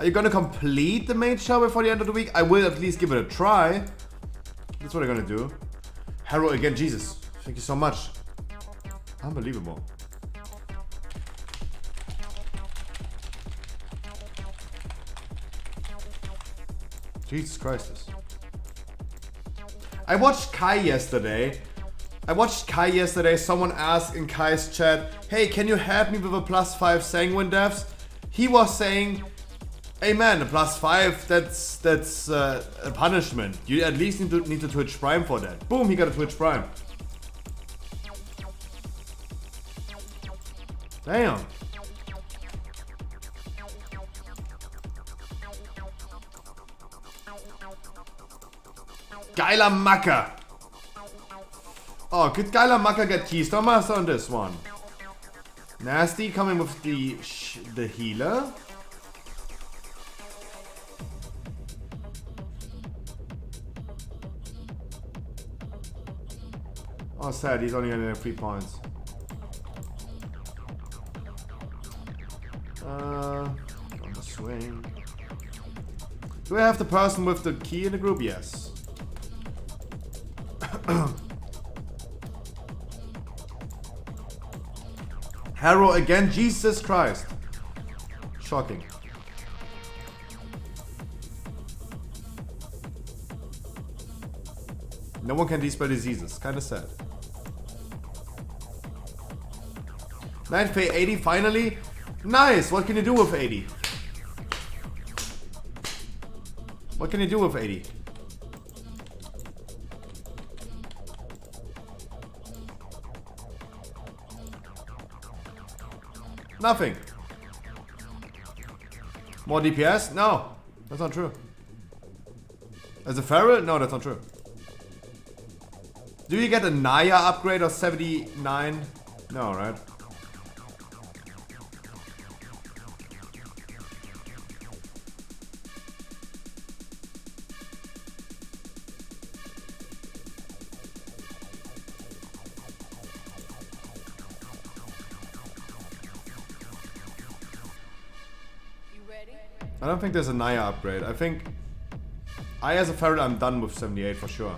Are you gonna complete the main show before the end of the week? I will at least give it a try. That's what I'm gonna do. Harold again, Jesus. Thank you so much. Unbelievable. Jesus Christ. I watched Kai yesterday. Someone asked in Kai's chat, hey, can you help me with a +5 Sanguine devs? He was saying, hey man, a +5, that's a punishment. You at least need to Twitch Prime for that. Boom, he got a Twitch Prime. Damn. Geiler Macker. Oh, could Geiler Macker get Keystone Master on this one? Nasty coming with the healer. Oh, sad. He's only gonna get 3 points. On the swing. Do I have the person with the key in the group? Yes. Harrow again? Jesus Christ. Shocking. No one can dispel diseases. Kinda sad. 9th pay 80 finally. Nice! What can you do with 80? What can you do with 80? Nothing. More DPS? No. That's not true. As a Feral? No, that's not true. Do you get a Naya upgrade of 79? No, right? I don't think there's a Naya upgrade. I think as a Feral, I'm done with 78 for sure.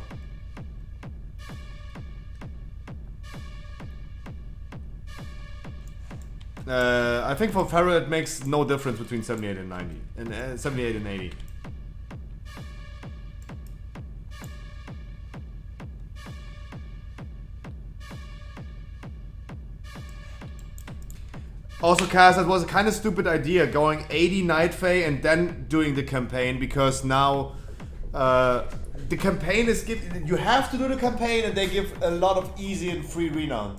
I think for Feral it makes no difference between 78 and 90 and 78 and 80. Also, Kaz, that was a kind of stupid idea, going 80 Night Fae and then doing the campaign, because now the campaign is you have to do the campaign and they give a lot of easy and free renown.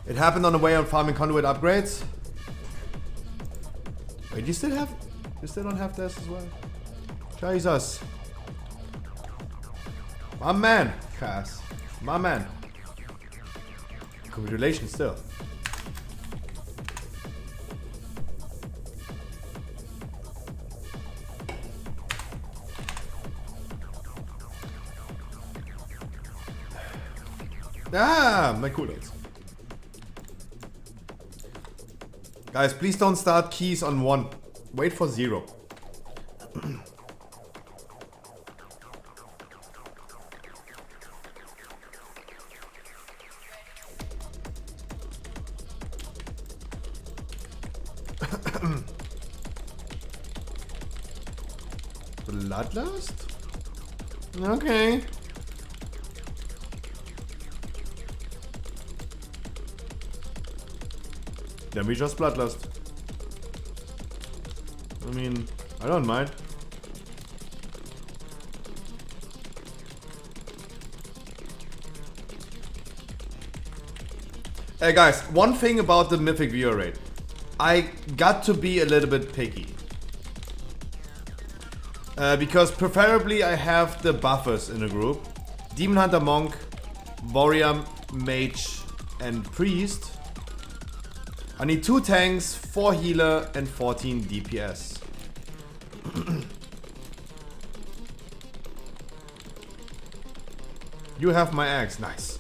It happened on the way on farming conduit upgrades. Wait, you still don't have this as well? Jesus. My man, Cass. My man. Congratulations still. Ah, my cooldowns. Guys, please don't start keys on 1. Wait for 0. Bloodlust? Okay. Then we just Bloodlust. I mean, I don't mind. Guys, one thing about the Mythic viewer rate. I got to be a little bit picky. Because preferably I have the buffers in a group. Demon Hunter Monk, Warrior, Mage, and Priest. I need 2 tanks, 4 healer, and 14 DPS. You have my axe, nice.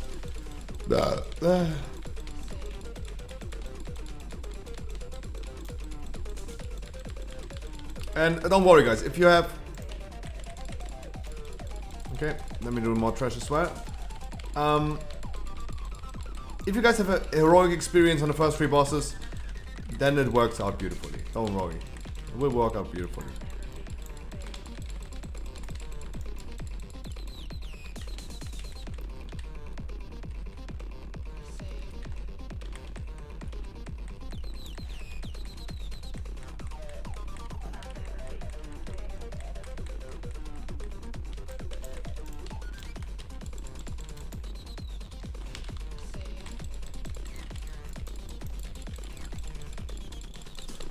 And don't worry guys, if you have... Okay, let me do more trash as well. If you guys have a heroic experience on the first 3 bosses, then it works out beautifully. Don't worry, it will work out beautifully.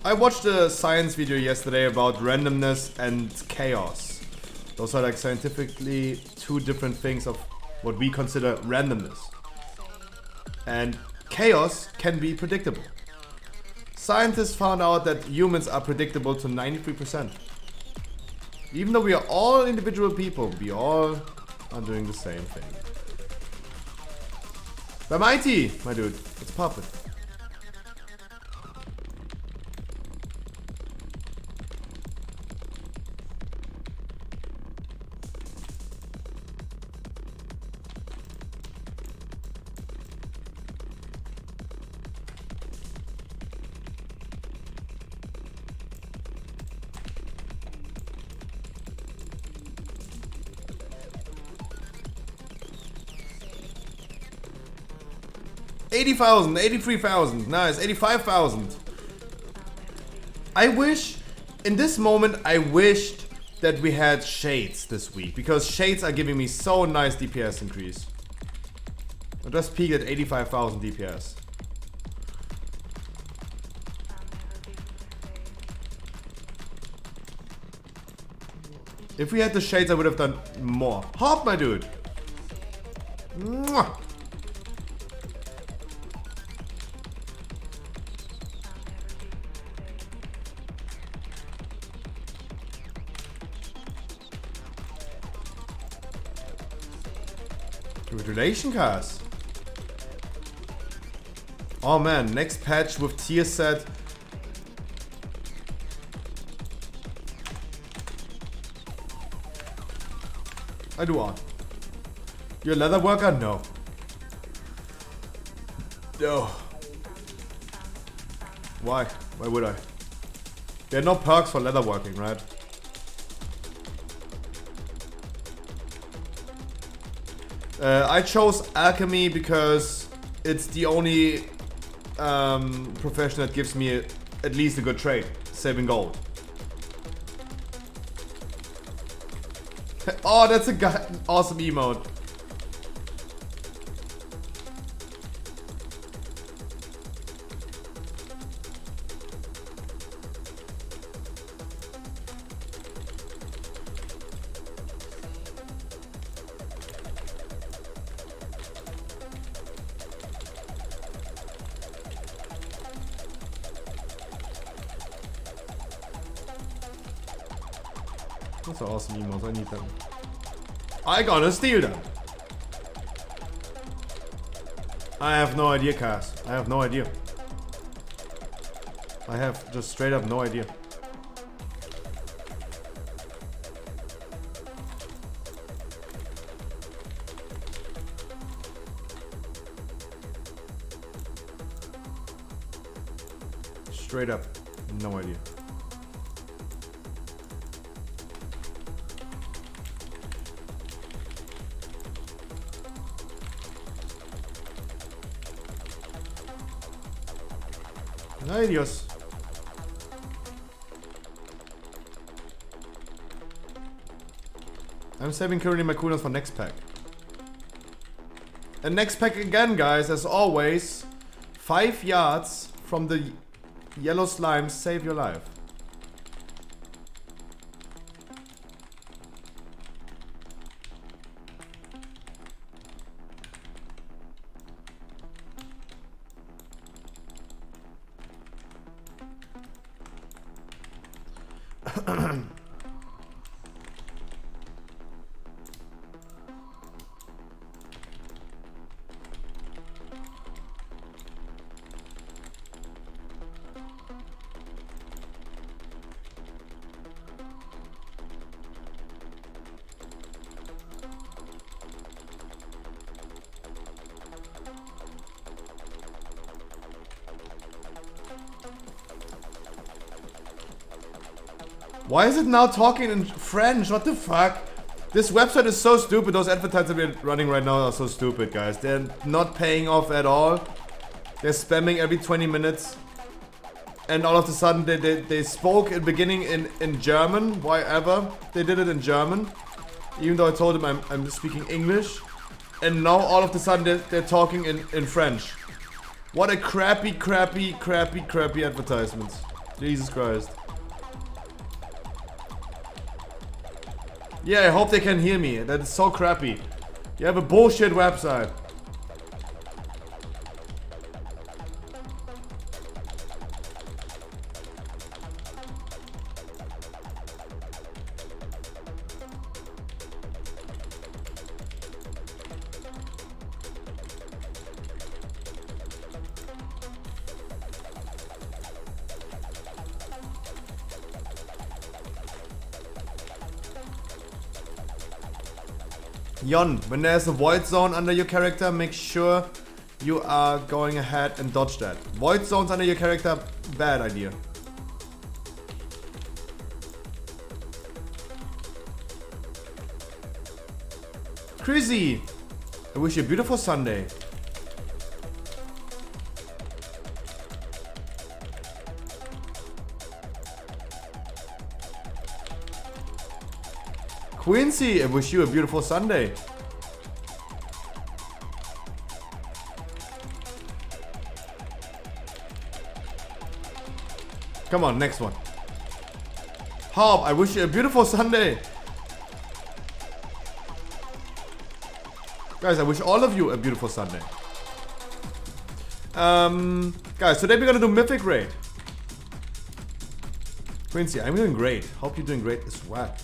I watched a science video yesterday about randomness and chaos. Those are like scientifically 2 different things of what we consider randomness. And chaos can be predictable. Scientists found out that humans are predictable to 93%. Even though we are all individual people, we all are doing the same thing. But mighty, my dude, it's poppin'. $80,000, $83,000, nice, $85,000. I wish, in this moment, I wished that we had Shades this week, because Shades are giving me so nice DPS increase. I just peaked at 85,000 DPS. If we had the Shades, I would have done more. Hop, my dude. Mwah. Congratulations, Cars. Oh man, next patch with tier set. I do on. You're a leather worker? No. No. Why? Why would I? There are no perks for leather working, right? I chose alchemy because it's the only profession that gives me at least a good trade, saving gold. Oh, that's a awesome emote. Those are awesome emotes, I need them. I gotta steal them! I have no idea, Cass. I have no idea. I have just straight up no idea. Straight up, no idea. Ay, Dios. I'm saving currently my cooldowns for next pack. And next pack again, guys, as always. 5 yards from the yellow slimes save your life. Why is it now talking in French? What the fuck? This website is so stupid. Those advertisements we're running right now are so stupid, guys. They're not paying off at all. They're spamming every 20 minutes. And all of a sudden they spoke in the beginning in German. Why ever? They did it in German. Even though I told them I'm speaking English. And now all of a sudden they're talking in French. What a crappy advertisements. Jesus Christ. Yeah, I hope they can hear me. That is so crappy. You have a bullshit website. Yon, when there's a void zone under your character, make sure you are going ahead and dodge that. Void zones under your character, bad idea. Chrissy, I wish you a beautiful Sunday. Quincy, I wish you a beautiful Sunday. Come on, next one. Hob, I wish you a beautiful Sunday. Guys, I wish all of you a beautiful Sunday. Guys, today we're gonna do Mythic Raid. Quincy, I'm doing great. Hope you're doing great as well.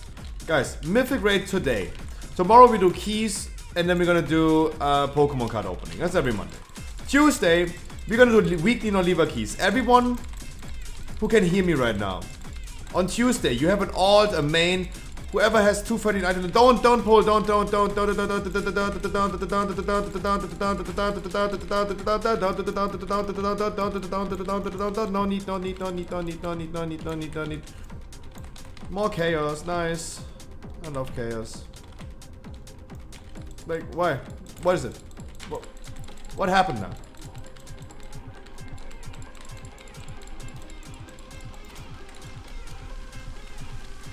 Guys, Mythic Raid today. Tomorrow we do keys, and then we're gonna do Pokemon card opening. That's every Monday. Tuesday, we're gonna do weekly no-lever keys. Everyone who can hear me right now. On Tuesday, you have an alt, a main. Whoever has 213 items, don't pull, don't. No need. More chaos, nice. I love chaos. Like, why? What is it? What happened now?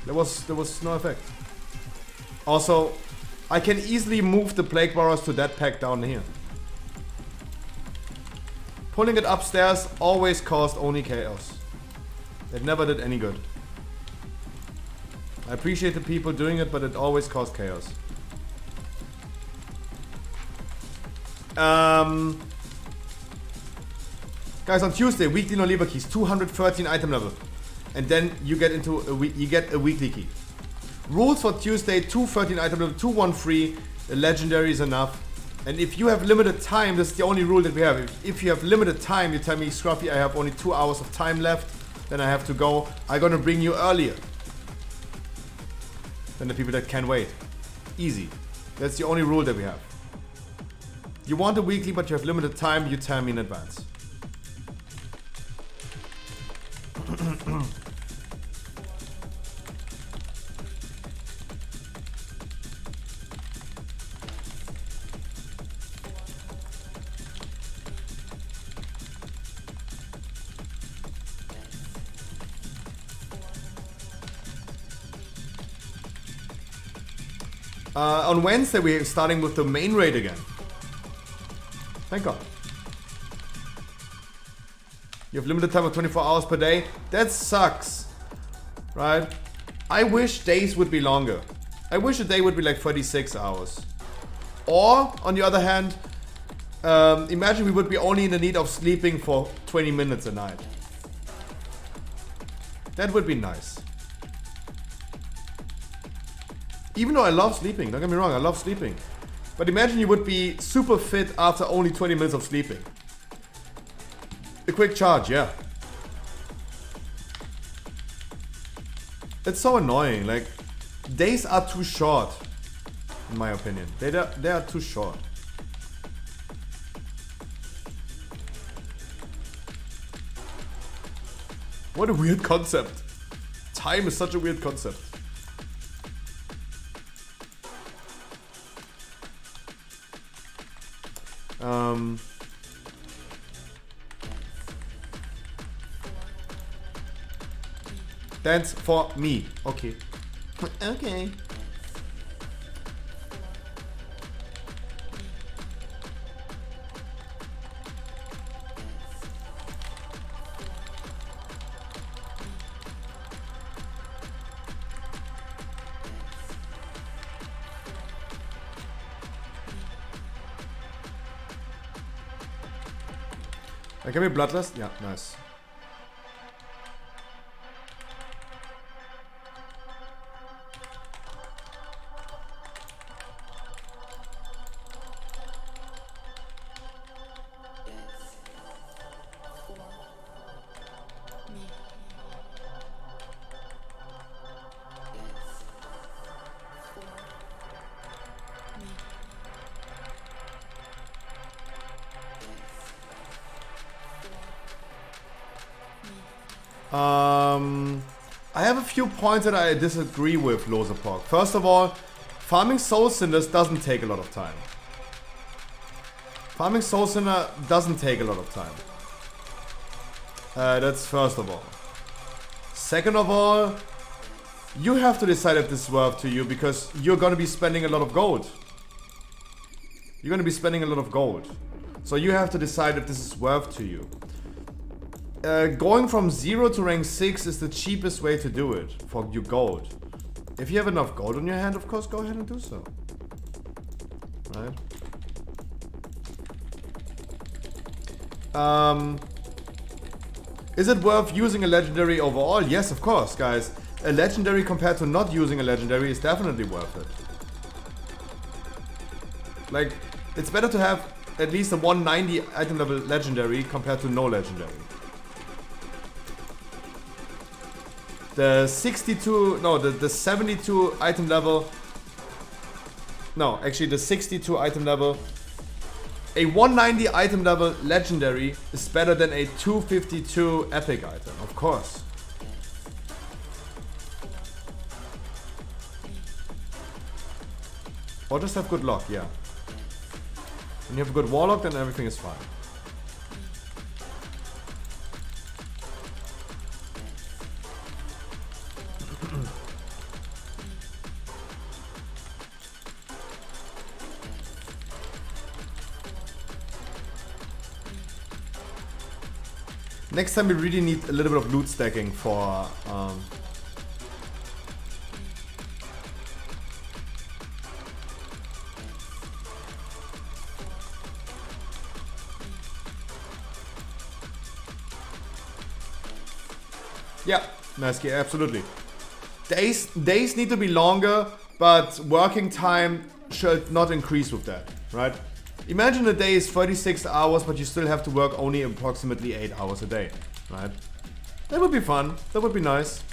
There was no effect. Also, I can easily move the Plague Borrows to that pack down here. Pulling it upstairs always caused only chaos. It never did any good. I appreciate the people doing it, but it always caused chaos. Guys, on Tuesday, weekly no-lever keys, 213 item level. And then you get into you get a weekly key. Rules for Tuesday, 213 item level, 213. The legendary is enough. And if you have limited time, this is the only rule that we have. If you have limited time, you tell me, Scruffy, I have only 2 hours of time left, then I have to go. I'm gonna bring you earlier than the people that can wait. Easy. That's the only rule that we have. You want a weekly, but you have limited time, you tell me in advance. On Wednesday, we're starting with the main raid again. Thank God. You have limited time of 24 hours per day. That sucks, right? I wish days would be longer. I wish a day would be like 36 hours. Or, on the other hand, imagine we would be only in the need of sleeping for 20 minutes a night. That would be nice. Even though I love sleeping, don't get me wrong, I love sleeping. But imagine you would be super fit after only 20 minutes of sleeping. A quick charge, yeah. It's so annoying, like, days are too short, in my opinion. They are too short. What a weird concept. Time is such a weird concept. Dance for me. Okay. Okay. Can we bloodlust? Yeah, nice. I have a few points that I disagree with, Loserpog. First of all, farming Soul Cinders doesn't take a lot of time. Farming Soul Cinder doesn't take a lot of time. That's first of all. Second of all, you have to decide if this is worth to you because you're gonna be spending a lot of gold. You're gonna be spending a lot of gold. So you have to decide if this is worth to you. Going from 0 to rank 6 is the cheapest way to do it for your gold. If you have enough gold on your hand, of course, go ahead and do so. Right? Is it worth using a legendary overall? Yes, of course, guys. A legendary compared to not using a legendary is definitely worth it. Like, it's better to have at least a 190 item level legendary compared to no legendary. The 62, no, the 72 item level, no, actually the 62 item level, a 190 item level legendary is better than a 252 epic item, of course. Or just have good luck, yeah. When you have a good warlock, then everything is fine. Next time we really need a little bit of loot stacking for yeah, Masky, absolutely. Days need to be longer, but working time should not increase with that, right? Imagine a day is 36 hours, but you still have to work only approximately 8 hours a day, right? That would be fun. That would be nice.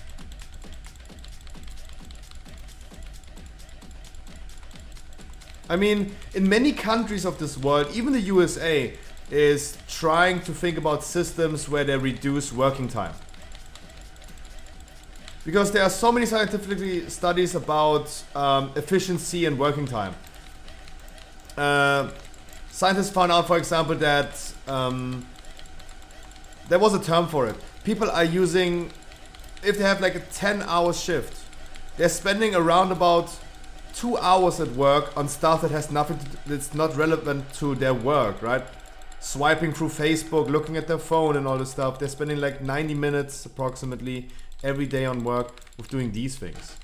I mean, in many countries of this world, even the USA is trying to think about systems where they reduce working time. Because there are so many scientific studies about efficiency and working time. Scientists found out, for example, that there was a term for it. People are using, if they have like a 10-hour shift, they're spending around about 2 hours at work on stuff that has nothing, that's not relevant to their work, right? swiping through Facebook, looking at their phone and all this stuff. They're spending like 90 minutes approximately every day on work with doing these things.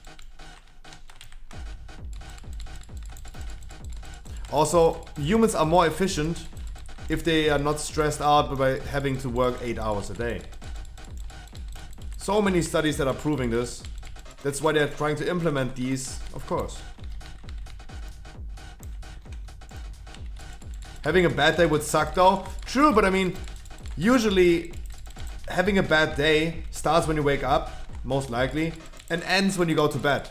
Also, humans are more efficient if they are not stressed out by having to work 8 hours a day. So many studies that are proving this. That's why they're trying to implement these, of course. Having a bad day would suck though. True, but I mean, usually having a bad day starts when you wake up, most likely, and ends when you go to bed.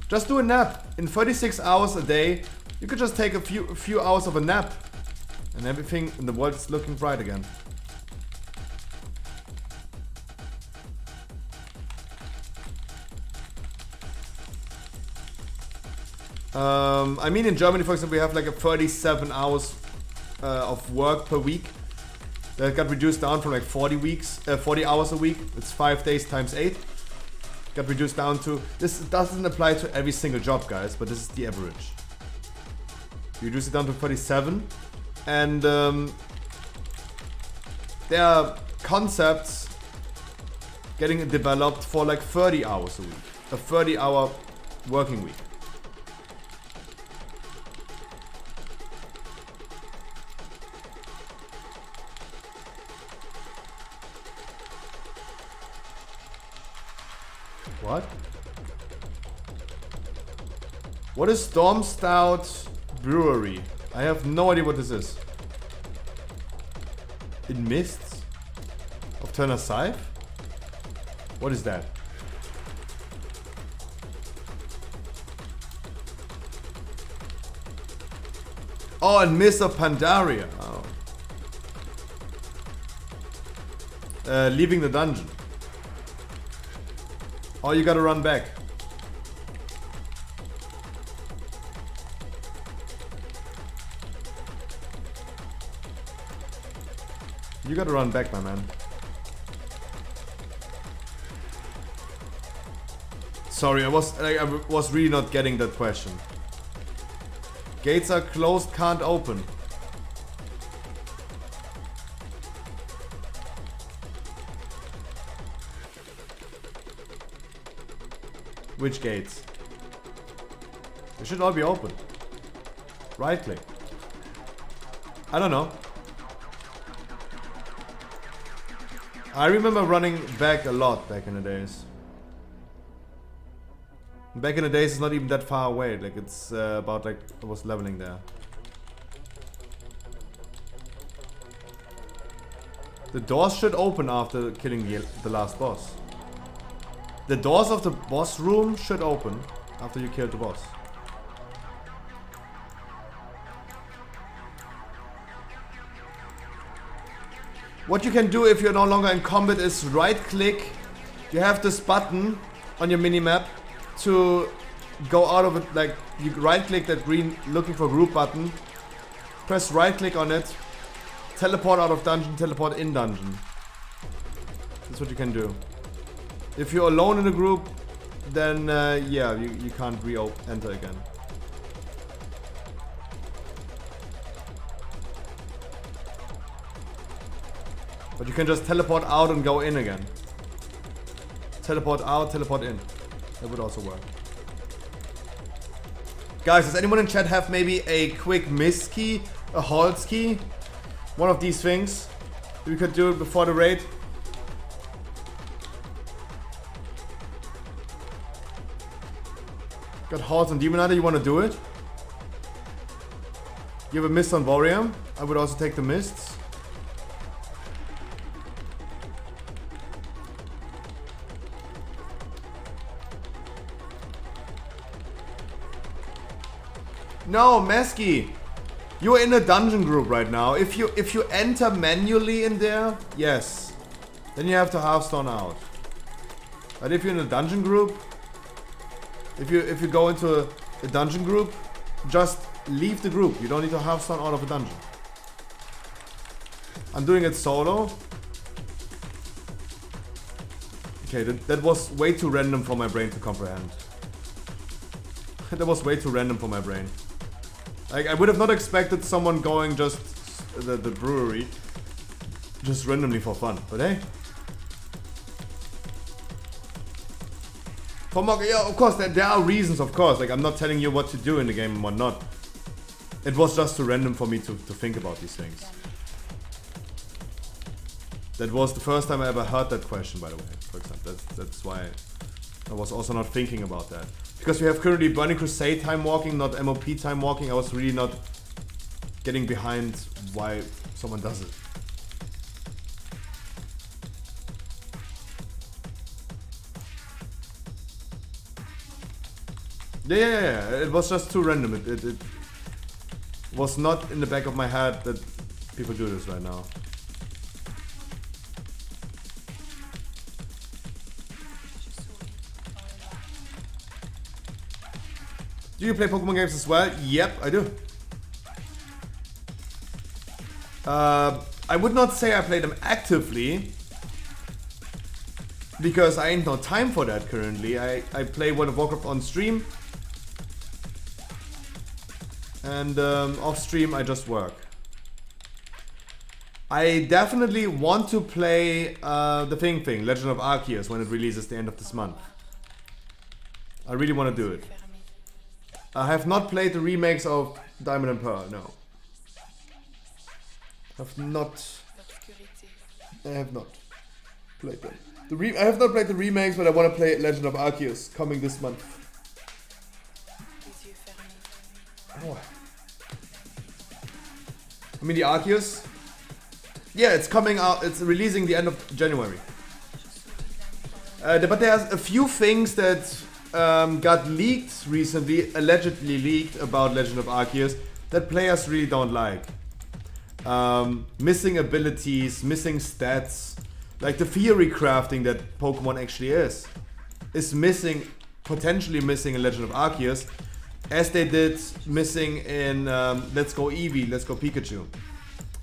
Just do a nap. In 36 hours a day, you could just take a few hours of a nap, and everything in the world is looking bright again. I mean, in Germany, for example, we have like a 37 hours of work per week. That got reduced down from like 40 hours a week. It's 5 days times 8. Got reduced down to, this doesn't apply to every single job, guys, but this is the average. You reduce it down to 47, and there are concepts getting developed for like 30 hours a week. A 30-hour working week. What? What is Storm Stout Brewery? I have no idea what this is. In Mists? Of Turner Scythe? What is that? Oh, and Mist of Pandaria. Oh. Leaving the dungeon. Oh, you gotta run back. You gotta run back, my man. Sorry, I was really not getting that question. Gates are closed, can't open. Which gates? They should all be open. Right click. I don't know. I remember running back a lot back in the days. Back in the days, it's not even that far away. Like it's about like I was leveling there. The doors should open after killing the last boss. The doors of the boss room should open after you kill the boss. What you can do if you're no longer in combat is right click. You have this button on your minimap to go out of it. Like you right click that green looking for group button. Press right click on it. Teleport out of dungeon, teleport in dungeon. That's what you can do. If you're alone in a group, then yeah, you can't enter again. But you can just teleport out and go in again. Teleport out, teleport in. That would also work. Guys, does anyone in chat have maybe a quick mist key? A halt key? One of these things? We could do it before the raid. Got Halls on Demon Hunter, you want to do it? You have a Mist on Vorium. I would also take the Mists. No, Mesky! You're in a dungeon group right now. If you enter manually in there, yes. Then you have to half-stone out. But if you're in a dungeon group, if you go into a dungeon group, just leave the group. You don't need to half-stone out of a dungeon. I'm doing it solo. Okay, that was way too random for my brain to comprehend. That was way too random for my brain. Like, I would have not expected someone going just the brewery, just randomly for fun. But hey, for mock, yeah, of course there are reasons. Of course, like I'm not telling you what to do in the game and what not. It was just too random for me to think about these things. That was the first time I ever heard that question, by the way. For example, that's why I was also not thinking about that. Because we have currently Burning Crusade time walking, not MOP time walking. I was really not getting behind why someone does it. Yeah, it was just too random. It was not in the back of my head that people do this right now. Do you play Pokemon games as well? Yep, I do. I would not say I play them actively, because I ain't no time for that currently. I play World of Warcraft on stream, and off stream I just work. I definitely want to play the thing, Legend of Arceus, when it releases the end of this month. I really want to do it. I have not played the remakes of Diamond and Pearl, no. I have not played them. I have not played the remakes, but I want to play Legend of Arceus, coming this month. Oh. I mean the Arceus? Yeah, it's coming out, it's releasing the end of January. But there's a few things that got leaked recently, allegedly leaked, about Legend of Arceus that players really don't like. Missing abilities, missing stats, like the theory crafting that Pokemon actually is missing, potentially missing in Legend of Arceus, as they did missing in Let's Go Eevee, Let's Go Pikachu.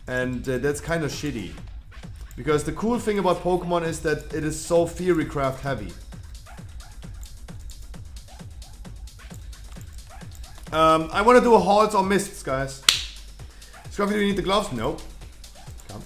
And that's kind of shitty. Because the cool thing about Pokemon is that it is so theory craft heavy. I want to do a halls or mists, guys. Scruffy, do you need the gloves? No. Come.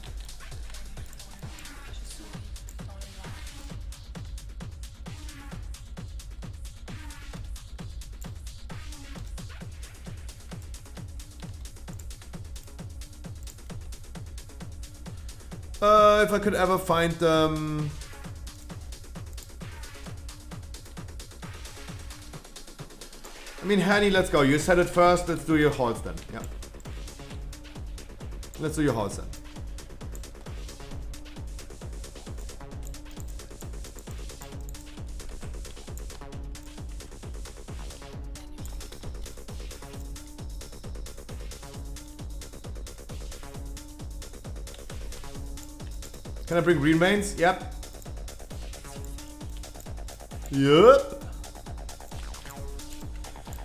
If I could ever find them. I mean, Hanny, let's go. You said it first. Let's do your halls then. Yeah. Let's do your halls then. Can I bring green veins? Yep. Yep.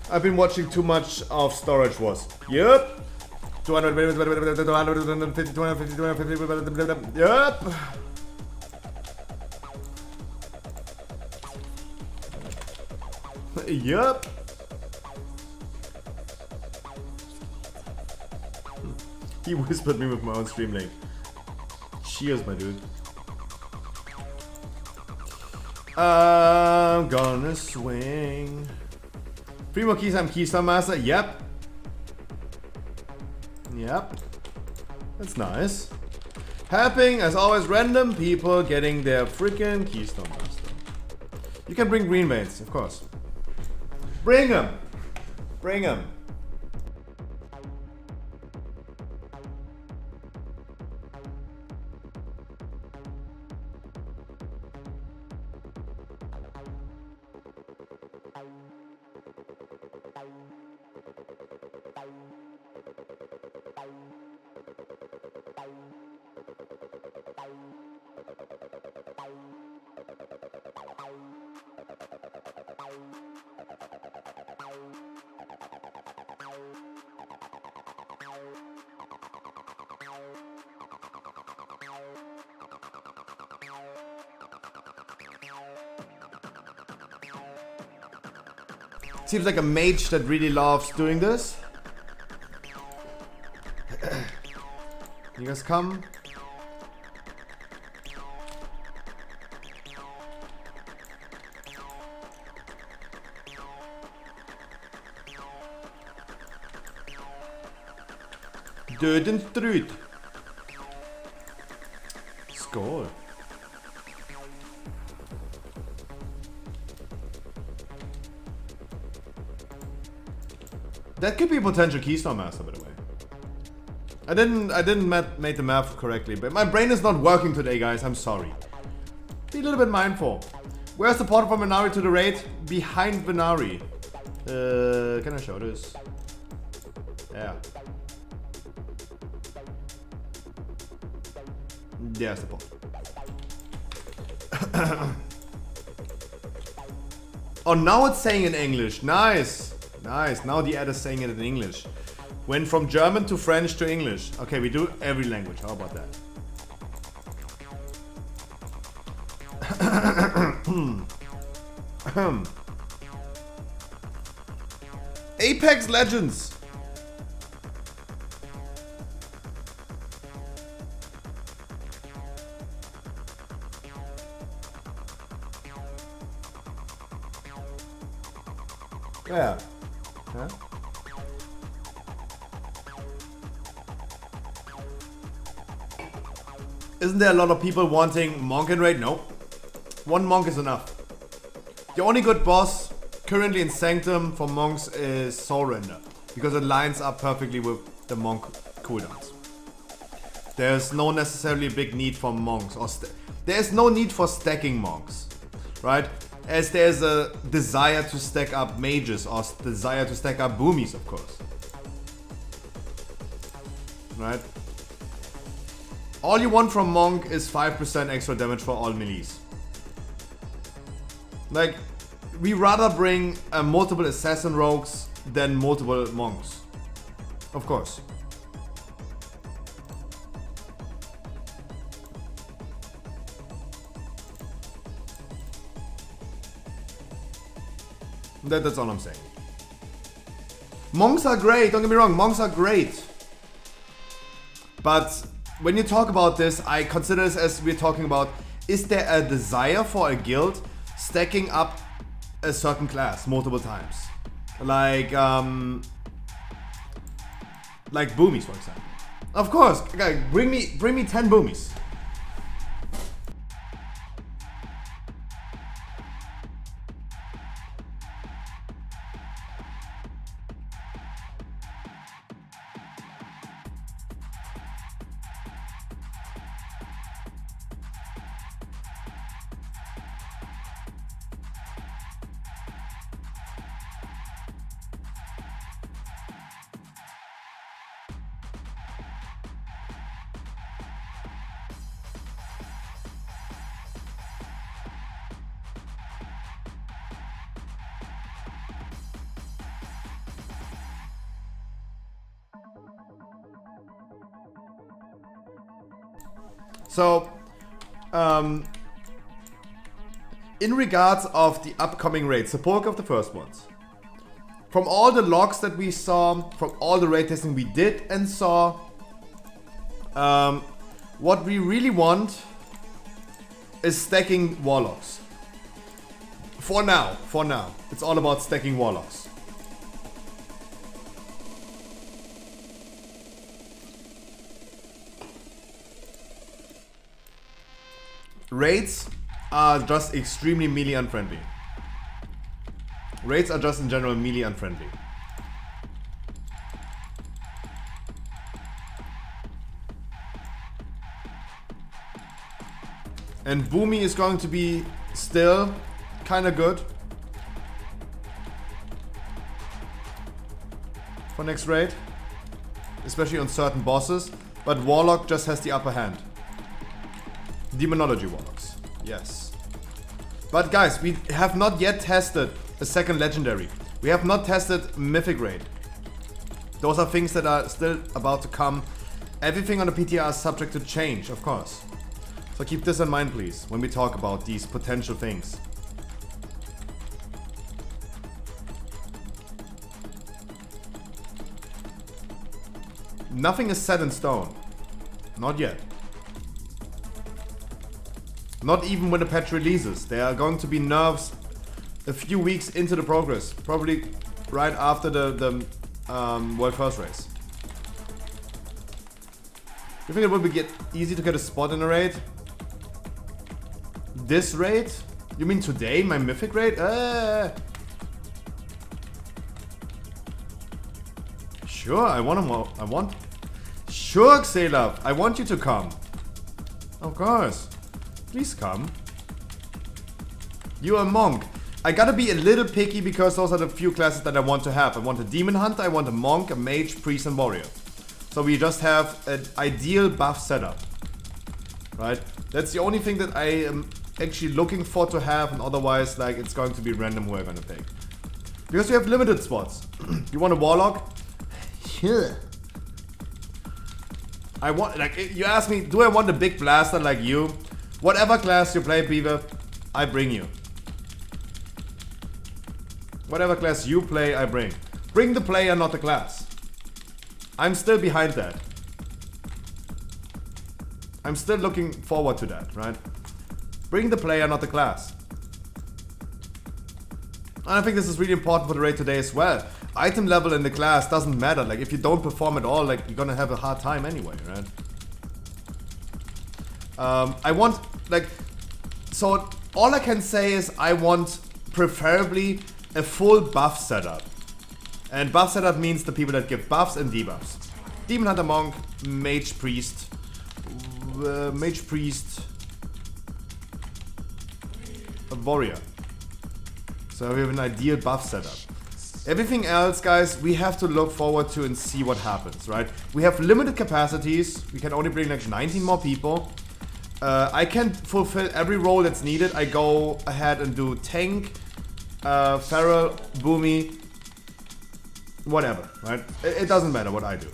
I've been watching too much of Storage Wars. Yep. 200, 250, 250, 250. Yep. Yep. He whispered me with my own stream link. Cheers, my dude. I'm gonna swing. 3 more keys, I'm Keystone Master. Yep. Yep. That's nice. Happening, as always, random people getting their freaking Keystone Master. You can bring green veins, of course. Bring them. Bring them. Seems like a mage that really loves doing this. You guys come. Döden strut. Skål. That could be a potential Keystone Master, by the way. I didn't make the math correctly, but my brain is not working today, guys. I'm sorry. Be a little bit mindful. Where's the portal from Venari to the raid? Behind Venari. Can I show this? Yeah. There's the portal. Oh, now it's saying in English. Nice. Nice. Now the ad is saying it in English. Went from German to French to English. Okay, we do every language. How about that? Apex Legends. Yeah. Huh? Isn't there a lot of people wanting Monk and Raid? Nope. One Monk is enough. The only good boss currently in Sanctum for Monks is Soul Render, because it lines up perfectly with the Monk cooldowns. There's no necessarily big need for Monks, or there's no need for stacking Monks, right? As there's a desire to stack up mages or desire to stack up boomies, of course. Right? All you want from Monk is 5% extra damage for all melees. Like, we rather bring multiple assassin rogues than multiple monks. Of course. That's all I'm saying. Monks are great, don't get me wrong, monks are great. But when you talk about this, I consider this as we're talking about, is there a desire for a guild stacking up a certain class multiple times? Like boomies, for example. Of course, okay, bring me 10 boomies. So, in regards of the upcoming raids, the bulk of the first ones, from all the logs that we saw, from all the raid testing we did and saw, what we really want is stacking warlocks. For now, it's all about stacking warlocks. Raids are just extremely melee unfriendly. Raids are just in general melee unfriendly. And Boomy is going to be still kind of good for next raid, especially on certain bosses, but Warlock just has the upper hand. Demonology Warlocks, yes. But guys, we have not yet tested a second legendary. We have not tested Mythic Raid. Those are things that are still about to come. Everything on the PTR is subject to change, of course. So keep this in mind, please, when we talk about these potential things. Nothing is set in stone. Not yet. Not even when the patch releases. There are going to be nerfs a few weeks into the progress. Probably right after the World First race. You think it would be easy to get a spot in a raid? This raid? You mean today, my mythic raid? Sure, I want. Sure, Xelov, I want you to come. Of course. Please come. You're a monk. I gotta be a little picky because those are the few classes that I want to have. I want a demon hunter, I want a monk, a mage, priest, and warrior. So we just have an ideal buff setup. Right? That's the only thing that I am actually looking for to have, and otherwise, like, it's going to be random who I'm gonna pick. Because we have limited spots. You want a warlock? Yeah. I want, like, you ask me, do I want a big blaster like you? Whatever class you play, Beaver, I bring you. Whatever class you play, I bring. Bring the player, not the class. I'm still behind that. I'm still looking forward to that, right? Bring the player, not the class. And I think this is really important for the raid today as well. Item level in the class doesn't matter. Like, if you don't perform at all, like, you're gonna have a hard time anyway, right? I want, like, so all I can say is I want preferably a full buff setup. And buff setup means the people that give buffs and debuffs. Demon Hunter, Monk, Mage, Priest, a Warrior. So we have an ideal buff setup. Everything else, guys, we have to look forward to and see what happens, right? We have limited capacities. We can only bring like 19 more people. I can fulfill every role that's needed. I go ahead and do tank, feral, boomy, whatever, right? It doesn't matter what I do.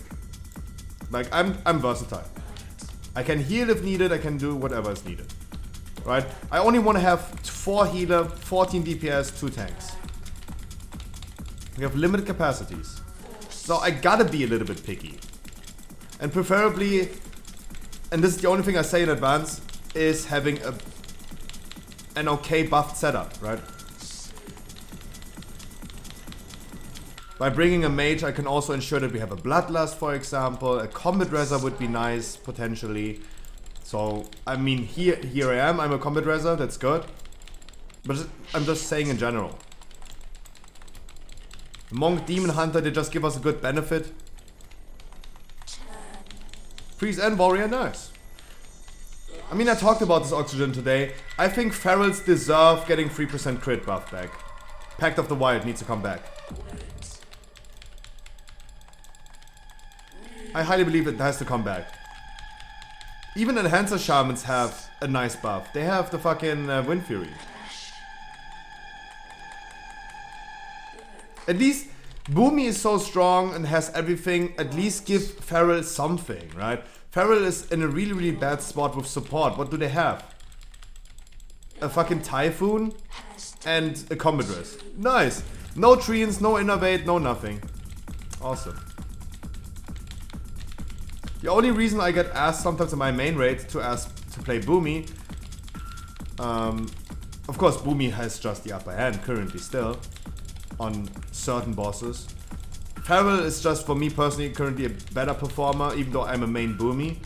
Like, I'm versatile. I can heal if needed. I can do whatever is needed, right? I only want to have 4 healer, 14 DPS, 2 tanks. We have limited capacities. So I gotta be a little bit picky. And preferably, and this is the only thing I say in advance, is having an okay buffed setup, right? By bringing a mage, I can also ensure that we have a bloodlust, for example. A combat reser would be nice, potentially. So, I mean, here I am. I'm a combat reser, that's good. But I'm just saying in general. Monk, Demon Hunter, they just give us a good benefit. Priest and Warrior, nice. I mean, I talked about this Oxygen today. I think Ferals deserve getting 3% crit buff back. Pact of the Wild needs to come back. I highly believe it has to come back. Even Enhancer Shamans have a nice buff. They have the fucking Wind Fury. At least Boomy is so strong and has everything. At least give Feral something, right? Feral is in a really, really bad spot with support. What do they have? A fucking Typhoon and a Combat Res. Nice. No Treants, no Innovate, no nothing. Awesome. The only reason I get asked sometimes in my main raid to play Boomy, of course Boomy has just the upper hand currently still on certain bosses. Feral is just, for me personally, currently a better performer, even though I'm a main Boomy.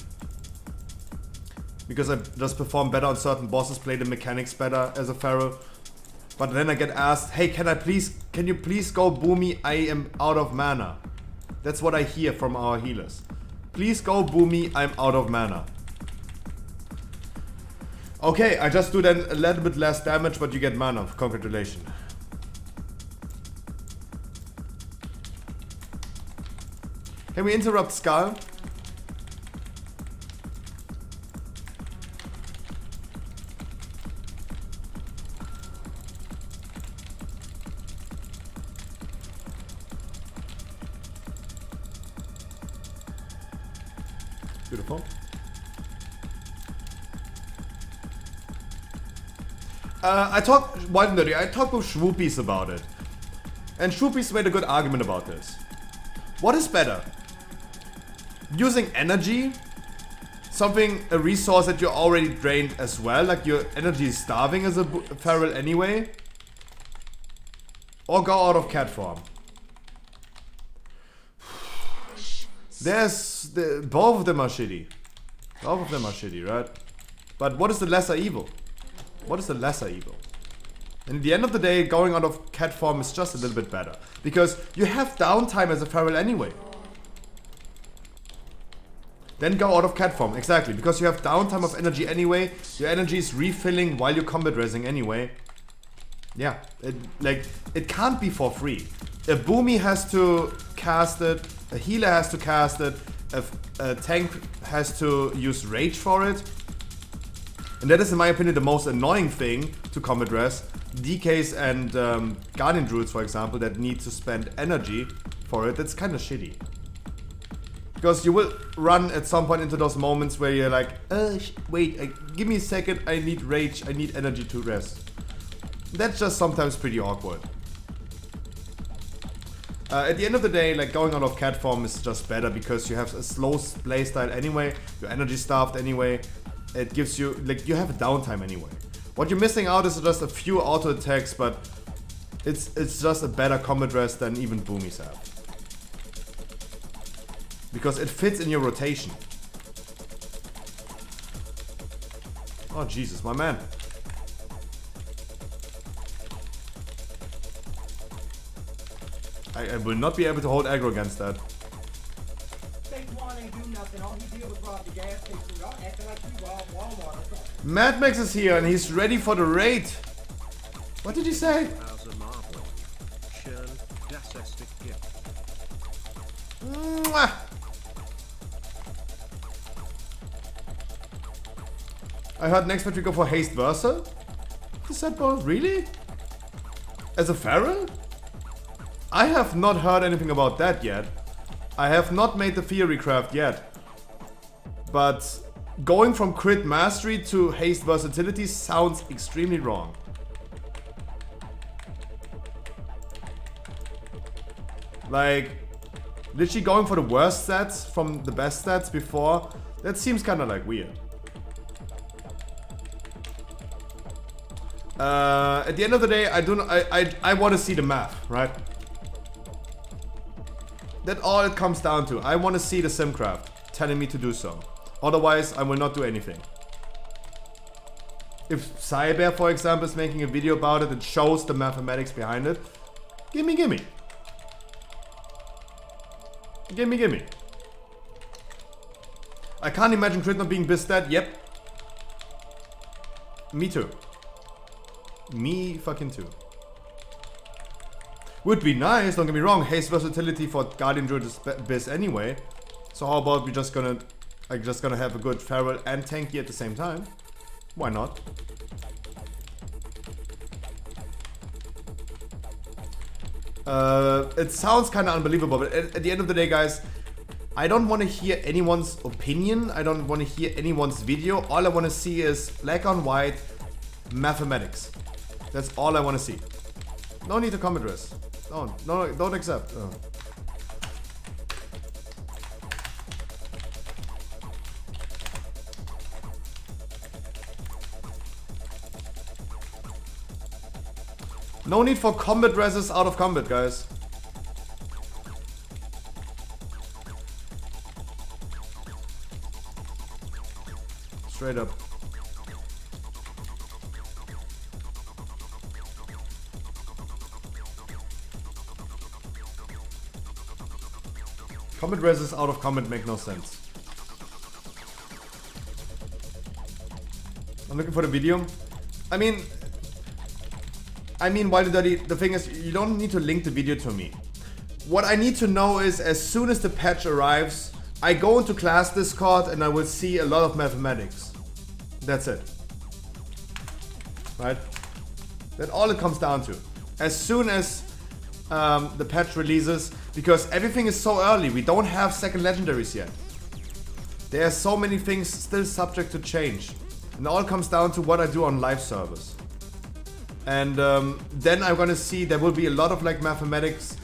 Because I just perform better on certain bosses, play the mechanics better as a Feral. But then I get asked, hey, can you please go Boomy? I am out of mana. That's what I hear from our healers. Please go Boomy, I'm out of mana. Okay, I just do then a little bit less damage, but you get mana. Congratulations. Can we interrupt Skull? Beautiful. I talked with Schwoopies about it. And Schwoopies made a good argument about this. What is better? Using energy, something, a resource that you're already drained as well, like your energy is starving as a feral anyway. Or go out of cat form. Both of them are shitty. Both of them are shitty, right? But what is the lesser evil? What is the lesser evil? And at the end of the day, going out of cat form is just a little bit better. Because you have downtime as a feral anyway. Then go out of cat form, exactly. Because you have downtime of energy anyway. Your energy is refilling while you're combat resing anyway. Yeah, it can't be for free. A boomy has to cast it, a healer has to cast it, a tank has to use rage for it. And that is, in my opinion, the most annoying thing to combat res. DKs and Guardian Druids, for example, that need to spend energy for it, that's kind of shitty. Because you will run at some point into those moments where you're like, wait, give me a second, I need rage, I need energy to rest. That's just sometimes pretty awkward. At the end of the day, like going out of cat form is just better because you have a slow playstyle anyway, you're energy starved anyway, it gives you, like, you have a downtime anyway. What you're missing out is just a few auto attacks, but it's just a better combat rest than even boomies have. Because it fits in your rotation. Oh Jesus, my man. I will not be able to hold aggro against that. Mad Max is here and he's ready for the raid. What did he say? Mwah. I heard next match we go for Haste Versa. Is that both really? As a feral? I have not heard anything about that yet. I have not made the theory craft yet. But going from crit mastery to haste versatility sounds extremely wrong. Like, literally going for the worst stats from the best stats before, that seems kind of like weird. At the end of the day, I want to see the math, right? That's all it comes down to. I want to see the simcraft telling me to do so. Otherwise, I will not do anything. If Cyber, for example, is making a video about it and shows the mathematics behind it, gimme. Gimme. I can't imagine crit not being bistat. Yep. Me too. Me fucking too. Would be nice, don't get me wrong. Haste versatility for Guardian Druid is biz anyway. So how about we just gonna have a good feral and tanky at the same time? Why not? It sounds kind of unbelievable, but at the end of the day, guys, I don't want to hear anyone's opinion. I don't want to hear anyone's video. All I want to see is black on white mathematics. That's all I want to see. No need to comment res. No, don't accept. Oh. No need for combat reses out of combat, guys. Straight up. Combat reses out of combat make no sense. I'm looking for the video. I mean, Wild Dirty, the thing is, you don't need to link the video to me. What I need to know is, as soon as the patch arrives, I go into class Discord and I will see a lot of mathematics. That's it. Right? That's all it comes down to. As soon as the patch releases, because everything is so early, we don't have second legendaries yet. There are so many things still subject to change. And it all comes down to what I do on live servers. And then I'm gonna see there will be a lot of like mathematics,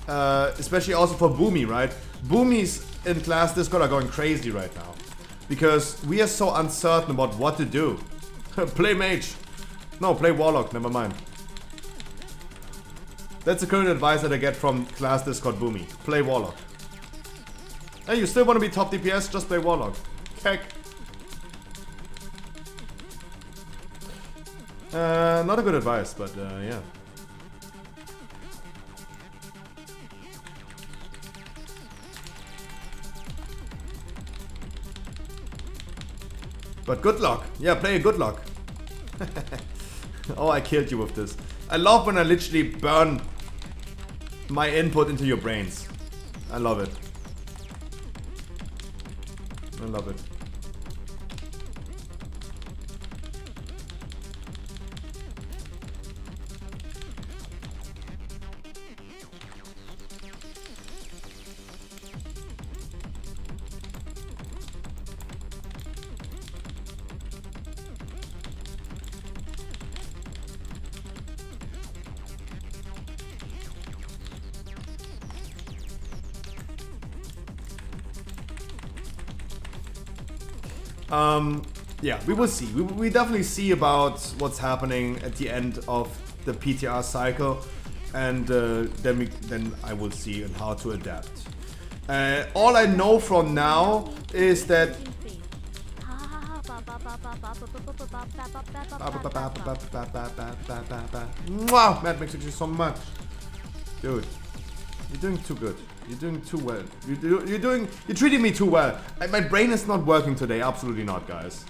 especially also for Boomy, right? Boomies in class Discord are going crazy right now. Because we are so uncertain about what to do. Play mage. No, play warlock, never mind. That's the current advice that I get from class Discord Boomy. Play warlock. Hey, you still want to be top DPS? Just play warlock. Heck. Not a good advice, but yeah. But good luck. Yeah, play a good luck. Oh, I killed you with this. I love when I literally burn my input into your brains. I love it. I love it. Yeah, we will see. We definitely see about what's happening at the end of the PTR cycle, and then I will see on how to adapt. All I know from now is that Mwah! Mad Max, thank you so much, dude. You're doing too good. You're doing too well. You're treating me too well. My brain is not working today. Absolutely not, guys.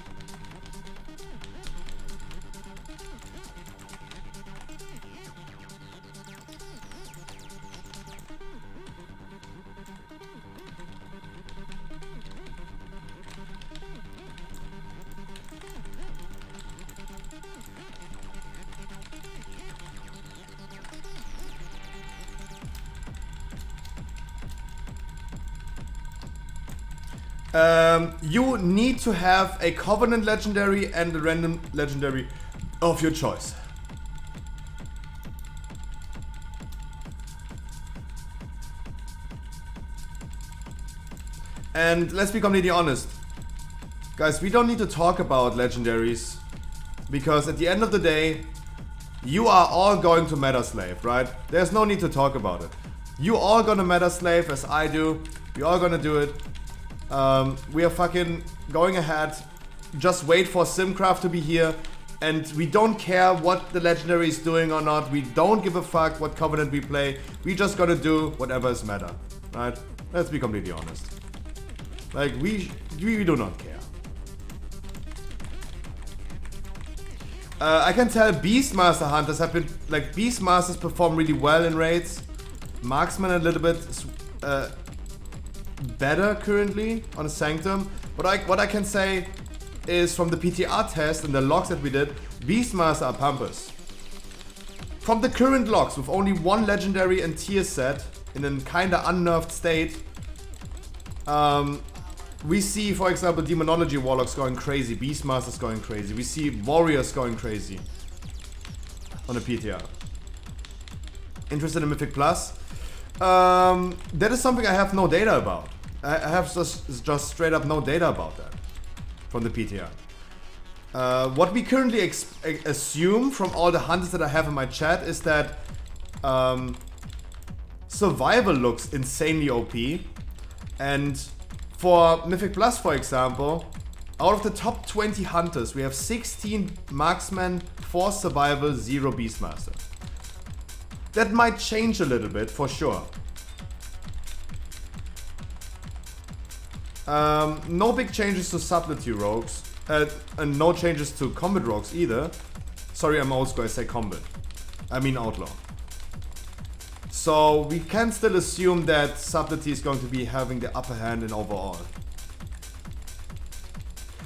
You need to have a Covenant legendary and a random legendary of your choice. And let's be completely honest, guys, we don't need to talk about legendaries, because at the end of the day, you are all going to meta slave, right? There's no need to talk about it. You all gonna meta slave as I do. We all gonna do it. We are fucking going ahead. Just wait for Simcraft to be here, and we don't care what the legendary is doing or not. We don't give a fuck what Covenant we play. We just gonna do whatever is meta, right? Let's be completely honest. Like we do not care. I can tell Beastmaster hunters have been like Beastmasters perform really well in raids. Marksman a little bit better currently on a Sanctum. But what I can say is from the PTR test and the logs that we did, Beastmaster are pumpers. From the current logs with only one legendary and tier set in a kinda unnerved state, we see, for example, Demonology Warlocks going crazy, Beastmasters going crazy, we see Warriors going crazy on the PTR. Interested in Mythic Plus? That is something I have no data about. I have just straight up no data about that from the PTR. What we currently assume from all the hunters that I have in my chat is that survival looks insanely OP, and for Mythic Plus, for example, out of the top 20 hunters, we have 16 marksmen, 4 survival, 0 Beastmaster. That might change a little bit, for sure. No big changes to subtlety rogues, and no changes to combat rogues either. Sorry, I'm old school, I say combat. I mean outlaw. So we can still assume that subtlety is going to be having the upper hand in overall.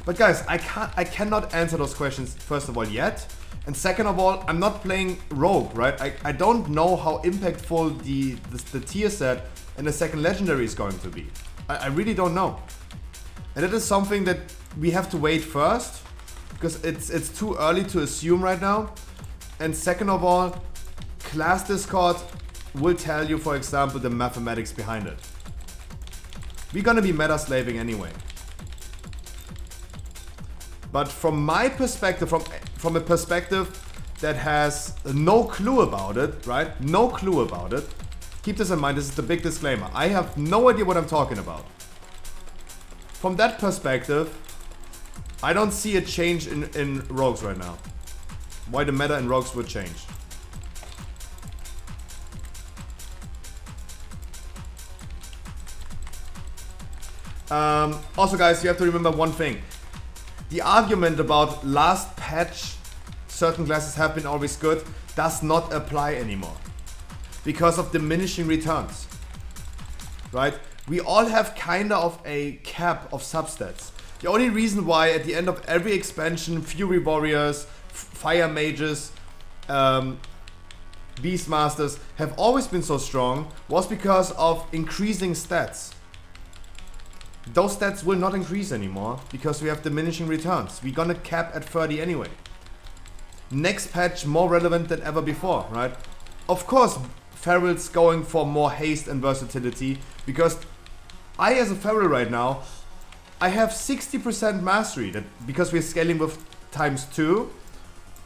But guys, I cannot answer those questions, first of all, yet. And second of all, I'm not playing rogue, right? I don't know how impactful the tier set and the second legendary is going to be. I really don't know. And it is something that we have to wait first, because it's too early to assume right now. And second of all, class Discord will tell you, for example, the mathematics behind it. We're gonna be meta slaving anyway. But from my perspective, from a perspective that has no clue about it, right? No clue about it. Keep this in mind, this is the big disclaimer. I have no idea what I'm talking about. From that perspective, I don't see a change in rogues right now. Why the meta in rogues would change. Also guys, you have to remember one thing. The argument about last patch, certain classes have been always good, does not apply anymore. Because of diminishing returns. Right? We all have kinda of a cap of substats. The only reason why at the end of every expansion, Fury Warriors, Fire Mages, Beastmasters have always been so strong was because of increasing stats. Those stats will not increase anymore because we have diminishing returns. We're gonna cap at 30 anyway. Next patch more relevant than ever before, right? Of course, Feral's going for more haste and versatility because I as a Feral right now, I have 60% mastery that because we're scaling with ×2.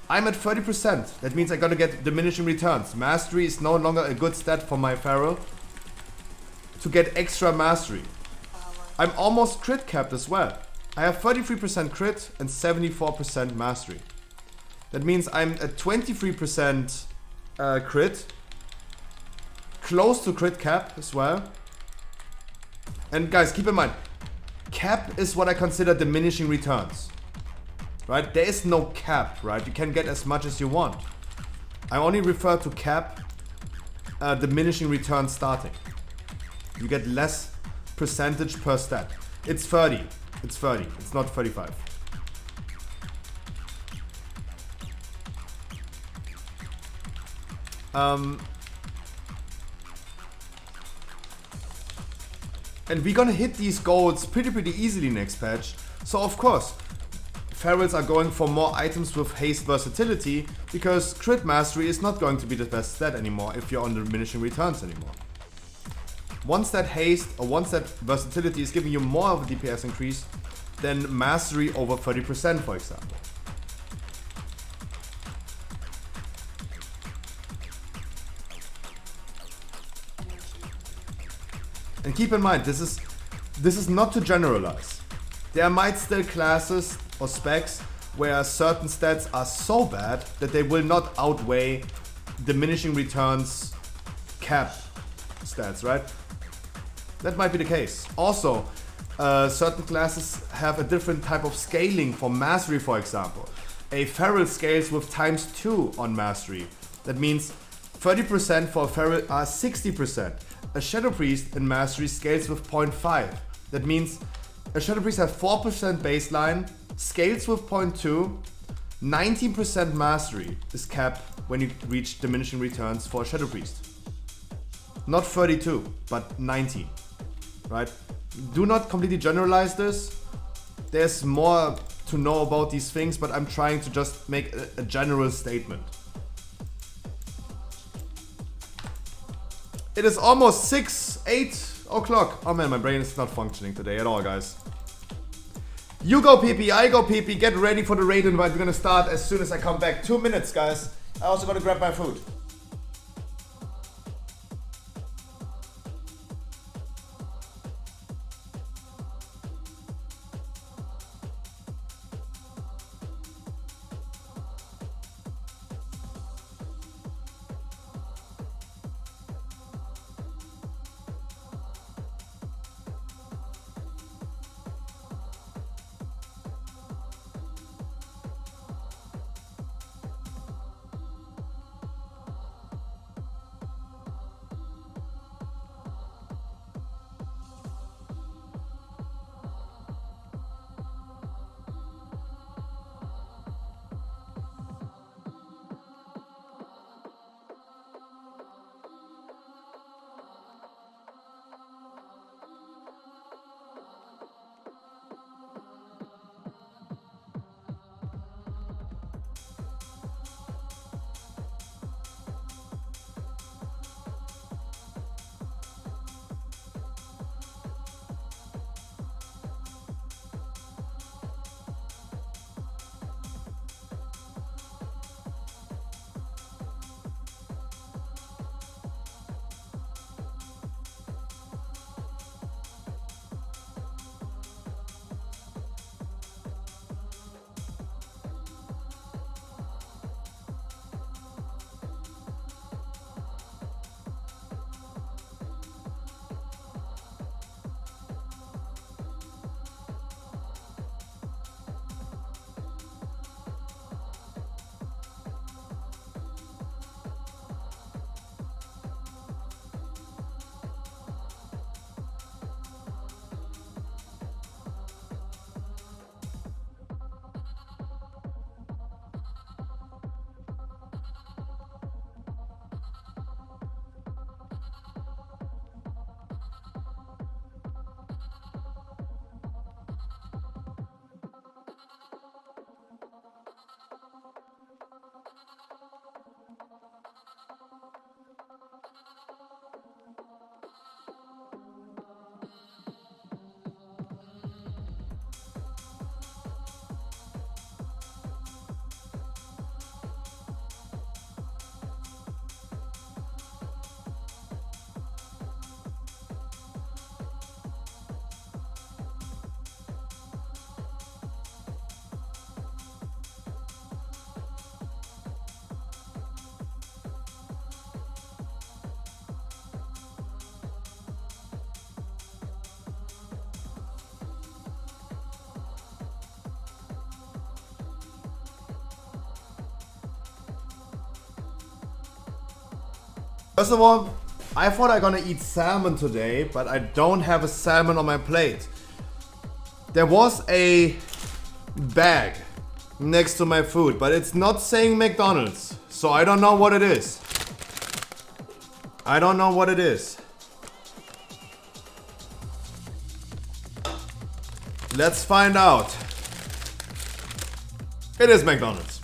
I'm at 30%. That means I gotta get diminishing returns. Mastery is no longer a good stat for my Feral to get extra mastery. I'm almost crit capped as well. I have 33% crit and 74% mastery. That means I'm at 23% crit. Close to crit cap as well. And guys, keep in mind, cap is what I consider diminishing returns. Right? There is no cap, right? You can get as much as you want. I only refer to cap diminishing returns starting. You get less percentage per stat. It's 30. It's 30. It's not 35. And we're gonna hit these goals pretty easily next patch. So of course, Ferals are going for more items with haste versatility because crit mastery is not going to be the best stat anymore if you're on the diminishing returns anymore. Once that haste or once that versatility is giving you more of a DPS increase than mastery over 30%, for example. And keep in mind, this is not to generalize. There might still classes or specs where certain stats are so bad that they will not outweigh diminishing returns cap stats, right? That might be the case. Also, certain classes have a different type of scaling for mastery, for example. A Feral scales with ×2 on mastery. That means 30% for a Feral are 60%. A Shadow Priest in mastery scales with 0.5. That means a Shadow Priest has 4% baseline, scales with 0.2, 19% mastery is capped when you reach diminishing returns for a Shadow Priest. Not 32, but 19. Right? Do not completely generalize this. There's more to know about these things, but I'm trying to just make a general statement. It is almost 8 o'clock. Oh man, my brain is not functioning today at all, guys. You go PP, I go PP. Get ready for the raid invite. We're gonna start as soon as I come back. 2 minutes, guys. I also gotta grab my food. First of all, I thought I'm gonna eat salmon today, but I don't have a salmon on my plate. There was a bag next to my food, but it's not saying McDonald's, so I don't know what it is. I don't know what it is. Let's find out. It is McDonald's.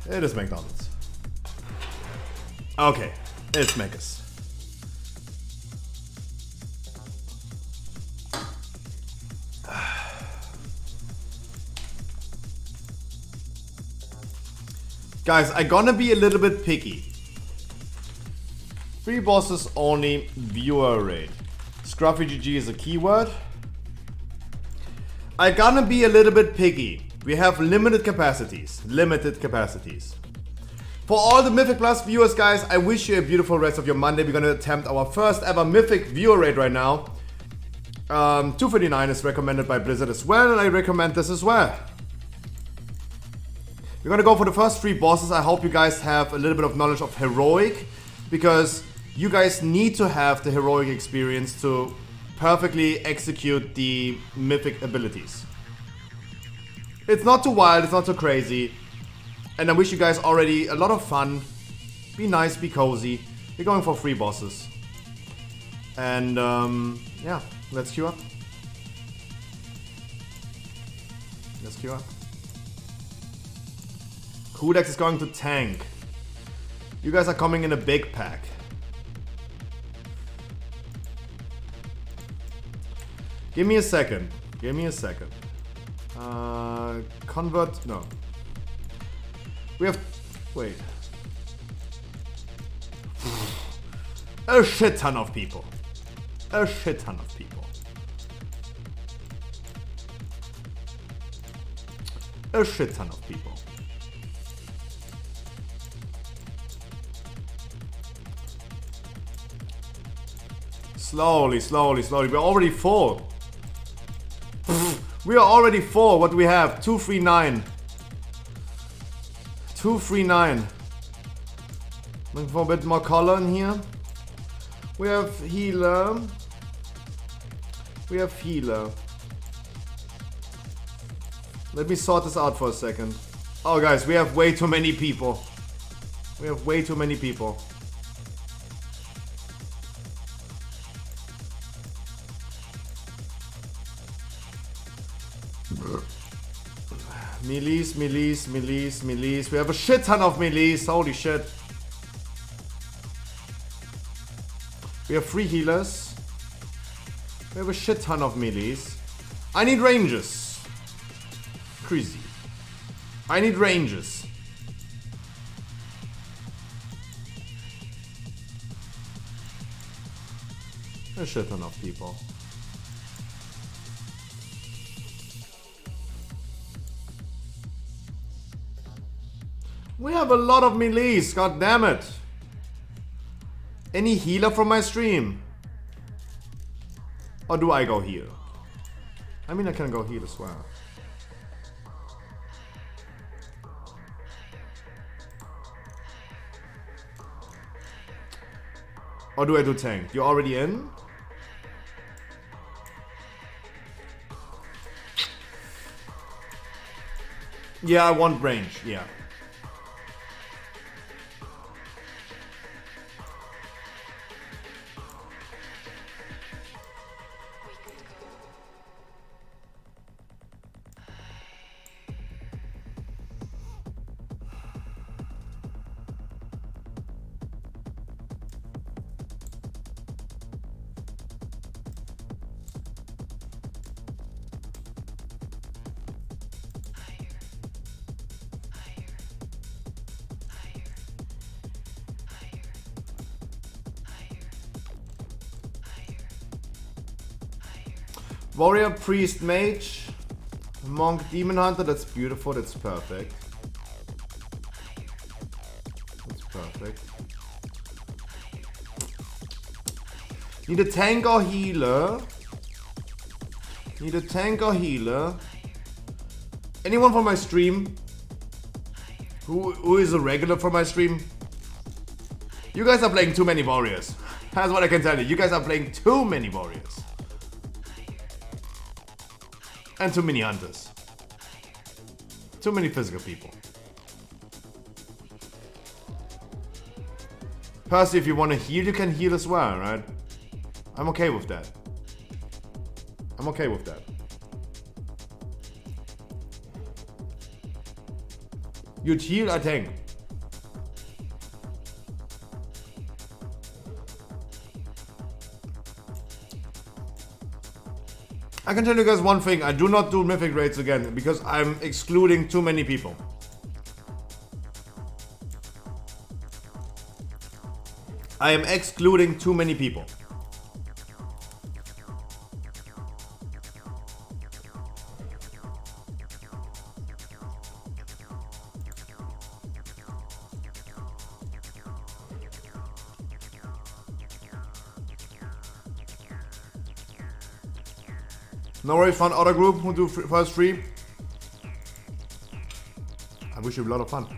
It is McDonald's. Okay, it's Macca's. Guys, I'm gonna be a little bit picky. 3 bosses only, viewer rate. Scruffy GG is a keyword. I'm gonna be a little bit picky. We have limited capacities. For all the Mythic Plus viewers, guys, I wish you a beautiful rest of your Monday. We're gonna attempt our first ever Mythic viewer rate right now. 259 is recommended by Blizzard as well, and I recommend this as well. We're gonna go for the first 3 bosses. I hope you guys have a little bit of knowledge of heroic, because you guys need to have the heroic experience to perfectly execute the mythic abilities. It's not too wild, it's not too crazy, and I wish you guys already a lot of fun. Be nice, be cozy. We're going for 3 bosses. And yeah, let's queue up. Let's queue up. Kudex is going to tank. You guys are coming in a big pack. Give me a second. Convert, no. We have, wait. A shit ton of people. A shit ton of people. A shit ton of people. Slowly. We're already full. We are already full. What do we have? 239. 239. Looking for a bit more color in here. We have healer. Let me sort this out for a second. Oh guys, we have way too many people. Melees. We have a shit ton of melees. Holy shit. We have 3 healers. We have a shit ton of melees. I need ranges. Crazy. I need ranges. A shit ton of people. We have a lot of melees, god damn it. Any healer from my stream? Or do I go heal? I mean, I can go heal as well. Or do I do tank? You're already in? Yeah, I want range, yeah. Warrior, priest, mage, monk, demon hunter. That's beautiful. That's perfect. Need a tank or healer. Anyone from my stream Who is a regular for my stream? You guys are playing too many warriors. That's what I can tell you. You guys are playing too many warriors. And too many hunters. Too many physical people. Percy, if you want to heal, you can heal as well, right? I'm okay with that. I'm okay with that. You'd heal, I tank. I can tell you guys one thing. I do not do mythic raids again because I'm excluding too many people. I am excluding too many people. No worries, found other group who do first free. I wish you a lot of fun.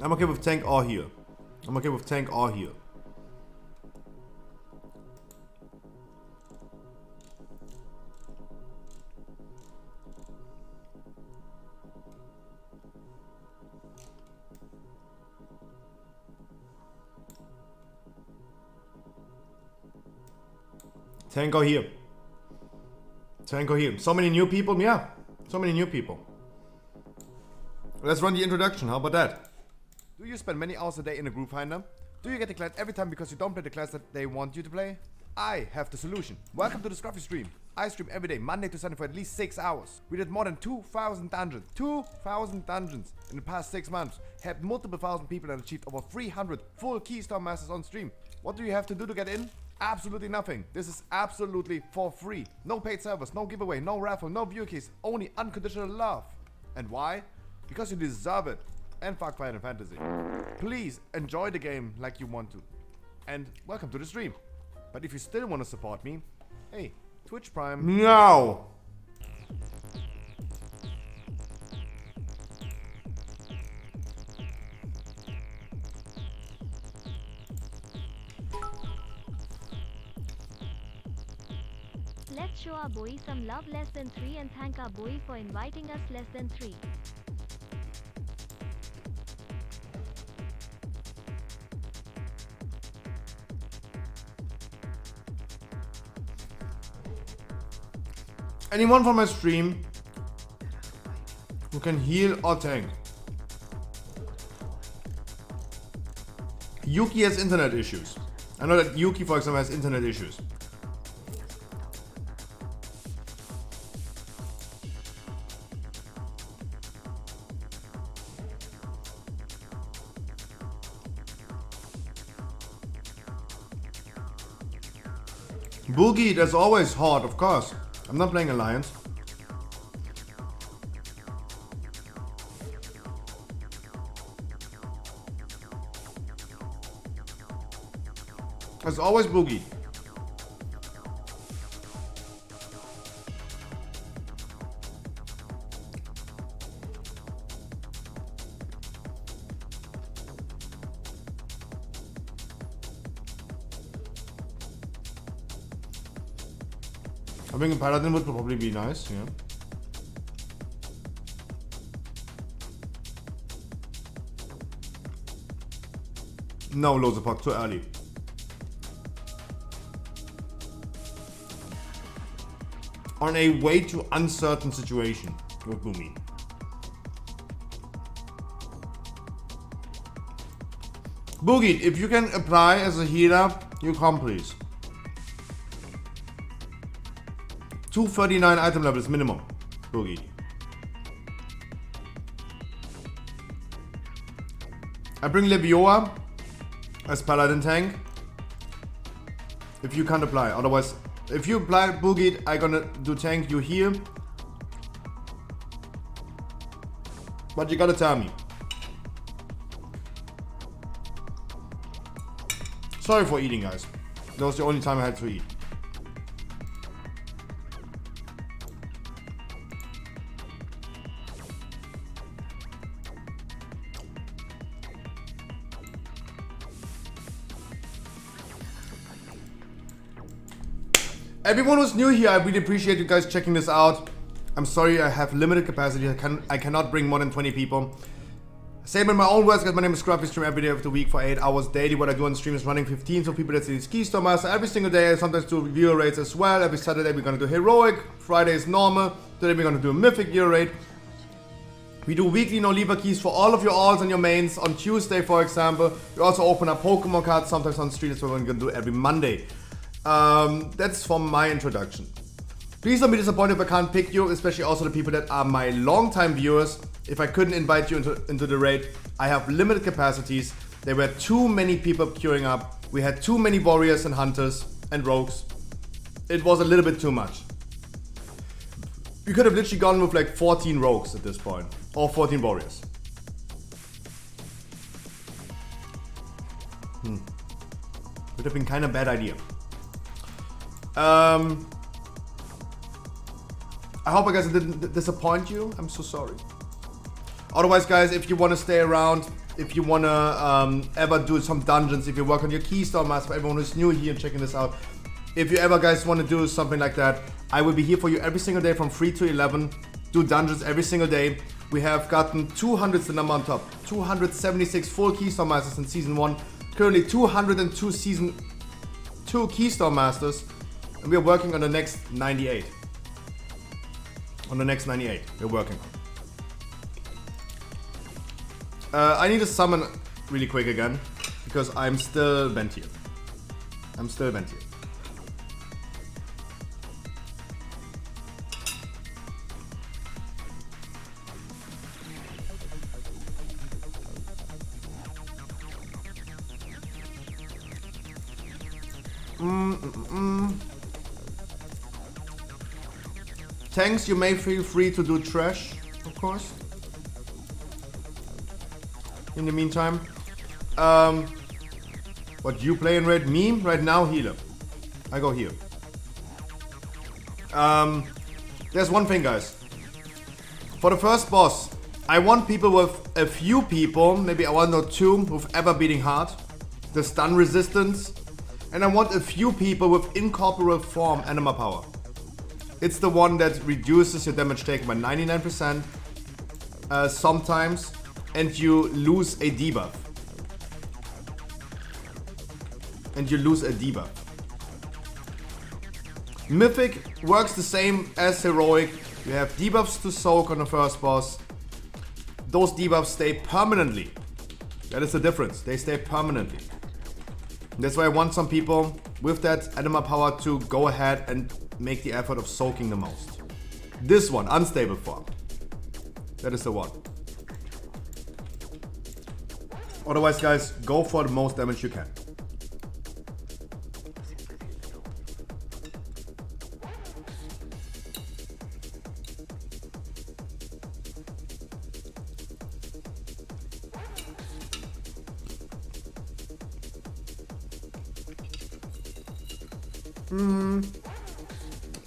I'm okay with tank or heal. I'm okay with tank or heal. Tank or heal. Tank or heal. So many new people, yeah. So many new people. Let's run the introduction, how about that? Do you spend many hours a day in a group finder? Do you get declared every time because you don't play the class that they want you to play? I have the solution. Welcome to the Scruffy stream. I stream every day, Monday to Sunday for at least 6 hours. We did more than 2,000 dungeons. 2,000 dungeons in the past 6 months. Had multiple thousand people and achieved over 300 full Keystone Masters on stream. What do you have to do to get in? Absolutely nothing. This is absolutely for free. No paid servers, no giveaway, no raffle, no view keys, only unconditional love. And why? Because you deserve it. And fuck Final Fantasy. Please enjoy the game like you want to. And welcome to the stream. But if you still want to support me, hey, Twitch Prime. No! Let's show our boy some love less than 3 and thank our boy for inviting us less than 3. Anyone from my stream who can heal or tank? Yuki has internet issues. I know that Yuki, for example, has internet issues. Boogie, that's always hard, of course. I'm not playing Alliance. It's always Boogie. I think a Paladin would probably be nice, yeah. No, Losepok, too early. On a way too uncertain situation with Boomy. Boogie, if you can apply as a healer, you come please. 239 item levels minimum, Boogie. I bring Levioa as Paladin tank. If you can't apply, otherwise, if you apply Boogie, I gonna do tank you here. But you gotta tell me. Sorry for eating, guys. That was the only time I had to eat. Everyone who's new here, I really appreciate you guys checking this out. I'm sorry I have limited capacity. I cannot bring more than 20 people. Same in my own words, guys. My name is Scruffy. Stream every day of the week for 8 hours daily. What I do on stream is running 15 so people that see Ski Store Master every single day. I sometimes do viewer rates as well. Every Saturday we're gonna do heroic. Friday is normal. Today we're gonna do a mythic viewer rate. We do weekly no lever keys for all of your alls and your mains. On Tuesday, for example, we also open up Pokemon cards sometimes on stream. That's what we're gonna do every Monday. That's from my introduction. Please don't be disappointed if I can't pick you, especially also the people that are my long-time viewers. If I couldn't invite you into the raid, I have limited capacities. There were too many people queuing up. We had too many warriors and hunters and rogues. It was a little bit too much. We could have literally gone with like 14 rogues at this point, or 14 warriors. Would have been kind of bad idea. I hope I guys didn't disappoint you. I'm so sorry. Otherwise, guys, if you want to stay around, if you want to ever do some dungeons, if you work on your Keystone Master, for everyone who's new here and checking this out, if you ever guys want to do something like that, I will be here for you every single day from 3 to 11. Do dungeons every single day. We have gotten 200's the number on top. 276 full Keystone Masters in Season 1. Currently 202 Season 2 Keystone Masters. And we are working on the next 98. On the next 98, we're working on. I need to summon really quick again, because I'm still bent here. I'm still bent here. Tanks, you may feel free to do trash, of course. In the meantime, what you play in raid? Me right now, healer. I go here. There's one thing, guys. For the first boss, I want people with a few people, maybe one or two, with ever beating hard, the stun resistance, and I want a few people with incorporeal form anima power. It's the one that reduces your damage taken by 99% sometimes, and you lose a debuff. Mythic works the same as heroic. You have debuffs to soak on the first boss. Those debuffs stay permanently. That is the difference. They stay permanently. That's why I want some people with that anima power to go ahead and make the effort of soaking the most. This one, unstable form. That is the one. Otherwise, guys, go for the most damage you can.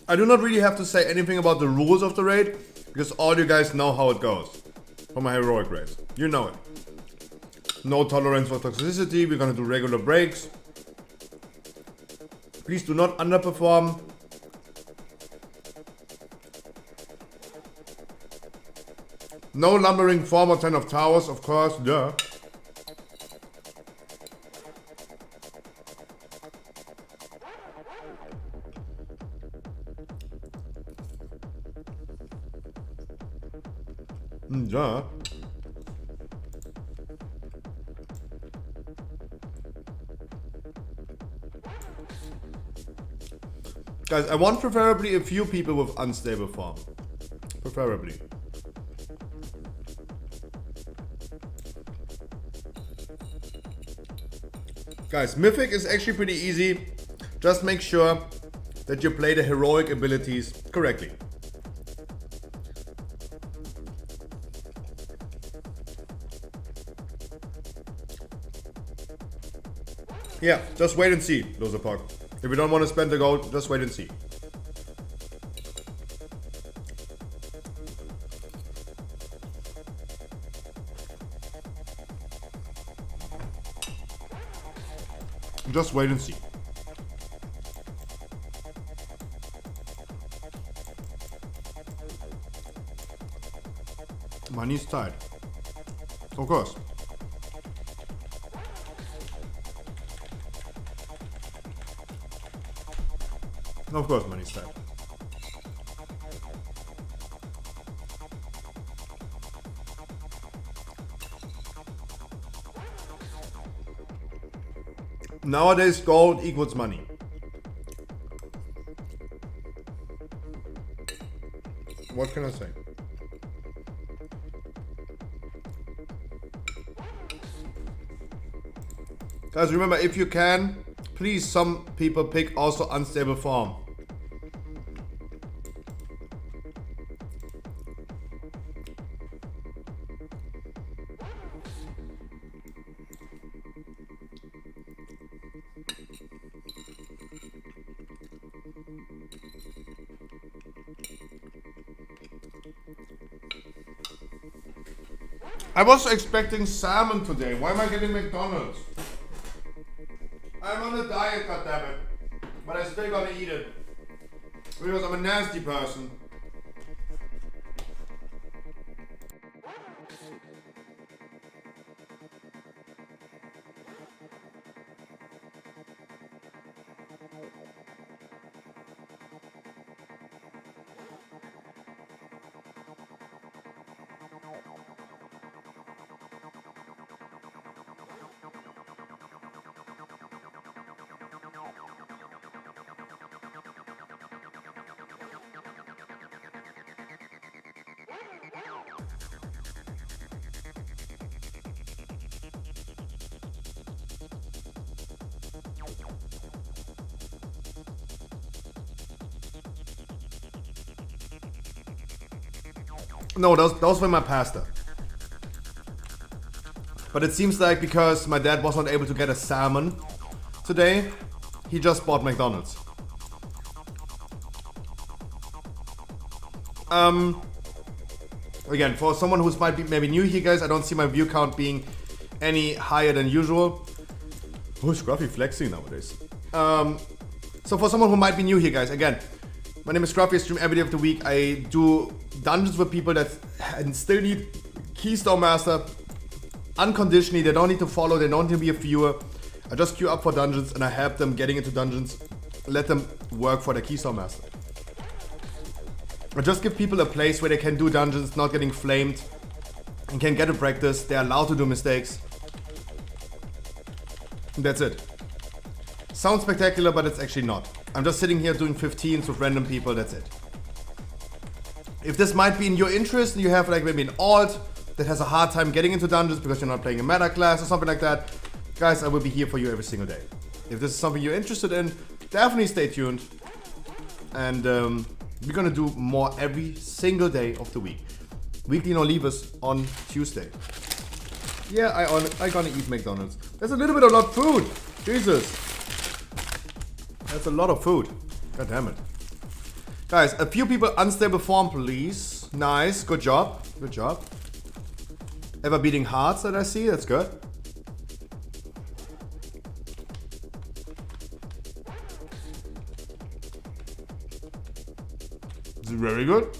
I do not really have to say anything about the rules of the raid, because all you guys know how it goes from my heroic raids. You know it. No tolerance for toxicity, we're gonna do regular breaks. Please do not underperform. No lumbering form or 10 of towers, of course, duh. Duh. Guys, I want preferably a few people with unstable form. Preferably. Guys, Mythic is actually pretty easy. Just make sure that you play the heroic abilities correctly. Yeah, just wait and see, Loser Park. If you don't want to spend the gold, just wait and see. Just wait and see. Money's tight. Of course. Of course, money's tight. Nowadays, gold equals money. What can I say? Guys, remember, if you can, please, some people pick also unstable form. I was expecting salmon today. Why am I getting McDonald's? I'm on a diet, goddammit. But I still gotta eat it. Because I'm a nasty person. No, those were my pasta. But it seems like because my dad was not able to get a salmon today, he just bought McDonald's. Again, for someone who's might be maybe new here, guys, I don't see my view count being any higher than usual. Oh, Scruffy flexing nowadays. So for someone who might be new here, guys, again, my name is Scruffy. I stream every day of the week. I do dungeons with people that still need Keystone Master unconditionally. They don't need to follow. They don't need to be a viewer. I just queue up for dungeons and I help them getting into dungeons. Let them work for the Keystone Master. I just give people a place where they can do dungeons, not getting flamed, and can get a practice. They're allowed to do mistakes. And that's it. Sounds spectacular, but it's actually not. I'm just sitting here doing 15s with random people, that's it. If this might be in your interest and you have like maybe an alt that has a hard time getting into dungeons because you're not playing a meta class or something like that, guys, I will be here for you every single day. If this is something you're interested in, definitely stay tuned. And we're gonna do more every single day of the week. Weekly no leavers on Tuesday. Yeah, I gonna eat McDonald's. That's a little bit of a lot of food. Jesus. That's a lot of food. God damn it. Guys, a few people unstable form, please. Nice. Good job. Good job. Ever beating hearts that I see. That's good. This is very good.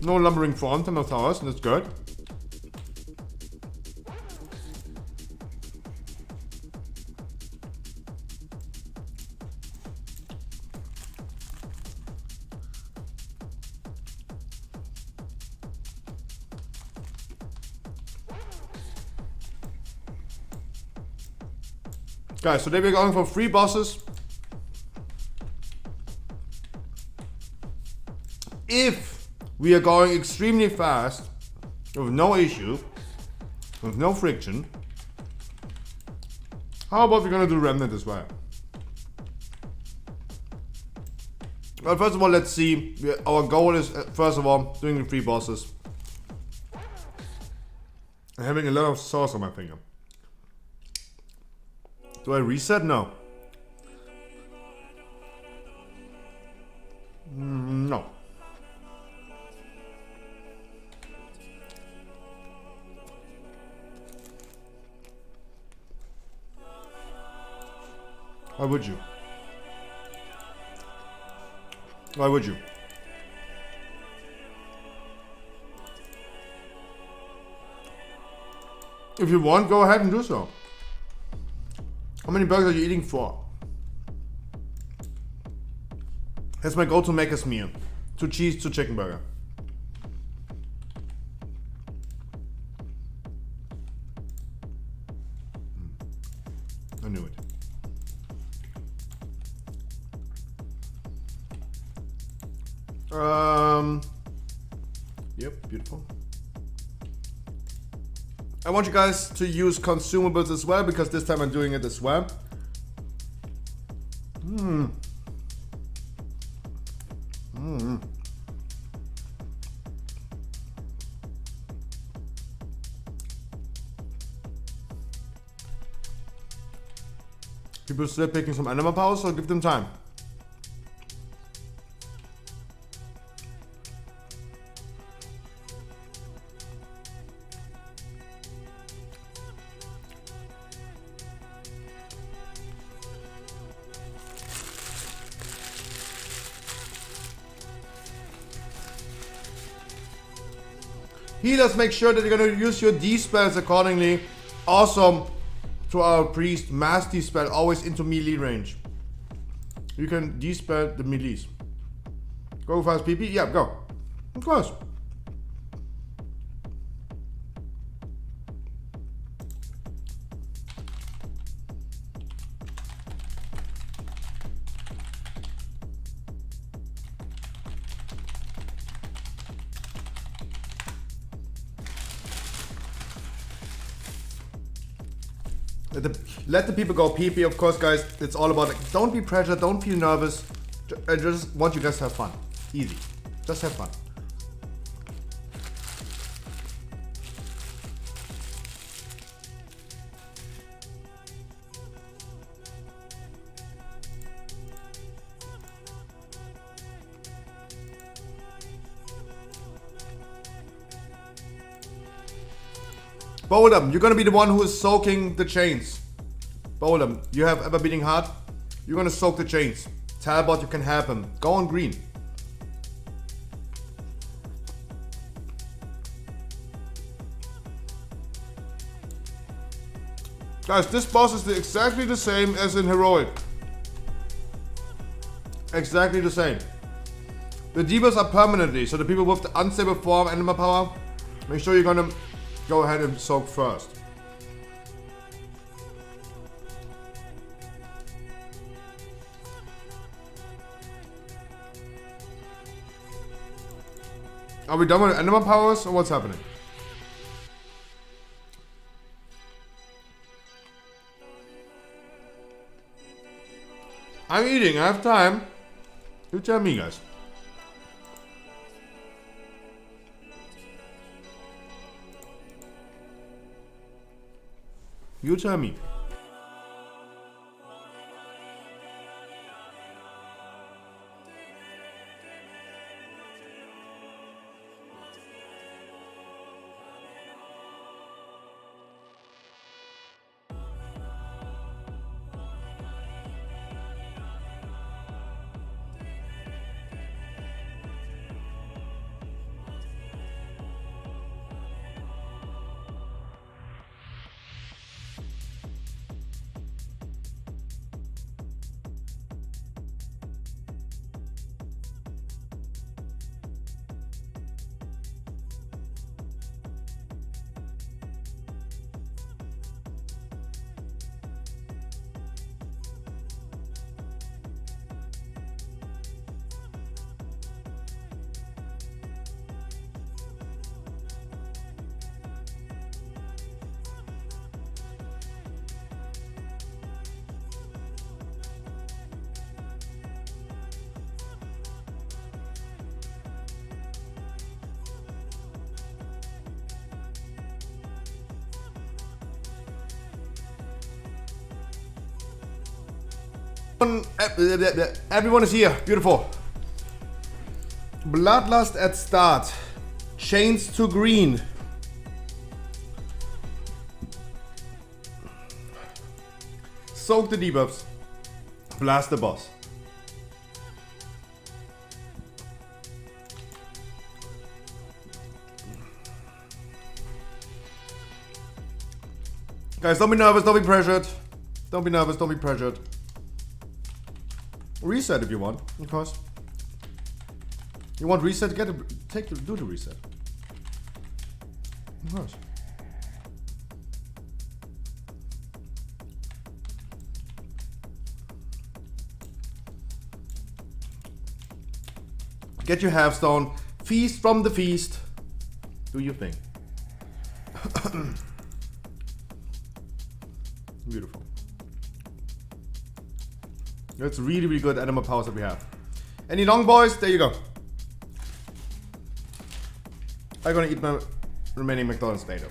No lumbering front and no towers. That's good. Guys, today we're going for 3 bosses. If we are going extremely fast, with no issue, with no friction, How about we're gonna do Remnant as well? Well, first of all, let's see. Our goal is, first of all, doing the 3 bosses. I'm having a lot of sauce on my finger. Do I reset? No. No. Why would you? Why would you? If you want, go ahead and do so. How many burgers are you eating for? That's my go-to maker's meal. 2 cheese, 2 chicken burger. I knew it. Yep, beautiful. I want you guys to use consumables as well, because this time I'm doing it as well. People still picking some animal powers, so give them time. Healers, make sure that you're gonna use your D spells accordingly. Awesome. To our priest, mass dispel always into melee range. You can dispel the melees. Go fast, PP? Yeah, go. Of course. Let the people go PP, of course, guys. It's all about, like, don't be pressured, don't feel nervous. I just want you guys to have fun. Easy. Just have fun. Boldem, you're gonna be the one who is soaking the chains. Boldem, you have ever beating hard? You're gonna soak the chains. Talbot, you can help him. Go on green. Guys, this boss is exactly the same as in Heroic. Exactly the same. The debuffs are permanently, so the people with the unstable form animal power, make sure you're gonna go ahead and soak first. Are we done with animal powers or what's happening? I'm eating, I have time. You tell me, guys. You tell me. Everyone is here. Beautiful. Bloodlust at start. Chains to green. Soak the debuffs. Blast the boss. Guys, don't be nervous, don't be pressured. Don't be nervous, don't be pressured. Reset if you want, of course. You want reset? Do the reset. Of course. Get your half stone. Feast from the feast. Do your thing. Beautiful. That's really, really good animal powers that we have. Any long boys? There you go. I'm gonna eat my remaining McDonald's later.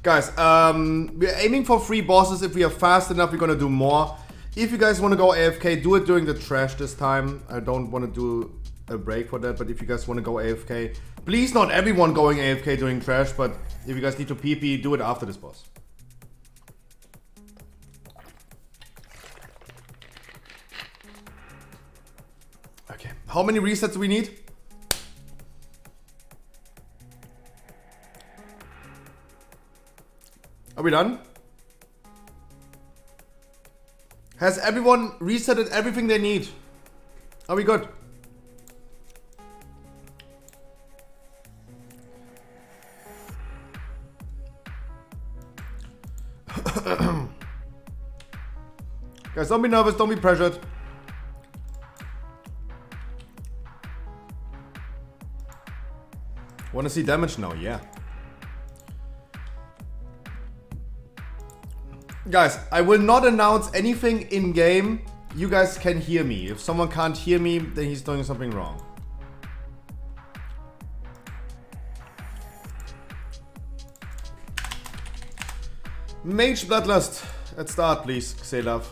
Guys, we're aiming for 3 bosses. If we are fast enough, we're gonna do more. If you guys want to go AFK, do it during the trash this time. I don't want to do a break for that, but if you guys want to go AFK, please not everyone going AFK during trash, but if you guys need to PP, do it after this boss. Okay, how many resets do we need? Are we done? Has everyone resetted everything they need? Are we good? Guys, don't be nervous, don't be pressured. Wanna see damage now? Yeah. Guys, I will not announce anything in game. You guys can hear me. If someone can't hear me, then he's doing something wrong. Mage Bloodlust at start, please, Xelav.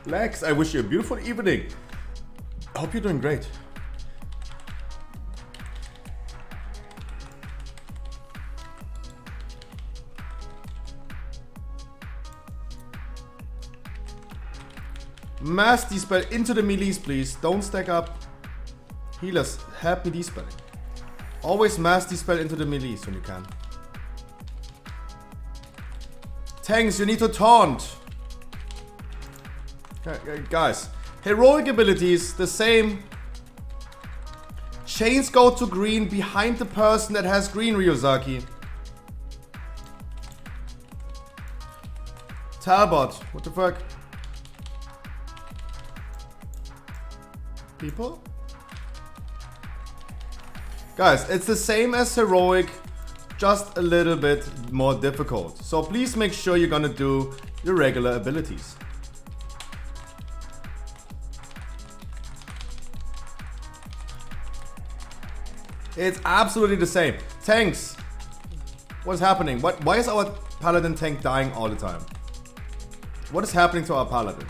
Lex, I wish you a beautiful evening. Hope you're doing great. Mass dispel into the melees, please. Don't stack up. Healers, help me dispelling. Always mass dispel into the melees when you can. Tanks, you need to taunt. Okay, guys, heroic abilities, the same. Chains go to green behind the person that has green, Ryuzaki. Talbot, what the fuck? People? Guys, it's the same as heroic, just a little bit more difficult. So please make sure you're gonna do your regular abilities. It's absolutely the same. Tanks. What's happening? Why is our paladin tank dying all the time? What is happening to our paladin?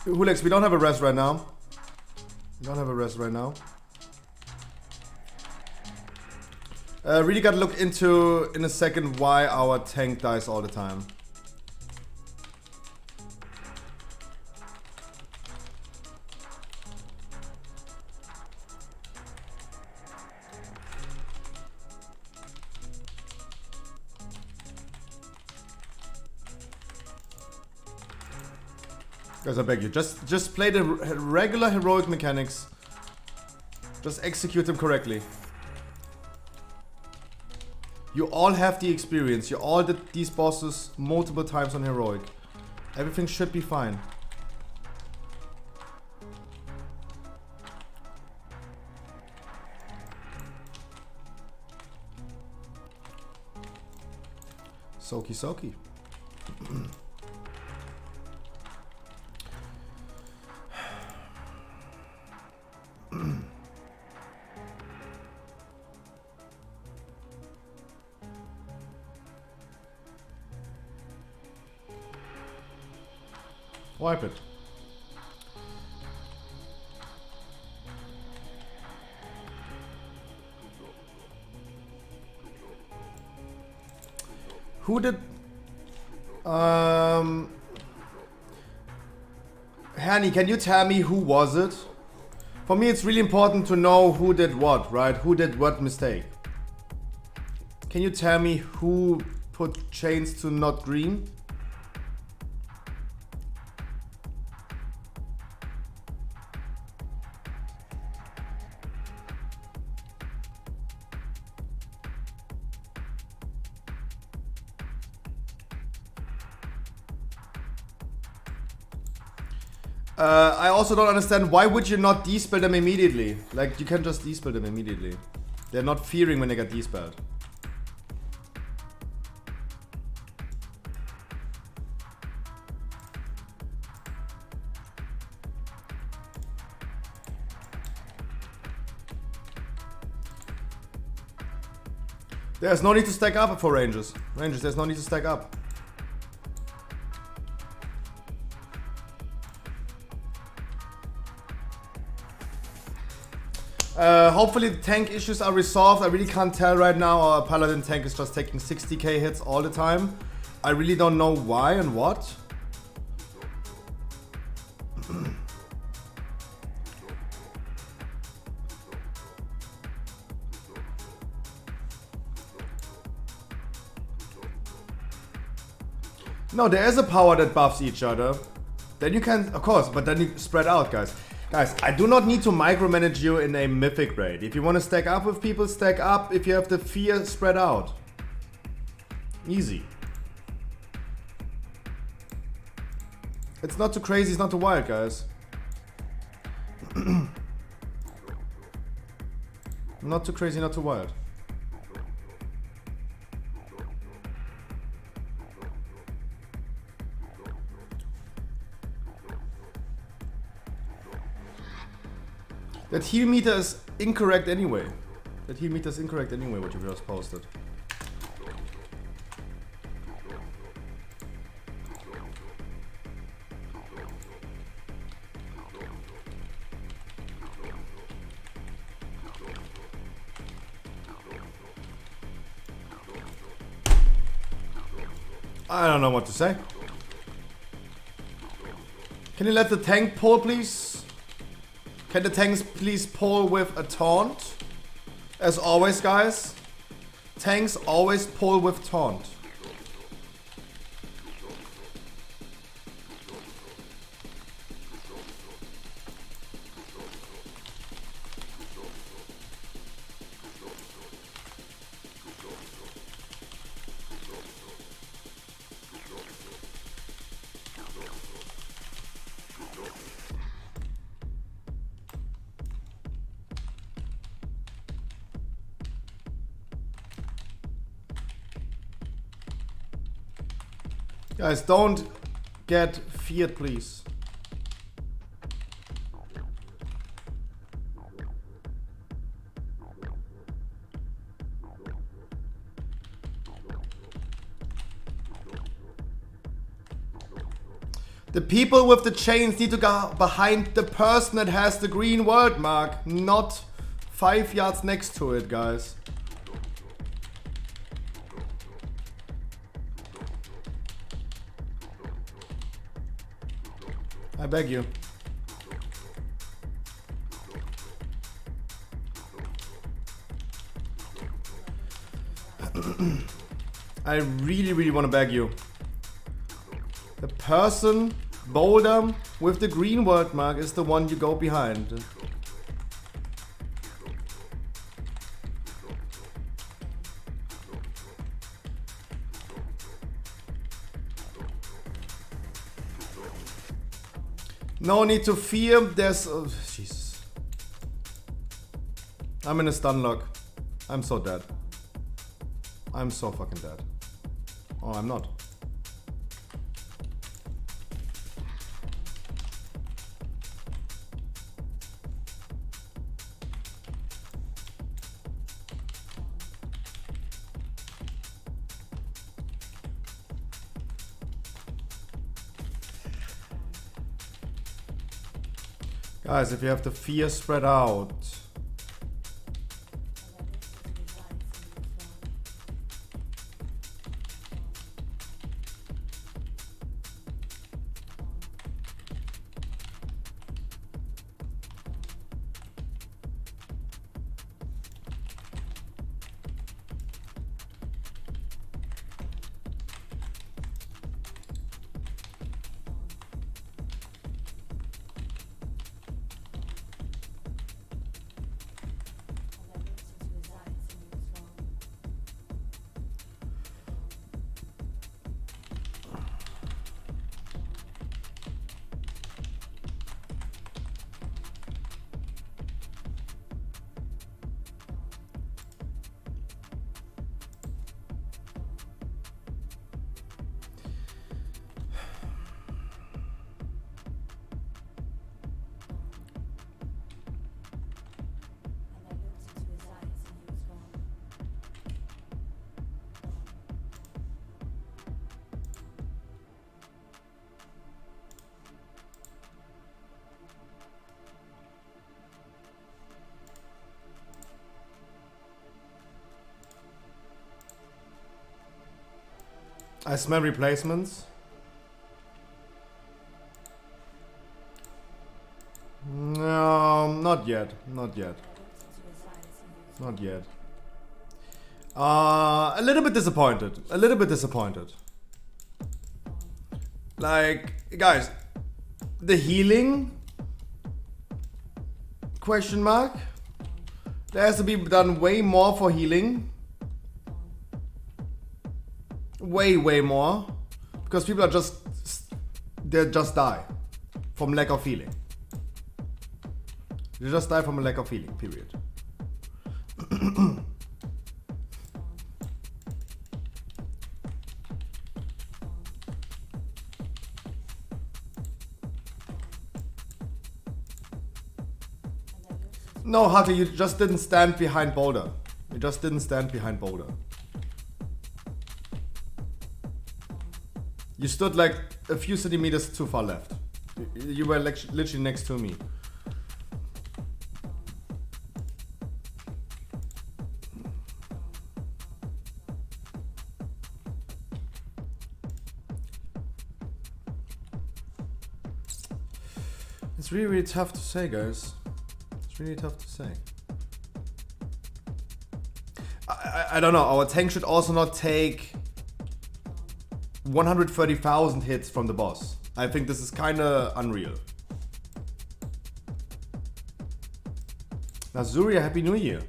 Hulex, we don't have a rest right now. We don't have a rest right now. Really gotta look into, in a second, why our tank dies all the time. Guys, I beg you, just play the regular heroic mechanics. Just execute them correctly. You all have the experience. You all did these bosses multiple times on heroic. Everything should be fine. Soaky soaky. Wipe it. Who did... Hanny, can you tell me who was it? For me, it's really important to know who did what, right? Who did what mistake? Can you tell me who put chains to not green? I also don't understand, why would you not despell them immediately? Like, you can just despell them immediately. They're not fearing when they get despelled. There's no need to stack up for Rangers. Rangers, there's no need to stack up. Hopefully the tank issues are resolved. I really can't tell right now. Our Paladin tank is just taking 60k hits all the time. I really don't know why and what. No, there is a power that buffs each other. Then you can, of course, but then you spread out, guys. Guys, I do not need to micromanage you in a mythic raid. If you want to stack up with people, stack up. If you have the fear, spread out. Easy. It's not too crazy, it's not too wild, guys. Not too crazy, not too wild. That heal meter is incorrect anyway. That heal meter is incorrect anyway, what you just posted. I don't know what to say. Can you let the tank pull, please? Can the tanks please pull with a taunt? As always, guys. Tanks always pull with taunt. Guys, don't get feared, please. The people with the chains need to go behind the person that has the green world mark, not 5 yards next to it, guys. I beg you. I really want to beg you. The person, boulder, with the green world mark is the one you go behind. No need to fear, there's... Oh, Jesus. I'm in a stun lock. I'm so dead. I'm so fucking dead. Oh, I'm not. Guys, if you have the fear spread out. I smell replacements. No, not yet. Not yet. Not yet. A little bit disappointed. A little bit disappointed. Like, guys, the healing? Question mark? There has to be done way more for healing. Way more. Because people are just... They just die. From lack of healing. They just die from a lack of healing, period. No, Hati, you just didn't stand behind Boulder. You just didn't stand behind Boulder. You stood like a few centimeters too far left. You were like literally next to me. It's really, really tough to say, guys. It's really tough to say. I don't know. Our tank should also not take 130,000 hits from the boss. I think this is kind of unreal. Nazuria, Happy New Year.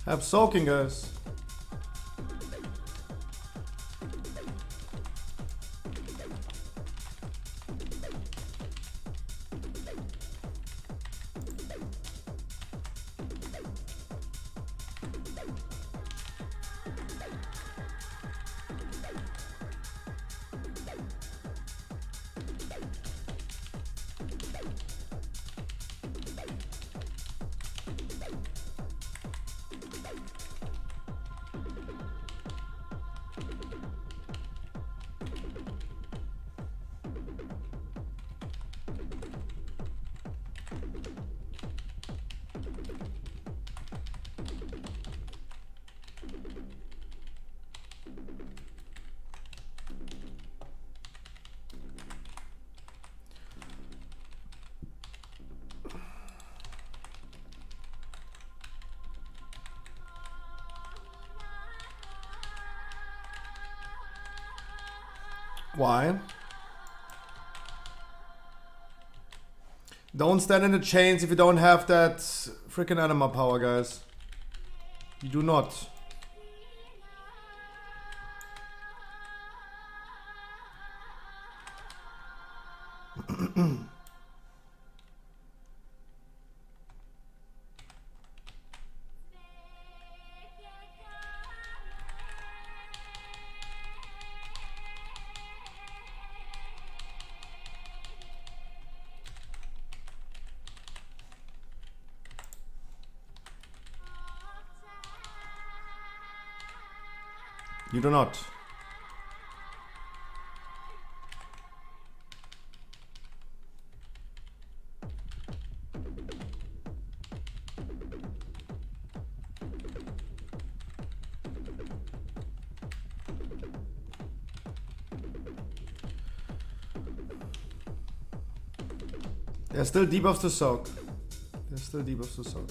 Have soaking, guys. Why? Don't stand in the chains if you don't have that freaking anima power, guys. You do not. You do not. There's still debuffs to soak. There's still debuffs to soak.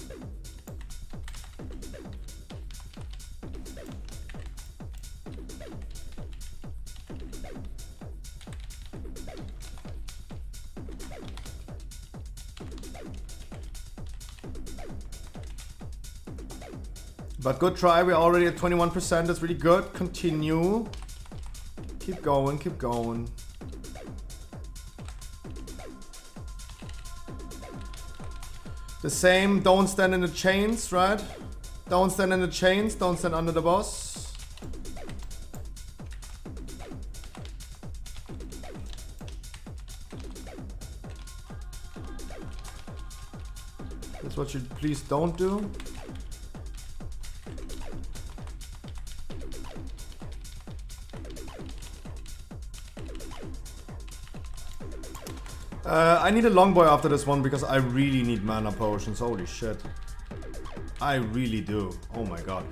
But good try, we're already at 21%, that's really good. Continue. Keep going, keep going. The same, don't stand in the chains, right? Don't stand in the chains, don't stand under the boss. That's what you please don't do. I need a longboy after this one because I really need mana potions. Holy shit. I really do. Oh my god.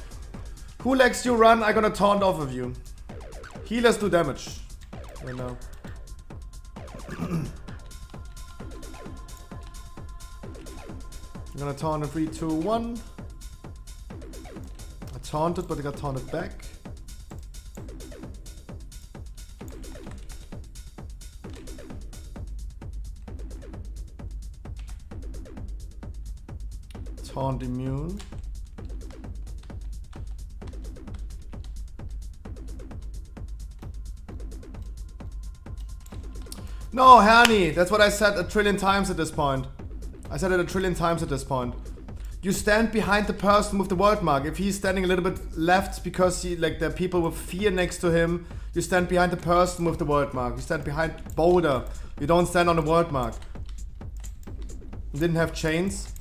Who lets you run? I'm gonna taunt off of you. Healers do damage. Right now. I'm gonna taunt in 3, 2, 1. I taunted, but I got taunted back. Taunt immune. No, Hernie, that's what I said a trillion times at this point. I said it a trillion times at this point. You stand behind the person with the world mark. If he's standing a little bit left because he, like, there are people with fear next to him, you stand behind the person with the world mark. You stand behind Boulder. You don't stand on the world mark. You didn't have chains.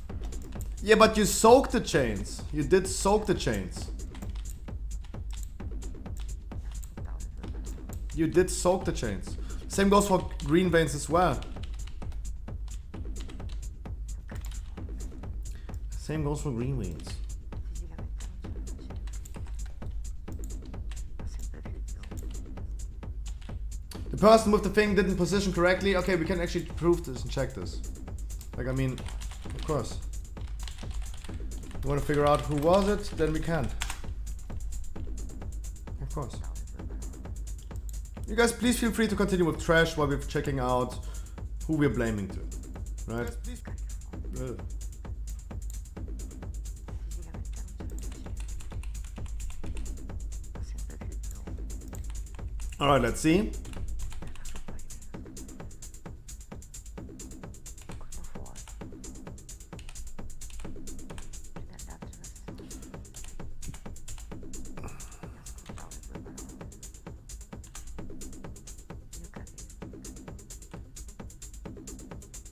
Yeah, but you soaked the chains. You did soak the chains. You did soak the chains. Same goes for green veins as well. Same goes for green veins. The person with the thing didn't position correctly. Okay, we can actually prove this and check this. Like, I mean, of course. You want to figure out who was it? Then we can. Of course. You guys, please feel free to continue with trash while we're checking out who we're blaming to. Right? Alright, let's see.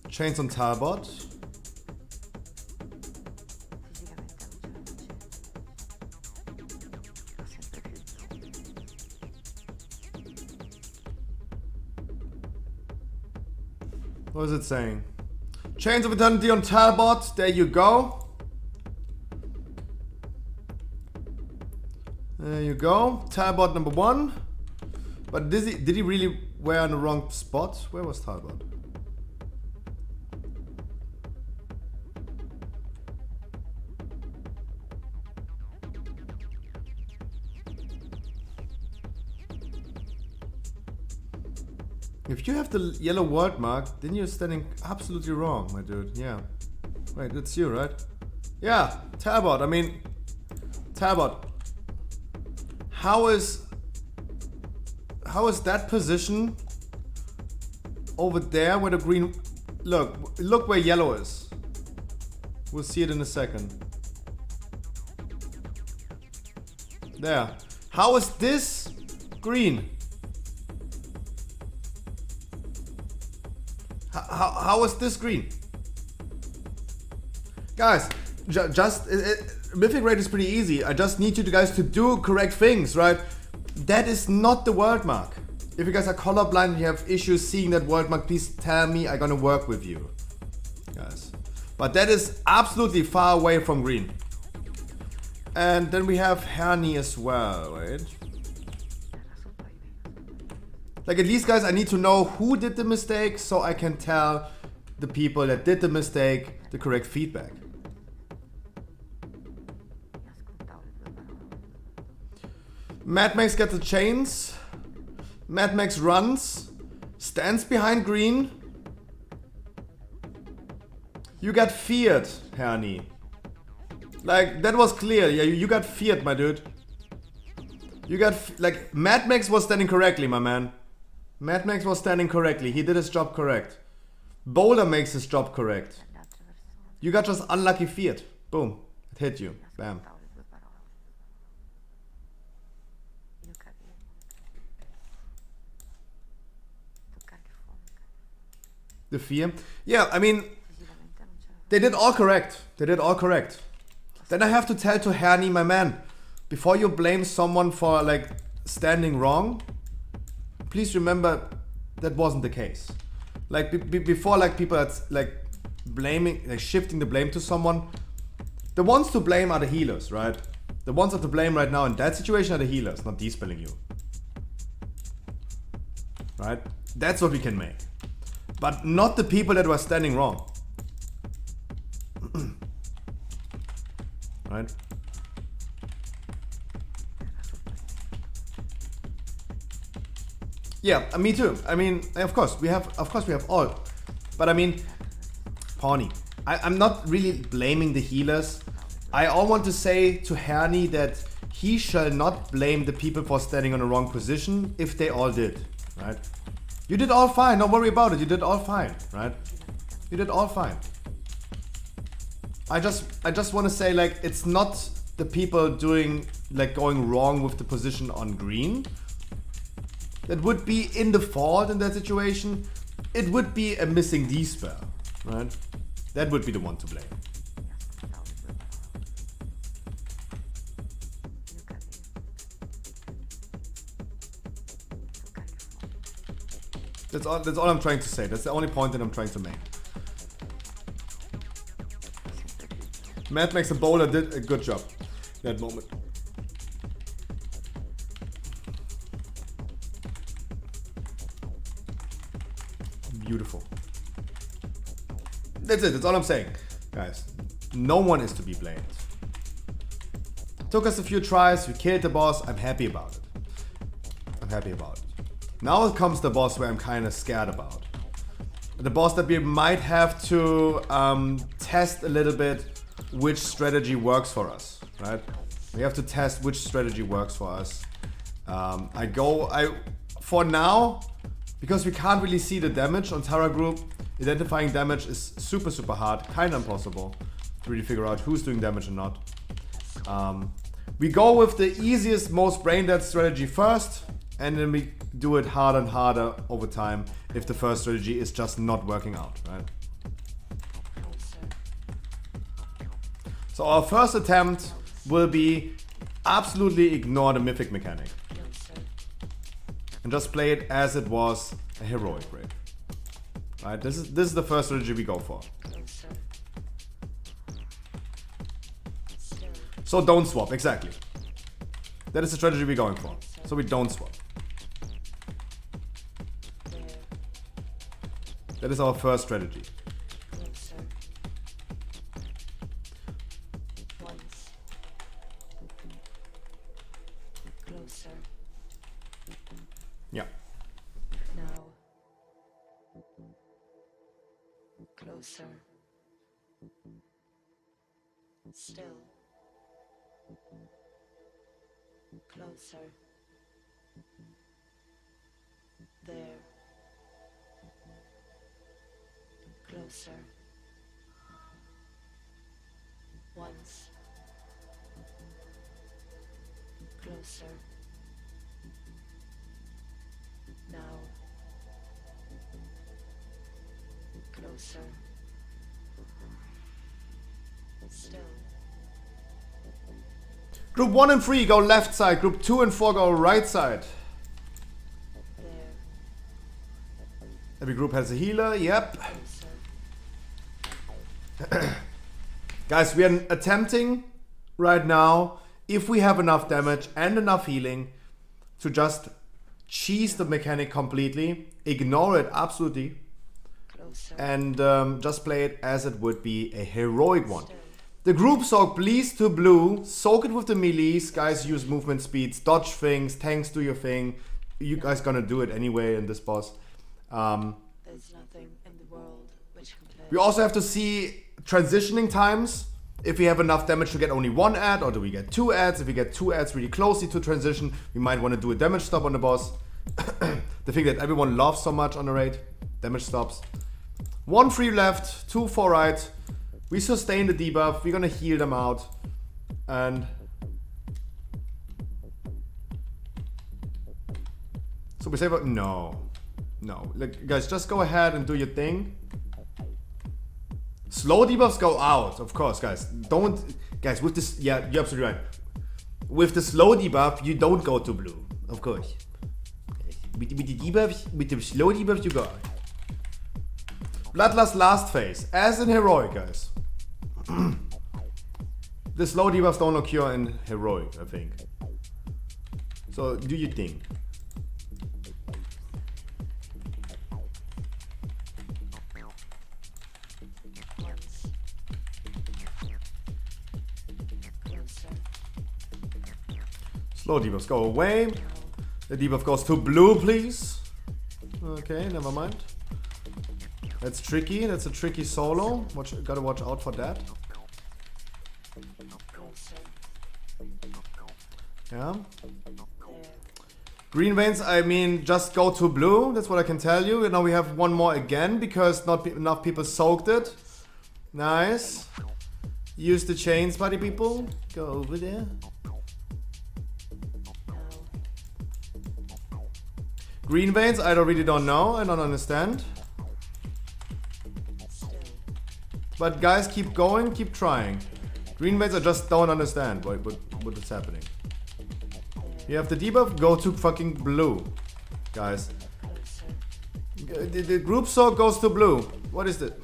Chains on Talbot. What is it saying? Chains of Eternity on Talbot. There you go. There you go. Talbot number 1. But did he really wear on the wrong spot? Where was Talbot? If you have the yellow word mark, then you're standing absolutely wrong, my dude. Yeah. Wait, it's you, right? Yeah, Talbot. I mean, Talbot. How is that position over there where the green... Look where yellow is. We'll see it in a second. There. How is this green? How is this green? Guys, Mythic Raid is pretty easy. I just need you guys to do correct things, right? That is not the word mark. If you guys are colorblind and you have issues seeing that word mark, please tell me. I'm gonna work with you, guys. But that is absolutely far away from green. And then we have Hernie as well, right? Like, at least, guys, I need to know who did the mistake so I can tell the people that did the mistake the correct feedback. Mad Max gets the chains. Mad Max runs. Stands behind green. You got feared, Hernie. Like, that was clear. Yeah, you got feared, my dude. You got... like, Mad Max was standing correctly, my man. Mad Max was standing correctly. He did his job correct. Boulder makes his job correct. You got just unlucky feared. Boom. It hit you. Bam. The fear? Yeah, I mean... they did all correct. They did all correct. Then I have to tell to Hernie, my man, before you blame someone for, like, standing wrong, please remember that wasn't the case. Like, before, like, people are, like, blaming, like, shifting the blame to someone, the ones to blame are the healers, right? The ones that to blame right now in that situation are the healers, not despelling you. Right? That's what we can make. But not the people that were standing wrong. Right? Yeah, me too. I mean, of course we have all. But I mean, Pawnee, I'm not really blaming the healers. I all want to say to Hernie that he shall not blame the people for standing on the wrong position if they all did, right? You did all fine, don't worry about it, you did all fine, right? You did all fine. I just want to say, like, it's not the people doing, like, going wrong with the position on green that would be in the fault in that situation. It would be a missing D-spell, right? That would be the one to blame. That's all I'm trying to say. That's the only point that I'm trying to make. Mad Max and Bowler did a good job that moment. Beautiful. That's it. That's all I'm saying, guys. No one is to be blamed. Took us a few tries. We killed the boss. I'm happy about it. I'm happy about it. Now comes the boss where I'm kind of scared about. The boss that we might have to test a little bit which strategy works for us, right? We have to test which strategy works for us. For now, because we can't really see the damage on Terra Group, identifying damage is super, super hard, kind of impossible to really figure out who's doing damage or not. We go with the easiest, most brain dead strategy first, and then we do it harder and harder over time if the first strategy is just not working out, right? So our first attempt will be absolutely ignore the mythic mechanic and just play it as it was a heroic raid. Right? This is the first strategy we go for. So don't swap, exactly. That is the strategy we're going for. So we don't swap. That is our first strategy. Yeah. Now, Closer. Still. Closer. There. Closer. Once. Closer. Now. Closer. Still. Group 1 and 3 go left side. Group 2 and 4 go right side. There. Every group has a healer. Yep. Closer. Guys, we are attempting right now, if we have enough damage and enough healing, to just cheese the mechanic completely, ignore it absolutely, Closer. and just play it as it would be a heroic one. The group soak, please, to blue. Soak it with the melees. Guys, use movement speeds, dodge things, tanks do your thing. You guys gonna do it anyway in this boss. There's nothing in the world which compares. We also have to see transitioning times. If we have enough damage to get only one ad, or do we get two ads? If we get two ads really closely to transition, we might want to do a damage stop on the boss. The thing that everyone loves so much on the raid, damage stops. 1 free left, 2 4 right. We sustain the debuff, we're gonna heal them out. And so we say, no. Like, guys, just go ahead and do your thing. Slow debuffs go out, of course, guys. Guys, with this, yeah, you're absolutely right. With the slow debuff, you don't go to blue, of course. With the debuffs, with the slow debuffs, you go. Bloodlust last phase, as in heroic, guys. The slow debuffs don't occur in heroic, I think. So do your thing. Once. Closer. Slow debuffs go away. The debuff goes to blue, please. Okay, never mind. That's tricky. That's a tricky solo. Gotta watch out for that. Closer. Yeah. There. Green veins, I mean, just go to blue. That's what I can tell you. And now we have one more again because not enough people soaked it. Nice. Use the chains, buddy people. Go over there. Now. Green veins, I really don't know. I don't understand. Still. But guys, keep going, keep trying. Green veins, I just don't understand what is happening. You have the debuff, go to fucking blue. Guys. Closer. The group soak goes to blue. What is it?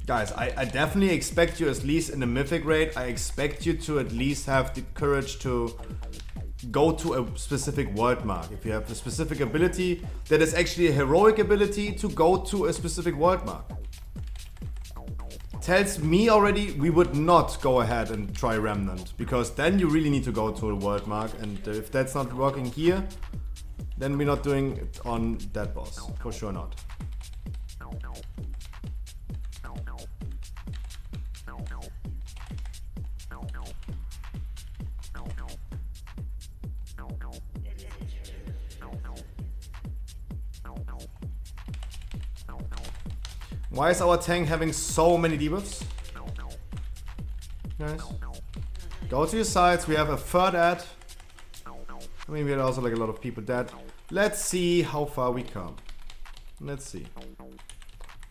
Guys, I definitely expect you, at least in the mythic raid, I expect you to at least have the courage to go to a specific world mark. If you have a specific ability that is actually a heroic ability, to go to a specific world mark. Tells me already we would not go ahead and try Remnant, because then you really need to go to a world mark, and if that's not working here, then we're not doing it on that boss, for sure not. Why is our tank having so many debuffs? Guys, go to your sides. We have a third ad. I mean, we had also like a lot of people dead. Let's see how far we come. Let's see.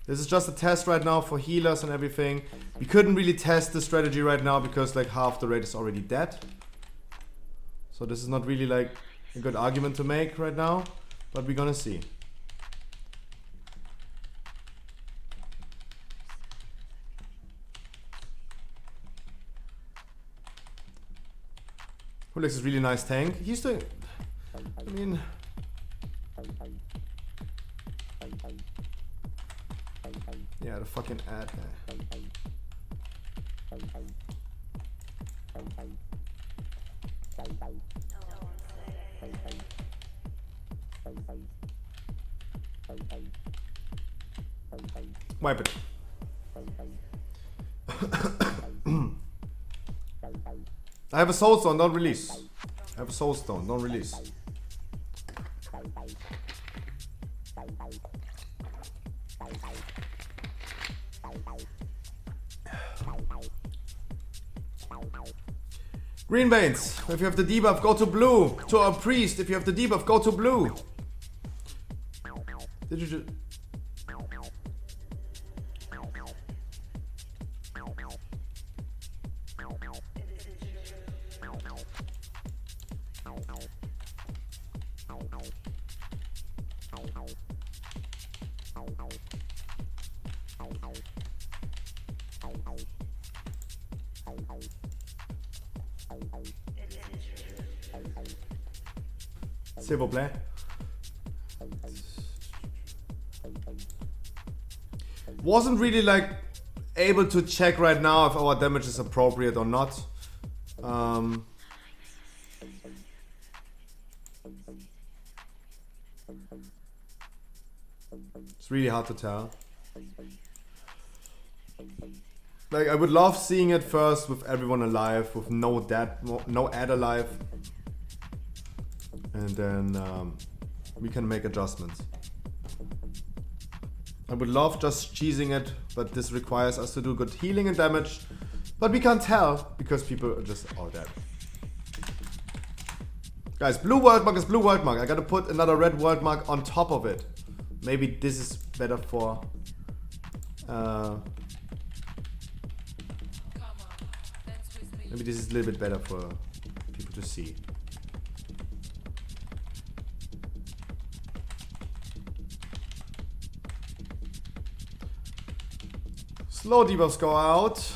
This is just a test right now for healers and everything. We couldn't really test the strategy right now because like half the raid is already dead. So this is not really like a good argument to make right now, but we're gonna see. Hulix is a really nice tank. He's doing... I mean... Yeah, the fucking ad. Wipe it. I have a soul stone, don't release. I have a soul stone, don't release. Green veins, if you have the debuff, go to blue. To our priest, if you have the debuff, go to blue. Did you just... S'il vous plaît. Wasn't really like able to check right now if our damage is appropriate or not. It's really hard to tell. Like I would love seeing it first with everyone alive, with no ad alive. And then we can make adjustments. I would love just cheesing it, but this requires us to do good healing and damage. But we can't tell because people are just all dead. Guys, blue world mark is blue world mark. I gotta put another red world mark on top of it. Maybe this is better for... maybe this is a little bit better for people to see. Slow debuffs go out.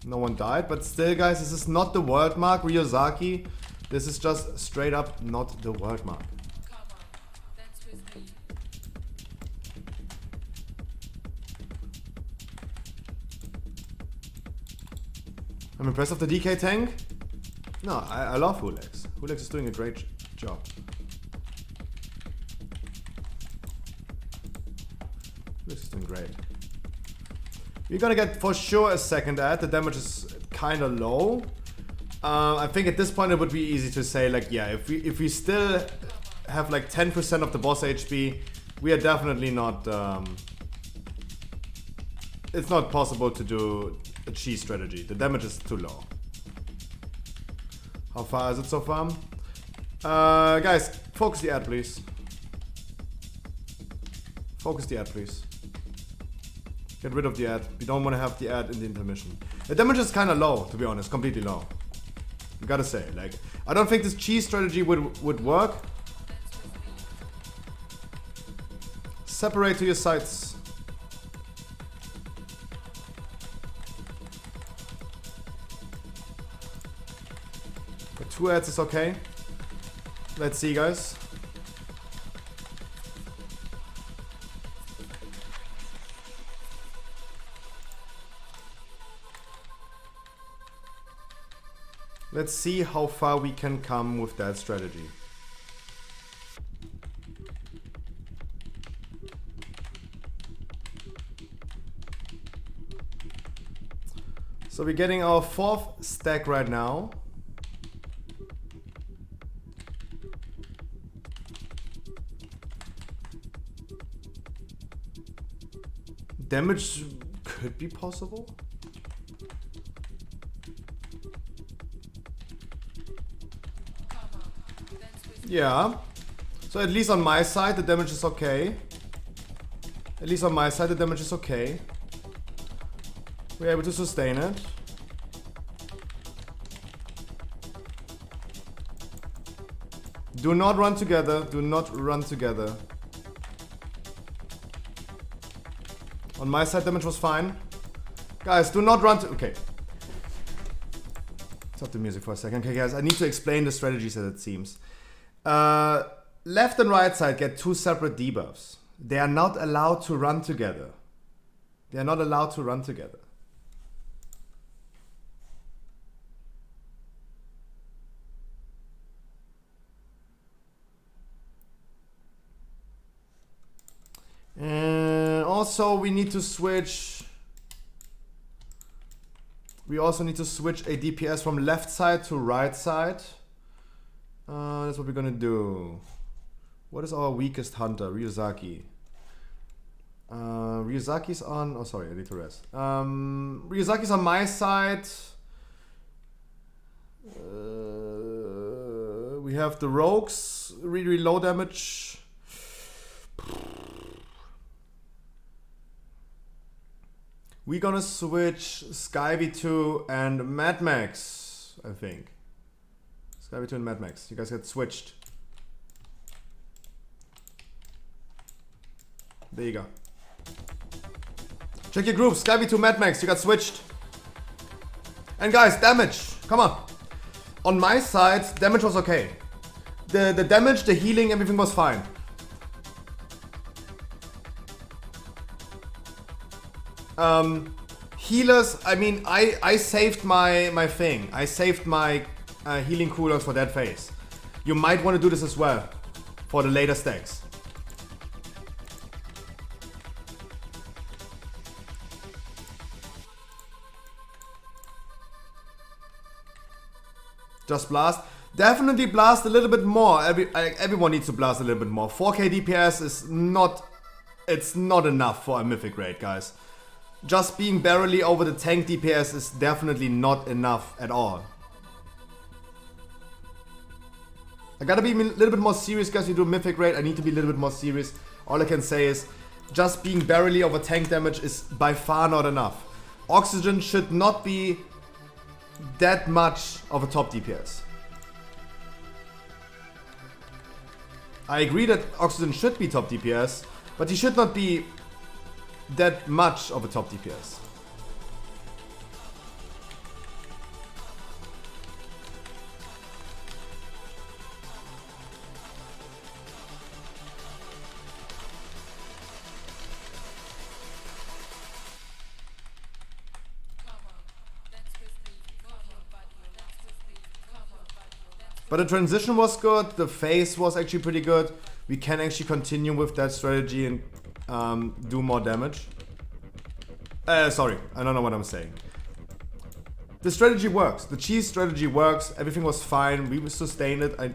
No one died, but still guys, this is not the world mark, Ryozaki. This is just straight up not the world mark. I'm impressed of the DK tank. No, I love Hulex. Hulex is doing a great job. This is doing great. We're gonna get for sure a second ad. The damage is kind of low. I think at this point it would be easy to say like, yeah, if we still have like 10% of the boss HP, we are definitely not. It's not possible to do a cheese strategy. The damage is too low. How far is it so far? Guys, focus the ad, please. Focus the ad, please. Get rid of the ad. We don't want to have the ad in the intermission. The damage is kind of low, to be honest. Completely low. You gotta say, like, I don't think this cheese strategy would work. Separate to your sides. But 2 ads is okay. Let's see, guys. Let's see how far we can come with that strategy. So we're getting our 4th stack right now. Damage could be possible. Yeah. So at least on my side the damage is okay. At least on my side the damage is okay. We're able to sustain it. Do not run together. Do not run together. On my side, damage was fine. Guys, do not run to... Okay. Stop the music for a second. Okay, guys, I need to explain the strategies as it seems. Left and right side get 2 separate debuffs. They are not allowed to run together. They are not allowed to run together. And also we need to switch. We also need to switch a DPS from left side to right side. That's what we're gonna do. What is our weakest hunter? Ryuzaki. Ryuzaki's on. Oh, sorry, I need to rest. Ryuzaki's on my side. We have the rogues, really low damage. We're gonna switch SkyV2 and Mad Max, I think. SkyV2 and Mad Max. You guys get switched. There you go. Check your groups. SkyV2, Mad Max. You got switched. And guys, damage. Come on. On my side, damage was okay. The damage, the healing, everything was fine. Healers, I mean, I saved my thing. I saved my healing cooldowns for that phase. You might want to do this as well for the later stacks. Just blast. Definitely blast a little bit more. Everyone needs to blast a little bit more. 4k DPS is not... It's not enough for a mythic raid, guys. Just being barely over the tank DPS is definitely not enough at all. I gotta be a little bit more serious, guys. You do a mythic raid, I need to be a little bit more serious. All I can say is, just being barely over tank damage is by far not enough. Oxygen should not be that much of a top DPS. I agree that Oxygen should be top DPS, but he should not be that much of a top DPS. But the transition was good, the phase was actually pretty good. We can actually continue with that strategy and do more damage. Sorry, I don't know what I'm saying. The strategy works. The cheese strategy works. Everything was fine. We sustained it. I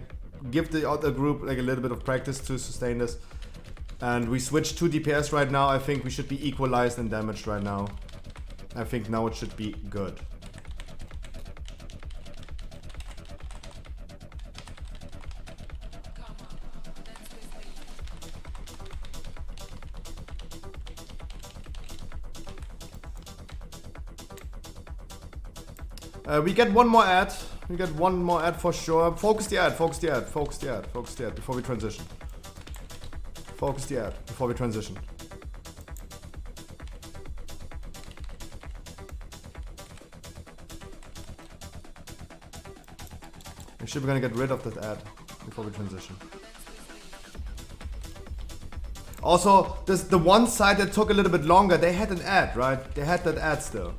give the other group like a little bit of practice to sustain this. And we switched to DPS right now. I think we should be equalized and damaged right now. I think now it should be good. We get one more ad. We get one more ad for sure. Focus the ad, focus the ad, focus the ad, focus the ad before we transition. Focus the ad before we transition. Actually, we're gonna get rid of that ad before we transition. Also, the one side that took a little bit longer, they had an ad, right? They had that ad still.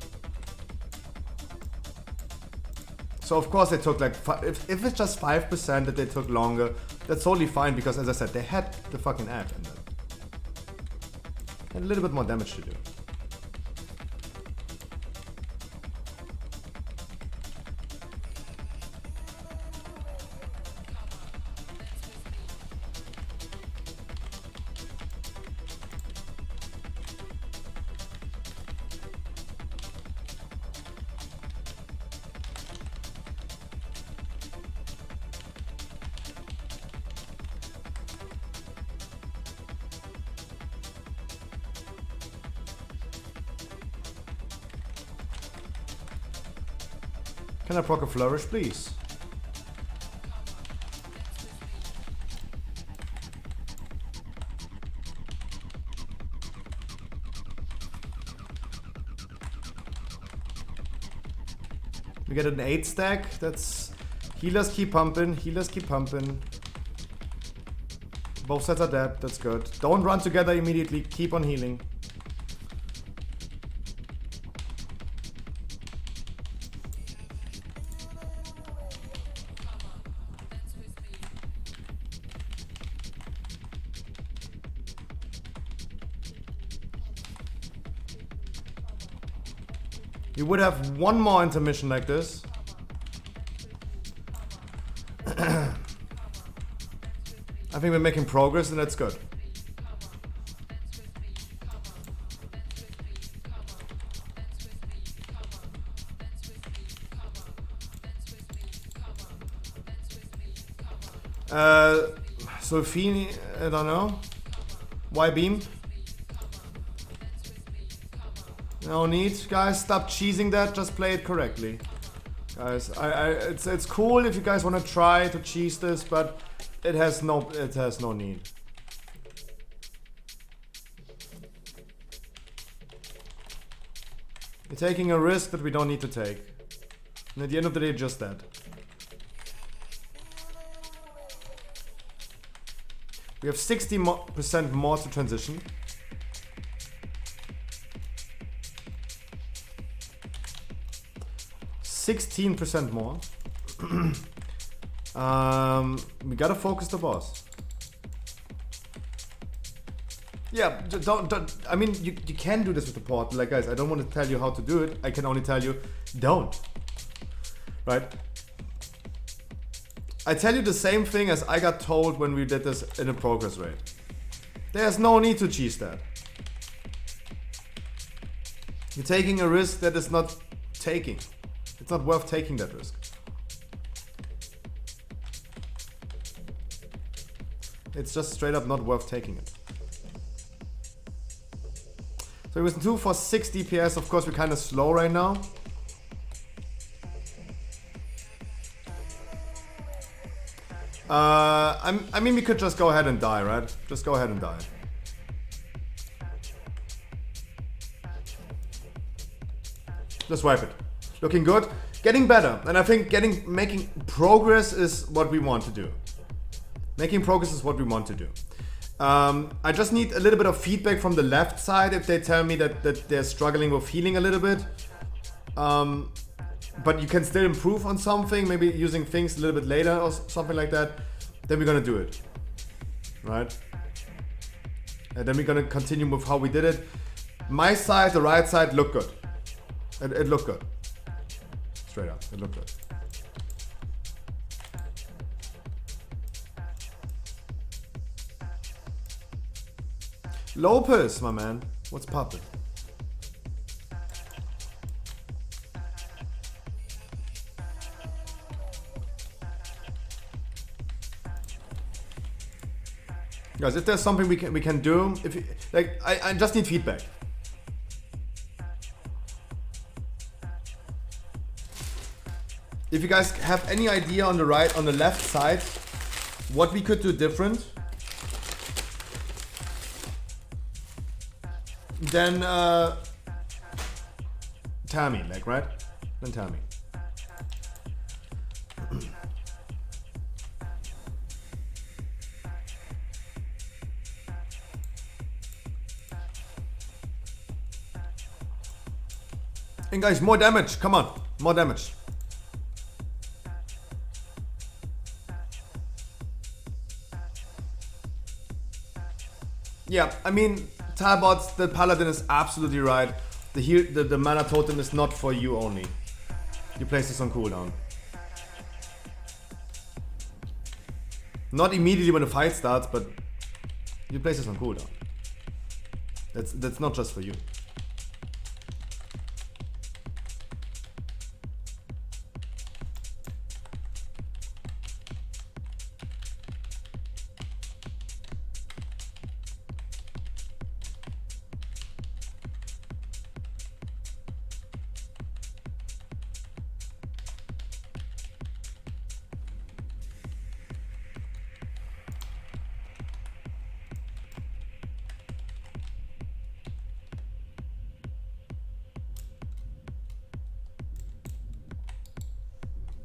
So of course they took like, if it's just 5% that they took longer, that's totally fine because as I said, they had the fucking ad in that. And a little bit more damage to do. Can I proc a flourish, please? We get an 8 stack. That's healers keep pumping. Healers keep pumping. Both sets are dead. That's good. Don't run together immediately. Keep on healing. You would have one more intermission like this. I think we're making progress and that's good. Sulfini, I don't know. Why beam? No need, guys. Stop cheesing that. Just play it correctly, guys. It's cool if you guys want to try to cheese this, but it has no need. You're taking a risk that we don't need to take, and at the end of the day, just that. We have 60% more to transition. %16 more. We gotta focus the boss. Yeah, don't. I mean, you can do this with the portal. Like, guys, I don't want to tell you how to do it. I can only tell you, don't. Right? I tell you the same thing as I got told when we did this in a progress rate. There's no need to cheese that. You're taking a risk that is not taking. It's not worth taking that risk. It's just straight up not worth taking it. So it was 2 for 6 DPS. Of course, we're kind of slow right now. I mean, we could just go ahead and die, right? Just go ahead and die. Just wipe it. Looking good. Getting better. And I think making progress is what we want to do. Making progress is what we want to do. I just need a little bit of feedback from the left side if they tell me that they're struggling with healing a little bit. But you can still improve on something, maybe using things a little bit later or something like that. Then we're gonna do it. Right? And then we're gonna continue with how we did it. My side, the right side, looked good. It looked good. Straight up, it looked good. Lopez, my man. What's poppin'? Guys, if there's something we can do, if you, like, I just need feedback. If you guys have any idea on the left side, what we could do different, then tell me, like, right? Then tell me. And guys, more damage. Come on, more damage. Yeah, I mean, Talbot, the Paladin is absolutely right. The mana totem is not for you only. You place this on cooldown. Not immediately when the fight starts, but you place this on cooldown. That's not just for you.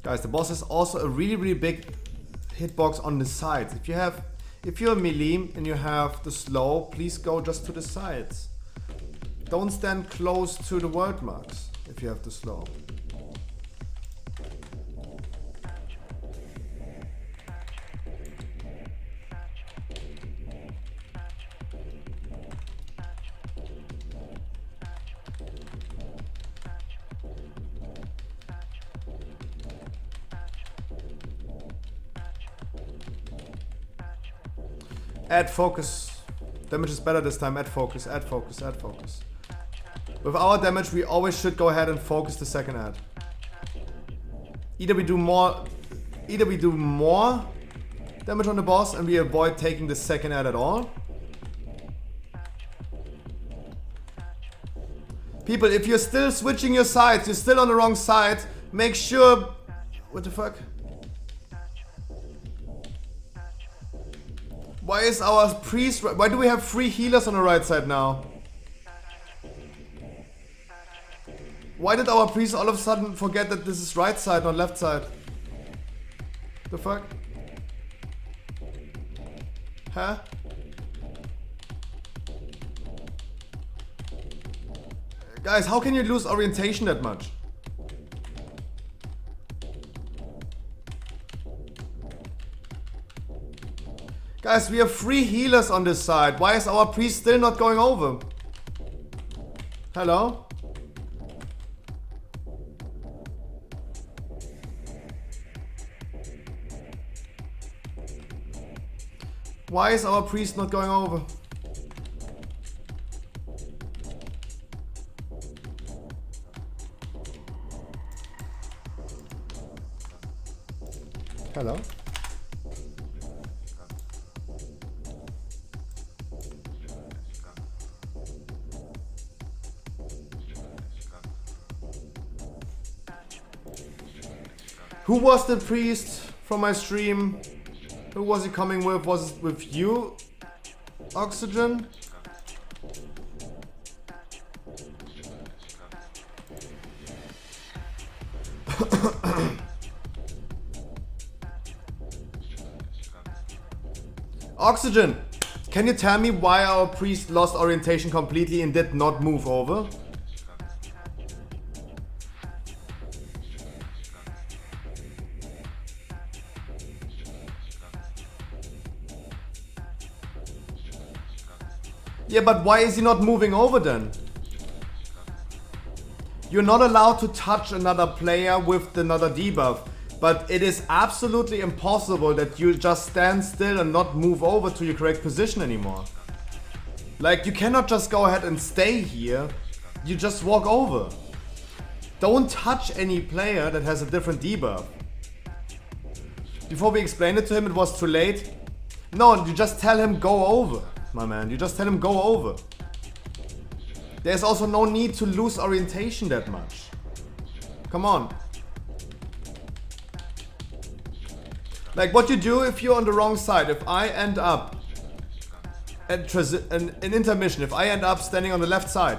Guys, the boss is also a really big hitbox on the sides. If you're melee and you have the slow, please go just to the sides. Don't stand close to the world marks if you have the slow. Add focus. Damage is better this time. Add focus, add focus, add focus. With our damage, we always should go ahead and focus the second add. Either we do more damage on the boss and we avoid taking the second add at all. People, if you're still switching your sides, you're still on the wrong side, make sure... What the fuck? Why is our priest... Why do we have 3 healers on the right side now? Why did our priest all of a sudden forget that this is right side, not left side? The fuck? Huh? Guys, how can you lose orientation that much? Guys, we have 3 healers on this side. Why is our priest still not going over? Hello? Why is our priest not going over? Hello? Who was the priest from my stream? Who was he coming with? Was it with you, Oxygen? Oxygen! Can you tell me why our priest lost orientation completely and did not move over? Yeah, but why is he not moving over then? You're not allowed to touch another player with another debuff, but it is absolutely impossible that you just stand still and not move over to your correct position anymore. Like, you cannot just go ahead and stay here, you just walk over. Don't touch any player that has a different debuff. Before we explained it to him, it was too late. No, you just tell him go over. My man, you just tell him go over. There's also no need to lose orientation that much. Come on. Like what you do if you're on the wrong side. If I end up at an intermission, if I end up standing on the left side,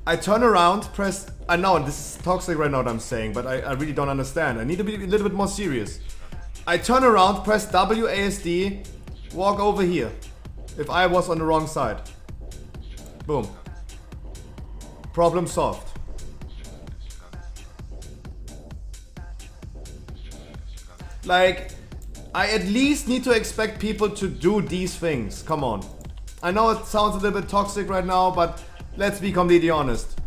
I turn around, press... I know this is toxic right now what I'm saying, but I really don't understand. I need to be a little bit more serious. I turn around, press WASD, walk over here. If I was on the wrong side. Boom. Problem solved. Like, I at least need to expect people to do these things. Come on. I know it sounds a little bit toxic right now, but let's be completely honest.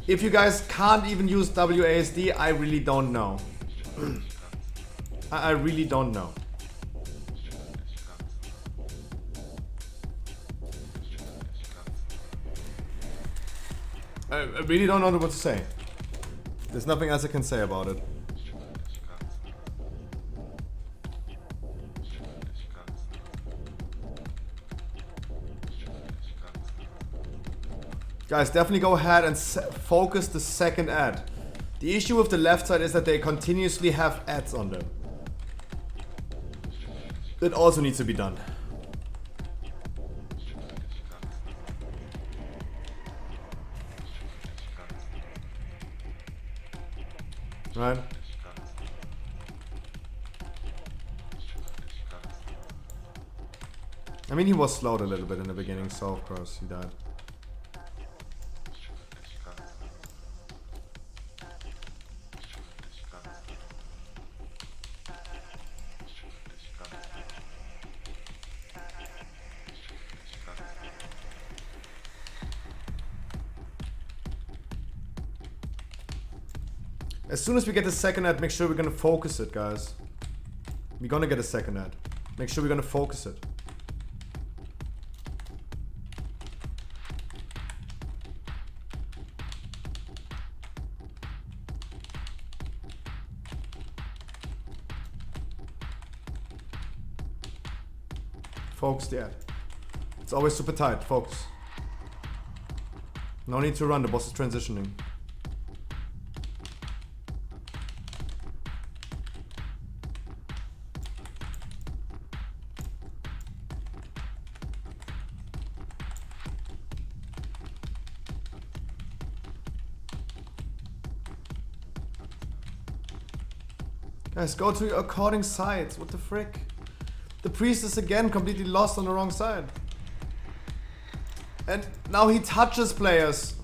If you guys can't even use WASD, I really don't know. I really don't know. I really don't know what to say. There's nothing else I can say about it. Guys, definitely go ahead and focus the second ad. The issue with the left side is that they continuously have ads on them. That also needs to be done. Right? I mean, he was slowed a little bit in the beginning, so of course he died. As soon as we get the second ad, make sure we're gonna focus it, guys. We're gonna get a second ad. Make sure we're gonna focus it. Focus the ad. It's always super tight. Focus. No need to run. The boss is transitioning. Guys, go to your according sides. What the frick? The priest is again completely lost on the wrong side. And now he touches players.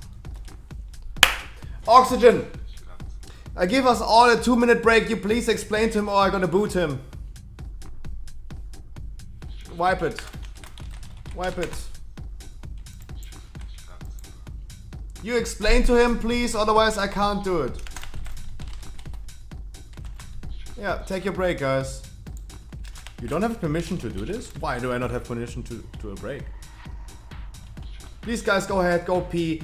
Oxygen! I give us all a 2-minute break. You please explain to him or I'm gonna boot him. Wipe it. Wipe it. You explain to him, please, otherwise I can't do it. Yeah, take your break, guys. You don't have permission to do this? Why do I not have permission to do a break? Please, guys, go ahead, go pee.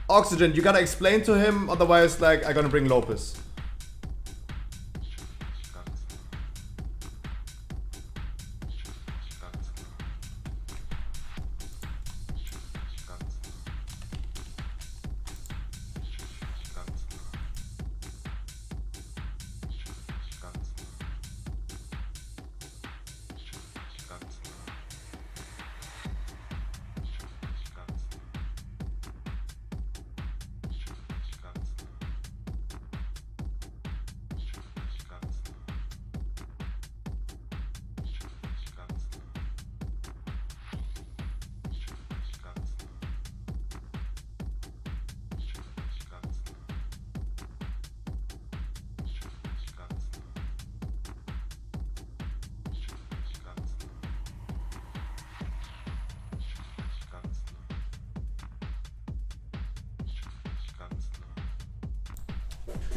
Oxygen, you gotta explain to him, otherwise, like, I'm gonna bring Lopez.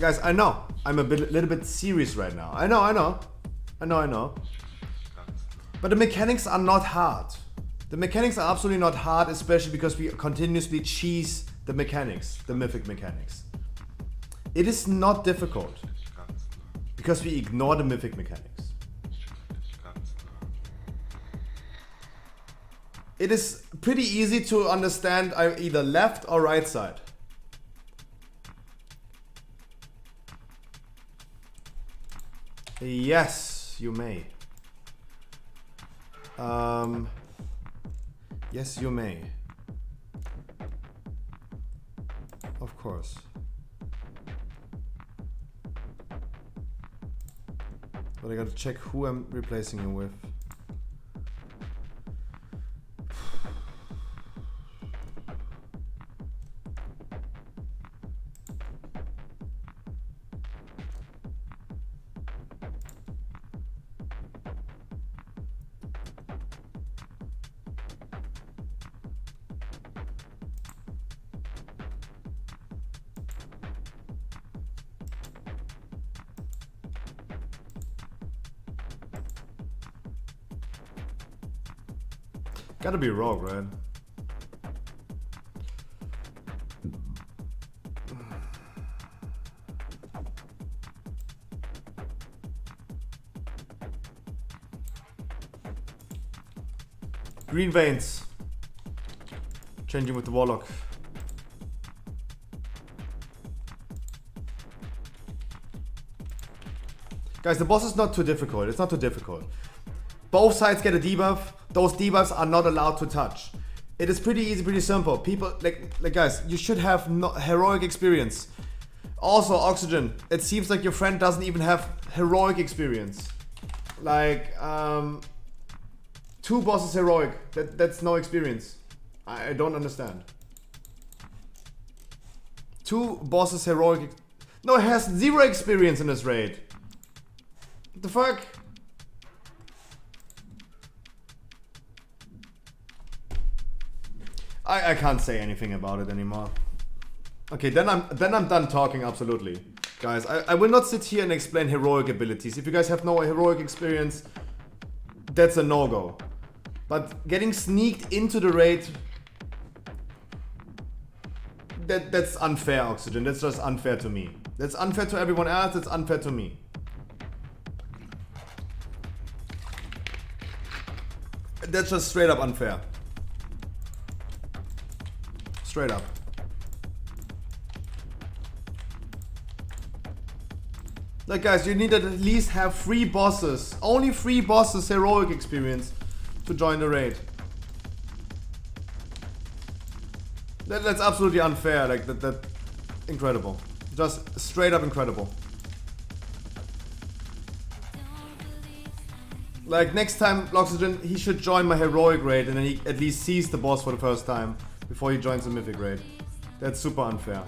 Guys, I know. I'm a little bit serious right now. I know. But the mechanics are not hard. The mechanics are absolutely not hard, especially because we continuously cheese the mechanics, the mythic mechanics. It is not difficult because we ignore the mythic mechanics. It is pretty easy to understand either left or right side. Yes, you may. Yes, you may. Of course. But I gotta check who I'm replacing you with. Gotta be Rogue, right? Green Veins. Changing with the Warlock. Guys, the boss is not too difficult. It's not too difficult. Both sides get a debuff. Those debuffs are not allowed to touch. It is pretty easy, pretty simple. People, like guys, you should have heroic experience. Also, Oxygen, it seems like your friend doesn't even have heroic experience. Like, 2 bosses heroic. That's no experience. I don't understand. 2 bosses heroic. No, it has 0 experience in this raid. What the fuck? I can't say anything about it anymore. Okay, then I'm done talking, absolutely. Guys, I will not sit here and explain heroic abilities. If you guys have no heroic experience, that's a no-go. But getting sneaked into the raid, that's unfair, Oxygen. That's just unfair to me. That's unfair to everyone else, it's unfair to me. That's just straight up unfair. Straight up. Like guys, you need to at least have 3 bosses. Only 3 bosses heroic experience to join the raid. That's absolutely unfair. Like that incredible. Just straight up incredible. Like next time Loxygen, he should join my heroic raid and then he at least sees the boss for the first time before he joins the mythic raid. That's super unfair.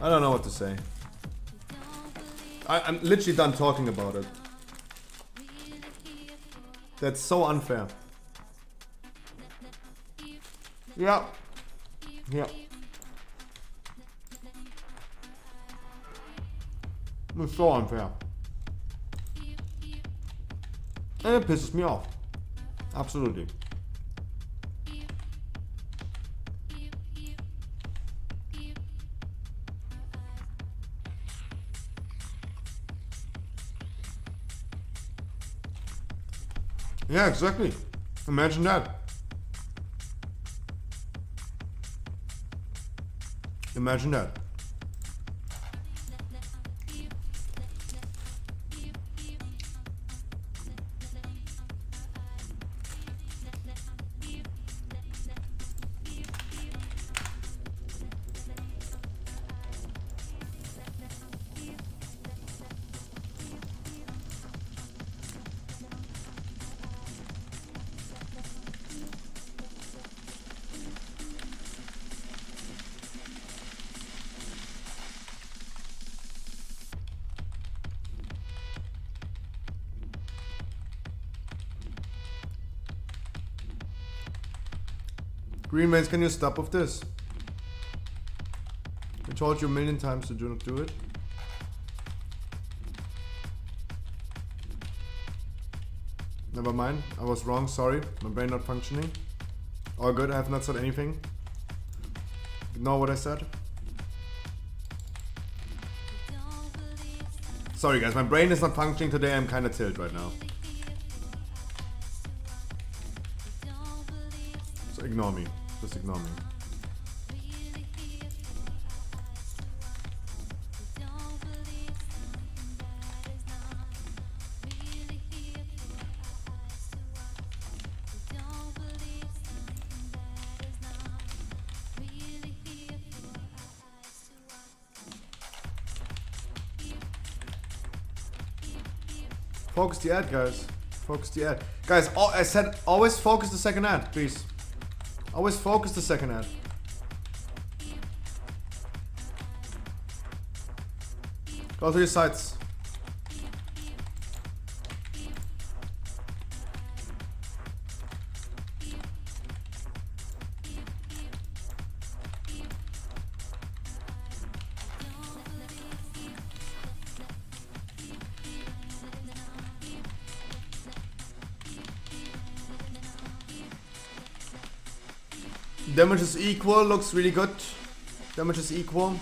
I don't know what to say. I'm literally done talking about it. That's so unfair. Yeah. Yeah. It's so unfair. And it pisses me off. Absolutely. Yeah, exactly. Imagine that. Imagine that. Greenmains, can you stop with this? I told you a million times to do not do it. Never mind, I was wrong, sorry. My brain not functioning. All good, I have not said anything. Ignore what I said. Sorry guys, my brain is not functioning today, I'm kinda tilt right now. So ignore me. Just ignore me. Focus the ad, guys. Focus the ad. Guys, I said always focus the second ad, please. Always focus the second ad. Go to your sides. Damage is equal, looks really good. Damage is equal.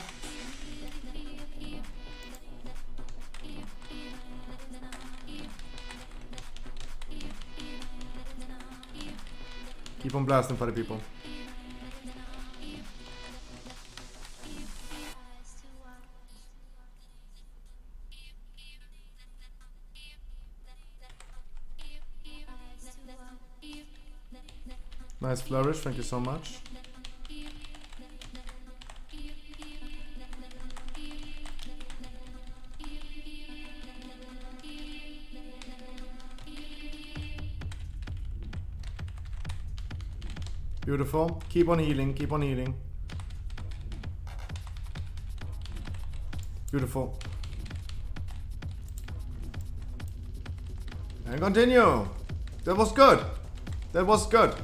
Keep on blasting, party people. Nice flourish, thank you so much. Beautiful. Keep on healing, keep on healing. Beautiful. And continue. That was good. That was good.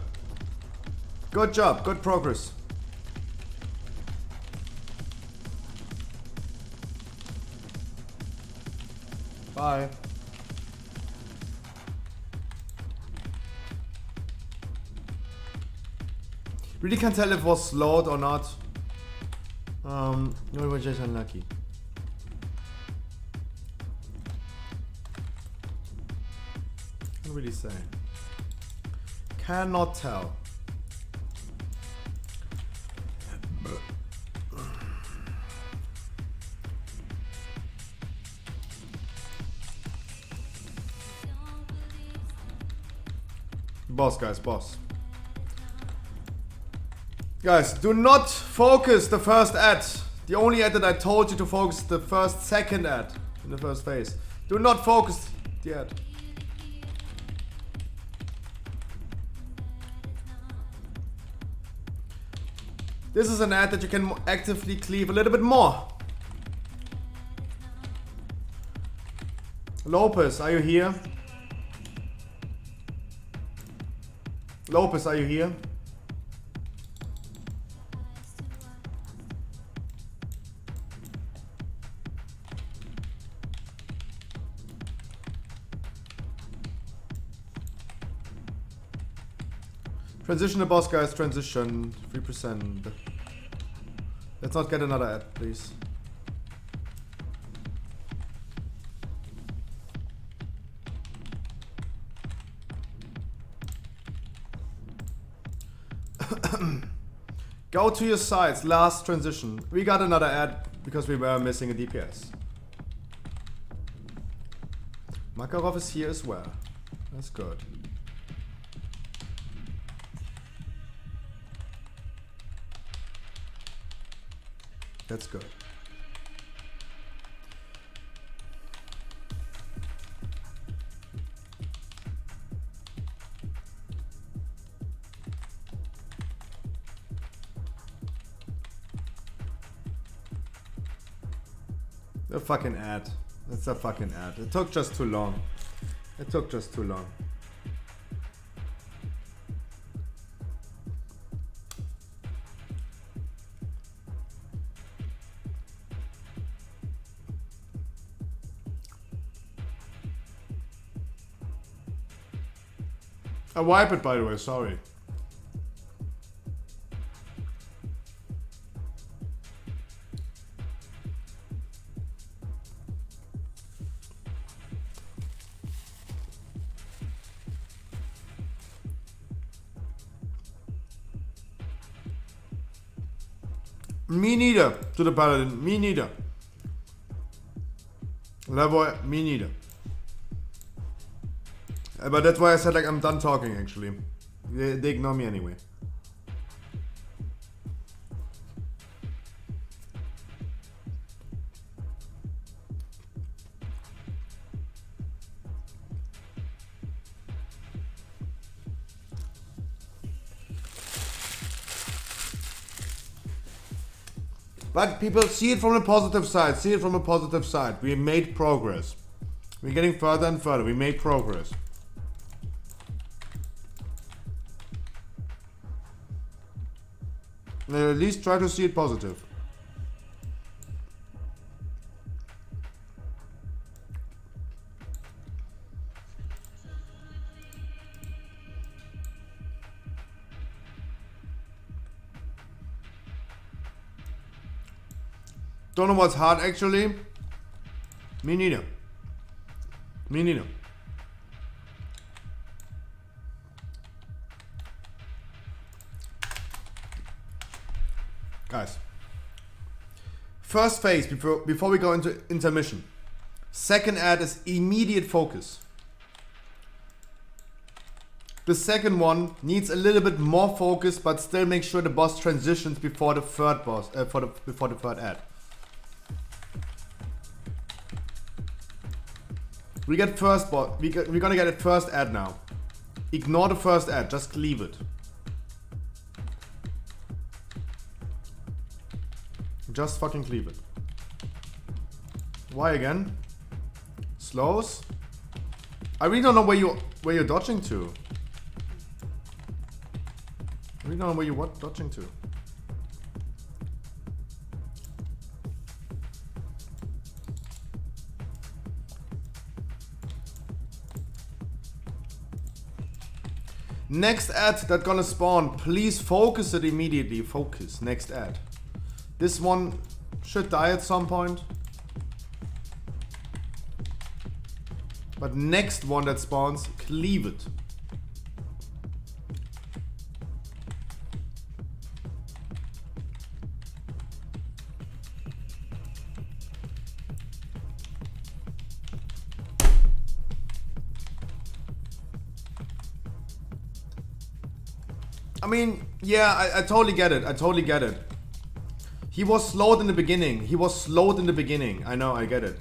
Good job, good progress. Bye. Really can't tell if it was slowed or not. No, it was just unlucky. Can't really say. Cannot tell. Boss, guys, boss. Guys, do not focus the first ad. The only ad that I told you to focus the second ad in the first phase. Do not focus the ad. This is an ad that you can actively cleave a little bit more. Lopez, are you here? Lopez, are you here? Transition the boss, guys. Transition 3%. Let's not get another ad, please. Go to your sides. Last transition. We got another ad because we were missing a DPS. Makarov is here as well. That's good. That's good. The fucking ad. That's a fucking ad. It took just too long. It took just too long. I wipe it, by the way, sorry. Me neither, to the paladin. Me neither. Levoy, me neither. But that's why I said, like, I'm done talking, actually. They ignore me anyway. But people, see it from the positive side. See it from a positive side. We made progress. We're getting further and further. We made progress. At least try to see it positive. Don't know what's hard actually. Me neither. Me neither. Guys. First phase before we go into intermission. Second ad is immediate focus. The second one needs a little bit more focus, but still make sure the boss transitions before the third boss, before the third ad. We get first boss. We're gonna get a first ad now. Ignore the first ad. Just leave it. Just fucking leave it. Why again? Slows. I really don't know where you're dodging to. I really don't know where you're dodging to. Next ad that's gonna spawn, please focus it immediately. Focus. Next ad. This one should die at some point. But next one that spawns, cleave it. I mean, yeah, I totally get it. I totally get it. He was slowed in the beginning. He was slowed in the beginning. I know, I get it.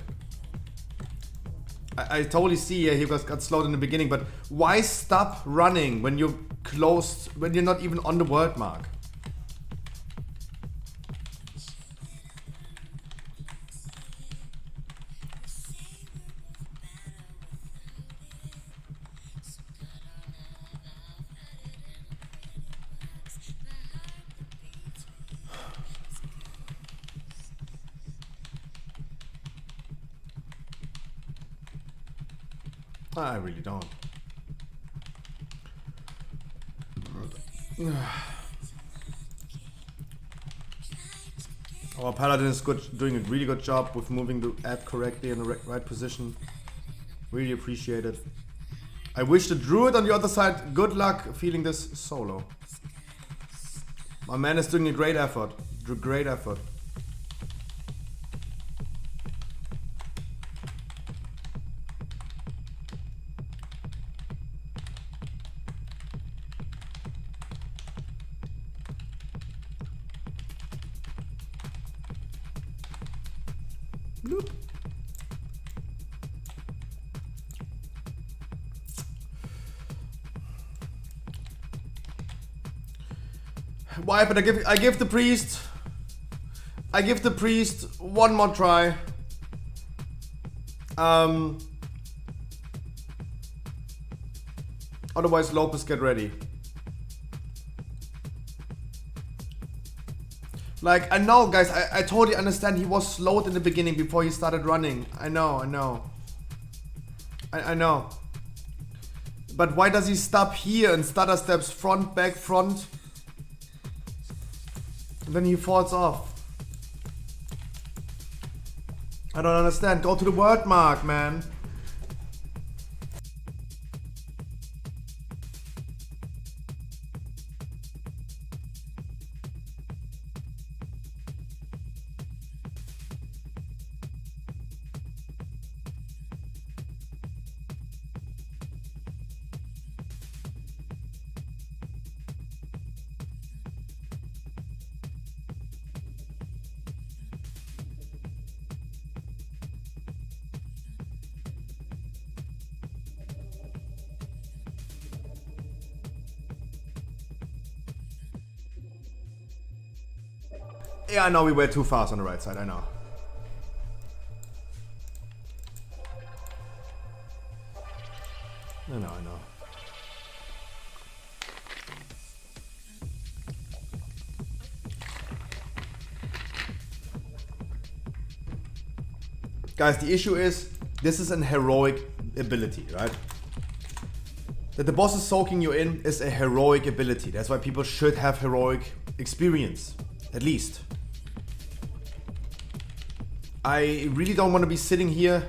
I totally see, yeah, he got slowed in the beginning, but why stop running when you're close, when you're not even on the word mark? I really don't. Our paladin is doing a really good job with moving the ad correctly in the right position. Really appreciate it. I wish the druid on the other side good luck feeling this solo. My man is doing a great effort. Great effort. Bloop. Why? But I give the priest. I give the priest one more try. Otherwise, Lopez, get ready. Like, I know, guys, I totally understand he was slowed in the beginning before he started running. I know. I know. But why does he stop here and stutter steps front, back, front? And then he falls off. I don't understand. Go to the word mark, man. Yeah, I know we were too fast on the right side, I know. I know. Guys, the issue is, this is an heroic ability, right? That the boss is soaking you in is a heroic ability. That's why people should have heroic experience, at least. I really don't want to be sitting here.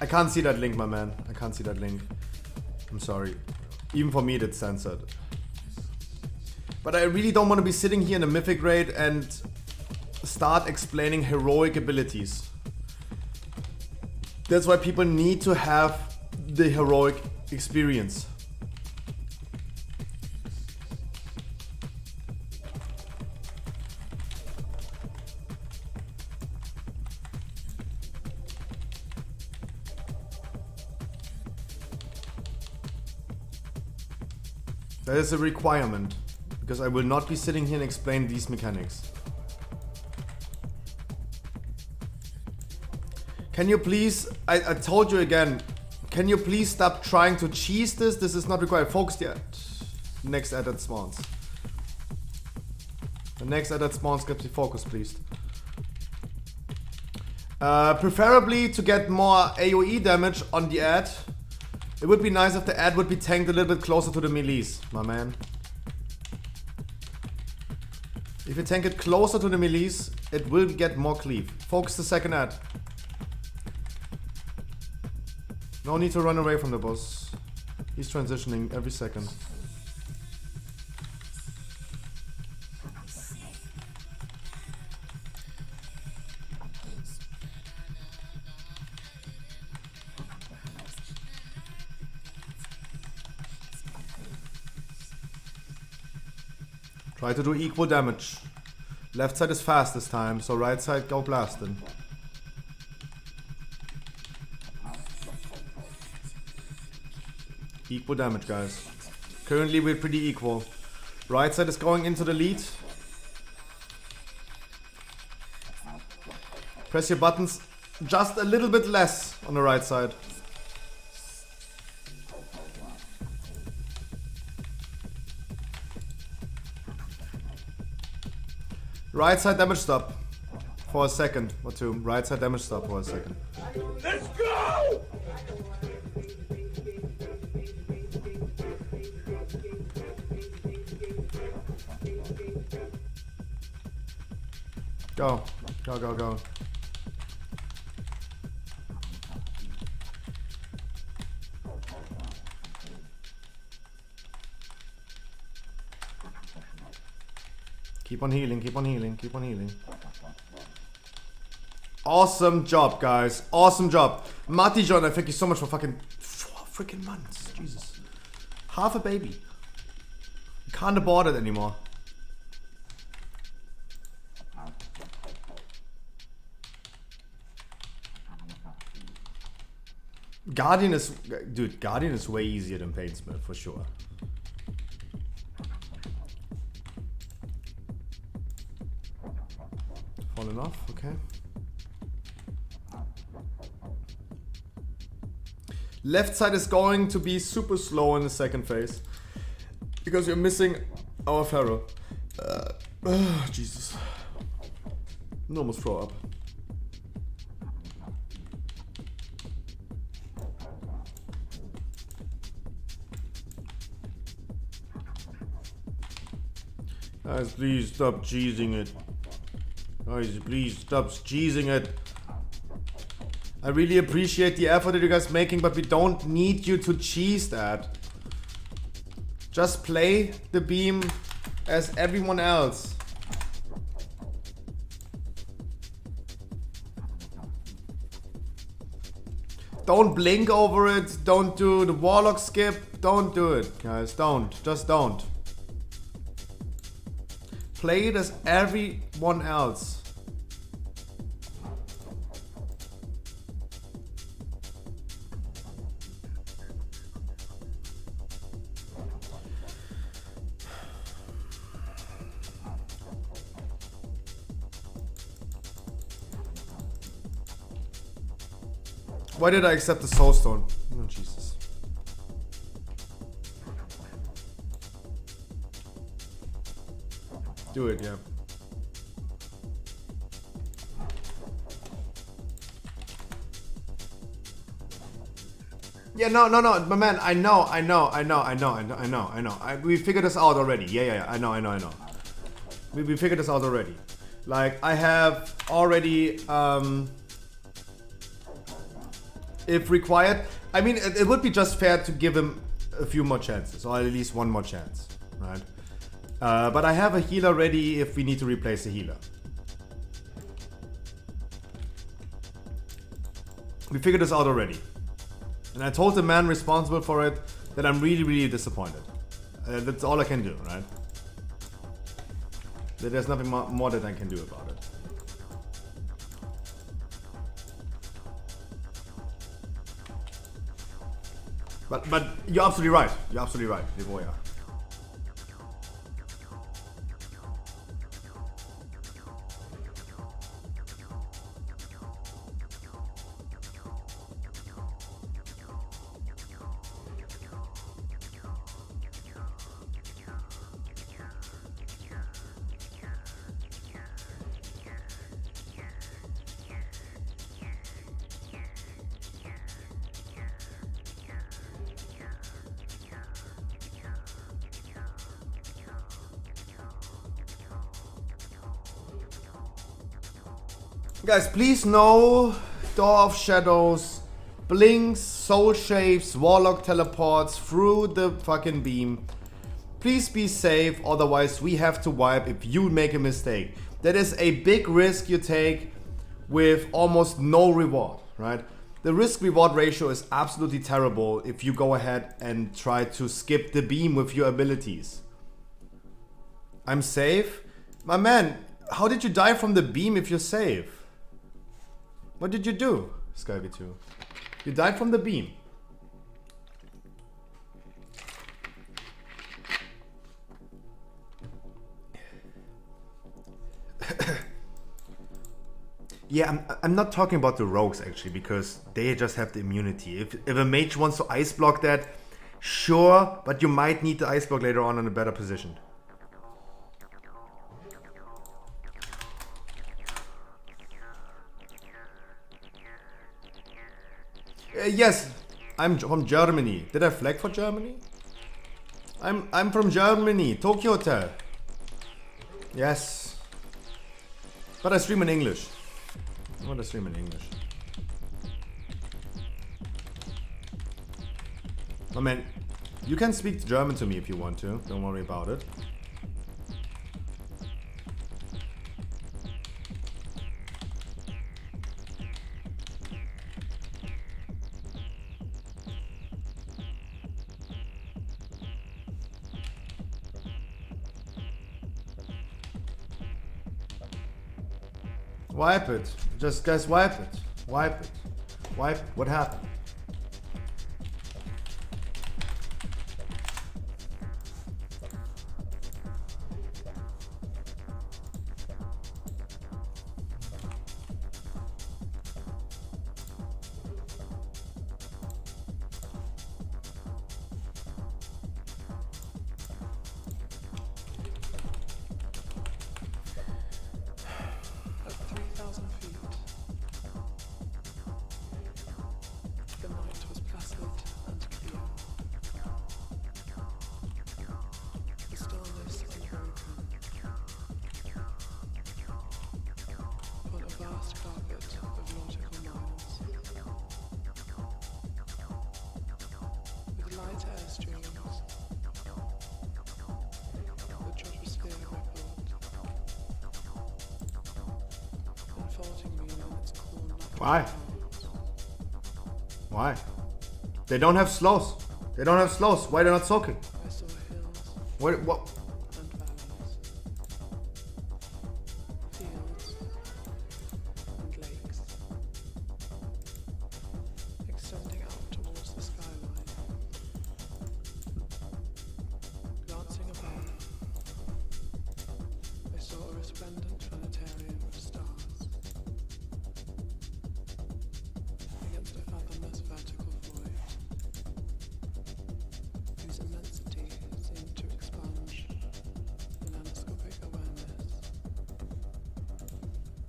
I can't see that link, my man. I can't see that link. I'm sorry. Even for me, that's censored. But I really don't want to be sitting here in a mythic raid and start explaining heroic abilities. That's why people need to have the heroic experience. That is a requirement, because I will not be sitting here and explain these mechanics. Can you please, I told you again, can you please stop trying to cheese this? This is not required. Focus the next added spawns. The next added spawns gets the focus, please. Preferably to get more AoE damage on the ad. It would be nice if the ad would be tanked a little bit closer to the melees, my man. If you tank it closer to the melees, it will get more cleave. Focus the second ad. No need to run away from the boss. He's transitioning every second. Try to do equal damage. Left side is fast this time, so right side go blasting. Equal damage, guys. Currently we're pretty equal. Right side is going into the lead. Press your buttons just a little bit less on the right side. Right side damage stop for a second or two. Right side damage stop for a second. Let's go! Go. Go, go, go. Keep on healing, keep on healing, keep on healing. Awesome job, guys. Awesome job. Marty John, I thank you so much for fucking 4 freaking months. Jesus. Half a baby. Can't abort it anymore. Guardian is... Dude, Guardian is way easier than Paintsmith, for sure. Falling off, okay. Left side is going to be super slow in the second phase. Because you're missing our Pharaoh. Jesus. I almost throw up. Guys, please stop cheesing it. Guys, please stop cheesing it. I really appreciate the effort that you guys making, but we don't need you to cheese that. Just play the beam as everyone else. Don't blink over it. Don't do the warlock skip. Don't do it, guys. Don't. Just don't. Play it as everyone else. Why did I accept the soul stone? Oh, Jesus. Do it, yeah. Yeah, no, my man, I know. We figured this out already. Yeah, I know. We figured this out already. Like, I have already, if required, I mean, it would be just fair to give him a few more chances, or at least one more chance, right? But I have a healer ready if we need to replace the healer. We figured this out already. And I told the man responsible for it that I'm really, really disappointed. That's all I can do, right? That there's nothing more that I can do about it. But you're absolutely right. You're absolutely right, Livoya. Guys, please no Door of Shadows, Blinks, soul shapes, warlock teleports through the fucking beam. Please be safe, otherwise we have to wipe if you make a mistake. That is a big risk you take with almost no reward, right? The risk-reward ratio is absolutely terrible if you go ahead and try to skip the beam with your abilities. I'm safe? My man, how did you die from the beam if you're safe? What did you do, Skyv2? You died from the beam. Yeah, I'm not talking about the rogues actually, because they just have the immunity. If a mage wants to ice block that, sure, but you might need the ice block later on in a better position. Yes, I'm from Germany. Did I flag for Germany? I'm from Germany, Tokyo Hotel. Yes. But I stream in English. I want to stream in English. I mean, you can speak German to me if you want to. Don't worry about it. Wipe it. Just guys, wipe it. Wipe it. Wipe it. What happened? At 3,000 feet, the night was placid and clear. The stillness unbroken. On a vast carpet of nautical miles. With light airstreams, the troposphere rippled, enfolding me in its cool natural Why? tones. Why? They don't have slows. They don't have slows. Why they're not soaking? I saw hills What? and valleys, fields and lakes, extending out towards the skyline. Glancing above, I saw a resplendent planetarium of stars. Against a fathomless vertical void, whose immensity seemed to expunge the nanoscopic awareness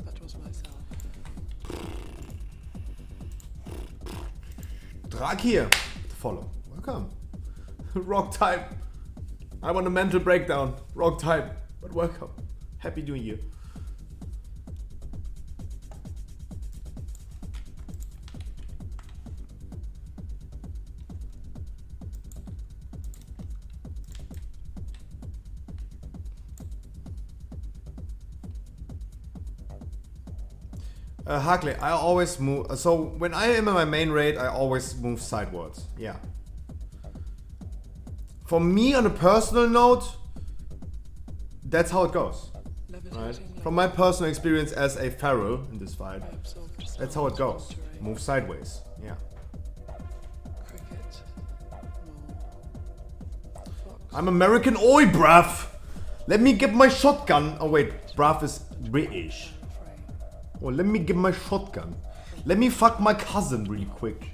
that was myself. Drag here. Follow. Welcome. Rock time. I want a mental breakdown. Rock time. But welcome. Happy New Year. Harkley, I always move. So when I am in my main raid, I always move sidewards. Yeah. For me, on a personal note, that's how it goes. Right? Levitating From my personal experience as a pharaoh in this fight, I absorbed that's how it sounds goes. from terrain. Move sideways. Yeah. Cricket, mole, fox, I'm American. Oi, bruv! Let me get my shotgun. Oh wait, bruv is British. and frame. Oh, let me get my shotgun. Let me fuck my cousin really quick.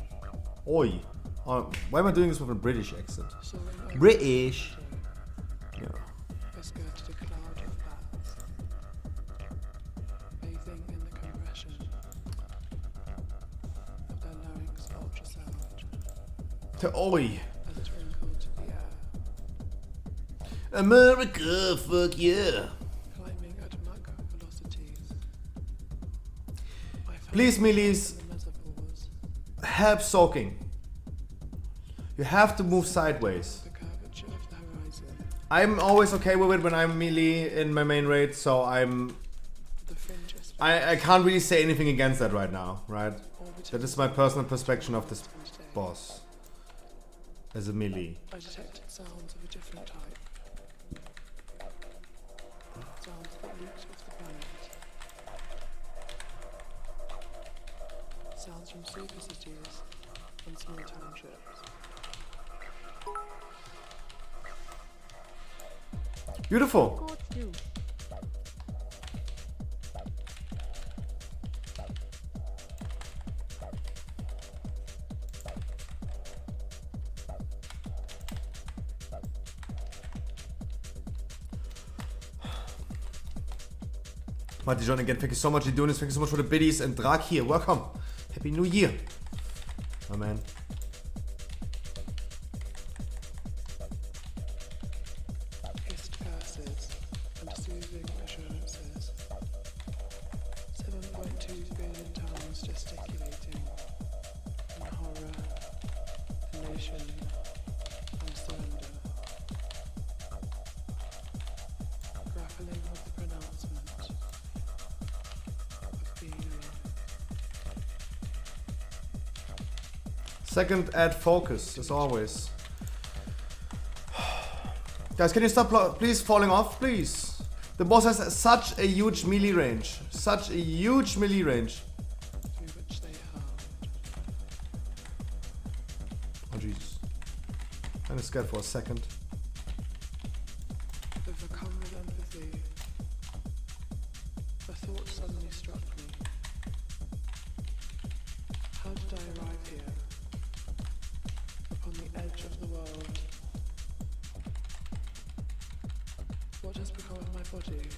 Oi. Why am I doing this with a British accent? Soaring over British. the Yeah. I skirted a cloud of bats, bathing in the compression of their larynx ultrasound Oi. as it wrinkled the air, America, fuck yeah. climbing at Mach velocities. I felt Please, Millies, the metaphors, help soaking. You have to move sideways. The curvature of the horizon. I'm always okay with it when I'm melee in my main raid, so The fringe aspect. I can't really say anything against that right now, right? That is my personal perspective of this boss as a melee. I detected sounds of a different type. Sounds that leaked off the planet. Sounds from super cities and small townships. Beautiful. Quotes do. Marty John again, thank you so much for doing this. Thank you so much for the biddies. And Drag here, welcome. Happy New Year. Oh man. Hissed curses and soothing assurances. 7.2 billion tongues gesticulating in horror, elation, and surrender. Grappling with the pronouncement of being alone. Second, add focus, as always. Guys, can you stop please falling off, please? The boss has such a huge melee range. Such a huge melee range. Through which they hurled. Oh Jesus. I'm kinda scared for a second. Overcome with empathy, a thought suddenly struck me. How did I arrive here? Upon the edge of the world. What has become of my body?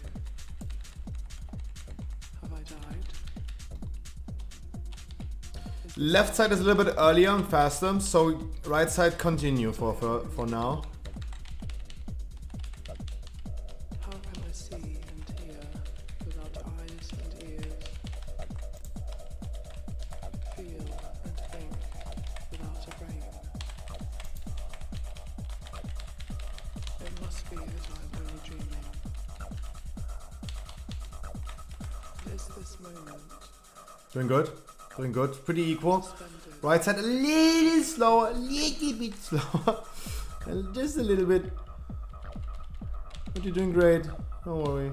Have I died? Left side is a little bit earlier and faster, so right side continue for now. How can I see and hear without eyes and ears? Feel and think without a brain? It must be that I'm only dreaming. Is this moment Doing good. Doing good. Pretty equal. splendid? Right side a little slower. A little bit slower. Just a little bit. But you're doing great. Don't worry.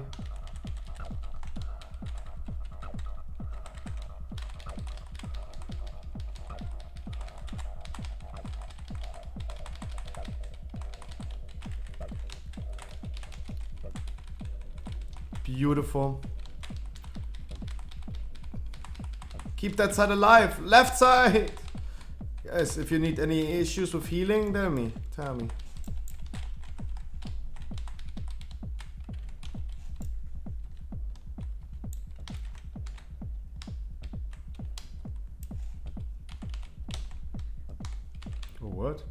Beautiful. Keep that side alive. Left side. Guys, if you need any issues with healing, tell me. Tell me. Oh, what?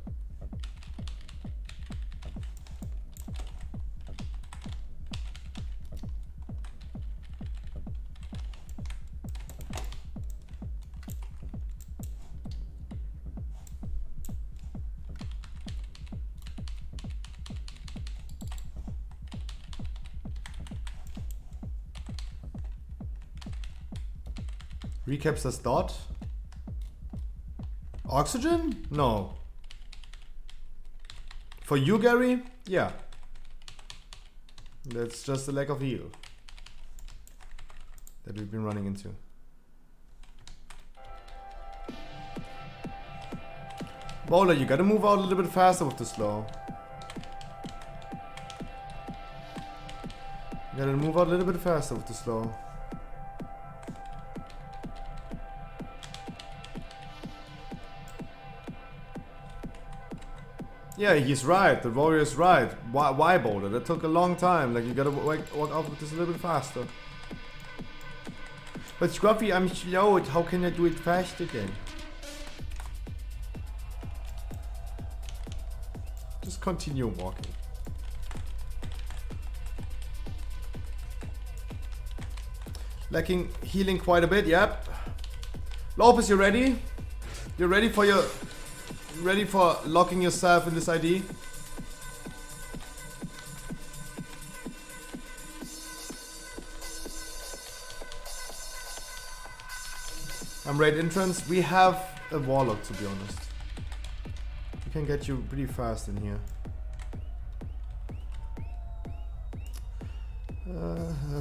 Recaps this dot. Oxygen? No. For you, Gary? Yeah. That's just a lack of heal that we've been running into. Bowler, you gotta move out a little bit faster with the slow. You gotta move out a little bit faster with the slow. Yeah, he's right. The warrior's right. Why Boulder? That took a long time. Like, you gotta walk out with this a little bit faster. But Scruffy, I'm slow. How can I do it faster then? Just continue walking. Lacking healing quite a bit, yep. Lopez, you ready? You ready for your ready for locking yourself in this ID? I'm raid entrance. We have a warlock, to be honest. We can get you pretty fast in here.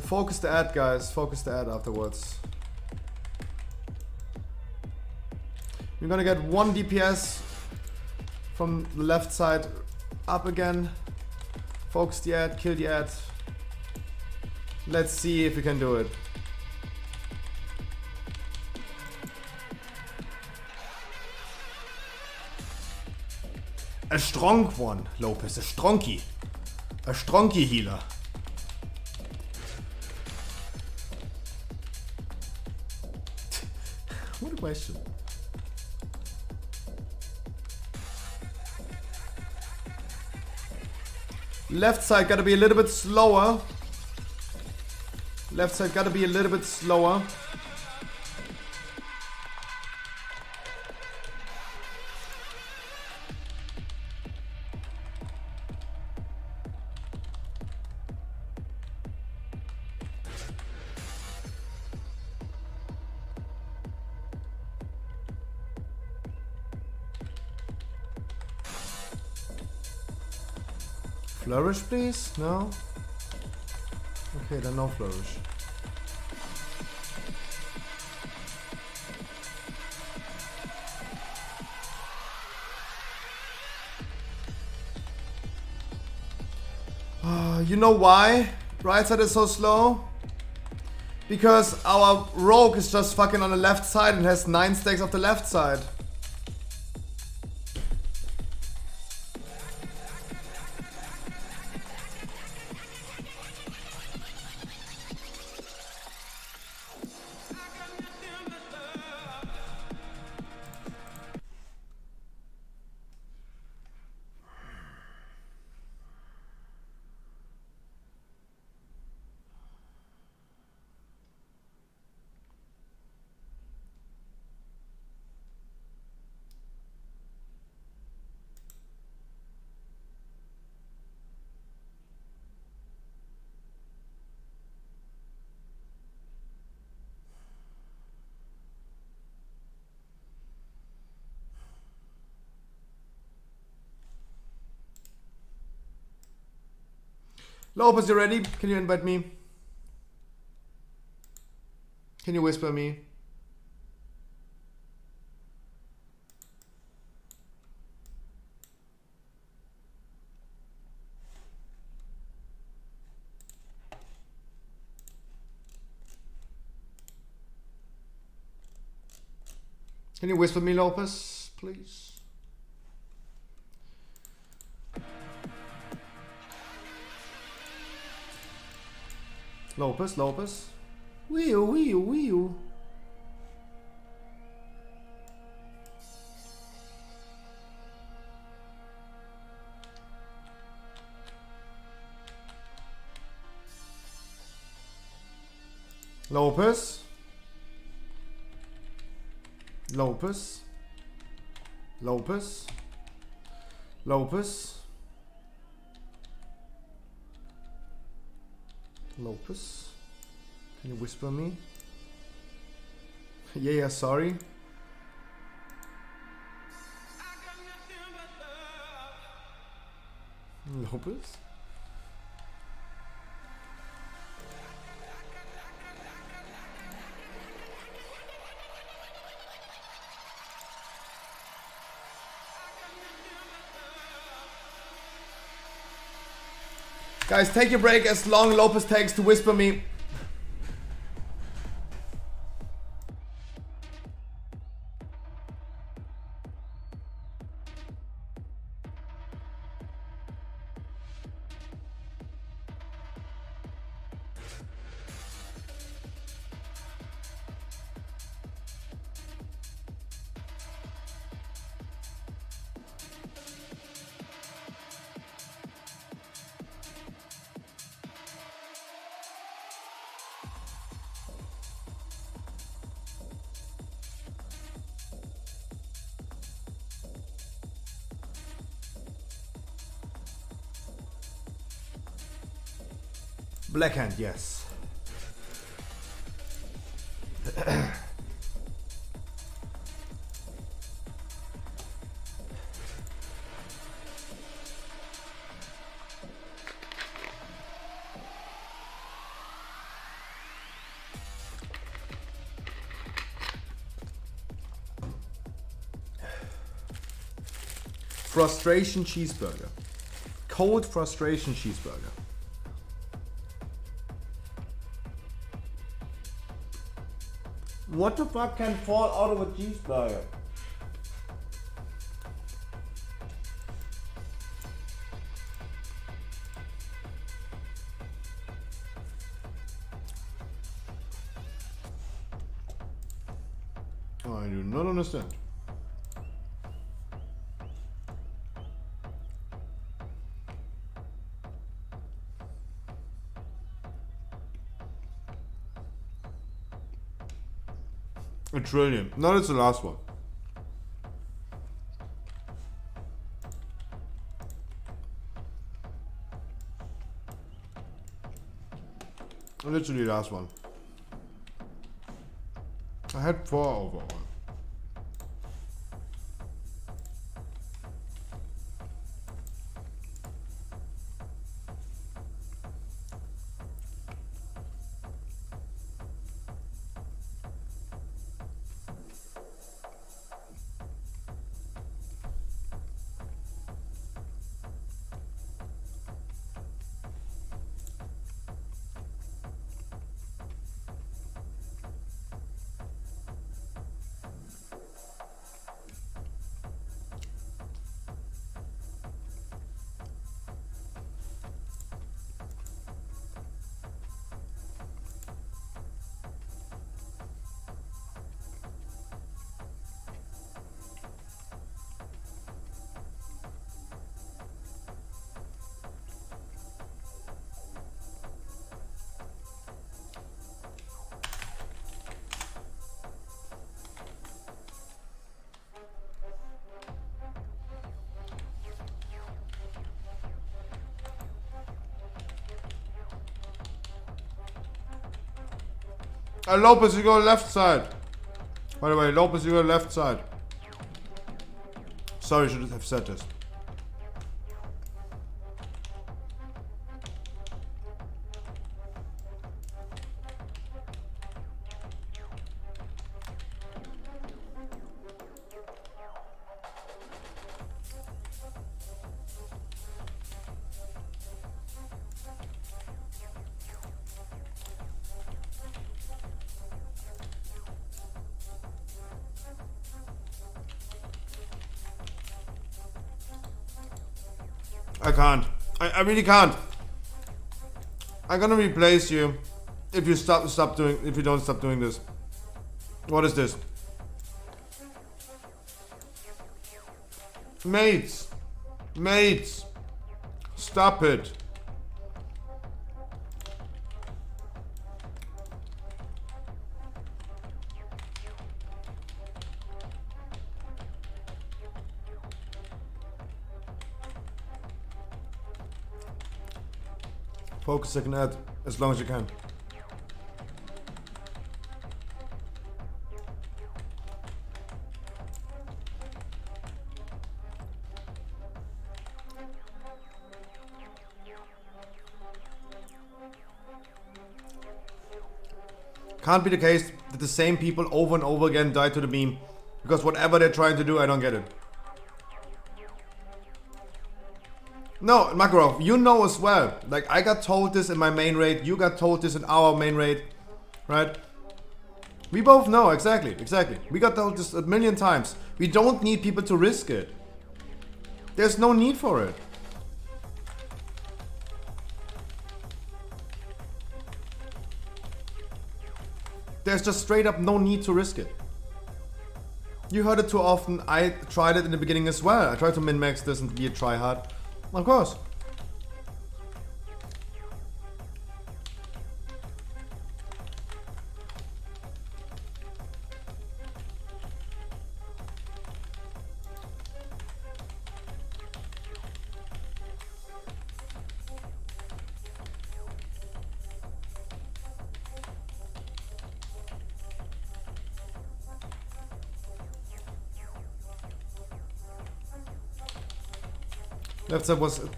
Focus the ad, guys. Focus the ad afterwards. We're gonna get 1 DPS from the left side up again. Focus the ad, kill the ad. Let's see if we can do it. A strong one, Lopez. A stronky. A stronky healer. What a question. Left side gotta be a little bit slower. Left side gotta be a little bit slower. Flourish, please? No? Okay, then no flourish. You know why right side is so slow? Because our rogue is just fucking on the left side and has 9 stacks of the left side. Lopez, you ready? Can you invite me? Can you whisper me? Can you whisper me, Lopez, please? Lopez, Lopez. Wee-oo. Lopez. Lopez. Lopez. Lopez. Lopez. Can you whisper me? Yeah, sorry. Lopez? Guys, take your break as long Lopez takes to whisper me. Blackhand, yes. Frustration cheeseburger. Cold frustration cheeseburger. What the fuck can fall out of a cheeseburger? I do not understand. A trillion. No, that's the last one. Literally the last one. I had 4 overall. Lopez, you go left side. By the way, Lopez, you go left side. Sorry, should have said this. I can't. I really can't. I'm gonna replace you if you if you don't stop doing this. What is this? Mates. Mates. Stop it. Focus second ad as long as you can. Can't be the case that the same people over and over again die to the beam. Because whatever they're trying to do, I don't get it. No, Makarov, you know as well. Like, I got told this in my main raid, you got told this in our main raid, right? We both know, exactly. We got told this a million times. We don't need people to risk it. There's no need for it. There's just straight up no need to risk it. You heard it too often. I tried it in the beginning as well. I tried to min-max this and be a tryhard. Of course. Left side was a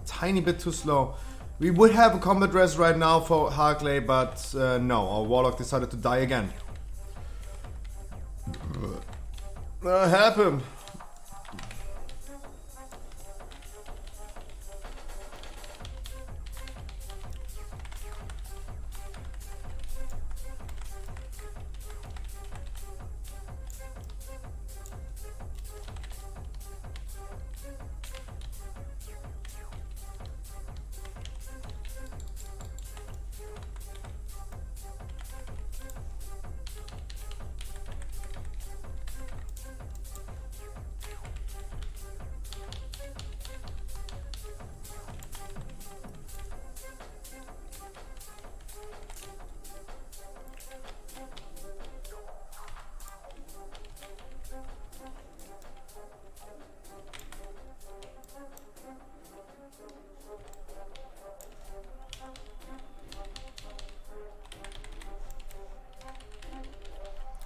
tiny bit too slow. We would have a combat res right now for Harkley, but no, our Warlock decided to die again. Help him!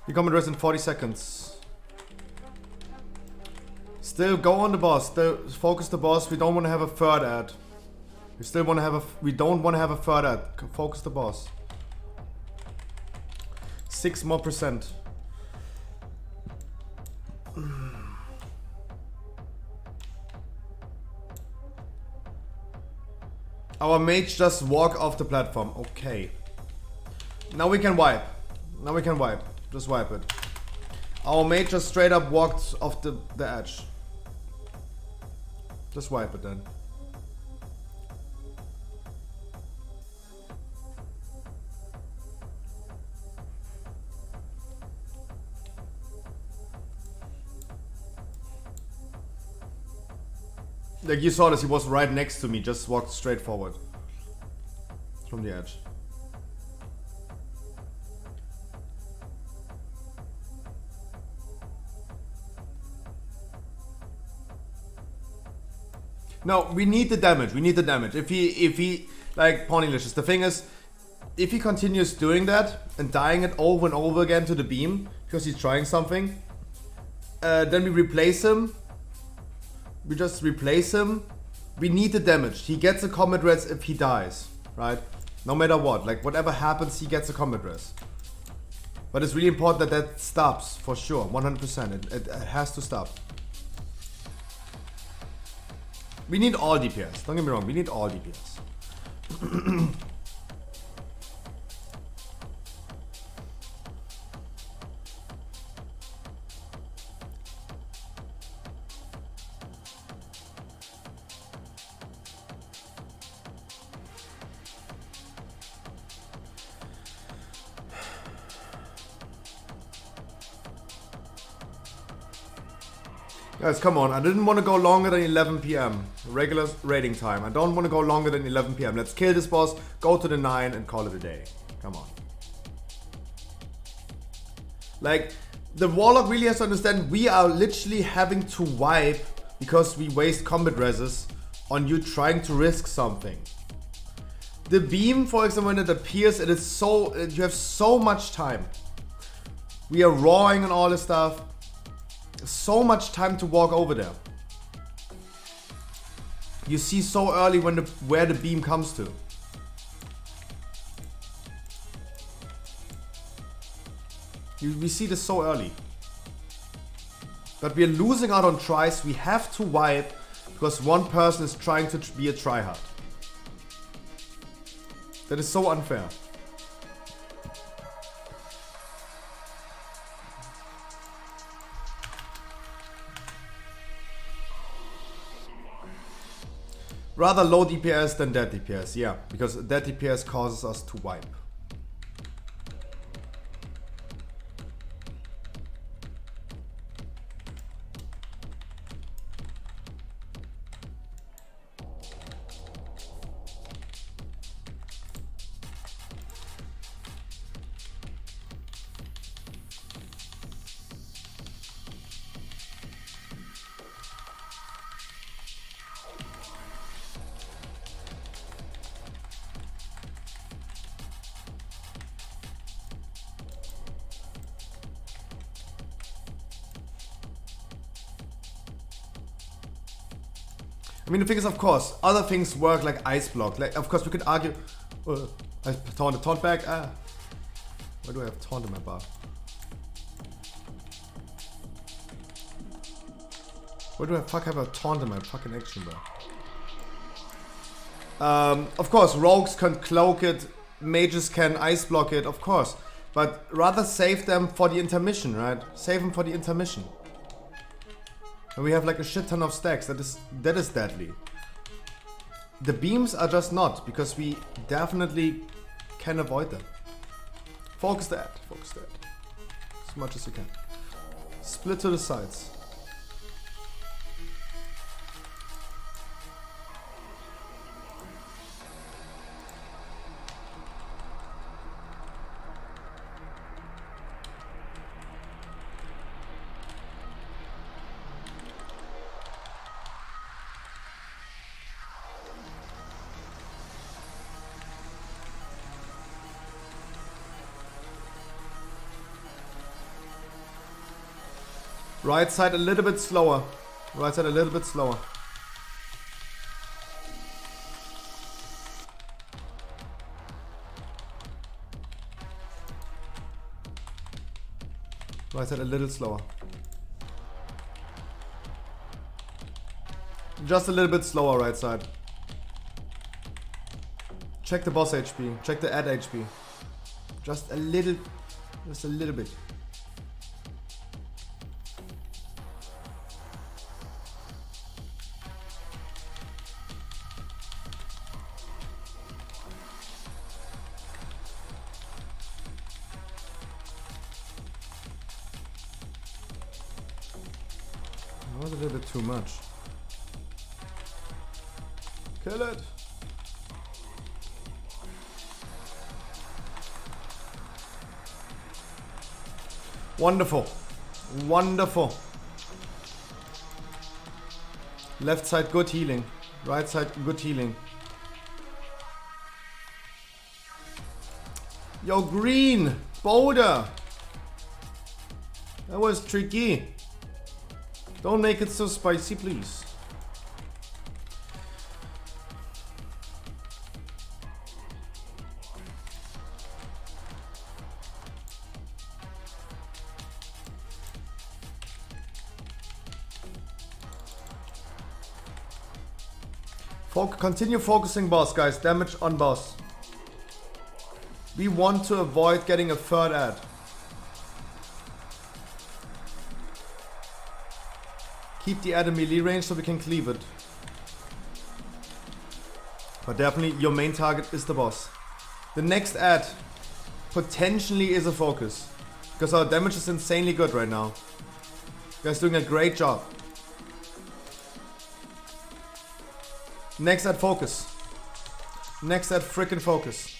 You come and rest in 40 seconds. Still go on the boss. Still focus the boss. We don't want to have a third ad. We still want to have a. We don't want to have a third ad. Focus the boss. 6% more. Our mage just walk off the platform. Okay. Now we can wipe. Now we can wipe. Just wipe it. Our mate just straight up walked off the edge. Just wipe it then. Like you saw this, he was right next to me, just walked straight forward. From the edge. No, we need the damage. We need the damage. If he, like Pornilicious, the thing is, if he continues doing that and dying it over and over again to the beam because he's trying something, then we replace him. We just replace him. We need the damage. He gets a combat res if he dies, right? No matter what, like whatever happens, he gets a combat res. But it's really important that that stops for sure, 100%. It has to stop. We need all DPS. Don't get me wrong. We need all DPS. Guys, come on. I didn't want to go longer than 11 PM. Regular raiding time. I don't want to go longer than 11 PM. Let's kill this boss, go to the 9 and call it a day. Come on. Like, the Warlock really has to understand we are literally having to wipe because we waste combat reses on you trying to risk something. The beam, for example, when it appears, it is so... You have so much time. We are rawing and all this stuff. So much time to walk over there. You see so early when where the beam comes to. We see this so early. But we are losing out on tries. We have to wipe because one person is trying to be a tryhard. That is so unfair. Rather low DPS than dead DPS, yeah, because dead DPS causes us to wipe. I mean, the thing is, of course, other things work like ice block. Like, of course, we could argue. I taunt back. Ah, why do I have taunt in my bar? Where do I have a taunt in my fucking action bar? Of course, rogues can cloak it, mages can ice block it, of course. But rather save them for the intermission, right? Save them for the intermission. And we have like a shit ton of stacks. That is deadly. The beams are just not, because we definitely can avoid them. Focus that. Focus that. As much as you can. Split to the sides. Right side a little bit slower. Right side a little bit slower. Right side a little slower. Just a little bit slower right side. Check the boss HP. Check the add HP. Just a little bit. That was a little bit too much. Kill it! Wonderful. Wonderful. Left side good healing. Right side good healing. Yo, green! Boulder! That was tricky. Don't make it so spicy, please. Continue focusing boss, guys. Damage on boss. We want to avoid getting a third ad. Keep the ad in melee range so we can cleave it. But definitely your main target is the boss. The next ad potentially is a focus. Because our damage is insanely good right now. You guys doing a great job. Next ad focus. Next ad frickin' focus.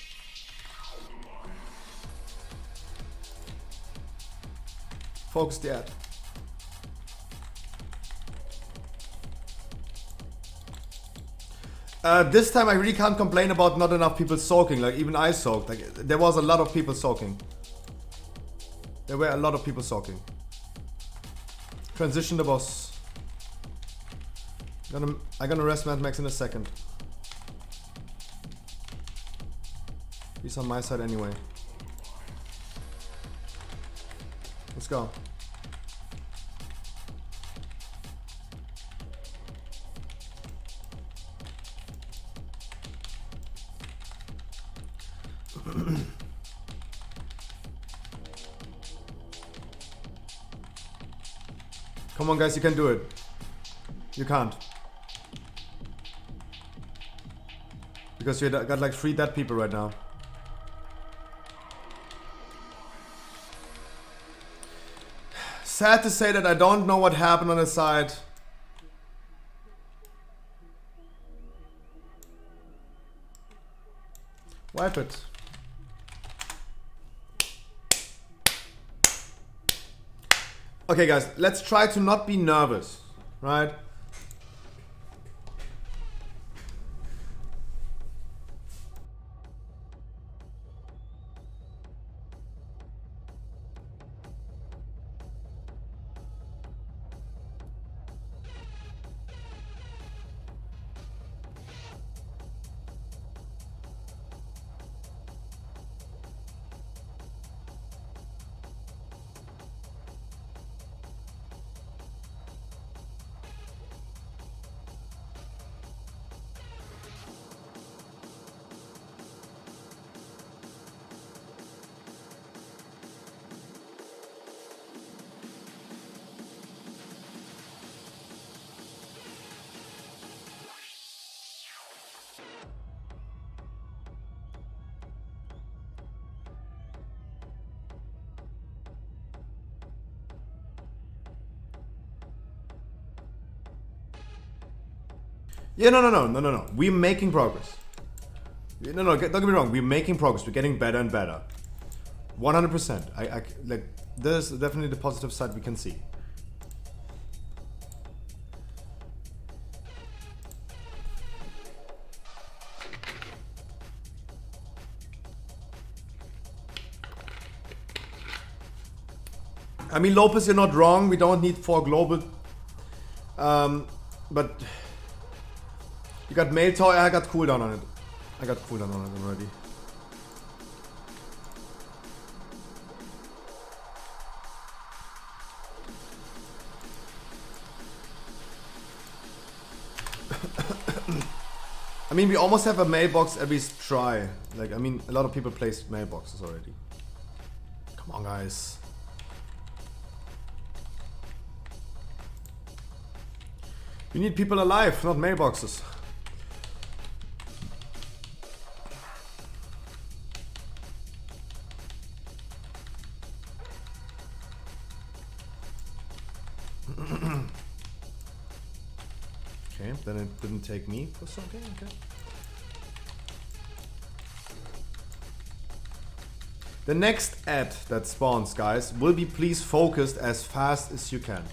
Focus the ad. This time I really can't complain about not enough people soaking. Like even I soaked. Like there was a lot of people soaking. There were a lot of people soaking. Transition the boss. I'm gonna rest Mad Max in a second. He's on my side anyway. Let's go. Come on guys, you can do it. You can't. Because you got like 3 dead people right now. Sad to say that I don't know what happened on the side. Wipe it. Okay guys, let's try to not be nervous, right? Yeah, no. We're making progress. No, don't get me wrong. We're making progress. We're getting better and better. 100%. I like. There's definitely the positive side we can see. I mean, Lopez, you're not wrong. We don't need 4 global. But you got mail toy. I got cooldown on it. I got cooldown on it already. I mean, we almost have a mailbox every try. Like, I mean, a lot of people placed mailboxes already. Come on, guys. We need people alive, not mailboxes. Okay, then it didn't take me for something, okay. The next ad that spawns, guys, will be please focused as fast as you can.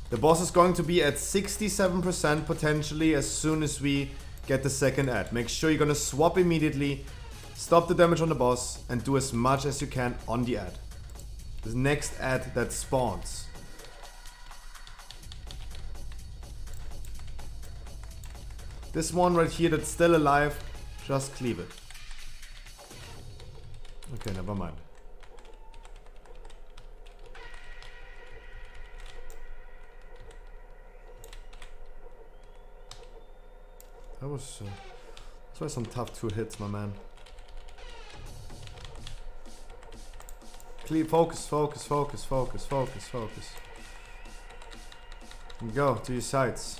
The boss is going to be at 67% potentially as soon as we get the second ad. Make sure you're gonna swap immediately, stop the damage on the boss, and do as much as you can on the ad. The next ad that spawns. This one right here that's still alive, just cleave it. Okay, never mind. That was those were some tough 2 hits, my man. Clear, focus. And go to your sides.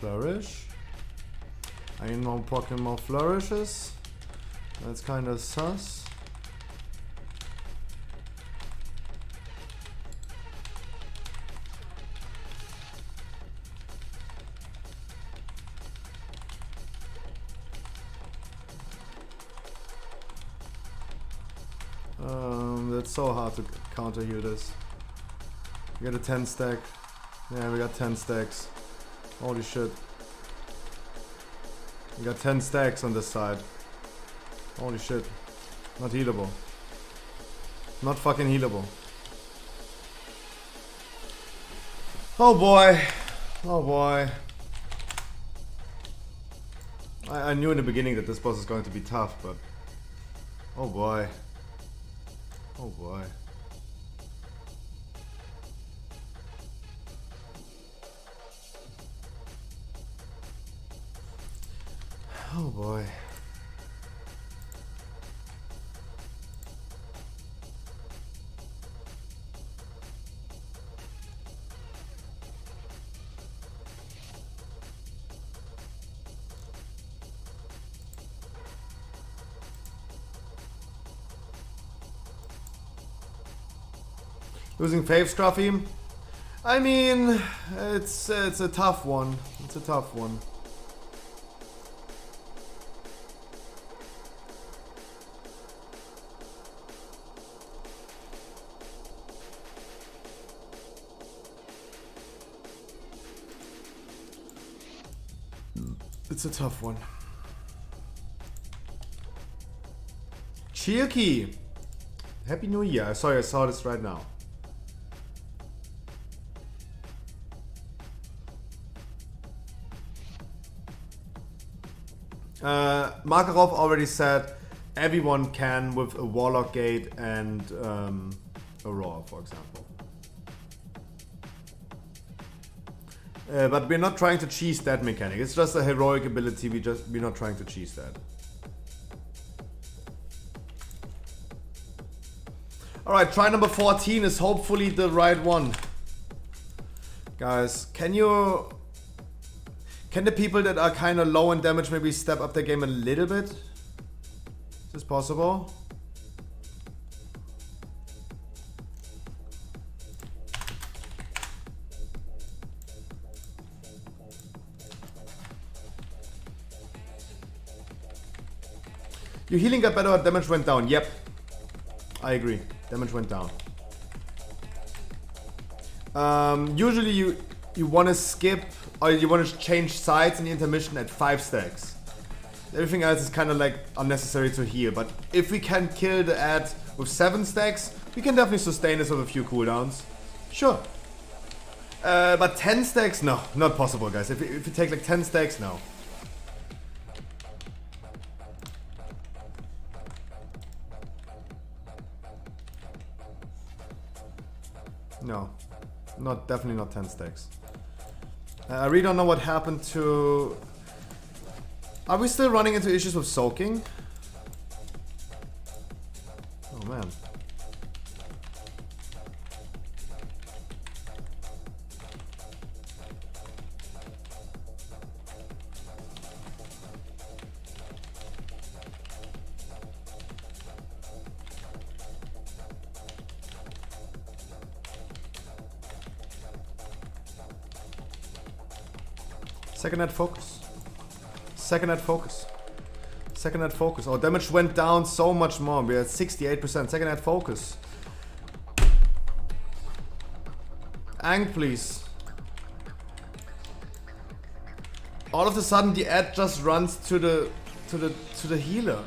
Flourish. I ain't no Pokemon flourishes. That's kind of sus. That's so hard to counter heal this. We got a 10 stack. Yeah, we got 10 stacks. Holy shit. We got 10 stacks on this side. Holy shit. Not healable. Not fucking healable. Oh boy. Oh boy. I knew in the beginning that this boss is going to be tough, but... Oh boy. Oh boy. Oh boy. Losing faith, Scruffy? I mean, it's a tough one. It's a tough one. It's a tough one. Chilky. Happy New Year. Sorry, I saw this right now. Makarov already said everyone can with a Warlock Gate and a Raw, for example. But we're not trying to cheese that mechanic. It's just a heroic ability. We're not trying to cheese that. All right, try number 14 is hopefully the right one. Guys, can the people that are kind of low in damage maybe step up their game a little bit? Is this possible? Your healing got better, but damage went down. Yep. I agree. Damage went down. Usually you want to skip or you want to change sides in the intermission at 5 stacks. Everything else is kind of like unnecessary to heal. But if we can kill the ad with 7 stacks, we can definitely sustain this with a few cooldowns. Sure. But 10 stacks? No, not possible, guys. If you take like 10 stacks, no. No, definitely not 10 stacks. I really don't know what happened to... Are we still running into issues with soaking? Oh man. Second net focus. Second net focus. Second net focus. Oh, damage went down so much more. We're at 68%. Second net focus. Ang, please. All of a sudden, the ad just runs to the healer.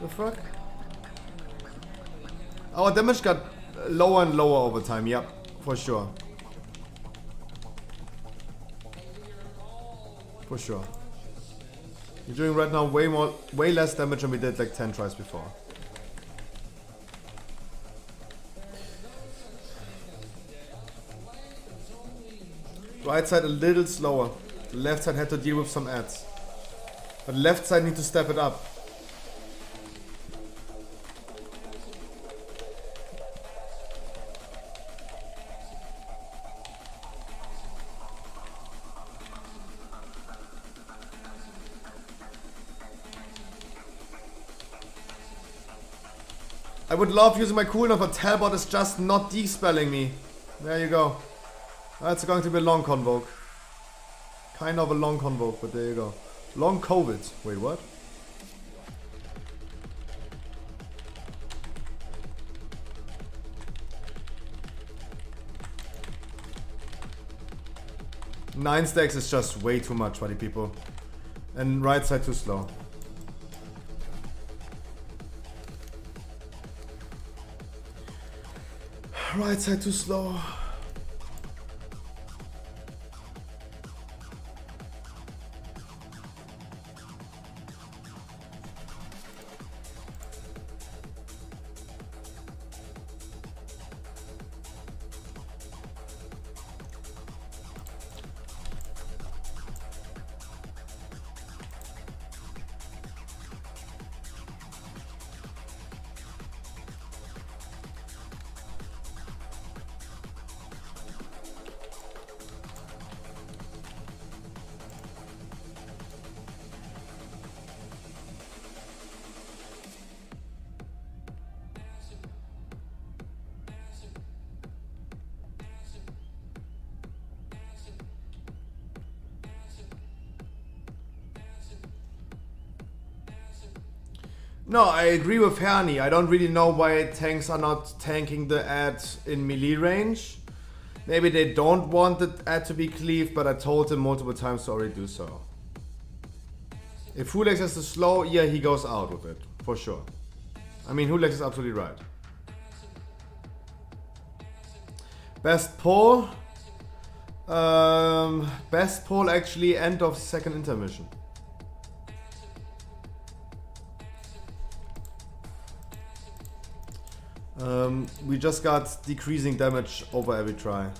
The fuck? Our damage got lower and lower over time. Yep, for sure. For sure. You're doing right now way less damage than we did like 10 tries before. Right side a little slower. The left side had to deal with some ads. But left side need to step it up. I would love using my cooldown, but Talbot is just not de-spelling me. There you go. That's going to be a long convoke. Kind of a long convoke, but there you go. Long COVID. Wait, what? Nine stacks is just way too much, buddy people. And right side too slow. Right side too slow. No, I agree with Herni. I don't really know why tanks are not tanking the ad in melee range. Maybe they don't want the ad to be cleaved, but I told them multiple times to already do so. If Fulex has to slow, yeah, he goes out with it, for sure. I mean, Hulex is absolutely right. Best poll? Best poll actually end of second intermission. We just got decreasing damage over every try.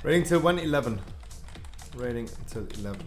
Rating till 111. Rating till 11.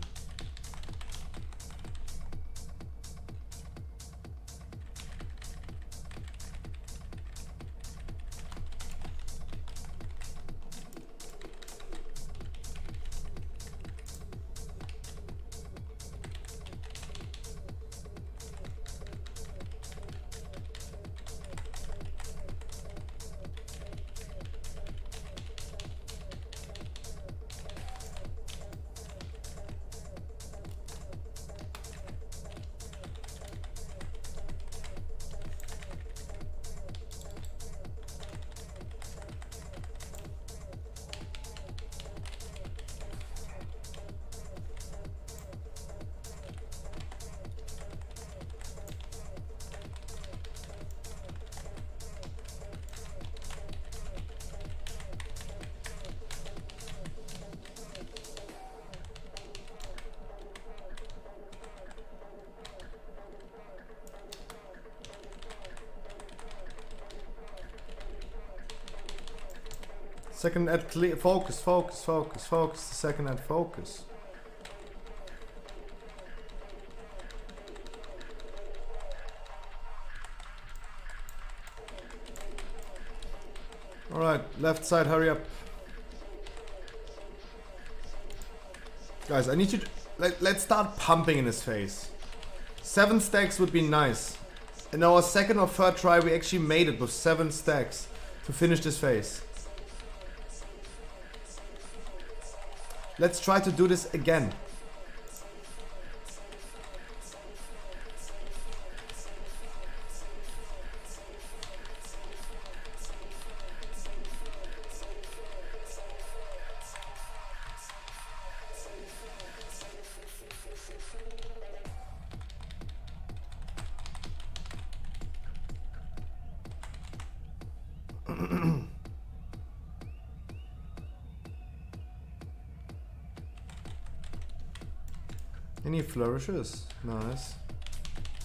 Second at clear. Focus, focus, focus, focus. Second at focus. Alright, left side, hurry up. Guys, I need you to... Let's start pumping in his face. 7 stacks would be nice. In our second or third try, we actually made it with 7 stacks to finish this phase. Let's try to do this again. Any flourishes? Nice.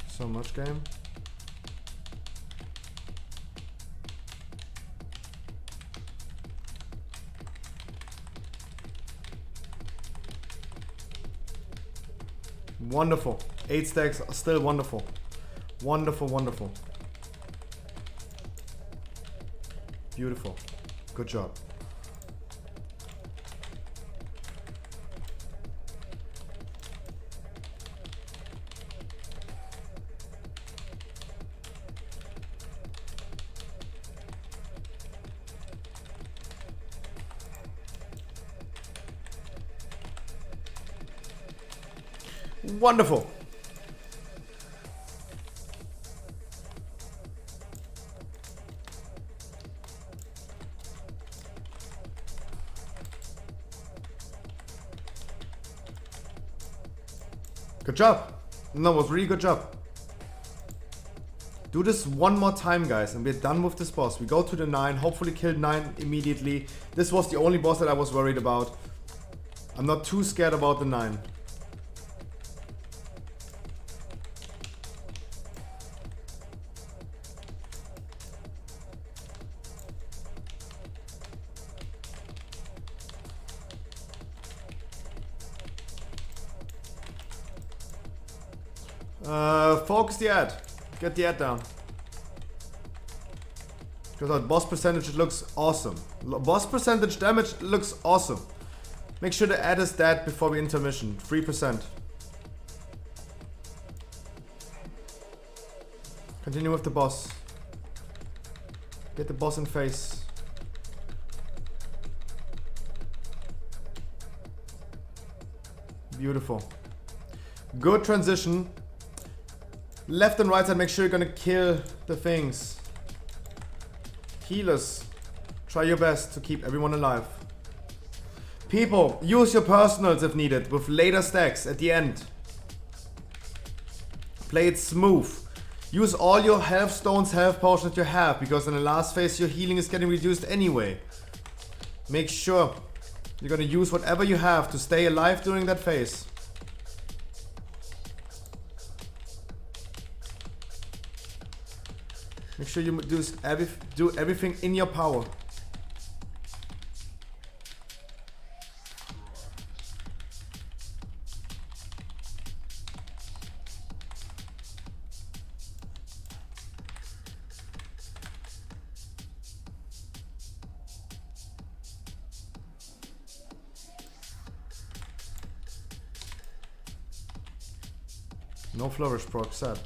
So much game. Wonderful. 8 stacks, still wonderful. Wonderful, wonderful. Beautiful. Good job. Wonderful. Good job. No, it was really good job. Do this one more time, guys, and we're done with this boss. We go to the 9, hopefully kill 9 immediately. This was the only boss that I was worried about. I'm not too scared about the 9. Focus the ad. Get the ad down. Because our boss percentage looks awesome. Boss percentage damage looks awesome. Make sure the ad is dead before we intermission. 3%. Continue with the boss. Get the boss in face. Beautiful. Good transition. Left and right side, make sure you're gonna kill the things. Healers, try your best to keep everyone alive. People, use your personals if needed with later stacks at the end. Play it smooth. Use all your health stones, health potions that you have, because in the last phase your healing is getting reduced anyway. Make sure you're gonna use whatever you have to stay alive during that phase. Make sure you do everything in your power. No flourish proc, sad.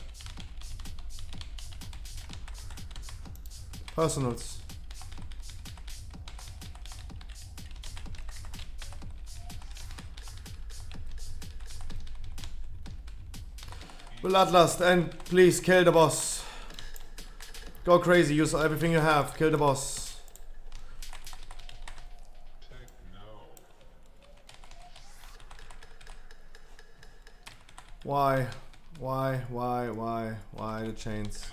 Personals. Bloodlust, and please kill the boss. Go crazy, use everything you have, kill the boss. Why? Why the chains?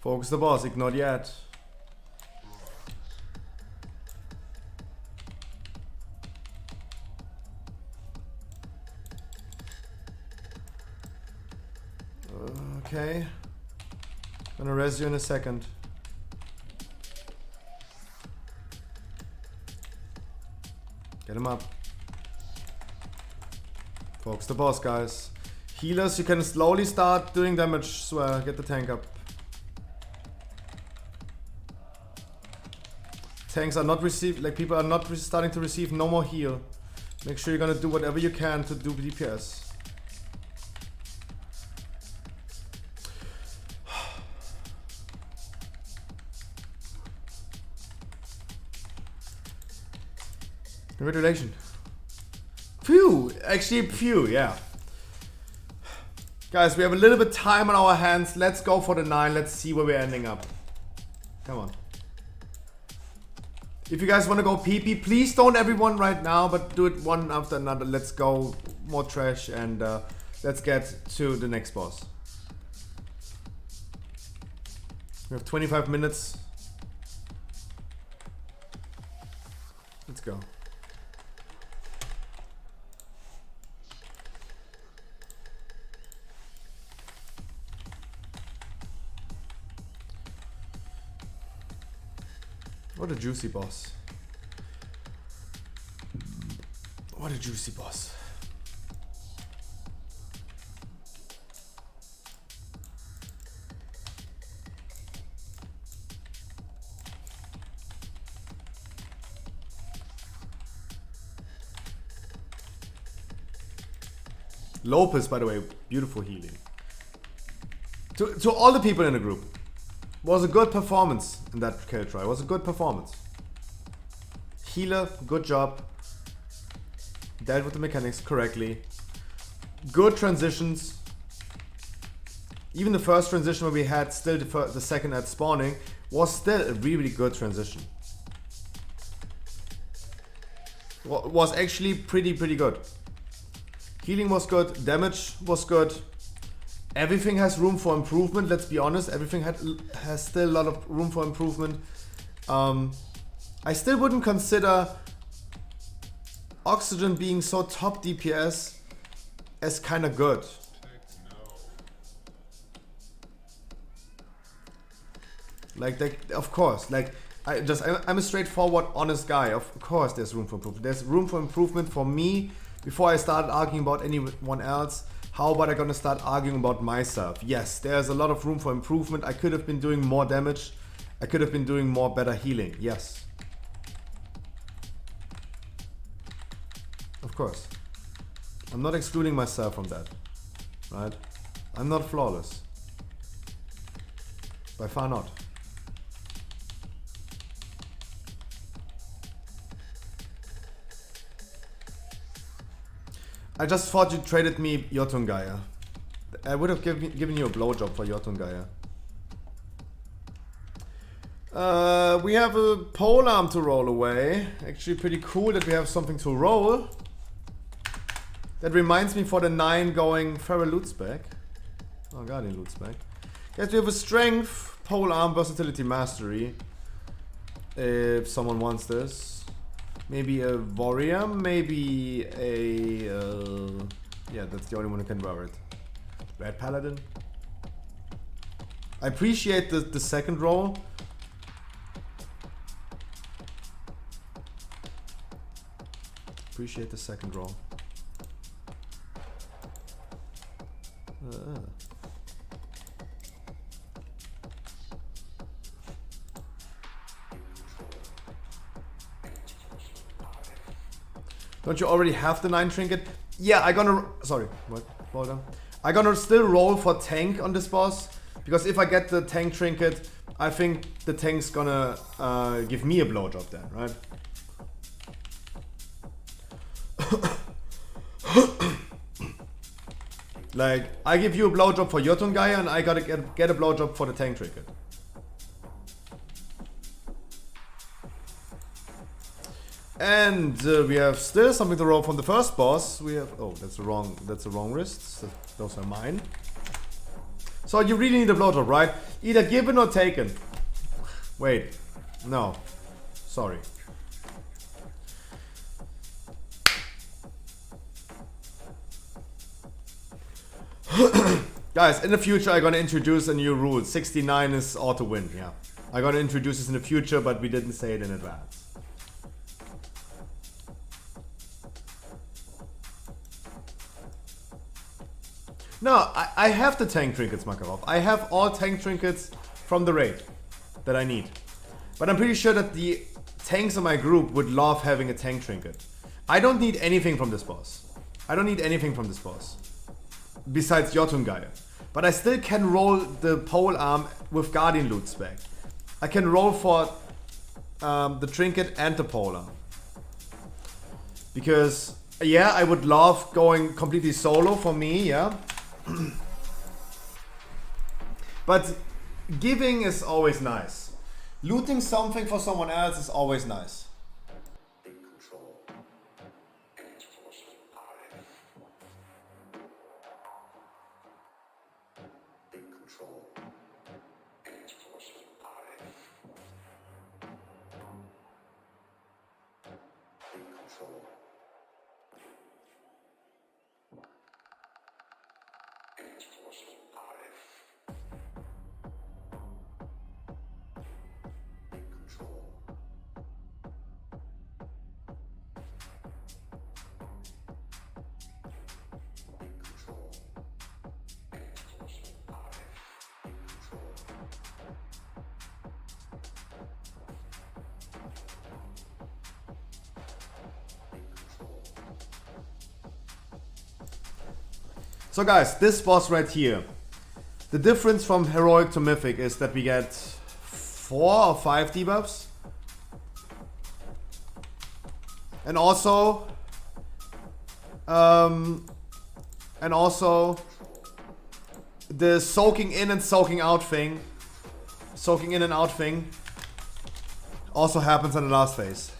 Focus the boss, ignore the ad. Okay. Gonna res you in a second. Get him up. Focus the boss, guys. Healers, you can slowly start doing damage. Swear, get the tank up. Tanks are not received, like people are not starting to receive no more heal. Make sure you're gonna do whatever you can to do DPS. Congratulations. Phew! Actually, phew, yeah. Guys, we have a little bit time on our hands. Let's go for the 9. Let's see where we're ending up. Come on. If you guys want to go PP, please don't everyone right now, but do it one after another. Let's go more trash and let's get to the next boss. We have 25 minutes. Let's go. What a juicy boss. What a juicy boss. Lopez, by the way, beautiful healing. To all the people in the group. Was a good performance in that kill try. Was a good performance. Healer, good job. Dealt with the mechanics correctly. Good transitions. Even the first transition where we had still the second at spawning was still a really good transition. Was actually pretty good. Healing was good. Damage was good. Everything has room for improvement, let's be honest. Everything has still a lot of room for improvement. I still wouldn't consider Oxygen being so top DPS as kind of good. Like, of course, like I'm a straightforward, honest guy. Of course, there's room for improvement. There's room for improvement for me. Before I start arguing about anyone else, how about I gonna start arguing about myself? Yes, there's a lot of room for improvement. I could have been doing more damage. I could have been doing more better healing. Yes. Of course. I'm not excluding myself from that. Right? I'm not flawless. By far not. I just thought you traded me Jotungaya. I would have given you a blowjob for Jotungaya. We have a pole arm to roll away. Actually pretty cool that we have something to roll. That reminds me for the 9 going Feral Loot's back. Oh, Guardian Loot's back. Guys, we have a strength, pole arm, versatility, mastery. If someone wants this. Maybe a warrior, maybe a... yeah, that's the only one who can wear it. Red Paladin. I appreciate the second roll. Appreciate the second roll. Don't you already have the 9 trinket? Yeah, I gonna... Sorry, what? Hold on. I gonna still roll for tank on this boss. Because if I get the tank trinket, I think the tank's gonna give me a blowjob then, right? Like, I give you a blowjob for Jotungaya and I gotta get a blowjob for the tank trinket. And we have still something to roll from the first boss. We have... Oh, that's the wrong wrists. Those are mine. So you really need a blowjob, right? Either given or taken. Wait. No. Sorry. Guys, in the future I'm gonna introduce a new rule. 69 is auto win, yeah. I'm gonna introduce this in the future, but we didn't say it in advance. No, I have the tank trinkets, Makarov. I have all tank trinkets from the raid that I need. But I'm pretty sure that the tanks in my group would love having a tank trinket. I don't need anything from this boss. I don't need anything from this boss. Besides Jotungaya. But I still can roll the pole arm with Guardian Loot spec. I can roll for the trinket and the pole arm. Because, yeah, I would love going completely solo for me, yeah. But giving is always nice. Looting something for someone else is always nice. So guys, this boss right here, the difference from heroic to mythic is that we get 4 or 5 debuffs. And also the soaking in and soaking out thing. Soaking in and out thing also happens in the last phase.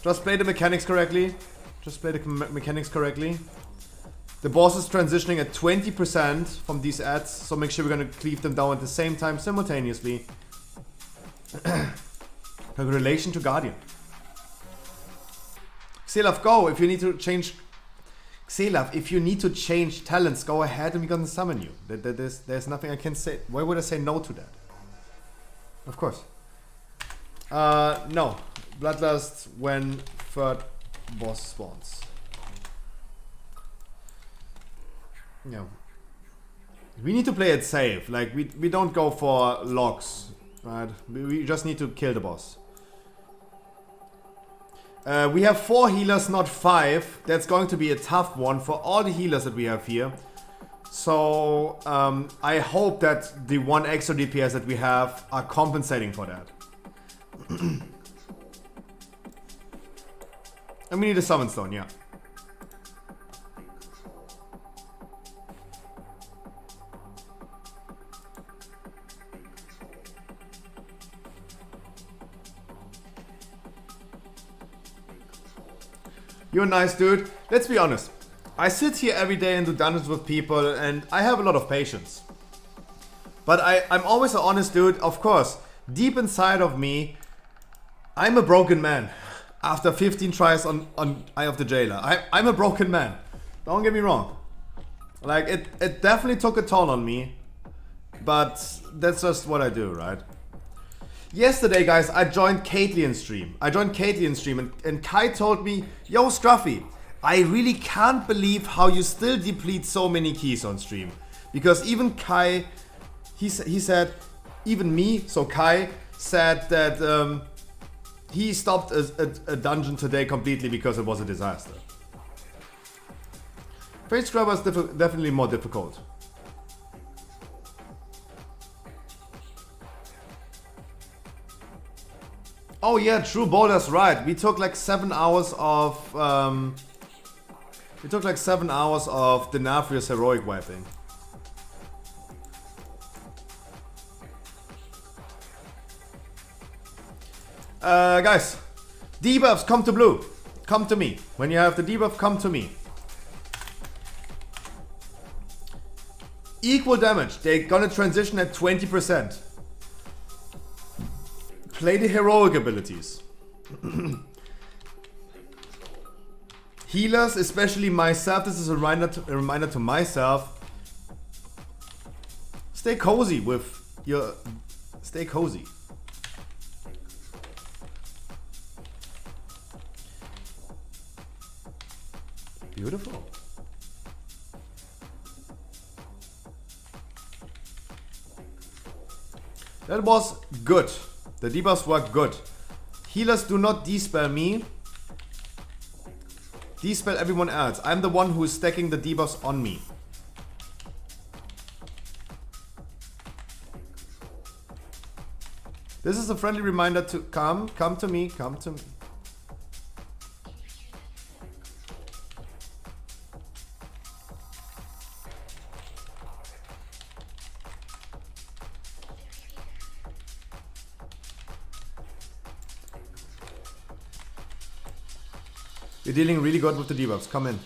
Just play the mechanics correctly. Just play the mechanics correctly. The boss is transitioning at 20% from these ads, so make sure we're gonna cleave them down at the same time simultaneously. In relation to Guardian. Xelaf, go! If you need to change... Xelaf, if you need to change talents, go ahead and we're gonna summon you. There's nothing I can say. Why would I say no to that? Of course. No. Bloodlust when third boss spawns. No. We need to play it safe. Like, we don't go for logs, right? We just need to kill the boss. We have 4 healers, not 5. That's going to be a tough one for all the healers that we have here. So, I hope that the 1 extra DPS that we have are compensating for that. And we need a summon stone, yeah. You're a nice dude. Let's be honest. I sit here every day and do dungeons with people and I have a lot of patience. But I'm always an honest dude. Of course, deep inside of me, I'm a broken man. After 15 tries on Eye of the Jailer. I'm a broken man. Don't get me wrong. Like, it definitely took a toll on me. But that's just what I do, right? Yesterday, guys, I joined Caitlyn's stream. And Kai told me, yo, Scruffy, I really can't believe how you still deplete so many keys on stream. Because even Kai, he said, even me, so Kai, said that he stopped a dungeon today completely because it was a disaster. Face Scrubber is definitely more difficult. Oh yeah, true, Boulder's right. We took like 7 hours of Denafrius heroic wiping. Guys, debuffs, come to blue. Come to me. When you have the debuff, come to me. Equal damage. They're gonna transition at 20%. Play the heroic abilities. Healers, especially myself, this is a reminder to myself. Stay cozy with your... Stay cozy. Beautiful. That was good. The debuffs were good. Healers do not dispel me. Dispel everyone else. I'm the one who is stacking the debuffs on me. This is a friendly reminder to come to me, come to me. You're dealing really good with the debuffs. Come in.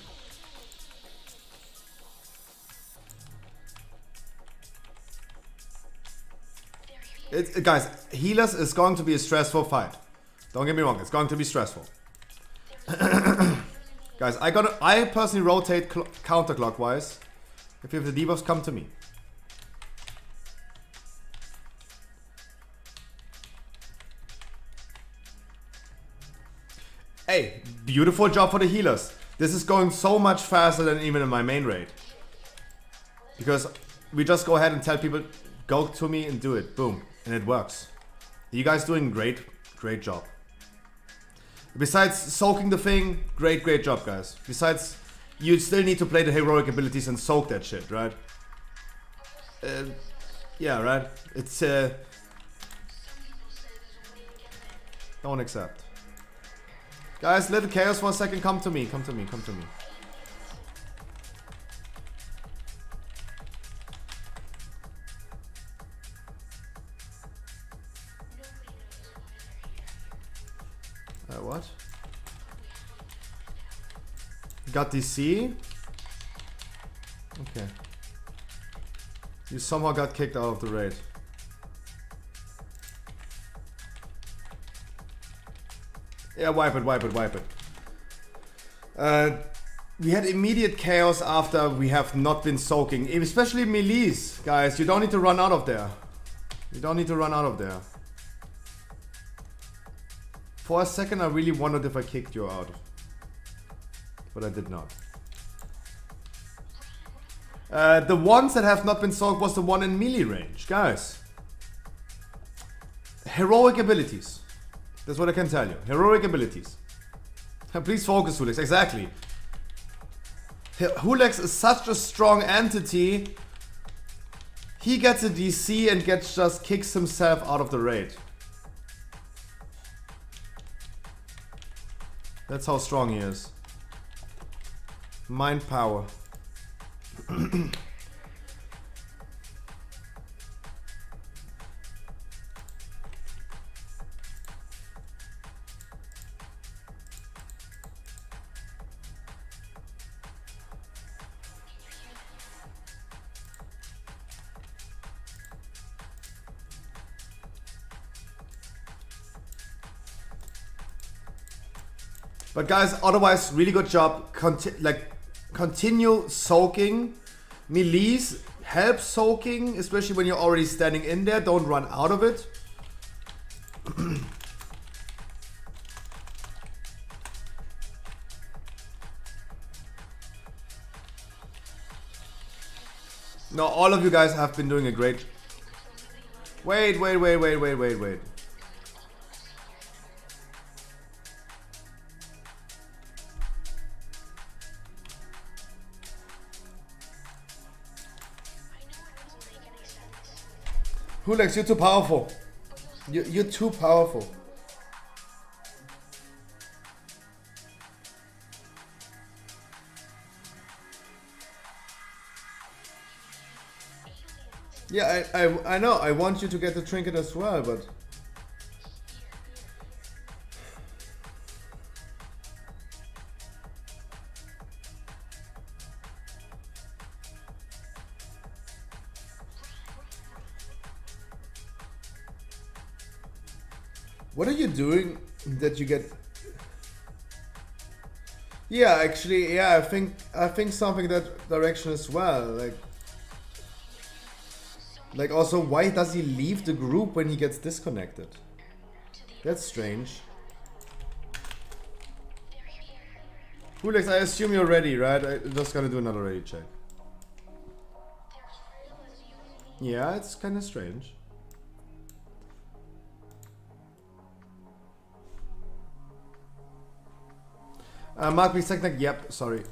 Guys, healers is going to be a stressful fight. Don't get me wrong, it's going to be stressful. Guys, I personally rotate counterclockwise. If you have the debuffs, come to me. Hey, beautiful job for the healers. This is going so much faster than even in my main raid. Because we just go ahead and tell people, go to me and do it. Boom. And it works. You guys doing great. Great job. Besides soaking the thing, great job, guys. Besides, you still need to play the heroic abilities and soak that shit, right? Yeah, right? It's, don't accept. Guys, little chaos for a second. Come to me, come to me, come to me. What? Got DC? Okay. You somehow got kicked out of the raid. Yeah, wipe it. We had immediate chaos after we have not been soaking. Especially melees, guys. You don't need to run out of there. You don't need to run out of there. For a second I really wondered if I kicked you out. But I did not. The ones that have not been soaked was the one in melee range. Guys. Heroic abilities. That's what I can tell you. Heroic abilities. Please focus, Hulex. Exactly. Hulex is such a strong entity. He gets a DC and just kicks himself out of the raid. That's how strong he is. Mind power. But guys, otherwise, really good job. Continue soaking. Melees help soaking, especially when you're already standing in there. Don't run out of it. No, all of you guys have been doing a great... Wait. Hulex, you're too powerful. You're too powerful. Yeah, I know. I want you to get the trinket as well, but... What are you doing that you get... Yeah, actually, yeah, I think something that direction as well. Like also, why does he leave the group when he gets disconnected? That's strange. Hulex, I assume you're ready, right? I just gotta do another ready check. Yeah, it's kind of strange. Mark me second. Yep, sorry.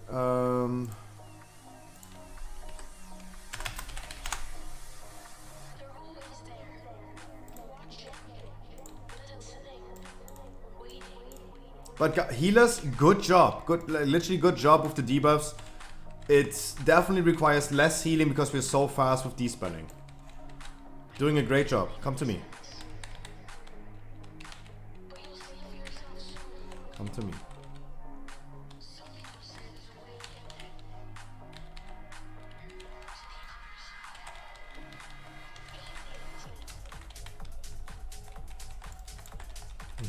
But healers, good job. Good, literally good job with the debuffs. It definitely requires less healing because we're so fast with despelling. Doing a great job. Come to me. Come to me.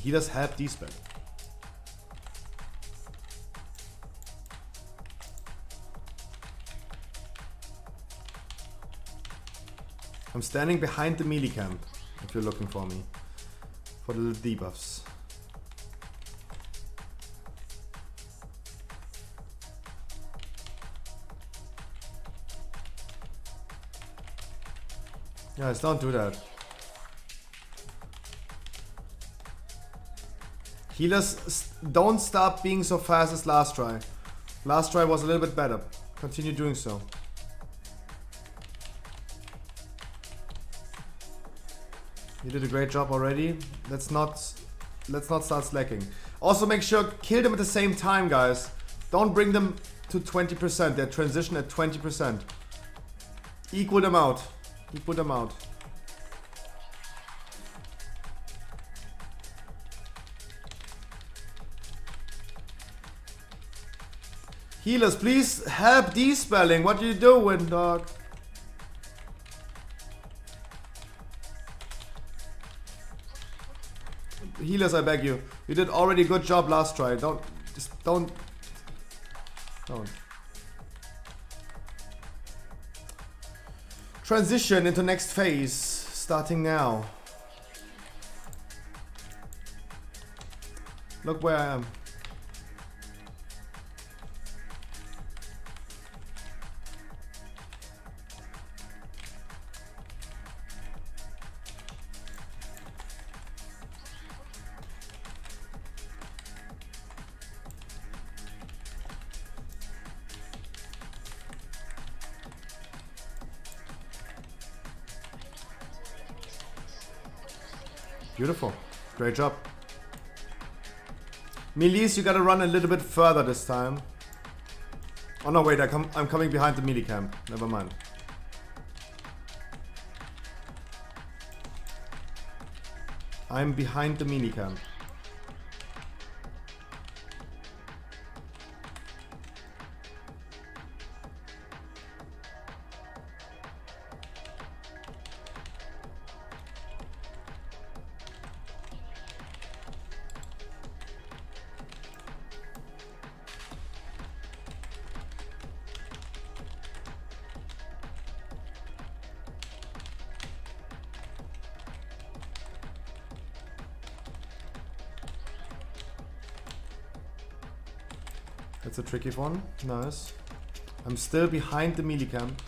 He does have dispel. I'm standing behind the melee camp, if you're looking for me. For the little debuffs. Guys, don't do that. Healers, don't stop being so fast as last try. Last try was a little bit better. Continue doing so. You did a great job already. Let's not start slacking. Also make sure kill them at the same time, guys. Don't bring them to 20%. They're transition at 20%. Equal them out. Equal them out. Healers, please help despelling. What are you doing, dog? Healers, I beg you. You did already a good job last try. Don't. Transition into next phase. Starting now. Look where I am. Beautiful. Great job. Melees, you gotta run a little bit further this time. Oh no, wait, I'm coming behind the melee camp. Never mind. I'm behind the melee camp. That's a tricky one. Nice. I'm still behind the melee camp.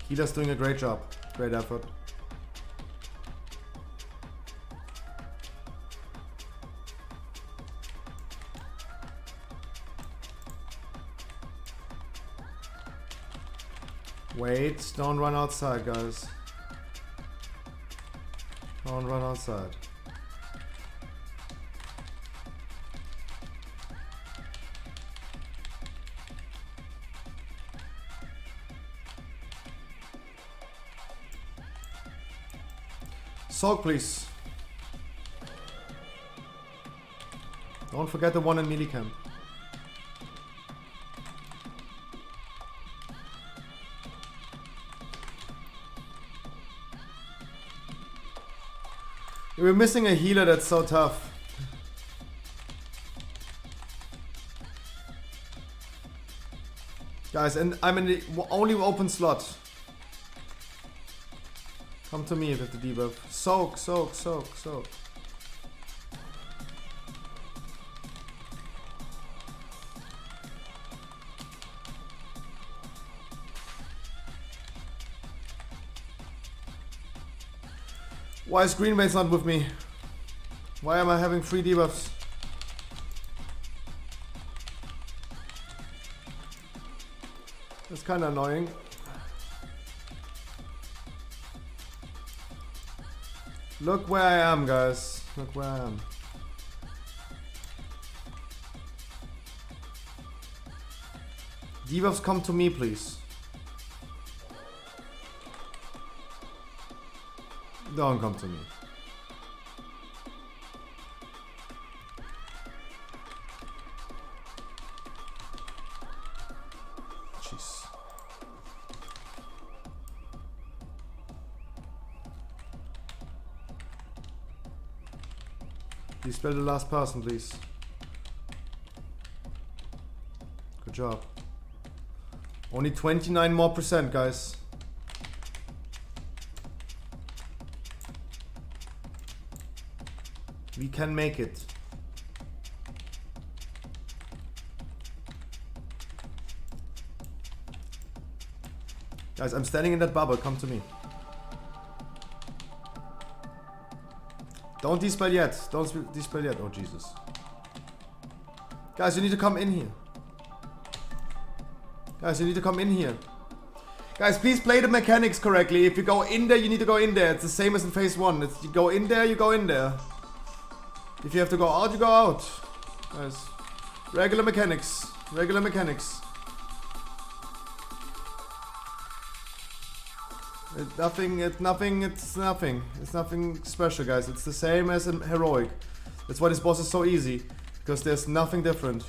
Healer's doing a great job. Great effort. Wait, don't run outside, guys. Don't run outside. Soak, please. Don't forget the one in melee camp. We're missing a healer, that's so tough. Guys, and I'm in the only open slot. Come to me with the debuff. Soak, soak, soak, soak. Why is Greenways not with me? Why am I having 3 debuffs? That's kind of annoying. Look where I am, guys. Look where I am. Debuffs, come to me, please. Don't come to me. Jeez. Please spell the last person, please. Good job. Only 29 more %, guys. We can make it. Guys, I'm standing in that bubble. Come to me. Don't dispel yet. Don't dispel yet. Oh, Jesus. Guys, you need to come in here. Guys, you need to come in here. Guys, please play the mechanics correctly. If you go in there, you need to go in there. It's the same as in phase 1. It's, you go in there, you go in there. If you have to go out, you go out. Guys, regular mechanics. Regular mechanics. It's nothing special, guys. It's the same as in heroic. That's why this boss is so easy. Because there's nothing different.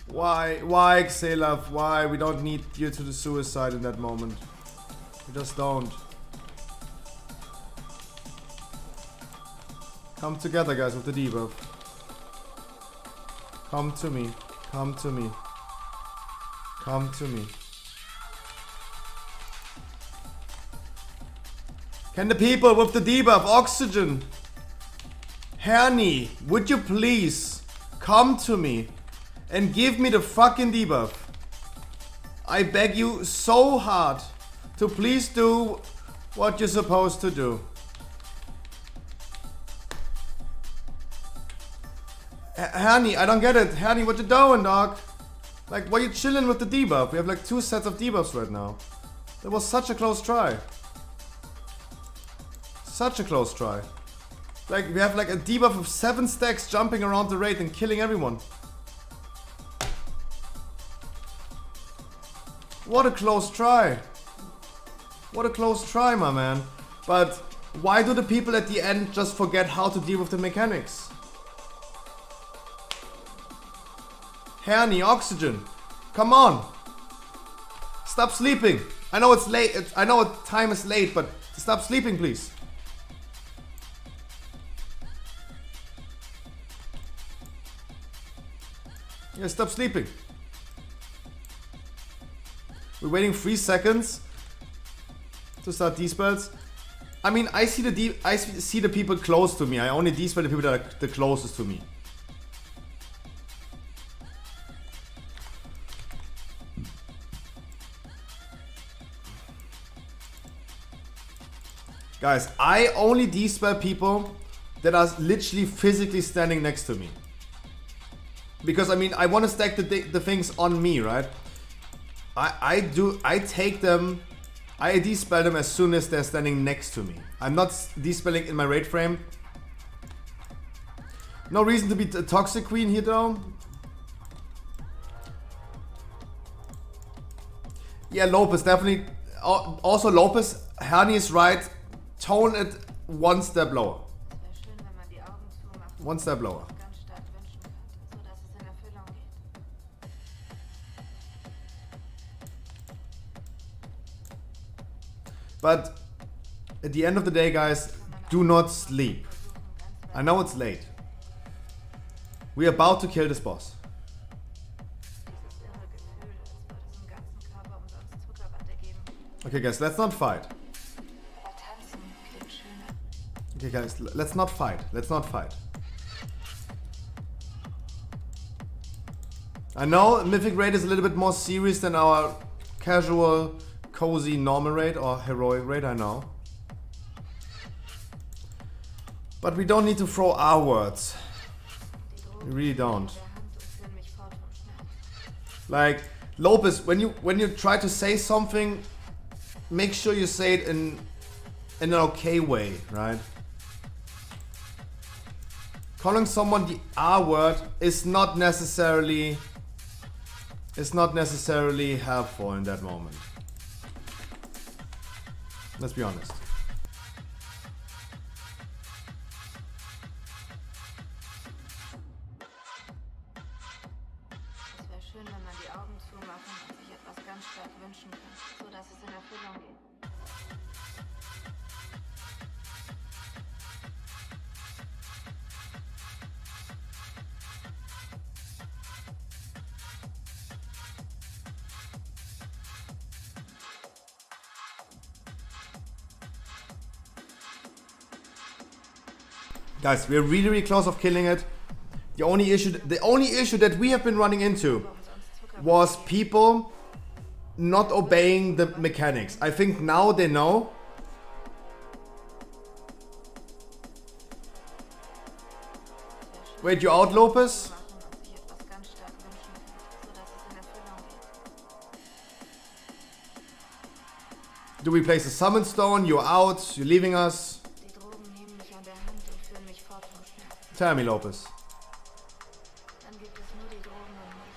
Why, Xelav? Why? We don't need you to the suicide in that moment. We just don't. Come together, guys, with the debuff. Come to me. Come to me. Come to me. Can the people with the debuff oxygen? Hernie, would you please come to me and give me the fucking debuff? I beg you so hard to please do what you're supposed to do. Hernie, I don't get it. Hernie, what you doing, dog? Like, why you chilling with the debuff? We have like 2 sets of debuffs right now. That was such a close try. Such a close try. Like, we have like a debuff of 7 stacks jumping around the raid and killing everyone. What a close try. What a close try, my man. But why do the people at the end just forget how to deal with the mechanics? Hernie, oxygen. Come on. Stop sleeping. I know it's late. I know time is late, but stop sleeping, please. Yeah, stop sleeping. We're waiting 3 seconds to start D-spells. I mean, I see the people close to me. I only D-spell the people that are the closest to me. Guys, I only D-spell people that are literally physically standing next to me. Because I mean, I want to stack the things on me, right? I take them, I D-spell them as soon as they're standing next to me. I'm not D-spelling in my raid frame. No reason to be a toxic queen here though. Yeah, Lopez, definitely. Also Lopez, Hernie is right. Tone it 1 step lower. 1 step lower. But at the end of the day, guys, do not sleep. I know it's late. We're about to kill this boss. Okay, guys, let's not fight. Okay, guys, let's not fight. Let's not fight. I know Mythic Raid is a little bit more serious than our casual, cozy normal raid or heroic raid, I know. But we don't need to throw our words. We really don't. Like, Lopez, when you try to say something, make sure you say it in an okay way, right? Calling someone the R word is not necessarily helpful in that moment. Let's be honest. Es wäre schön, wenn man die Augen zumachen und sich etwas ganz stark wünschen kann, so dass es in Erfüllung geht. Guys, we're really, really close of killing it. The only issue that we have been running into was people not obeying the mechanics. I think now they know. Wait, you out, Lopez? Do we place a summon stone? You're out. You're leaving us. Tell me, Lopez. Dann gibt es nur die Drogen und mich.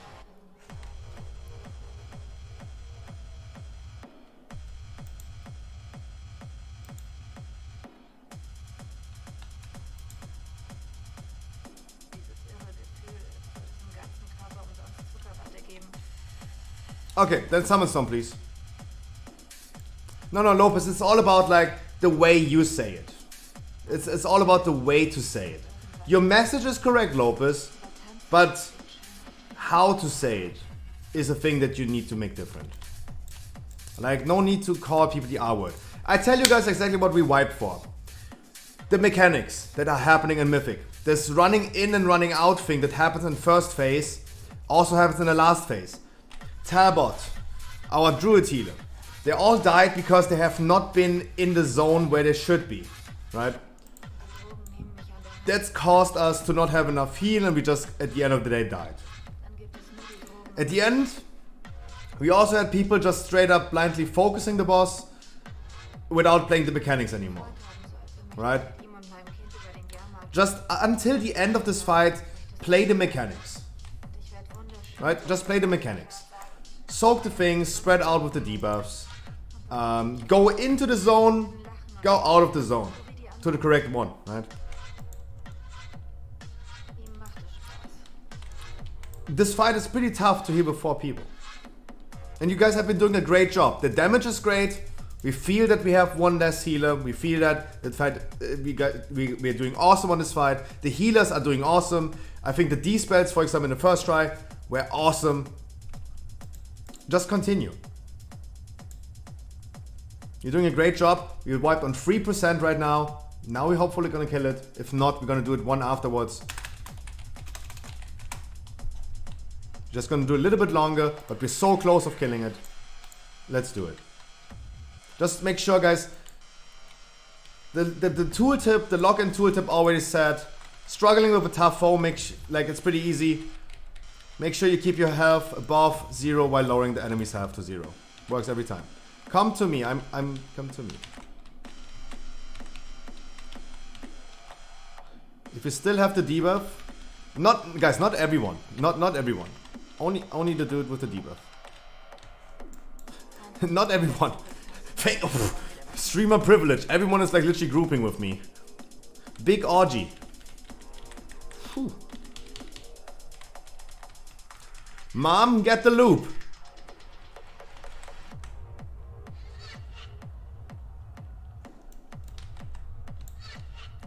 Dieses irre Gefühl, es wird es im ganzen Körper umsonst Zuckerwatte geben. Okay, then summon stone, please. No, Lopez, it's all about like the way you say it. It's all about the way to say it. Your message is correct, Lopez, but how to say it is a thing that you need to make different. Like, no need to call people the R word. I tell you guys exactly what we wiped for. The mechanics that are happening in Mythic. This running in and running out thing that happens in first phase also happens in the last phase. Talbot, our druid healer, they all died because they have not been in the zone where they should be, right? That's caused us to not have enough heal and we just at the end of the day died. At the end, we also had people just straight up blindly focusing the boss without playing the mechanics anymore, right? Just until the end of this fight, play the mechanics, right? Just play the mechanics. Soak the things, spread out with the debuffs. Go into the zone, go out of the zone to the correct one, right? This fight is pretty tough to heal with 4 people. And you guys have been doing a great job. The damage is great. We feel that we have one less healer. We feel that the fight, we're doing awesome on this fight. The healers are doing awesome. I think the D-spells, for example, in the first try, were awesome. Just continue. You're doing a great job. We wiped on 3% right now. Now we're hopefully gonna kill it. If not, we're gonna do it one afterwards. Just gonna do a little bit longer, but we're so close of killing it. Let's do it. Just make sure, guys. The tooltip, the lock-in tooltip already said, struggling with a tough foe, like it's pretty easy. Make sure you keep your health above 0 while lowering the enemy's health to 0. Works every time. Come to me. Come to me. If you still have the debuff, not everyone. Not everyone. Only the dude with the debuff. Not everyone. Streamer privilege. Everyone is like literally grouping with me. Big orgy. Whew. Mom, get the loop.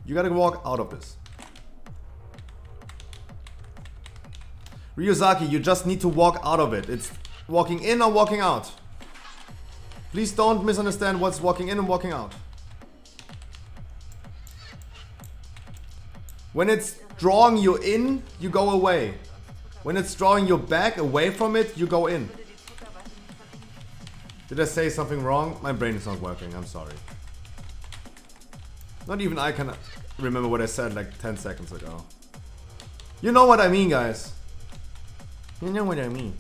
You gotta walk out of this. Ryuzaki, you just need to walk out of it. It's walking in or walking out. Please don't misunderstand what's walking in and walking out. When it's drawing you in, you go away. When it's drawing you back away from it, you go in. Did I say something wrong? My brain is not working, I'm sorry. Not even I can remember what I said like 10 seconds ago. You know what I mean, guys. You know what I mean.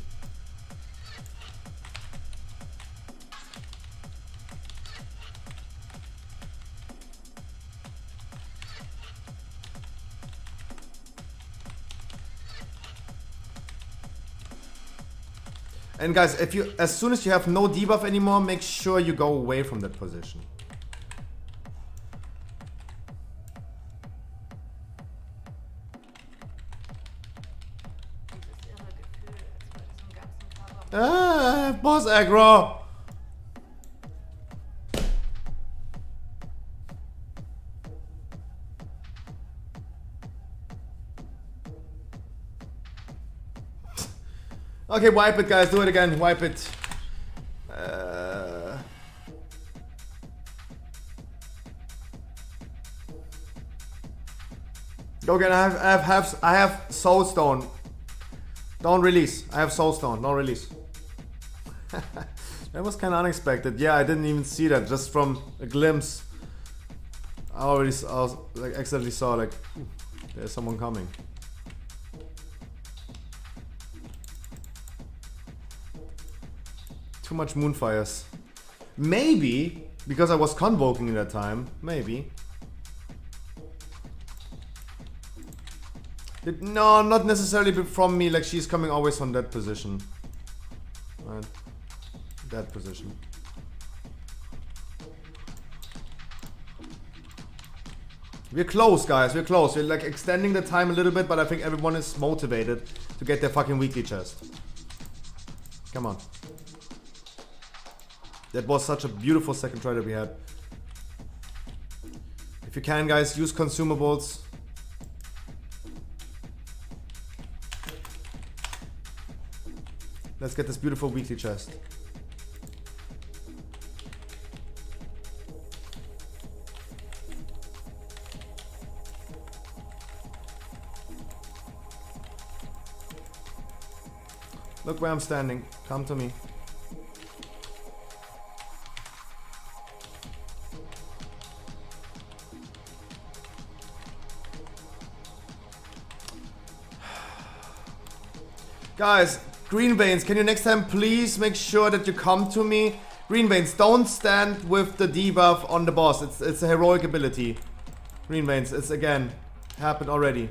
And guys, as soon as you have no debuff anymore, make sure you go away from that position. Boss aggro! Okay, wipe it, guys. Do it again. Wipe it. Go again. I have Soul Stone. Don't release. I have Soul Stone. Don't release. That was kind of unexpected. Yeah, I didn't even see that. Just from a glimpse, I like accidentally saw like there's someone coming. Too much moonfires. Maybe because I was convoking in that time. Maybe. No, not necessarily from me. Like she's coming always from that position. Right. That position. We're close, guys. We're close. We're like extending the time a little bit, but I think everyone is motivated to get their fucking weekly chest. Come on. That was such a beautiful second try that we had. If you can, guys, use consumables. Let's get this beautiful weekly chest. Look where I'm standing. Come to me. Guys, green veins, can you next time please make sure that you come to me? Green veins, don't stand with the debuff on the boss. It's a heroic ability. Green veins, it's again happened already.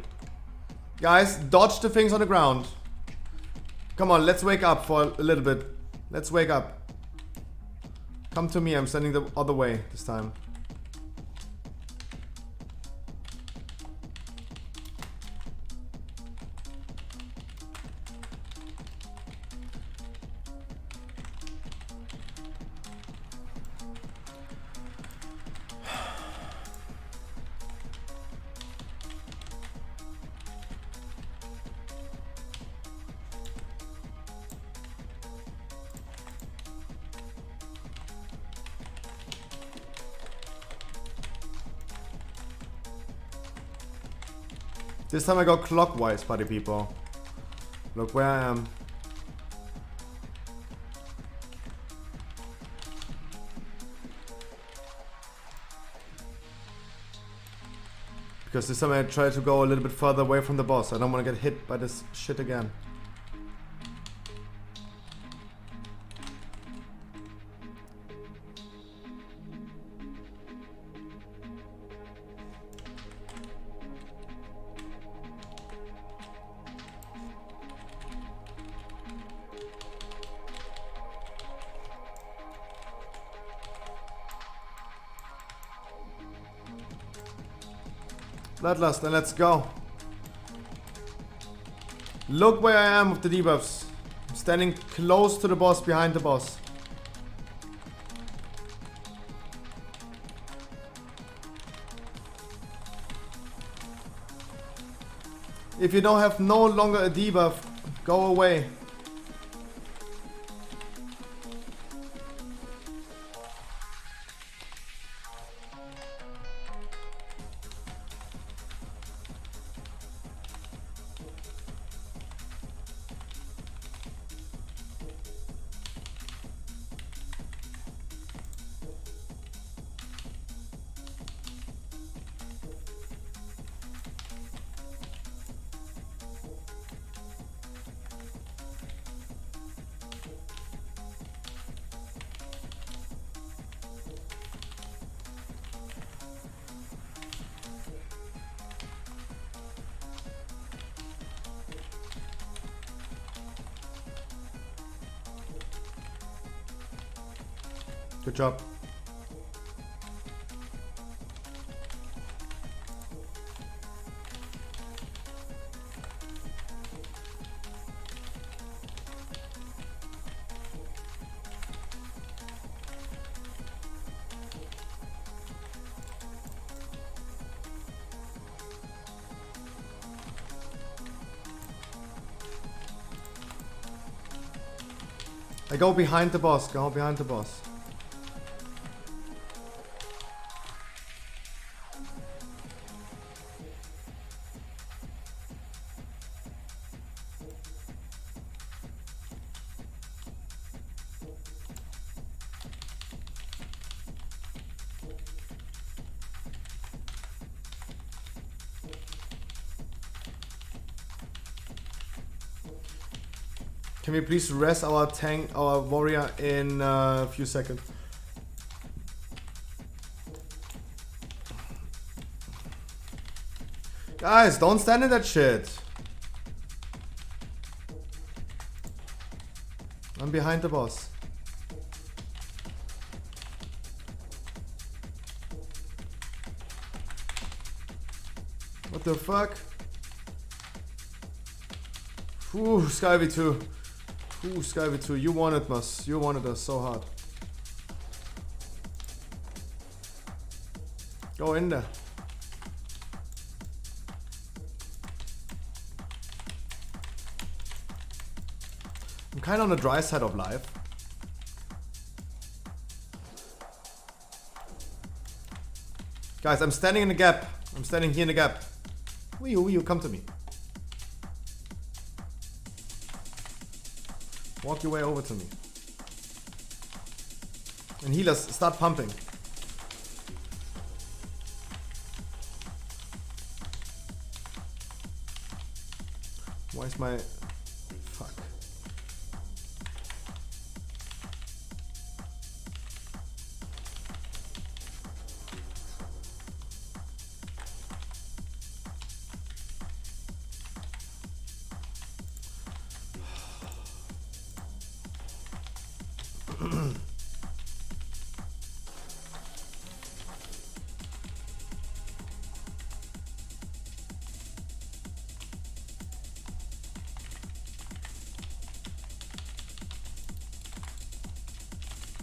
Guys, dodge the things on the ground. Come on, let's wake up for a little bit. Let's wake up. Come to me, I'm standing the other way this time. This time I go clockwise, party people. Look where I am. Because this time I try to go a little bit further away from the boss. I don't want to get hit by this shit again. Bloodlust, and let's go. Look where I am with the debuffs. I'm standing close to the boss, behind the boss. If you don't have no longer a debuff, go away. Good job. I go behind the boss, go behind the boss. Can we please rest our tank, our warrior in a few seconds? Guys, don't stand in that shit. I'm behind the boss. What the fuck? Ooh, Sky V2. Ooh, Sky V2, you wanted us. You wanted us so hard. Go in there. I'm kind of on the dry side of life. Guys, I'm standing in the gap. I'm standing here in the gap. Wee you, come to me. Walk your way over to me. And healers, start pumping. Why is my... Fuck.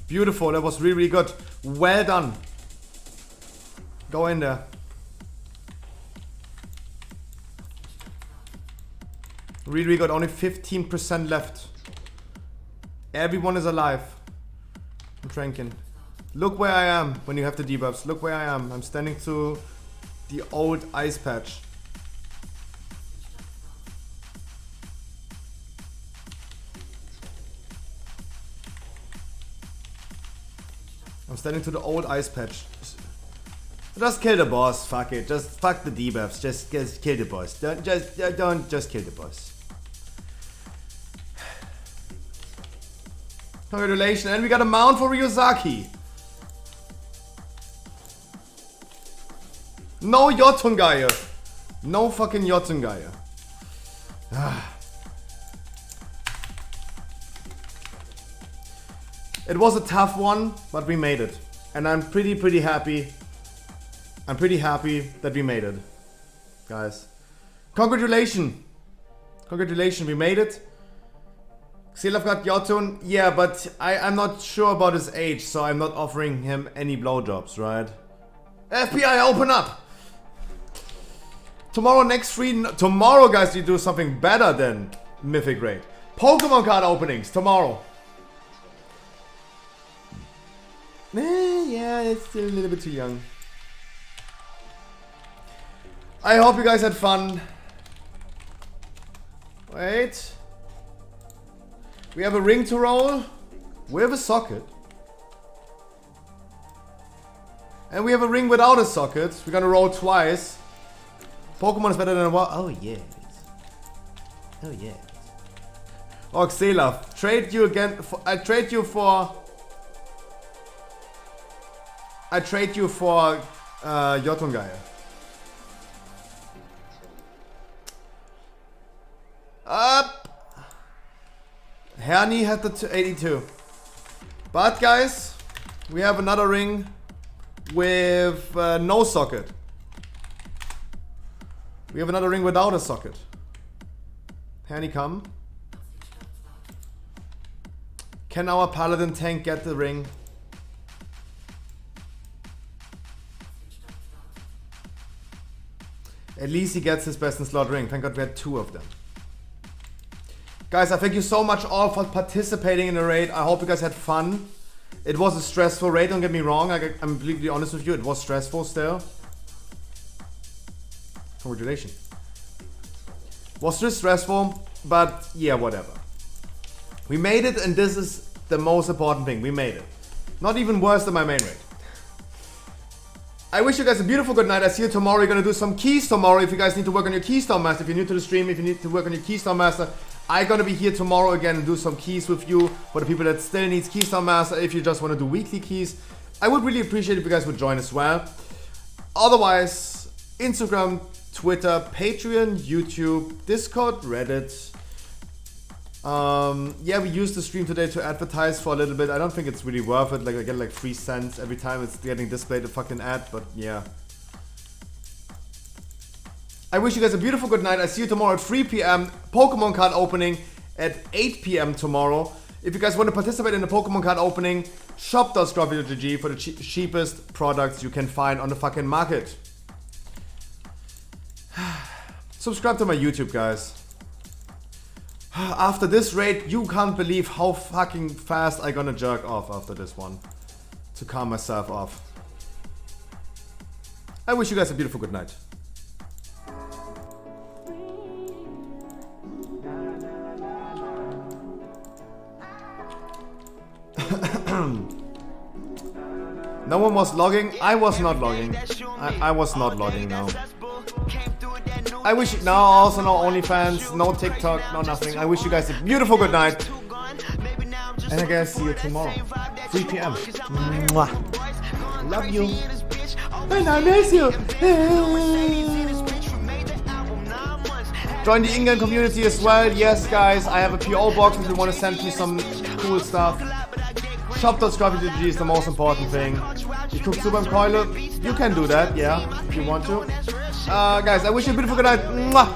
Beautiful, that was really, really good. Well done. Go in there. Really, really good. Only 15% left. Everyone is alive. I'm drinking. Look where I am when you have the debuffs. Look where I am. I'm standing to the old ice patch. I'm standing to the old ice patch. Just kill the boss. Fuck it. Just fuck the debuffs. Just kill the boss. Don't just kill the boss. Congratulations, and we got a mount for Ryuzaki. No Jotungaia. No fucking Jotungaia. It was a tough one, but we made it. And I'm pretty happy. I'm pretty happy that we made it. Guys. Congratulations. Congratulations, we made it. Xelov got Jotun. Yeah, but I'm not sure about his age, so I'm not offering him any blowjobs, right? FBI, open up! Tomorrow, next free... Tomorrow, guys, you do something better than Mythic Raid. Pokemon card openings, tomorrow. Yeah, it's still a little bit too young. I hope you guys had fun. Wait. We have a ring to roll. We have a socket. And we have a ring without a socket. We're gonna roll twice. Pokemon is better than a what? Oh, yes. Oh, yes. Oh, Xelov. Trade you again. I trade you for Jotungaia. Up. Herni had the 82. But guys, we have another ring with no socket. We have another ring without a socket. Herni, come. Can our paladin tank get the ring? At least he gets his best in slot ring. Thank God we had 2 of them. Guys, I thank you so much all for participating in the raid. I hope you guys had fun. It was a stressful raid, don't get me wrong. I'm completely honest with you. It was stressful still. Congratulations. Was just stressful, but yeah, whatever. We made it, and this is the most important thing. We made it. Not even worse than my main raid. I wish you guys a beautiful good night. I see you tomorrow. We're gonna do some keys tomorrow. If you guys need to work on your Keystone Master, if you're new to the stream, if you need to work on your Keystone Master, I'm gonna be here tomorrow again and do some keys with you. For the people that still needs Keystone Master, if you just want to do weekly keys, I would really appreciate if you guys would join as well. Otherwise, Instagram, Twitter, Patreon, YouTube, Discord, Reddit. Yeah, we used the stream today to advertise for a little bit. I don't think it's really worth it. Like, I get like 3 cents every time it's getting displayed a fucking ad, but yeah. I wish you guys a beautiful good night. I see you tomorrow at 3 p.m. Pokemon card opening at 8 p.m. tomorrow. If you guys want to participate in the Pokemon card opening, shop.scruffy.gg for the cheapest products you can find on the fucking market. Subscribe to my YouTube, guys. After this raid, you can't believe how fucking fast I'm gonna jerk off after this one. To calm myself off. I wish you guys a beautiful good night. No one was logging. I was not logging. I was not logging now. I wish now also no OnlyFans, no TikTok, no nothing. I wish you guys a beautiful good night. And I guess see you tomorrow. 3 p.m. Mwah. Love you. And I miss you. Join the England community as well. Yes, guys, I have a PO box if you want to send me some cool stuff. Shop.scruffy.gg is the most important thing. You cook soup and Keule? You can do that, yeah, if you want to. Guys, I wish you a beautiful good night. Mwah.